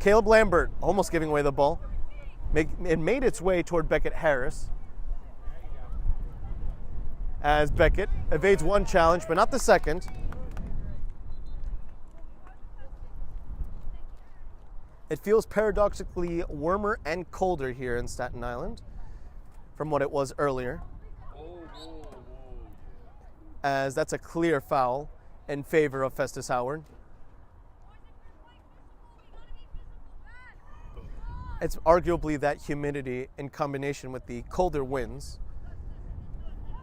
Caleb Lambert, almost giving away the ball. It made its way toward Beckett Harris, as Beckett evades one challenge, but not the second. It feels paradoxically warmer and colder here in Staten Island from what it was earlier, as that's a clear foul in favor of Festus Howard. It's arguably that humidity in combination with the colder winds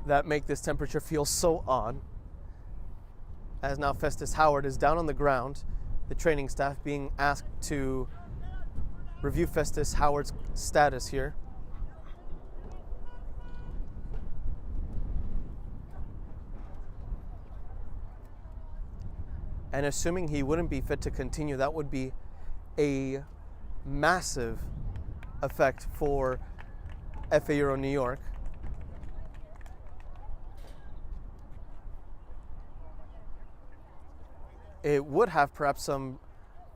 that make this temperature feel so odd. As now Festus Howard is down on the ground, the training staff being asked to review Festus Howard's status here. And assuming he wouldn't be fit to continue, that would be a massive effect for FA Euro New York. It would have perhaps some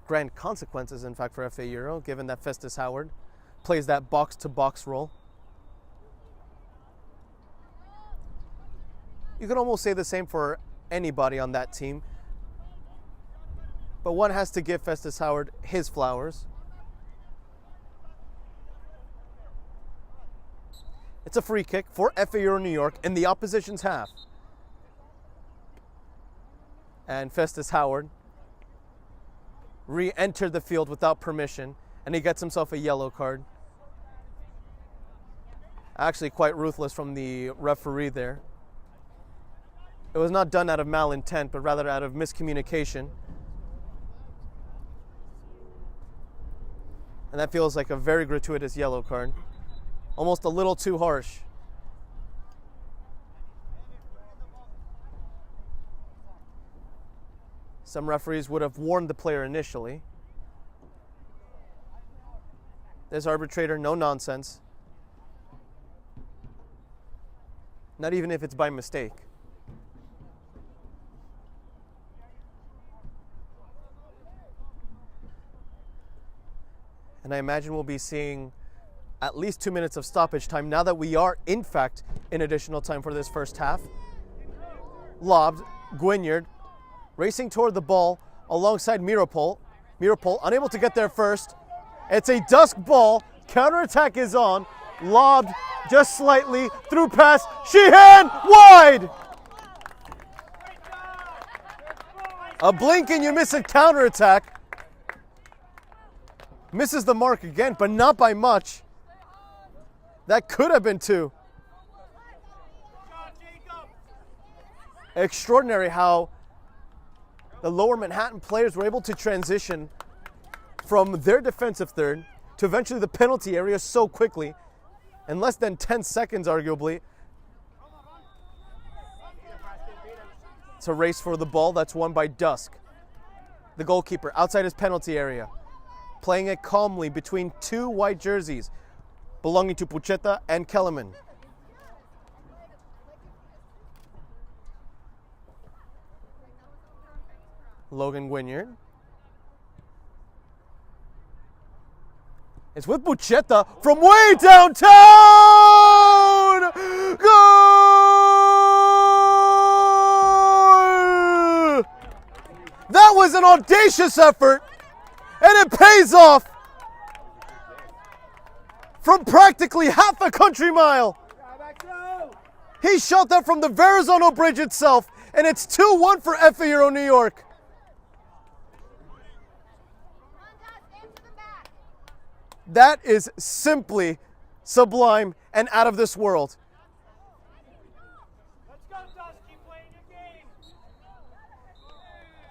grand consequences, in fact, for FA Euro, given that Festus Howard plays that box-to-box role. You could almost say the same for anybody on that team, but one has to give Festus Howard his flowers. It's a free kick for FA Euro New York in the opposition's half. And Festus Howard re-entered the field without permission, and he gets himself a yellow card. Actually quite ruthless from the referee there. It was not done out of malintent, but rather out of miscommunication. And that feels like a very gratuitous yellow card. Almost a little too harsh. Some referees would have warned the player initially. This arbitrator, no nonsense. Not even if it's by mistake. And I imagine we'll be seeing at least 2 minutes of stoppage time now that we are, in fact, in additional time for this first half. Lobbed, Guignard racing toward the ball alongside Miropol. Miropol unable to get there first. It's a DUSC ball. Counterattack is on. Lobbed just slightly. Through pass. Sheehan wide. A blink and you miss a counterattack. Misses the mark again, but not by much. That could have been 2. Extraordinary how the Lower Manhattan players were able to transition from their defensive third to eventually the penalty area so quickly, in less than 10 seconds arguably. It's a race for the ball that's won by DUSC. The goalkeeper outside his penalty area, playing it calmly between 2 white jerseys belonging to Pucheta and Kellerman. Logan Wynyard. It's with Buchetta from way downtown! Goal! That was an audacious effort, and it pays off from practically half a country mile. He shot that from the Verrazano Bridge itself, and it's 2-1 for FA Euro New York. That is simply sublime and out of this world. Let's go, DUSC. Keep playing your game.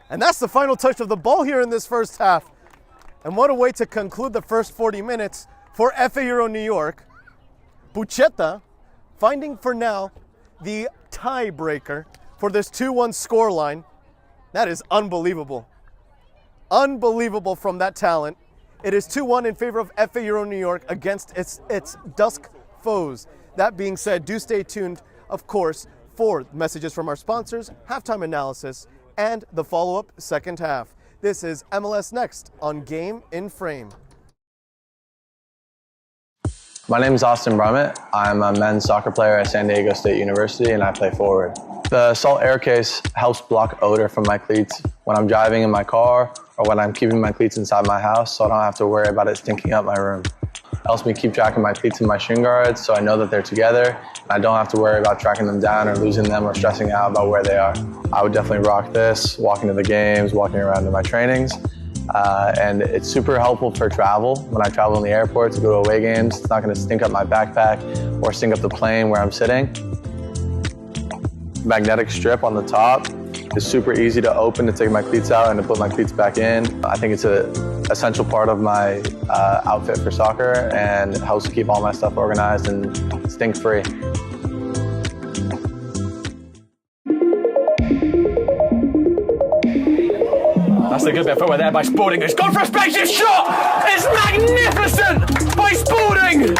And that's the final touch of the ball here in this first half. And what a way to conclude the first 40 minutes for FA Euro New York. Buchetta finding for now the tiebreaker for this 2-1 scoreline. That is unbelievable. Unbelievable from that talent. It is 2-1 in favor of FA Euro New York against its DUSC foes. That being said, do stay tuned, of course, for messages from our sponsors, halftime analysis, and the follow-up second half. This is MLS Next on Game in Frame. My name is Austin Brummett. I'm a men's soccer player at San Diego State University, and I play forward. The Salt Air Case helps block odor from my cleats when I'm driving in my car or when I'm keeping my cleats inside my house, so I don't have to worry about it stinking up my room. It helps me keep track of my cleats and my shin guards, so I know that they're together, and I don't have to worry about tracking them down or losing them or stressing out about where they are. I would definitely rock this, walking to the games, walking around to my trainings. And it's super helpful for travel. When I travel in the airport to go to away games, it's not going to stink up my backpack or stink up the plane where I'm sitting. Magnetic strip on the top is super easy to open to take my cleats out and to put my cleats back in. I think it's an essential part of my outfit for soccer, and it helps keep all my stuff organized and stink-free. That's a good bit of footwork there by Spalding. It's gone for a spaceship shot! It's magnificent by Spalding!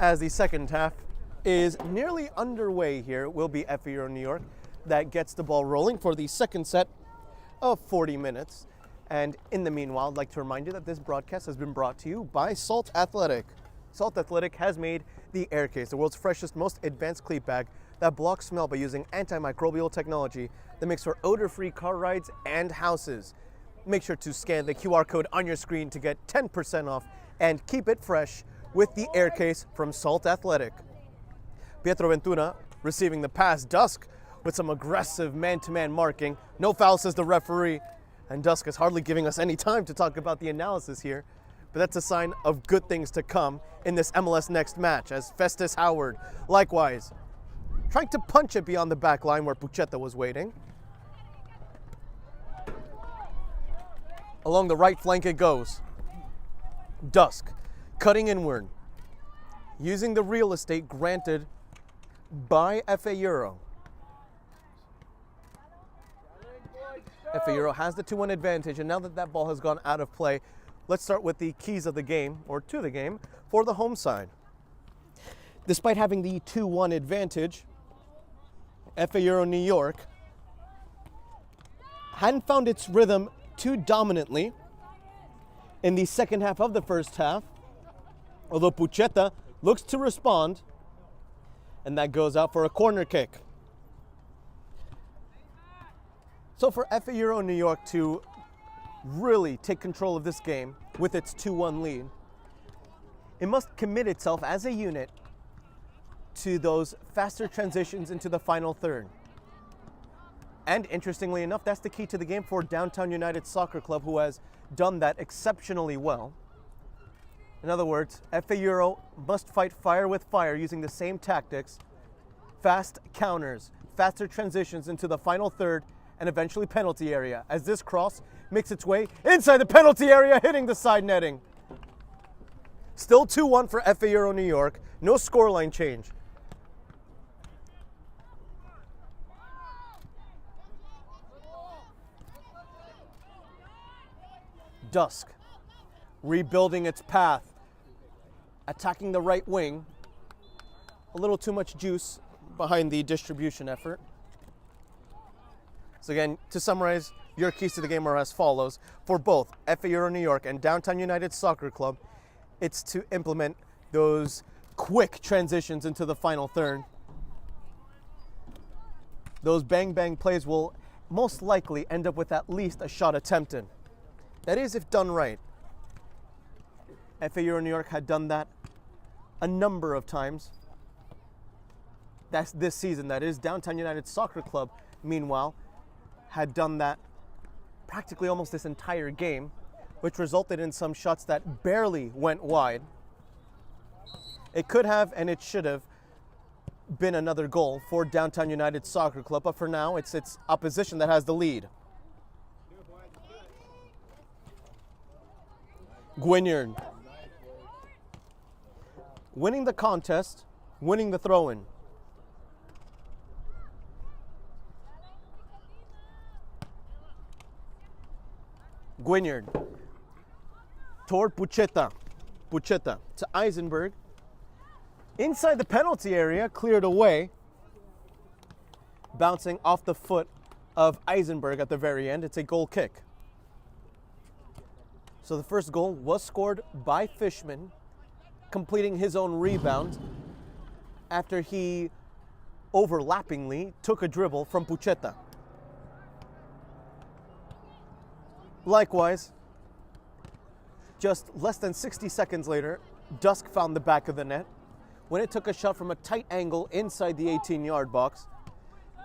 as the second half is nearly underway here. It will be FAU New York that gets the ball rolling for the second set of 40 minutes. And in the meanwhile, I'd like to remind you that this broadcast has been brought to you by Salt Athletic. Salt Athletic has made the Aircase, the world's freshest, most advanced cleat bag that blocks smell by using antimicrobial technology that makes for odor-free car rides and houses. Make sure to scan the QR code on your screen to get 10% off and keep it fresh with the Aircase from Salt Athletic. Pietro Ventura receiving the pass. DUSC with some aggressive man-to-man marking. No foul, says the referee. And DUSC is hardly giving us any time to talk about the analysis here. But that's a sign of good things to come in this MLS Next match, as Festus Howard, likewise, trying to punch it beyond the back line where Pucheta was waiting. Along the right flank it goes. DUSC cutting inward, using the real estate granted by FA Euro. FA Euro has the 2-1 advantage, and now that that ball has gone out of play, let's start with the keys of the game, or to the game, for the home side. Despite having the 2-1 advantage, FA Euro New York hadn't found its rhythm too dominantly in the second half of the first half, although Pucheta looks to respond, and that goes out for a corner kick. So for FA Euro New York to really take control of this game with its 2-1 lead, it must commit itself as a unit to those faster transitions into the final third. And interestingly enough, that's the key to the game for Downtown United Soccer Club, who has done that exceptionally well. In other words, FA Euro must fight fire with fire using the same tactics, fast counters, faster transitions into the final third, and eventually penalty area, as this cross makes its way inside the penalty area, hitting the side netting. Still 2-1 for FA Euro New York, no scoreline change. DUSC rebuilding its path, attacking the right wing. A little too much juice behind the distribution effort. So again, to summarize, your keys to the game are as follows. For both FA Euro New York and Downtown United Soccer Club, it's to implement those quick transitions into the final third. Those bang-bang plays will most likely end up with at least a shot attempted. That is, if done right. FA Euro New York had done that a number of times. That's this season, that is. Downtown United Soccer Club, meanwhile, had done that practically almost this entire game, which resulted in some shots that barely went wide. It could have and it should have been another goal for Downtown United Soccer Club, but for now it's its opposition that has the lead. Guignard winning the contest, winning the throw-in. Guignard toward Pucheta to Eisenberg. Inside the penalty area, cleared away. Bouncing off the foot of Eisenberg at the very end. It's a goal kick. So the first goal was scored by Fishman, completing his own rebound after he overlappingly took a dribble from Pucheta. Likewise, just less than 60 seconds later, DUSC found the back of the net when it took a shot from a tight angle inside the 18-yard box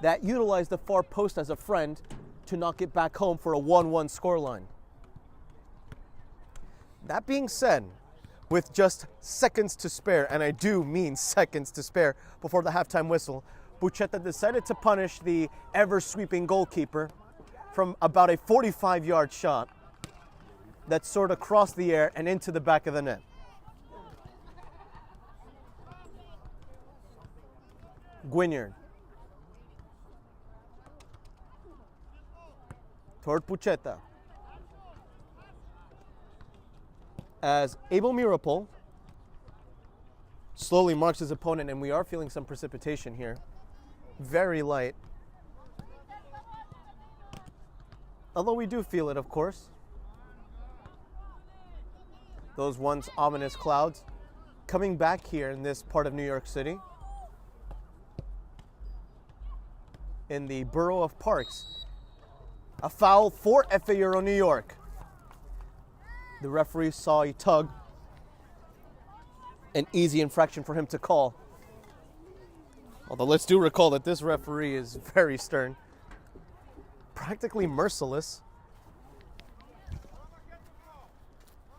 that utilized the far post as a friend to knock it back home for a 1-1 scoreline. That being said, with just seconds to spare, and I do mean seconds to spare before the halftime whistle, Pucheta decided to punish the ever-sweeping goalkeeper from about a 45-yard shot that soared across the air and into the back of the net. Guignard toward Pucheta, as Abel Mirapol slowly marks his opponent, and we are feeling some precipitation here. Very light. Although we do feel it, of course. Those once ominous clouds coming back here in this part of New York City. In the borough of Parks. A foul for FA Euro New York. The referee saw a tug. An easy infraction for him to call. Although let's do recall that this referee is very stern. Practically merciless.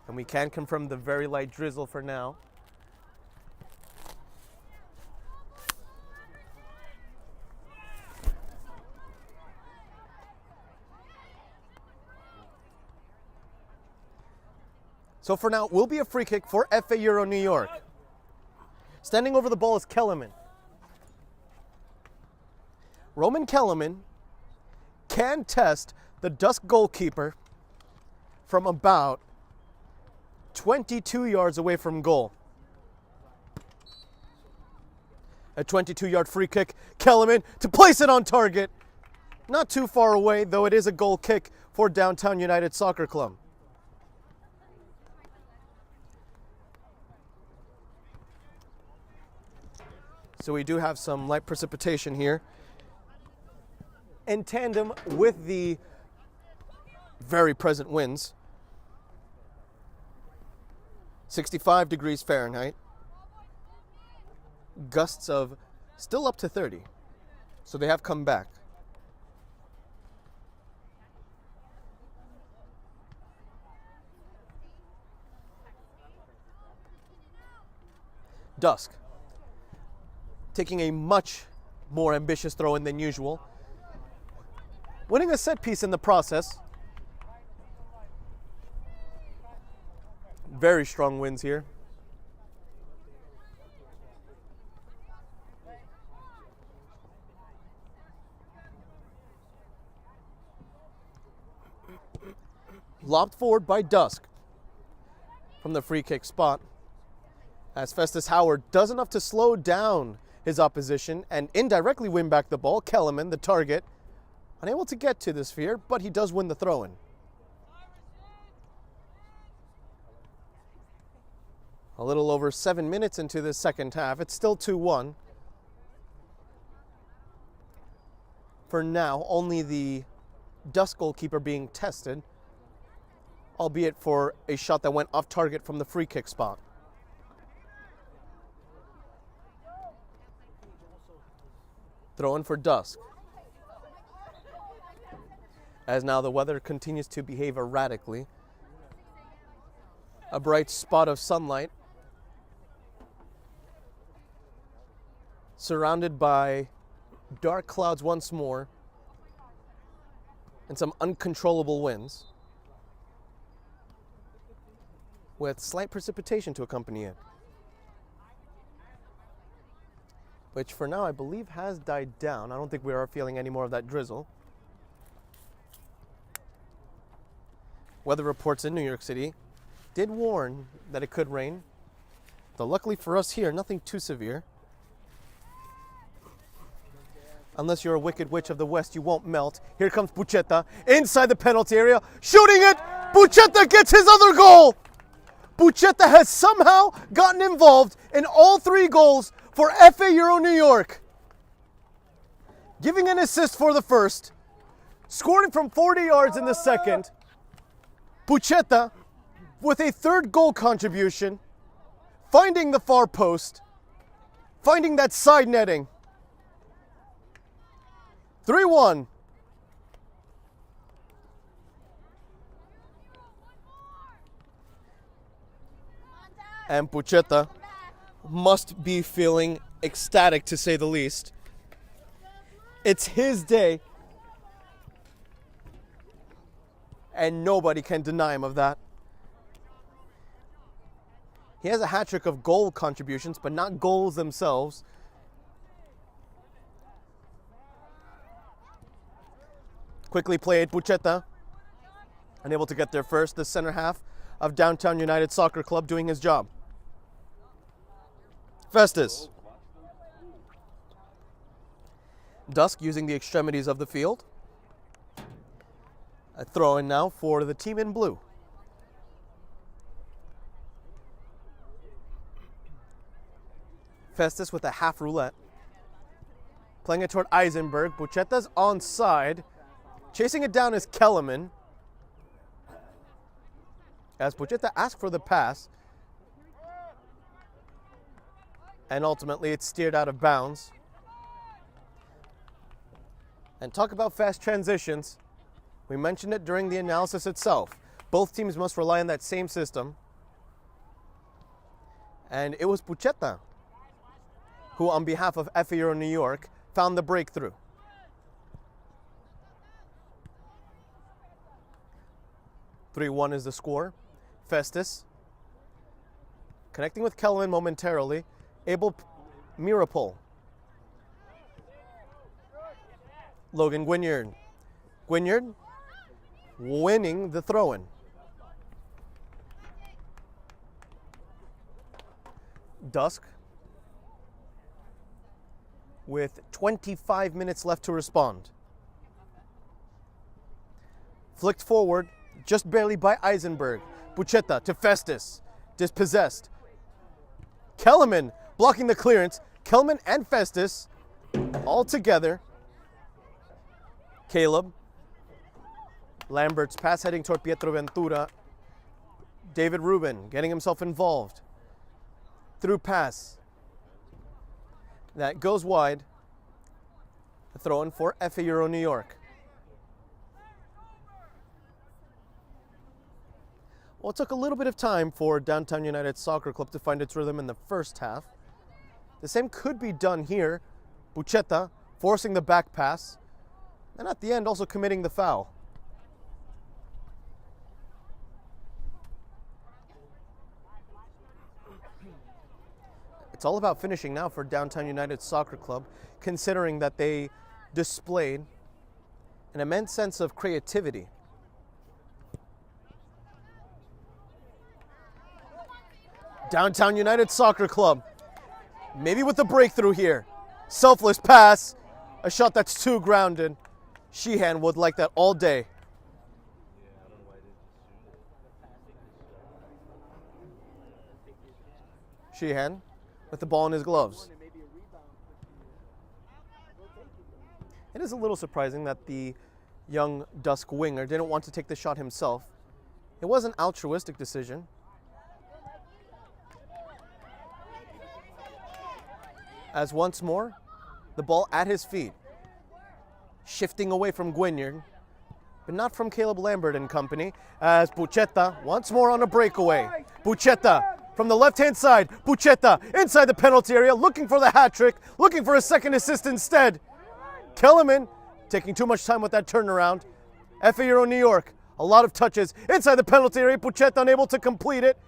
And we can confirm the very light drizzle for now. So for now, it will be a free kick for FA Euro New York. Standing over the ball is Kellerman. Roman Kellerman can test the DUSC goalkeeper from about 22 yards away from goal. A 22-yard free kick. Kellerman to place it on target. Not too far away, though it is a goal kick for Downtown United Soccer Club. So we do have some light precipitation here. In tandem with the very present winds. 65 degrees Fahrenheit. Gusts of still up to 30. So they have come back. DUSC taking a much more ambitious throw-in than usual. Winning a set piece in the process. Very strong winds here. Lobbed forward by DUSC from the free kick spot. As Festus Howard does enough to slow down his opposition and indirectly win back the ball. Kellerman, the target, unable to get to the sphere, but he does win the throw-in. A little over 7 minutes into the second half. It's still 2-1. For now, only the DUSC goalkeeper being tested, albeit for a shot that went off target from the free kick spot. Throw in for DUSC. As now the weather continues to behave erratically. A bright spot of sunlight. Surrounded by dark clouds once more. And some uncontrollable winds. With slight precipitation to accompany it. Which for now I believe has died down. I don't think we are feeling any more of that drizzle. Weather reports in New York City did warn that it could rain. Though luckily for us here, nothing too severe. Unless you're a wicked witch of the West, you won't melt. Here comes Bucetta inside the penalty area, shooting it! Bucetta gets his other goal! Bucetta has somehow gotten involved in all three goals for FA Euro New York. Giving an assist for the first. Scoring from 40 yards in the second. Bucetta with a third goal contribution. Finding the far post. Finding that side netting. 3-1. And Bucetta must be feeling ecstatic, to say the least. It's his day, and nobody can deny him of that. He has a hat trick of goal contributions, but not goals themselves. Quickly played, Bucetta, unable to get there first. The center half of Downtown United Soccer Club doing his job. Festus. DUSC using the extremities of the field. A throw in now for the team in blue. Festus with a half roulette. Playing it toward Eisenberg. Bucheta's onside. Chasing it down is Kellerman. As Bucheta asked for the pass. And ultimately it's steered out of bounds. And talk about fast transitions. We mentioned it during the analysis itself. Both teams must rely on that same system. And it was Bucheta who, on behalf of FA Euro New York, found the breakthrough. (3-1) is the score. Festus connecting with Kellerman momentarily. Abel Mirapol. Logan Guignard. Guignard winning the throw-in. DUSC with 25 minutes left to respond. Flicked forward, just barely by Eisenberg. Bucheta to Festus, dispossessed. Kellerman blocking the clearance. Kellerman and Festus all together. Caleb. Lambert's pass heading toward Pietro Ventura. David Rubin getting himself involved. Through pass. That goes wide. A throw in for FA Euro New York. Well, it took a little bit of time for Downtown United Soccer Club to find its rhythm in the first half. The same could be done here. Bucheta forcing the back pass. And at the end also committing the foul. It's all about finishing now for Downtown United Soccer Club, considering that they displayed an immense sense of creativity. Downtown United Soccer Club, maybe with a breakthrough here. Selfless pass, a shot that's too grounded. Sheehan would like that all day. Sheehan with the ball in his gloves. It is a little surprising that the young DUSC winger didn't want to take the shot himself. It was an altruistic decision. As once more, the ball at his feet. Shifting away from Guignard, but not from Caleb Lambert and company, as Bucheta once more on a breakaway. Bucheta from the left-hand side. Bucheta inside the penalty area, looking for the hat trick, looking for a second assist instead. Kellerman taking too much time with that turnaround. FA Euro New York, a lot of touches inside the penalty area. Bucheta unable to complete it.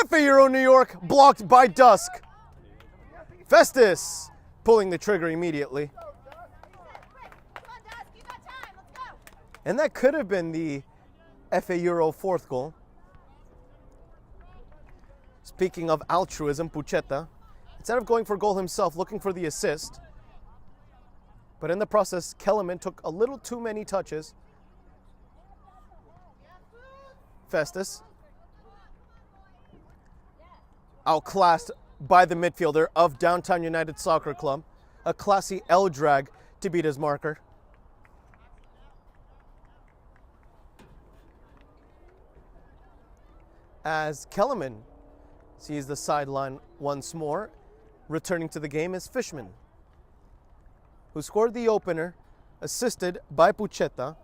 FA Euro New York blocked by DUSC. Festus pulling the trigger immediately. And that could have been the FA Euro fourth goal. Speaking of altruism, Bucheta, instead of going for goal himself, looking for the assist, but in the process, Kellerman took a little too many touches. Festus, outclassed by the midfielder of Downtown United Soccer Club. A classy L drag to beat his marker. As Kellerman sees the sideline once more, returning to the game is Fishman, who scored the opener, assisted by Bucheta,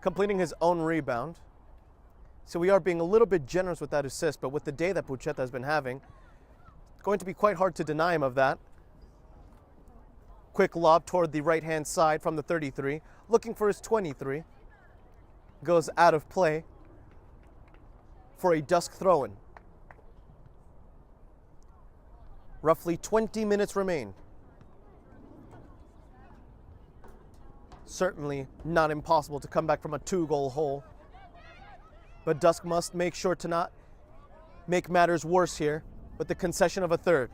completing his own rebound. So we are being a little bit generous with that assist, but with the day that Bucheta has been having, it's going to be quite hard to deny him of that. Quick lob toward the right-hand side from the 33, looking for his 23. Goes out of play for a DUSC throw-in. Roughly 20 minutes remain. Certainly not impossible to come back from a 2-goal hole. But DUSC must make sure to not make matters worse here with the concession of a third.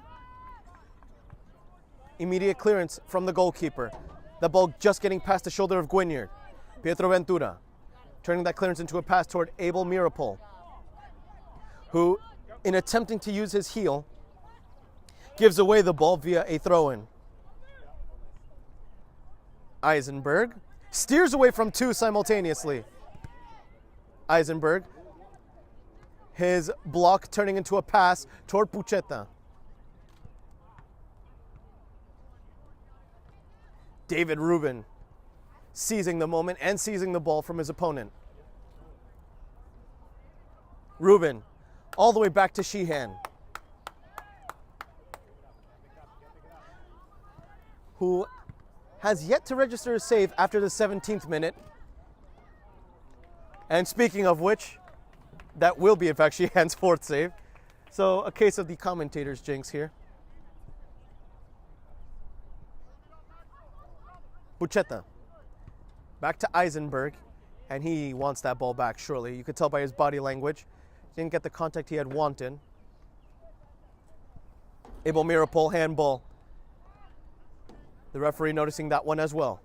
Immediate clearance from the goalkeeper. The ball just getting past the shoulder of Guignard. Pietro Ventura turning that clearance into a pass toward Abel Mirapol, who, in attempting to use his heel, gives away the ball via a throw-in. Eisenberg steers away from two simultaneously. Eisenberg, his block turning into a pass toward Pucheta. David Rubin seizing the moment and seizing the ball from his opponent. Rubin all the way back to Sheehan, who has yet to register a save after the 17th minute. And speaking of which, that will be in fact Sheehan's fourth save. So a case of the commentator's jinx here. Pucheta back to Eisenberg, and he wants that ball back, surely. You could tell by his body language. Didn't get the contact he had wanted. Abel Mirapol handball. The referee noticing that one as well.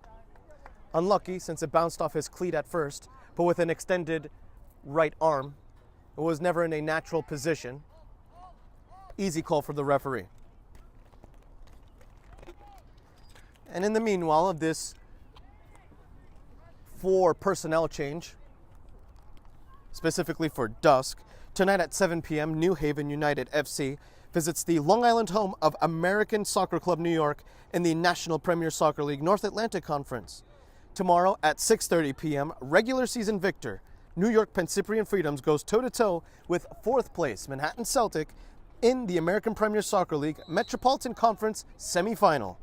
Unlucky since it bounced off his cleat at first, but with an extended right arm. It was never in a natural position. Easy call for the referee. And in the meanwhile of this 4 personnel change, specifically for DUSC, tonight at 7 p.m., New Haven United FC visits the Long Island home of American Soccer Club New York in the National Premier Soccer League North Atlantic Conference. Tomorrow at 6:30 p.m., regular season victor New York Penn Cyprian Freedoms goes toe-to-toe with 4th place Manhattan Celtic in the American Premier Soccer League Metropolitan Conference semifinal.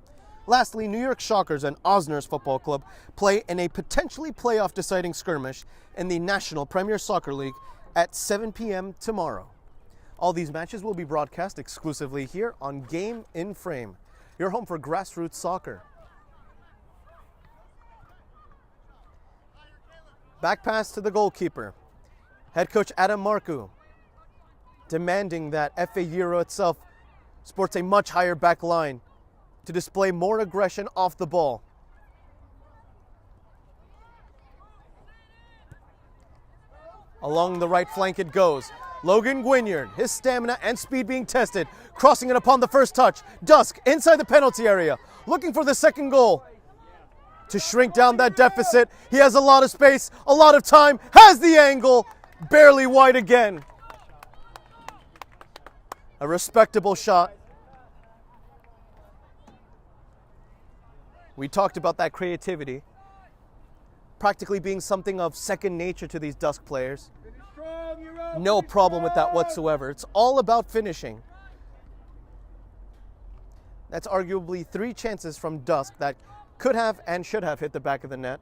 Lastly, New York Shockers and Osners Football Club play in a potentially playoff deciding skirmish in the National Premier Soccer League at 7 p.m. tomorrow. All these matches will be broadcast exclusively here on Game in Frame, your home for grassroots soccer. Back pass to the goalkeeper. Head coach Adam Marcu demanding that FA Euro itself sports a much higher back line to display more aggression off the ball. Along the right flank it goes. Logan Guignard, his stamina and speed being tested, crossing it upon the first touch. DUSC inside the penalty area, looking for the second goal. To shrink down that deficit, he has a lot of space, a lot of time, has the angle, barely wide again. A respectable shot. We talked about that creativity practically being something of second nature to these DUSC players. No problem with that whatsoever. It's all about finishing. That's arguably 3 chances from DUSC that could have and should have hit the back of the net.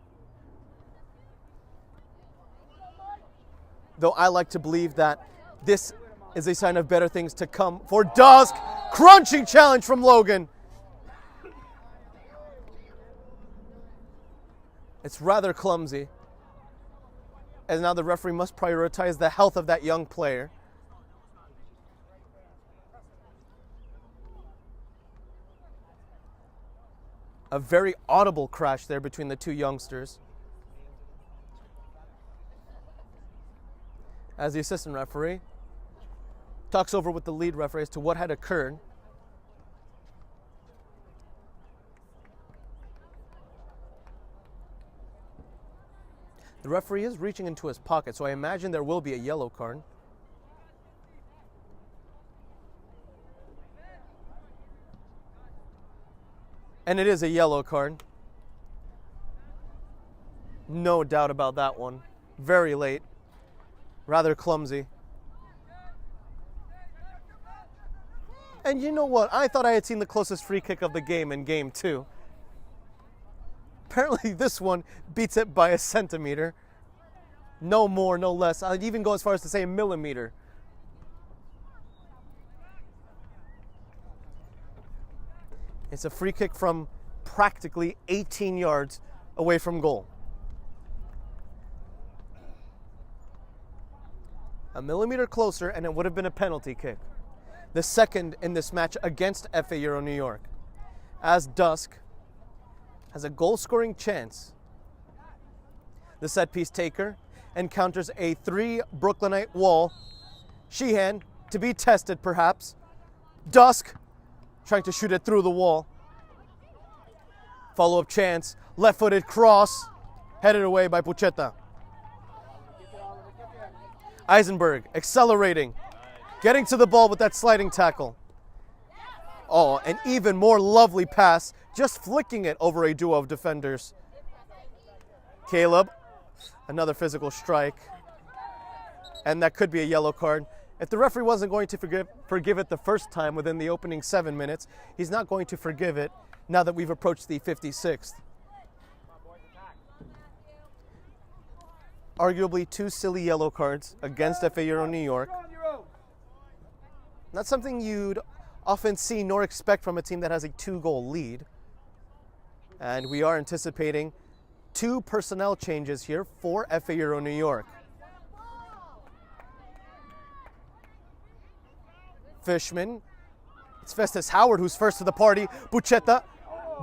Though I like to believe that this is a sign of better things to come for DUSC. Crunching challenge from Logan. It's rather clumsy, as now the referee must prioritize the health of that young player. A very audible crash there between the 2 youngsters, as the assistant referee talks over with the lead referee as to what had occurred. The referee is reaching into his pocket, so I imagine there will be a yellow card. And it is a yellow card. No doubt about that one. Very late. Rather clumsy. And you know what? I thought I had seen the closest free kick of the game in Game 2. Apparently this one beats it by a centimeter. No more, no less. I'd even go as far as to say a millimeter. It's a free kick from practically 18 yards away from goal. A millimeter closer and it would have been a penalty kick. The second in this match against FA Euro New York. as DUSC has a goal-scoring chance. The set-piece taker encounters a 3 Brooklynite wall. Sheehan to be tested, perhaps. DUSC trying to shoot it through the wall. Follow-up chance, left-footed cross, headed away by Pucheta. Eisenberg accelerating, getting to the ball with that sliding tackle. Oh, an even more lovely pass, just flicking it over a duo of defenders. Caleb, another physical strike. And that could be a yellow card. If the referee wasn't going to forgive it the first time within the opening 7 minutes, he's not going to forgive it now that we've approached the 56th. Arguably 2 silly yellow cards against FA Euro New York. Not something you'd often see nor expect from a team that has a 2-goal lead. And we are anticipating 2 personnel changes here for FA Euro New York. Fishman. It's Festus Howard who's first to the party. Pucheta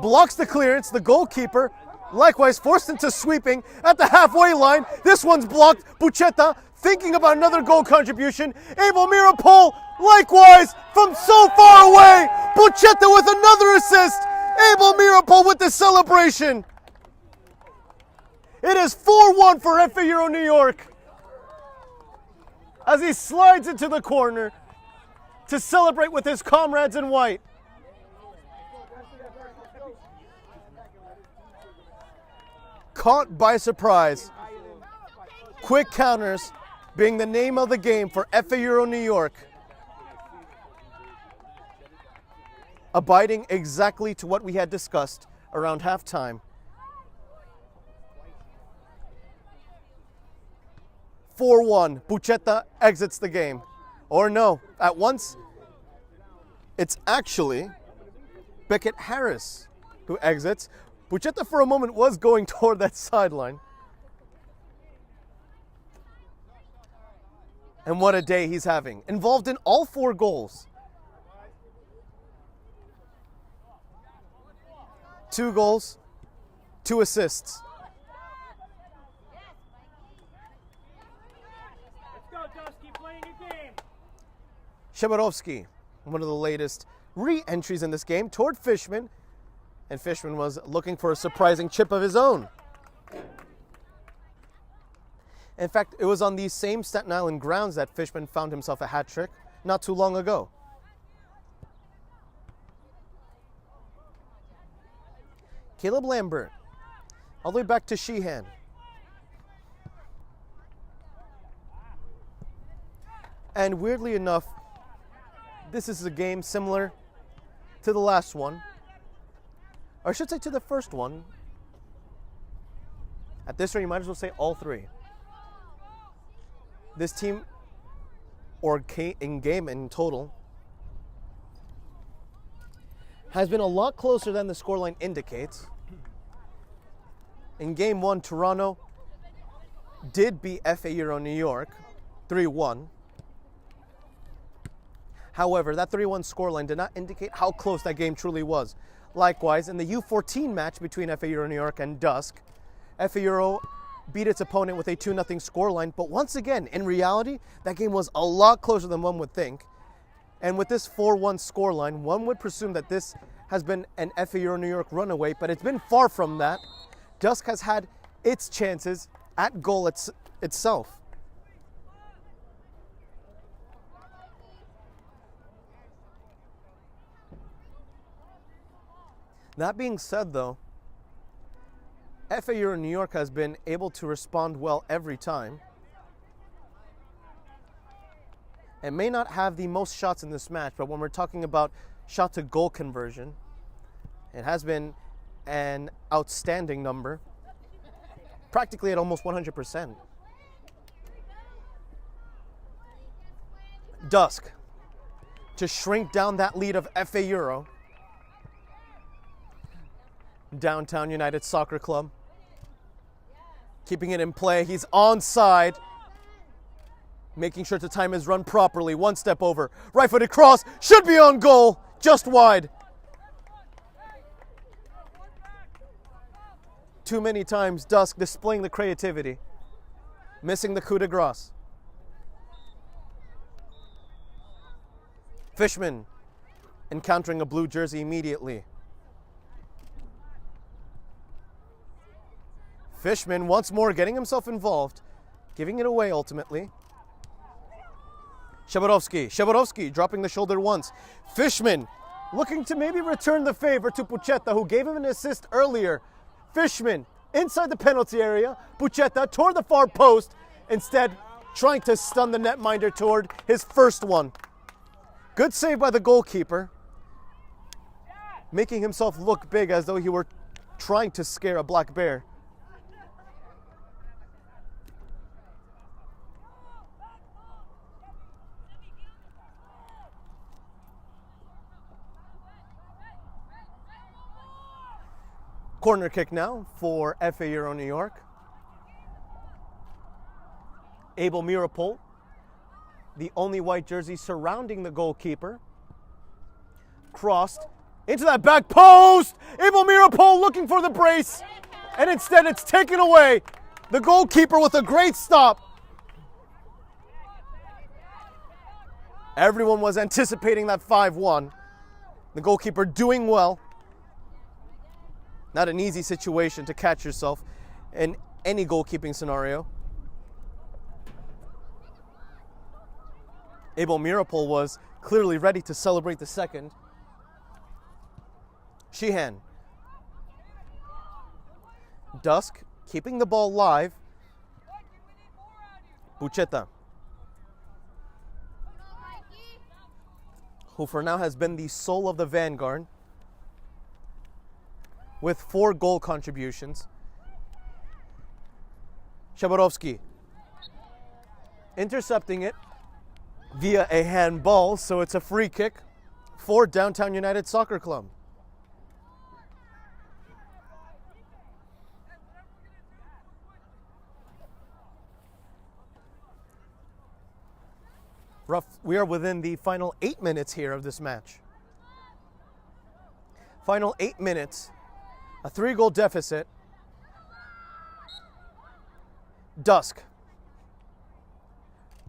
blocks the clearance. The goalkeeper likewise forced into sweeping at the halfway line. This one's blocked. Pucheta thinking about another goal contribution. Abel Mirapol likewise from so far away. Pucheta with another assist. Abel Mirapol with the celebration. It is 4-1 for FA Euro New York as he slides into the corner to celebrate with his comrades in white. Caught by surprise. Quick counters being the name of the game for FA Euro New York. Abiding exactly to what we had discussed around halftime. 4-1, Pucheta exits the game. Or no, at once, it's actually Beckett Harris who exits. Pucheta for a moment was going toward that sideline. And what a day he's having. Involved in all 4 goals. 2 goals, 2 assists. Let's go, DUSC. Keep playing your game. Shebarovsky, one of the latest re-entries in this game, toward Fishman. And Fishman was looking for a surprising chip of his own. In fact, it was on these same Staten Island grounds that Fishman found himself a hat trick not too long ago. Caleb Lambert, all the way back to Sheehan. And weirdly enough, this is a game similar to the last one. Or I should say to the first one. At this rate, you might as well say all 3. This team, or in game in total, has been a lot closer than the scoreline indicates. In game 1, Toronto did beat FA Euro New York 3-1. However, that 3-1 scoreline did not indicate how close that game truly was. Likewise, in the U14 match between FA Euro New York and DUSC, FA Euro beat its opponent with a 2-0 scoreline, but once again, in reality, that game was a lot closer than one would think. And with this 4-1 scoreline, one would presume that this has been an FA Euro New York runaway, but it's been far from that. DUSC has had its chances at goal itself. That being said, though, FA Euro New York has been able to respond well every time. It may not have the most shots in this match, but when we're talking about shot to goal conversion, it has been an outstanding number, practically at almost 100%. DUSC to shrink down that lead of FA Euro. Downtown United Soccer Club. Keeping it in play. He's onside. Making sure to time his run properly. One step over. Right-footed cross. Should be on goal. Just wide. too many times, DUSC displaying the creativity, missing the coup de grace. Fishman encountering a blue jersey immediately. Fishman once more getting himself involved, giving it away ultimately. Shabarovsky dropping the shoulder once. Fishman looking to maybe return the favor to Pucheta, who gave him an assist earlier. Fishman inside the penalty area. Pucheta toward the far post, instead trying to stun the netminder toward his first one. Good save by the goalkeeper, making himself look big as though he were trying to scare a black bear. Corner kick now for FA Euro New York. Abel Mirapol, the only white jersey surrounding the goalkeeper. Crossed into that back post. Abel Mirapol looking for the brace, and instead it's taken away. The goalkeeper with a great stop. Everyone was anticipating that 5-1. The goalkeeper doing well. Not an easy situation to catch yourself in any goalkeeping scenario. Abel Mirapol was clearly ready to celebrate the second. Sheehan. DUSC keeping the ball live. Pucheta, who for now has been the soul of the vanguard, with 4 goal contributions. Shabarovsky intercepting it via a handball, so it's a free kick for Downtown United Soccer Club. We are within the final 8 minutes here of this match. Final 8 minutes. A 3-goal deficit. DUSC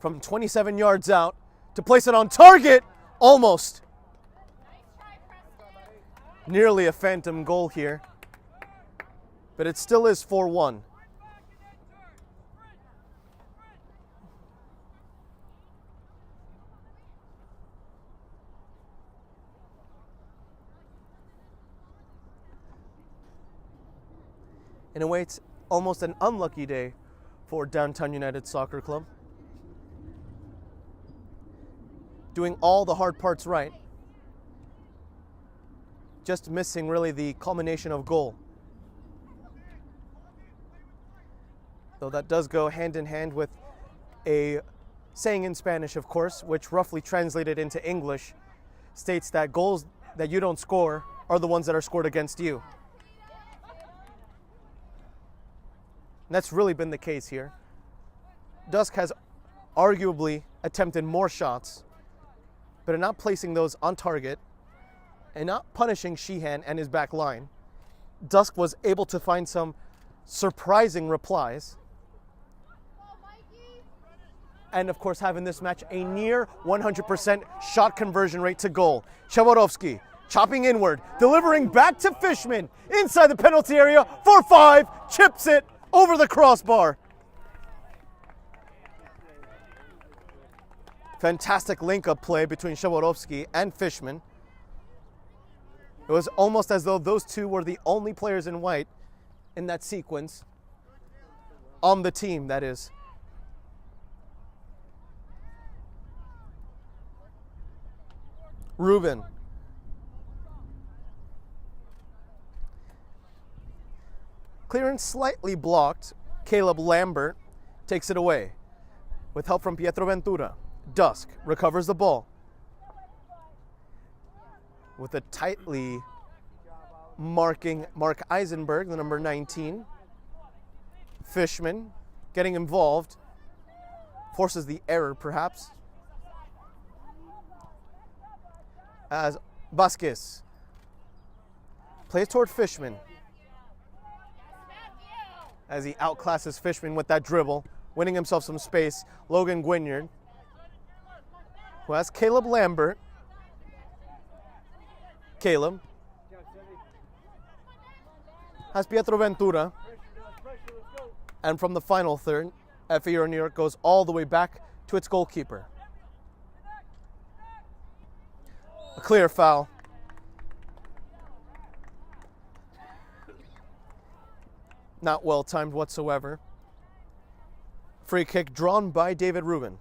from 27 yards out to place it on target. Almost. Nearly a phantom goal here. But it still is 4-1. In a way, it's almost an unlucky day for Downtown United Soccer Club. Doing all the hard parts right. Just missing really the culmination of goal. Though that does go hand in hand with a saying in Spanish, of course, which roughly translated into English states that goals that you don't score are the ones that are scored against you. And that's really been the case here. DUSC has arguably attempted more shots, but in not placing those on target and not punishing Sheehan and his back line, DUSC was able to find some surprising replies. And of course, having this match a near 100% shot conversion rate to goal. Shabarovsky chopping inward, delivering back to Fishman inside the penalty area for 5, chips it over the crossbar. Fantastic link-up play between Shabarovsky and Fishman. It was almost as though those two were the only players in white in that sequence. On the team, that is. Ruben. Clearance slightly blocked. Caleb Lambert takes it away with help from Pietro Ventura. DUSC recovers the ball with a tightly marking Mark Eisenberg, the number 19. Fishman getting involved, forces the error perhaps, as Vasquez plays toward Fishman. as he outclasses Fishman with that dribble, winning himself some space. Logan Guignard, who has Caleb Lambert. Caleb has Pietro Ventura. And from the final third, FAU New York goes all the way back to its goalkeeper. A clear foul. Not well timed whatsoever. Free kick drawn by David Rubin.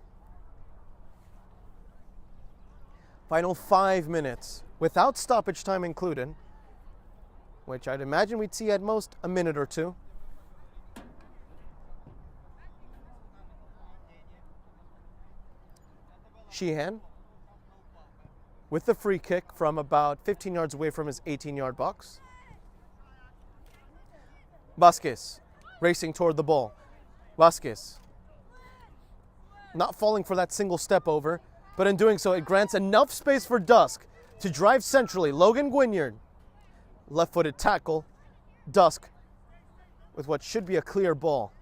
Final 5 minutes without stoppage time included, which I'd imagine we'd see at most a minute or two. Sheehan with the free kick from about 15 yards away from his 18-yard box. Vasquez racing toward the ball. Vasquez not falling for that single step over, but in doing so, it grants enough space for DUSC to drive centrally. Logan Guignard, left-footed tackle. DUSC with what should be a clear ball.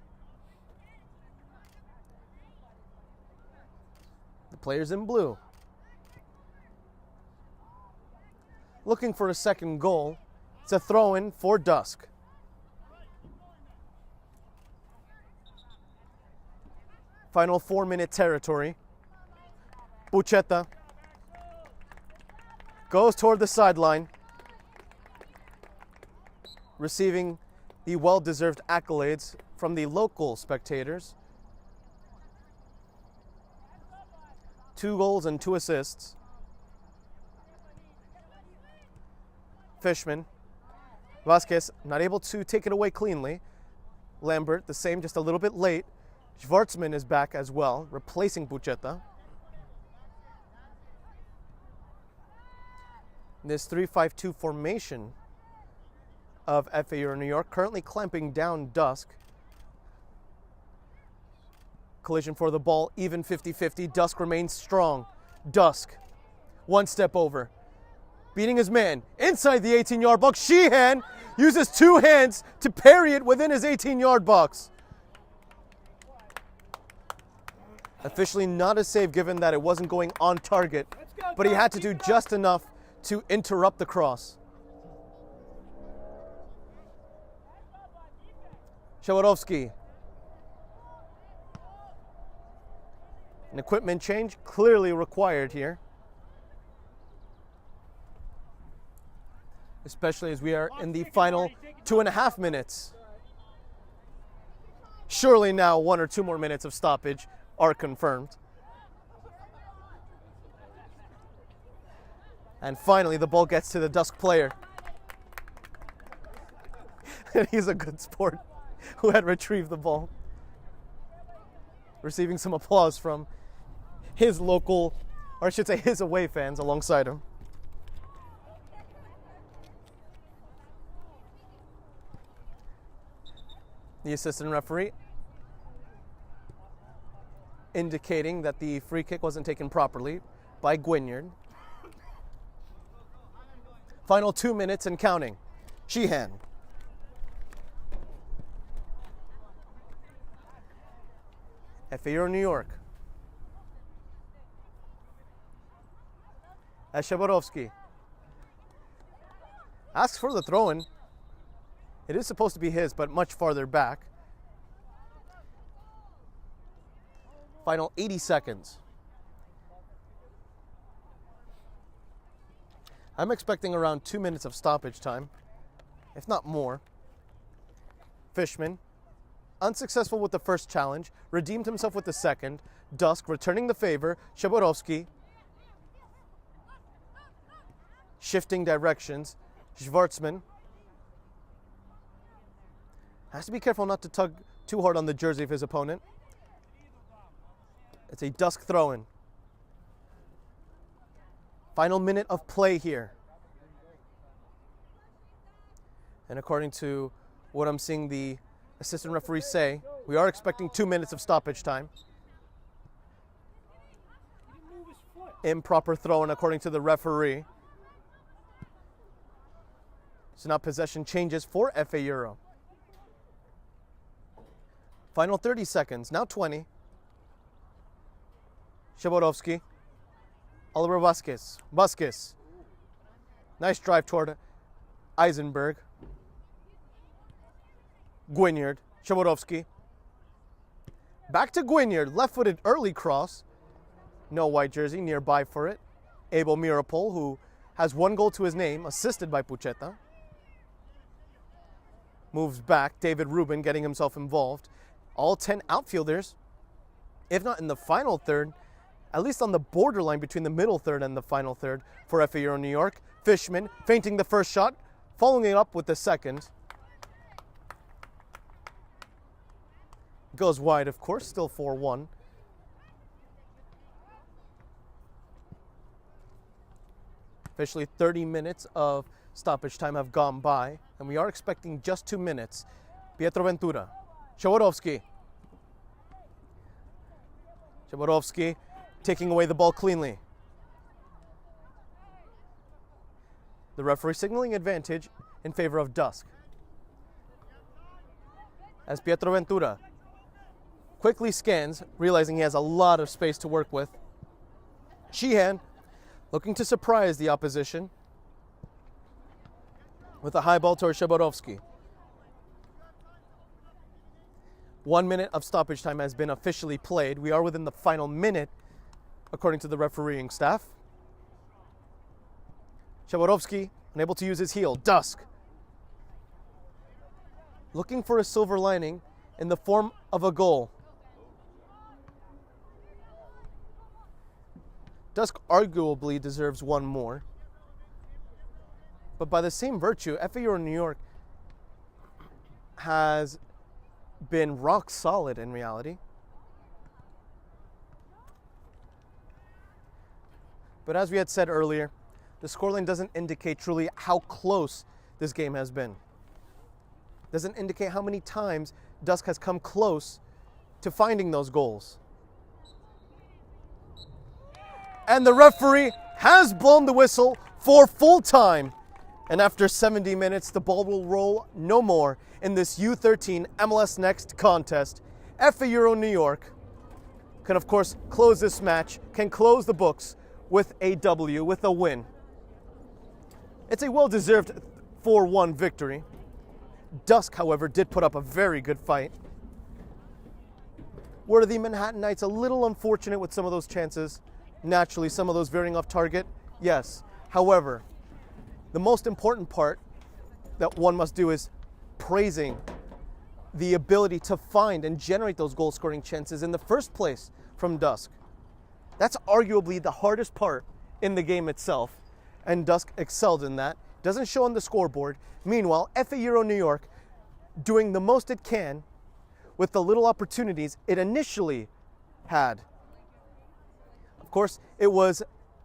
The players in blue looking for a second goal. It's a throw-in for DUSC. Final 4-minute territory. Buchetta goes toward the sideline, receiving the well-deserved accolades from the local spectators. 2 goals and 2 assists. Fishman. Vasquez not able to take it away cleanly. Lambert the same, just a little bit late. Schwartzman is back as well, replacing Buchetta. This 3-5-2 formation of FAU New York currently clamping down DUSC. Collision for the ball, even 50-50. DUSC remains strong. DUSC, one step over, beating his man inside the 18-yard box. Sheehan uses 2 hands to parry it within his 18-yard box. Officially not a save given that it wasn't going on target, but he had to do just enough to interrupt the cross. Shawarovsky. An equipment change clearly required here, especially as we are in the final 2.5 minutes. Surely now 1 or 2 more minutes of stoppage are confirmed. And finally, the ball gets to the DUSC player. And he's a good sport who had retrieved the ball, receiving some applause from his local, or I should say his away fans alongside him. The assistant referee indicating that the free kick wasn't taken properly by Guignard. Final 2 minutes and counting. Sheehan. FAU New York. As Shabarovsky asks for the throw-in. It is supposed to be his, but much farther back. Final 80 seconds. I'm expecting around 2 minutes of stoppage time, if not more. Fishman, unsuccessful with the first challenge, redeemed himself with the second. DUSC returning the favor. Shabarovsky shifting directions. Schwartzman has to be careful not to tug too hard on the jersey of his opponent. It's a DUSC throw-in. Final minute of play here. And according to what I'm seeing the assistant referee say, we are expecting 2 minutes of stoppage time. Improper throw-in according to the referee. So now possession changes for FA Euro. Final 30 seconds, now 20. Shaborovsky. Oliver Vasquez. Vasquez. Nice drive toward Eisenberg. Guignard. Shaborovsky. Back to Guignard. Left-footed early cross. No white jersey nearby for it. Abel Mirapol, who has 1 goal to his name, assisted by Pucheta. Moves back. David Rubin getting himself involved. All 10 outfielders, if not in the final third, at least on the borderline between the middle third and the final third for FA Euro New York. Fishman feinting the first shot, following it up with the second. Goes wide, of course, still 4-1. Officially 30 minutes of stoppage time have gone by, and we are expecting just 2 minutes. Pietro Ventura. Shaborovsky. Shaborovsky taking away the ball cleanly. The referee signaling advantage in favor of DUSC. As Pietro Ventura quickly scans, realizing he has a lot of space to work with. Sheehan looking to surprise the opposition with a high ball toward Shaborovsky. 1 minute of stoppage time has been officially played. We are within the final minute, according to the refereeing staff. Shaborovsky unable to use his heel. DUSC looking for a silver lining in the form of a goal. DUSC arguably deserves one more. But by the same virtue, FA Euro New York has been rock solid in reality. But as we had said earlier, the scoreline doesn't indicate truly how close this game has been. Doesn't indicate how many times DUSC has come close to finding those goals. And the referee has blown the whistle for full time. And after 70 minutes, the ball will roll no more in this U13 MLS Next contest. FA Euro New York can, of course, close this match, can close the books with a W, with a win. It's a well-deserved 4-1 victory. DUSC, however, did put up a very good fight. Were the Manhattan Knights a little unfortunate with some of those chances? Naturally, some of those veering off target, yes. However, the most important part that one must do is praising the ability to find and generate those goal-scoring chances in the first place from DUSC. That's arguably the hardest part in the game itself, and DUSC excelled in that. Doesn't show on the scoreboard. Meanwhile, FA Euro New York doing the most it can with the little opportunities it initially had. Of course, it was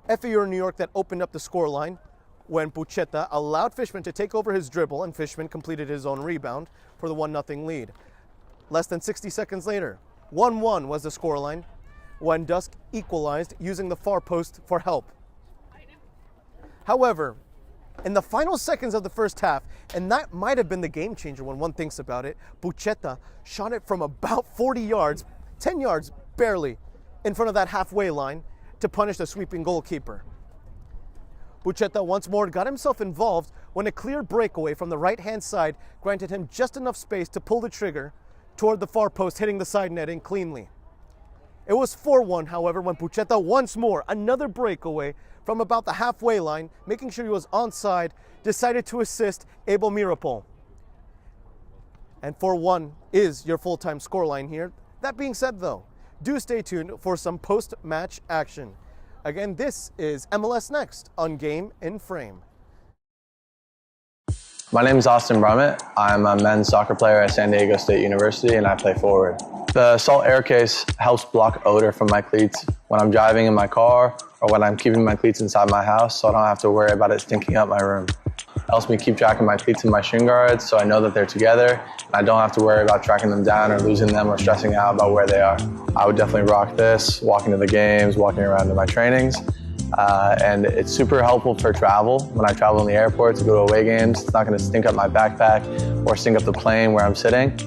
FA Euro New York that opened up the scoreline when Pucheta allowed Fishman to take over his dribble, and Fishman completed his own rebound for the 1-0 lead. Less than 60 seconds later, 1-1 was the scoreline when DUSC equalized using the far post for help. However, in the final seconds of the first half, and that might have been the game changer when one thinks about it, Pucheta shot it from about 40 yards, 10 yards barely, in front of that halfway line to punish the sweeping goalkeeper. Pucheta once more got himself involved when a clear breakaway from the right-hand side granted him just enough space to pull the trigger toward the far post, hitting the side netting cleanly. It was 4-1, however, when Pucheta once more, another breakaway from about the halfway line, making sure he was onside, decided to assist Abel Mirapol. And 4-1 is your full-time scoreline here. That being said, though, do stay tuned for some post-match action. Again, this is MLS Next on Game in Frame. My name is Austin Brummett. I'm a men's soccer player at San Diego State University, and I play forward. The salt air case helps block odor from my cleats when I'm driving in my car or when I'm keeping my cleats inside my house, so I don't have to worry about it stinking up my room. It helps me keep track of my cleats and my shin guards, so I know that they're together, and I don't have to worry about tracking them down or losing them or stressing out about where they are. I would definitely rock this, walking to the games, walking around to my trainings. And it's super helpful for travel. When I travel in the airport to go to away games, it's not going to stink up my backpack or stink up the plane where I'm sitting.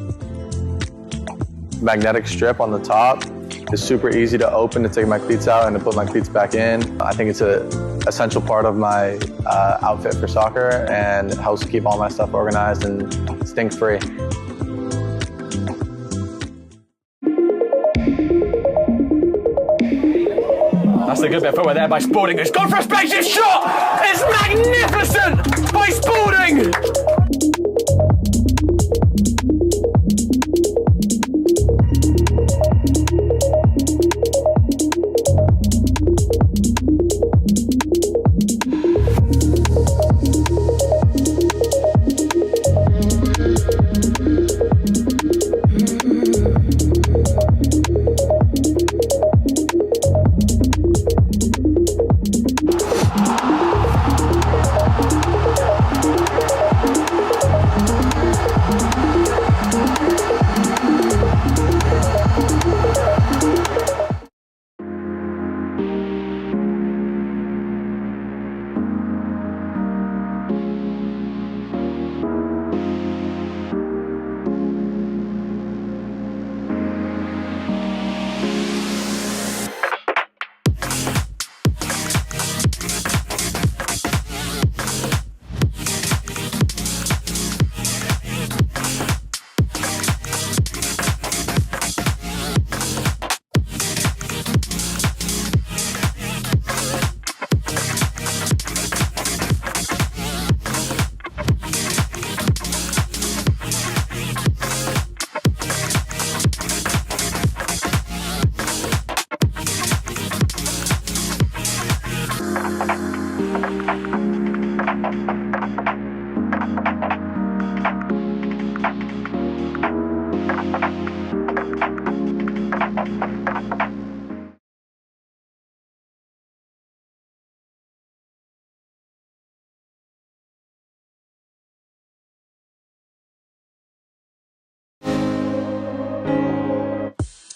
magnetic strip on the top. It's super easy to open to take my cleats out and to put my cleats back in. I think it's an essential part of my outfit for soccer and helps keep all my stuff organized and stink-free. That's a good bit of footwork there by Spalding. It's gone for a spaceship shot! It's magnificent by Spalding!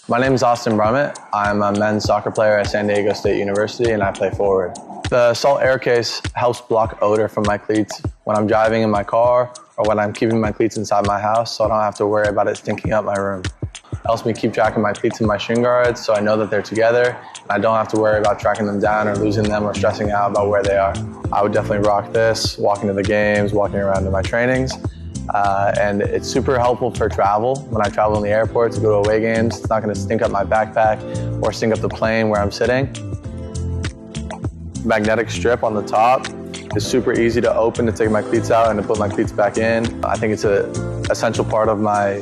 My name is Austin Brummett. I'm a men's soccer player at San Diego State University and I play forward. The salt air case helps block odor from my cleats when I'm driving in my car or when I'm keeping my cleats inside my house, so I don't have to worry about it stinking up my room. It helps me keep track of my cleats and my shin guards so I know that they're together and I don't have to worry about tracking them down or losing them or stressing out about where they are. I would definitely rock this, walking to the games, walking around to my trainings. And it's super helpful for travel. When I travel in the airport to go to away games, it's not going to stink up my backpack or stink up the plane where I'm sitting. Magnetic strip on the top is super easy to open to take my cleats out and to put my cleats back in. I think it's an essential part of my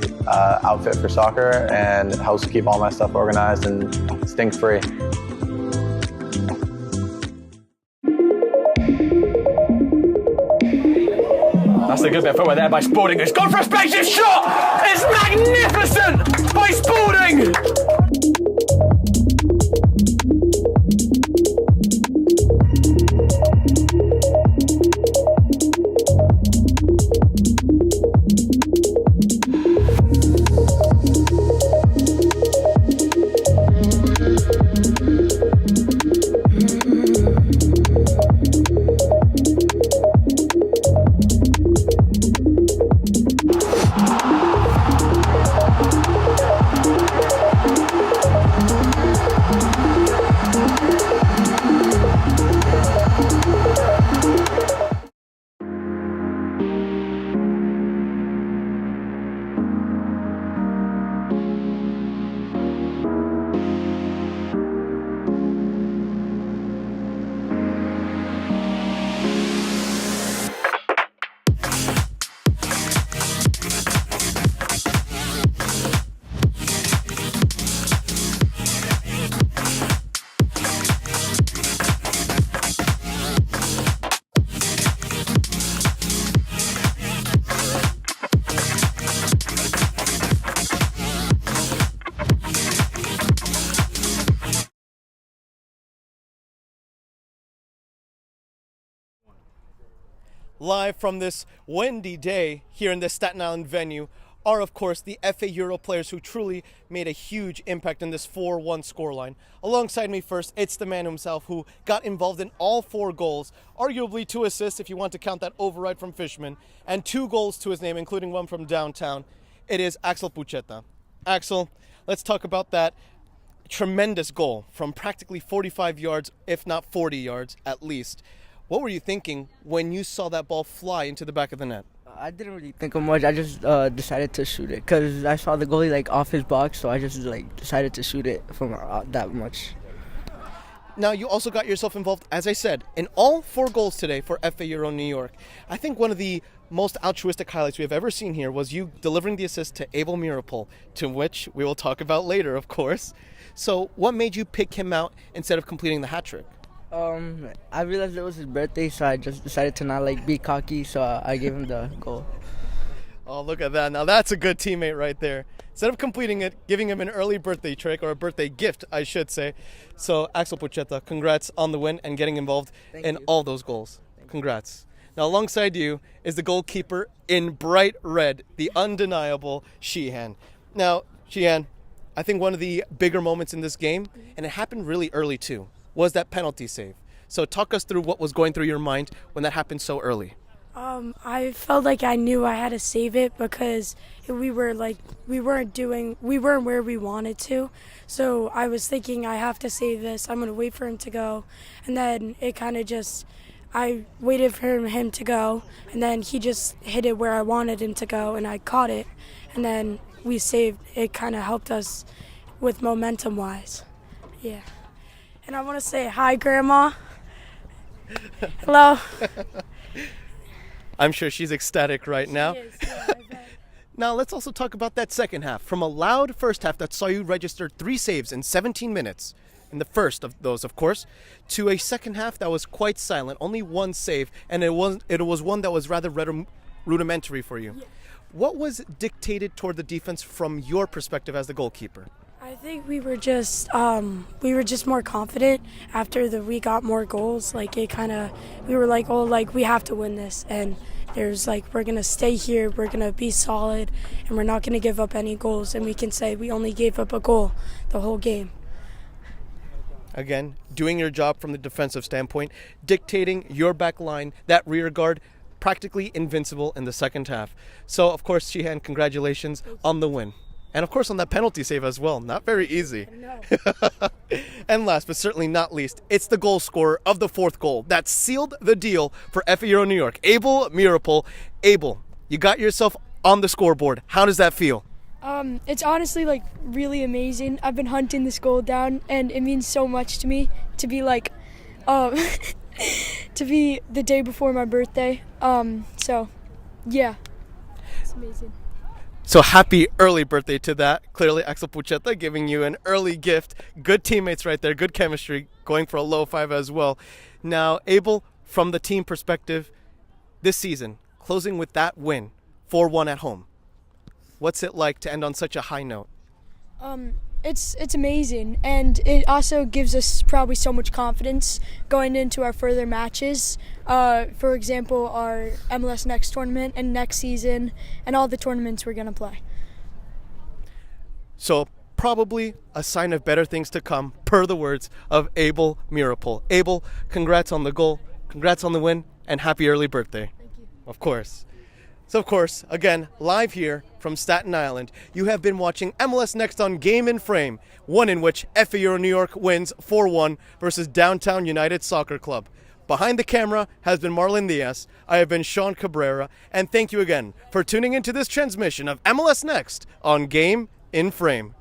outfit for soccer and helps keep all my stuff organized and stink-free. That's a good bit of footwork there by Spalding. It's gone for a spaceship shot! It's magnificent by Spalding! Live from this windy day here in the Staten Island venue are, of course, the FA Euro players who truly made a huge impact in this 4-1 scoreline. Alongside me first, it's the man himself who got involved in all 4 goals, arguably 2 assists if you want to count that override from Fishman, and 2 goals to his name, including one from downtown. It is Axel Pucheta. Axel, let's talk about that tremendous goal from practically 45 yards, if not 40 yards at least. What were you thinking when you saw that ball fly into the back of the net? I didn't really think of much. I just decided to shoot it because I saw the goalie like off his box, so I just like decided to shoot it from that much. Now, you also got yourself involved, as I said, in all 4 goals today for FA Euro New York. I think one of the most altruistic highlights we have ever seen here was you delivering the assist to Abel Mirapol, to which we will talk about later, of course. So what made you pick him out instead of completing the hat trick? I realized it was his birthday, so I just decided to not like be cocky, so I gave him the goal. Oh, look at that. Now that's a good teammate right there. Instead of completing it, giving him an early birthday trick, or a birthday gift, I should say. So, Axel Pucheta, congrats on the win and getting involved in all those goals. Congrats. Now, alongside you is the goalkeeper in bright red, the undeniable Sheehan. Now, Sheehan, I think one of the bigger moments in this game, and it happened really early too, was that penalty save. So talk us through what was going through your mind when that happened so early. I felt like I knew I had to save it because we weren't where we wanted to. So I was thinking I have to save this. I'm going to wait for him to go. And then it kind of just, I waited for him to go. And then he just hit it where I wanted him to go. And I caught it. And then we saved. It kind of helped us with momentum-wise. Yeah. And I want to say hi, Grandma. Hello. I'm sure she's ecstatic right now. She is, yeah, I bet. Now let's also talk about that second half. From a loud first half that saw you register 3 saves in 17 minutes, in the first of those, of course, to a second half that was quite silent, only 1 save, and it was one that was rather rudimentary for you. Yeah. What was dictated toward the defense from your perspective as the goalkeeper? I think we were just more confident after we got more goals. Like we were like, oh, like we have to win this, and there's like we're gonna stay here, we're gonna be solid, and we're not gonna give up any goals. And we can say we only gave up a goal the whole game. Again, doing your job from the defensive standpoint, dictating your back line, that rear guard, practically invincible in the second half. So, of course, Sheehan, congratulations on the win. And, of course, on that penalty save as well. Not very easy. No. And last but certainly not least, it's the goal scorer of the 4th goal that sealed the deal for FA Euro New York, Abel Mirapol. Abel, you got yourself on the scoreboard. How does that feel? It's honestly like really amazing. I've been hunting this goal down, and it means so much to me to be like, to be the day before my birthday. So, yeah, it's amazing. So happy early birthday to that. Clearly, Axel Pucheta giving you an early gift. Good teammates right there, good chemistry, going for a low 5 as well. Now, Abel, from the team perspective, this season, closing with that win, 4-1 at home. What's it like to end on such a high note? It's amazing, and it also gives us probably so much confidence going into our further matches. For example, our MLS Next tournament and next season, and all the tournaments we're gonna play. So probably a sign of better things to come, per the words of Abel Mirapol. Abel, congrats on the goal, congrats on the win, and happy early birthday. Thank you. Of course. So, of course, again, live here from Staten Island, you have been watching MLS Next on Game in Frame, one in which FA Euro New York wins 4-1 versus Downtown United Soccer Club. Behind the camera has been Marlon Diaz. I have been Sean Cabrera, and thank you again for tuning into this transmission of MLS Next on Game in Frame.